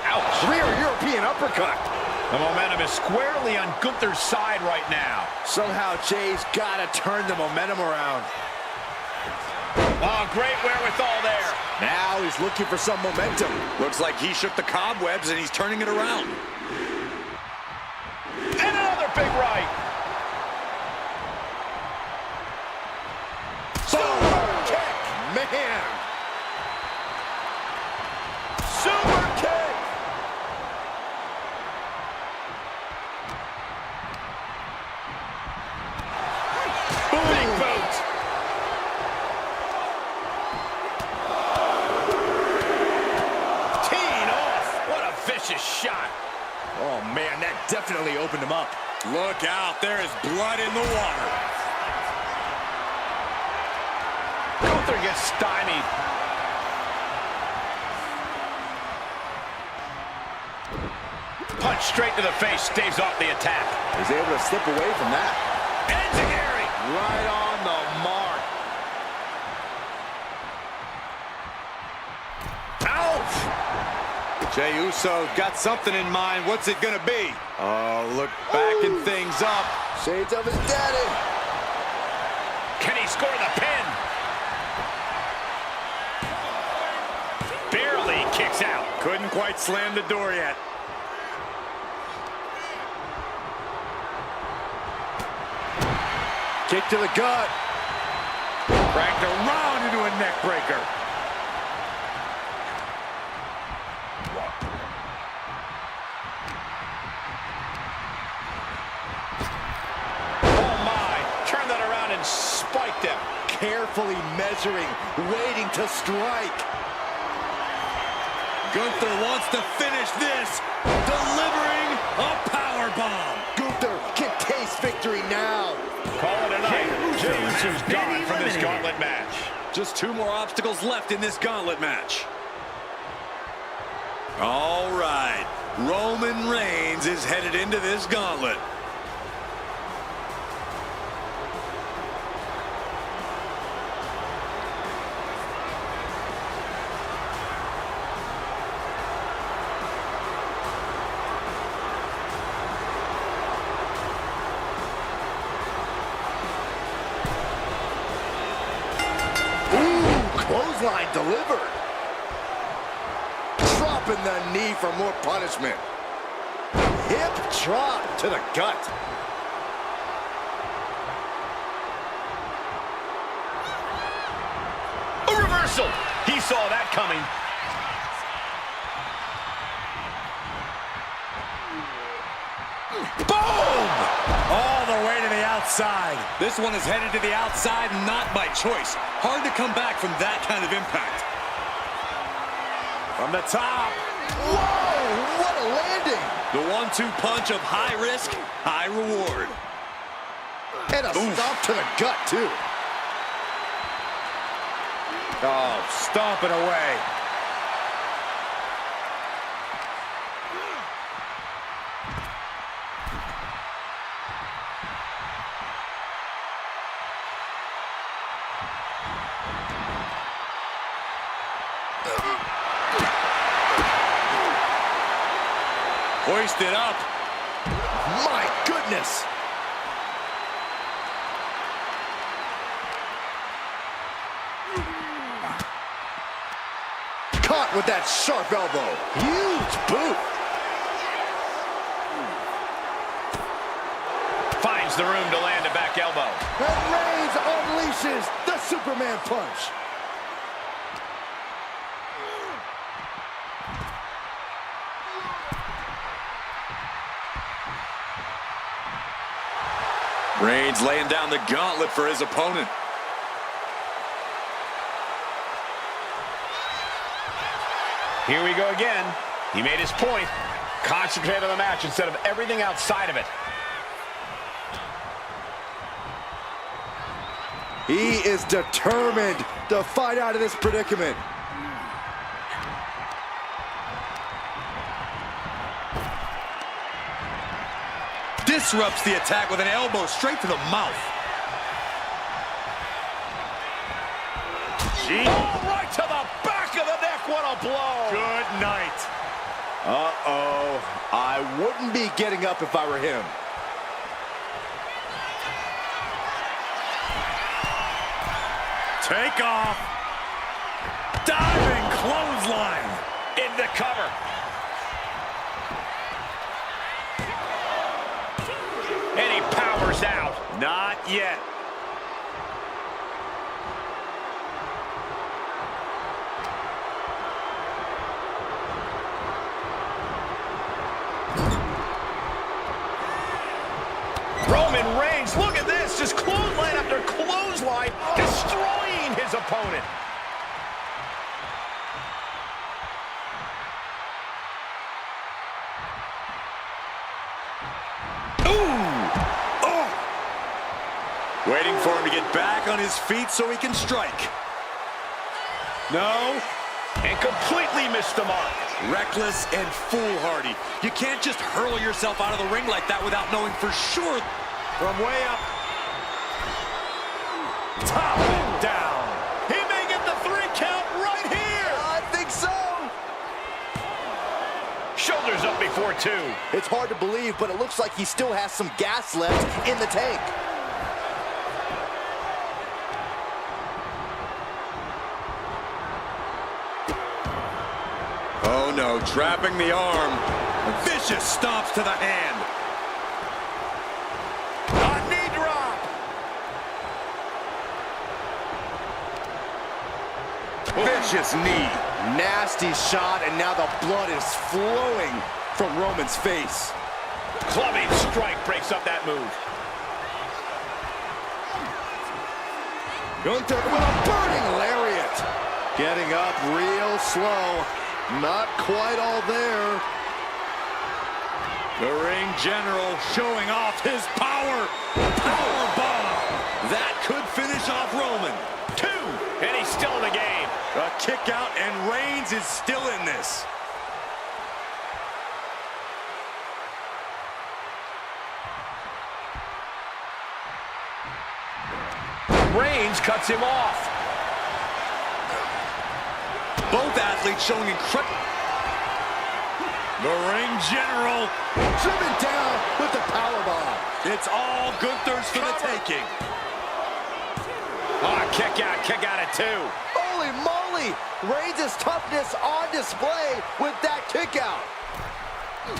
Ouch. Rear European uppercut. The momentum is squarely on Gunther's side right now. Somehow Jay's got to turn the momentum around. Oh, great wherewithal there. Now he's looking for some momentum. Looks like he shook the cobwebs and he's turning it around. And another big right. Super kick. Man. Super kick. Big boot. Teeing off. What a vicious shot. Oh, man, that definitely opened him up. Look out, there is blood in the water. Gunther gets stymied. Punch straight to the face, staves off the attack. He's able to slip away from that. Enziguri. Right on the mark. Ouch! Jey Uso got something in mind. What's it gonna be? Oh, look, backing things up. Shades of his daddy. Can he score the pin? Barely kicks out. Couldn't quite slam the door yet. Kick to the gut. Cranked around into a neck breaker. Oh my, turn that around and spiked him. Carefully measuring, waiting to strike. Gunther wants to finish this, delivering a powerbomb. Gunther can taste victory now. Call it a night. Jey Uso's gone from this gauntlet match. Just 2 more obstacles left in this gauntlet match. All right, Roman Reigns is headed into this gauntlet. Clothesline delivered. Dropping the knee for more punishment. Hip drop to the gut. A reversal. He saw that coming. Boom! All the way to the outside. This one is headed to the outside, not by choice. Hard to come back from that kind of impact. From the top. Whoa, what a landing. The 1-2 punch of high risk, high reward. And a stomp to the gut, too. Oh, stomping away. Hoisted up. My goodness. Caught with that sharp elbow. Huge boot. Finds the room to land a back elbow. And Reigns unleashes the Superman punch. Reigns laying down the gauntlet for his opponent. Here we go again. He made his point. Concentrate on the match instead of everything outside of it. He is determined to fight out of this predicament. Disrupts the attack with an elbow straight to the mouth. Oh, right to the back of the neck. What a blow. Good night. Uh-oh. I wouldn't be getting up if I were him. Take off. Diving clothesline. In the cover. And he powers out. Not yet. Roman Reigns, look at this. Just clothesline after clothesline, destroying his opponent. Waiting for him to get back on his feet so he can strike. No. And completely missed the mark. Reckless and foolhardy. You can't just hurl yourself out of the ring like that without knowing for sure. From way up. Top and down. He may get the 3 count right here. I think so. Shoulders up before 2. It's hard to believe, but it looks like he still has some gas left in the tank. Oh no, trapping the arm. Vicious stomps to the hand. A knee drop. Vicious knee. Nasty shot, and now the blood is flowing from Roman's face. Clubbing strike breaks up that move. Gunther with a burning lariat. Getting up real slow. Not quite all there. The ring general showing off his power. Power bomb. That could finish off Roman. 2, and he's still in the game. A kick out, and Reigns is still in this. Reigns cuts him off. Both athletes showing incredible. The ring general Driven down with the powerbomb. It's all Gunther's for the taking. Oh, kick out at 2. Holy moly! Reigns' toughness on display with that kick out.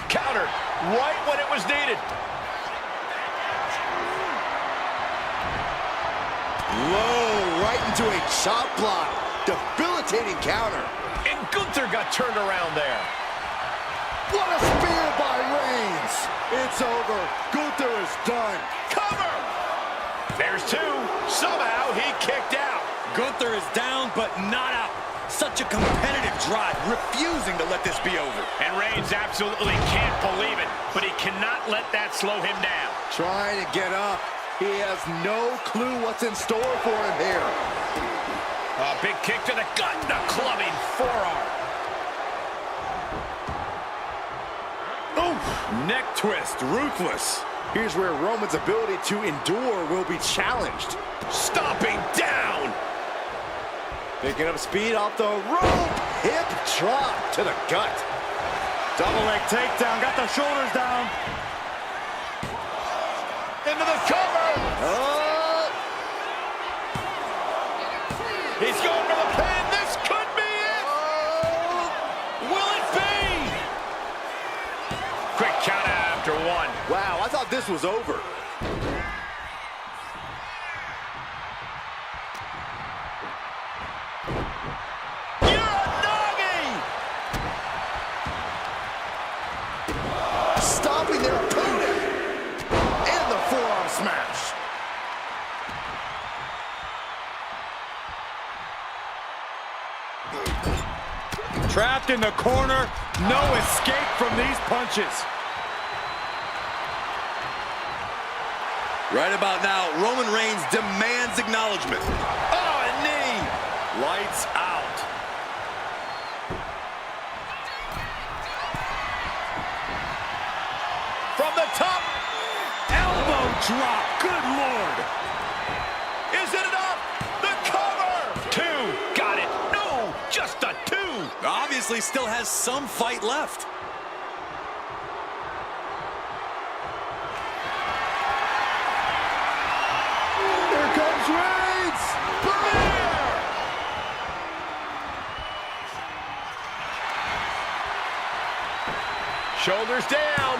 Countered right when it was needed. Low, right into a chop block. Debilitating counter. And Gunther got turned around there. What a spear by Reigns. It's over. Gunther is done. Cover! There's 2. Somehow he kicked out. Gunther is down, but not out. Such a competitive drive, refusing to let this be over. And Reigns absolutely can't believe it, but he cannot let that slow him down. Trying to get up. He has no clue what's in store for him here. A big kick to the gut, the clubbing forearm. Oof, neck twist, ruthless. Here's where Roman's ability to endure will be challenged. Stomping down. Picking up speed off the rope. Hip drop to the gut. Double leg takedown. Got the shoulders down. Into the cover. He's going for the pin. This could be it. Will it be? Quick count after 1. Wow, I thought this was over. Stopping their opponent. And the forearm smash. Trapped in the corner, no escape from these punches. Right about now, Roman Reigns demands acknowledgement. Oh, a knee. Lights out. From the top. Elbow drop. Good Lord. Is it enough? The cover. 2. Got it. No, just a 2. Obviously still has some fight left. Here comes Reigns! Premier! Shoulders down.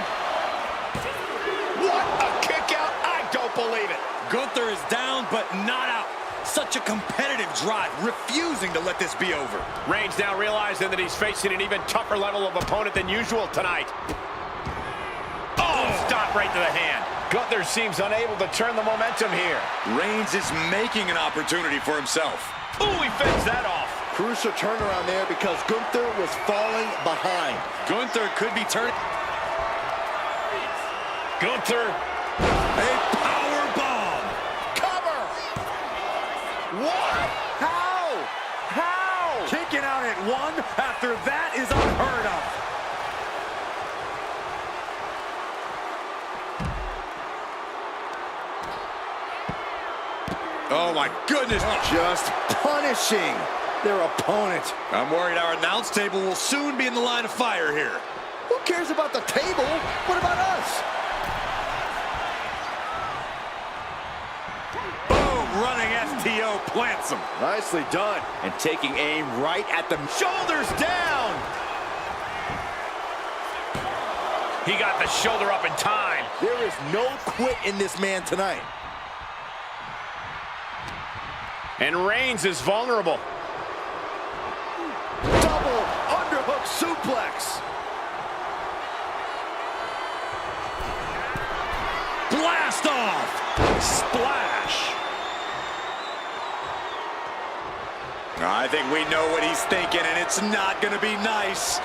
What a kick out. I don't believe it. Gunther is down, but not out. Such a competitive drive, refusing to let this be over. Reigns now realizing that he's facing an even tougher level of opponent than usual tonight. Oh, stop right to the hand. Gunther seems unable to turn the momentum here. Reigns is making an opportunity for himself. Ooh, he fends that off. Crucial turnaround there because Gunther was falling behind. Gunther could be turning. Gunther. A power bomb. Cover. What? How? How? Kicking out at 1 after that is unheard of. Oh my goodness. Just punishing their opponent. I'm worried our announce table will soon be in the line of fire here. Who cares about the table? What about us? Boom, running STO plants him. Nicely done. And taking aim right at the Shoulders down. He got the shoulder up in time. There is no quit in this man tonight. And Reigns is vulnerable. Double underhook suplex. Blast off. Splash. I think we know what he's thinking, and it's not going to be nice.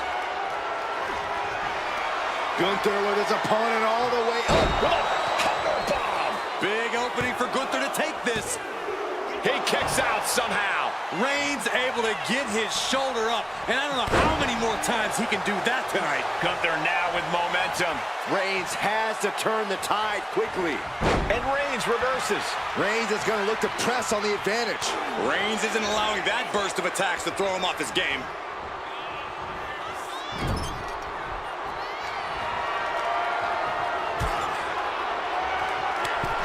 Gunther with his opponent all the way up. Big opening for Gunther to take this. He kicks out somehow. Reigns able to get his shoulder up, and I don't know how many more times he can do that tonight. Gunther now with momentum. Reigns has to turn the tide quickly. And Reigns reverses. Reigns is going to look to press on the advantage. Reigns isn't allowing that burst of attacks to throw him off his game.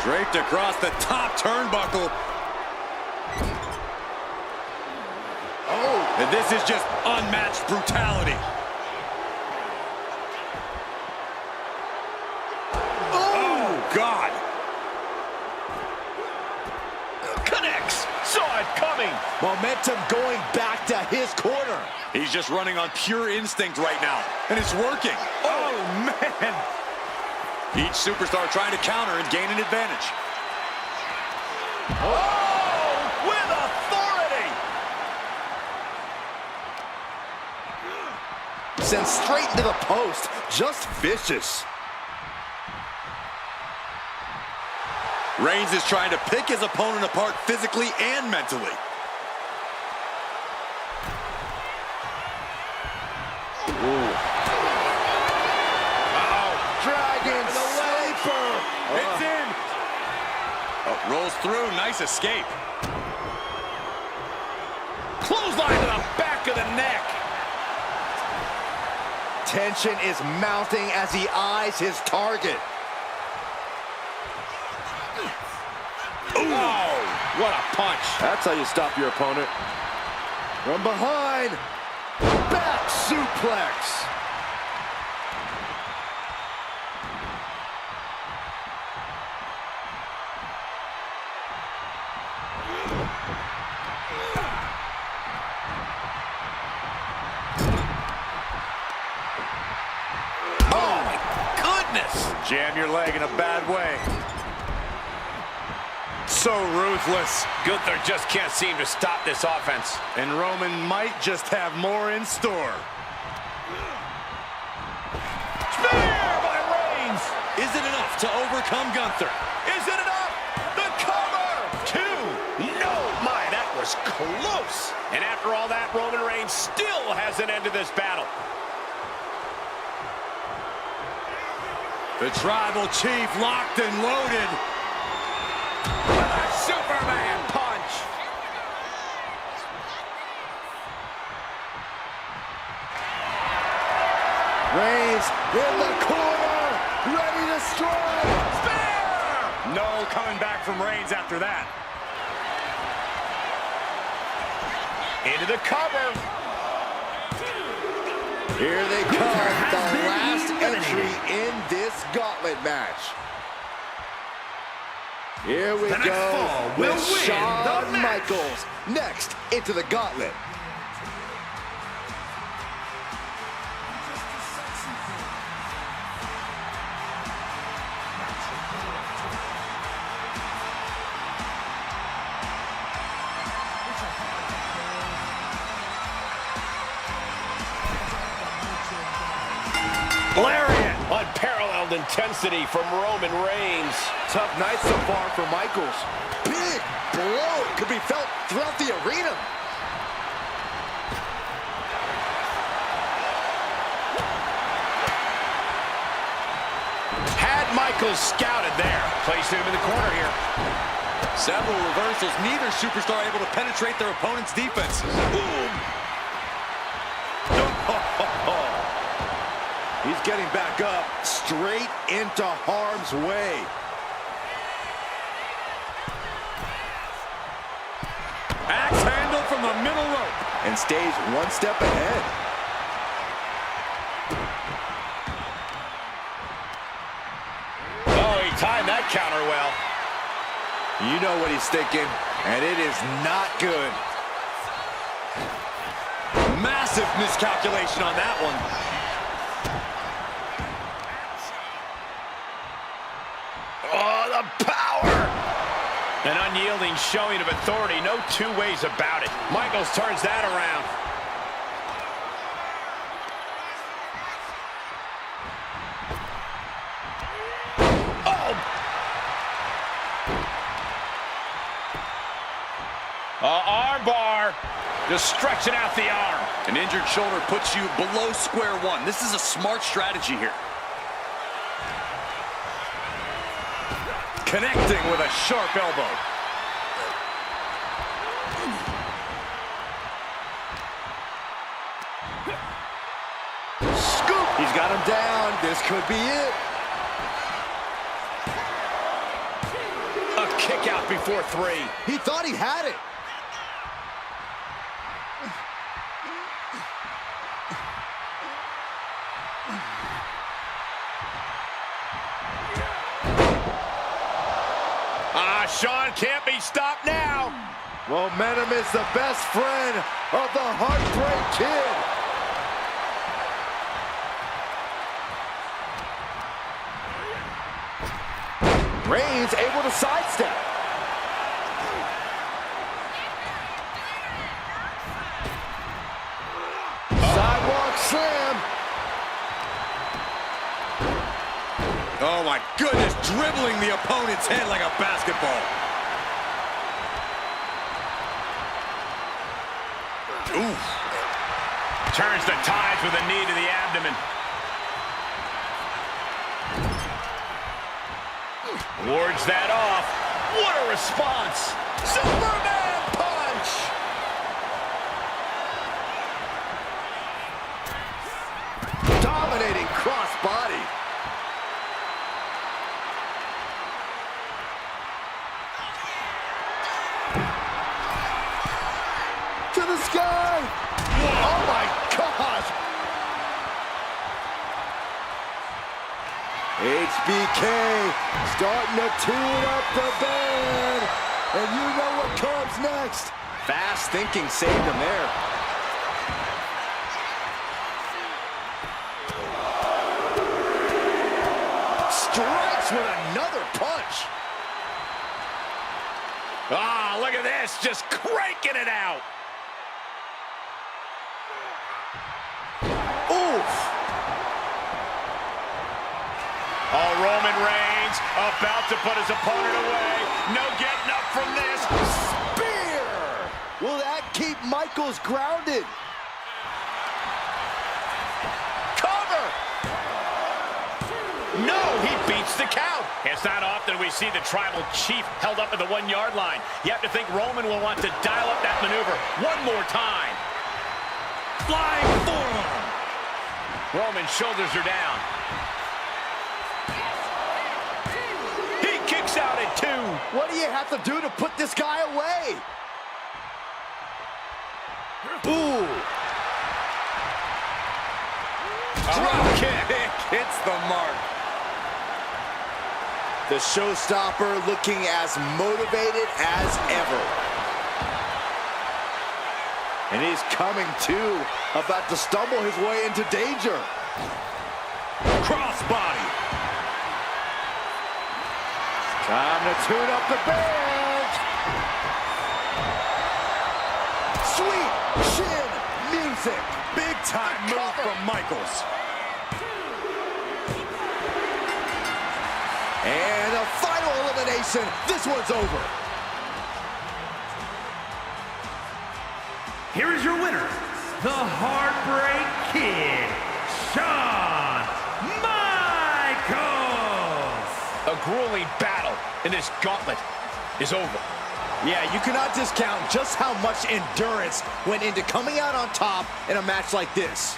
Draped across the top turnbuckle. Oh, And this is just unmatched brutality. Oh, God. Connects. Saw it coming. momentum going back to his corner. He's just running on pure instinct right now, and it's working. Oh, man. Each superstar trying to counter and gain an advantage. Oh, with authority. Sent straight into the post. Just vicious. Reigns is trying to pick his opponent apart physically and mentally. Dragon Sleeper. It's in. Oh, rolls through. Nice escape. Clothesline to the back of the neck. Tension is mounting as he eyes his target. Oh, what a punch. That's how you stop your opponent. From behind. Back suplex. Oh, my goodness. Jam your leg in a bad way. So ruthless. Gunther just can't seem to stop this offense. And Roman might just have more in store. Spear by Reigns. Is it enough to overcome Gunther? Is it enough? The cover. 2. No, my, that was close. And after all that, Roman Reigns still has an end to this battle. The Tribal Chief locked and loaded. With a Superman punch. Reigns in the corner, ready to strike. Spear! No coming back from Reigns after that. Into the cover. Here they come, the last entry in this gauntlet match. Here we go with Shawn Michaels next into the gauntlet. Lariat. Unparalleled intensity from Roman Reigns. Tough night so far for Michaels. Big blow could be felt throughout the arena. Had Michaels scouted there. Placed him in the corner here. Several reversals. Neither superstar able to penetrate their opponent's defenses. Boom. He's getting back up, straight into harm's way. Axe handle from the middle rope. And stays one step ahead. Oh, he timed that counter well. You know what he's thinking, and it is not good. Massive miscalculation on that one. Oh, the power! An unyielding showing of authority, no two ways about it. Michaels turns that around. Arm bar. Just stretching out the arm. An injured shoulder puts you below square one. This is a smart strategy here. Connecting with a sharp elbow. Scoop! He's got him down. This could be it. A kick out before 3. He thought he had it. Shawn can't be stopped now. Momentum is the best friend of the Heartbreak Kid. Reigns able to sidestep. Sidewalk slam. Oh my goodness, dribbling the opponent's head like a basketball. Oof. Turns the tides with a knee to the abdomen. Wards that off. What a response. Superman punch. Dominating crossbody. To the sky. Oh my gosh. HBK starting to tune up the band. And you know what comes next. Fast thinking saved him there. Strikes with another punch. Ah, look at this, just cranking it out. Oof. Oh, Roman Reigns about to put his opponent away. No getting up from this. Spear! Will that keep Michaels grounded? Cover! No, he beats the count. It's not often we see the tribal chief held up at the 1 yard line. You have to think Roman will want to dial up that maneuver one more time. Flying forearm. Roman's shoulders are down. He kicks out at 2. What do you have to do to put this guy away? Ooh. Drop kick. Hits the mark. The showstopper looking as motivated as ever. And he's coming too, about to stumble his way into danger. Crossbody. Time to tune up the band. Sweet chin music. Big time move from Michaels. And a final elimination. This one's over. Here is your winner, the Heartbreak Kid, Shawn Michaels. A grueling battle in this gauntlet is over. Yeah, you cannot discount just how much endurance went into coming out on top in a match like this.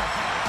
Acer.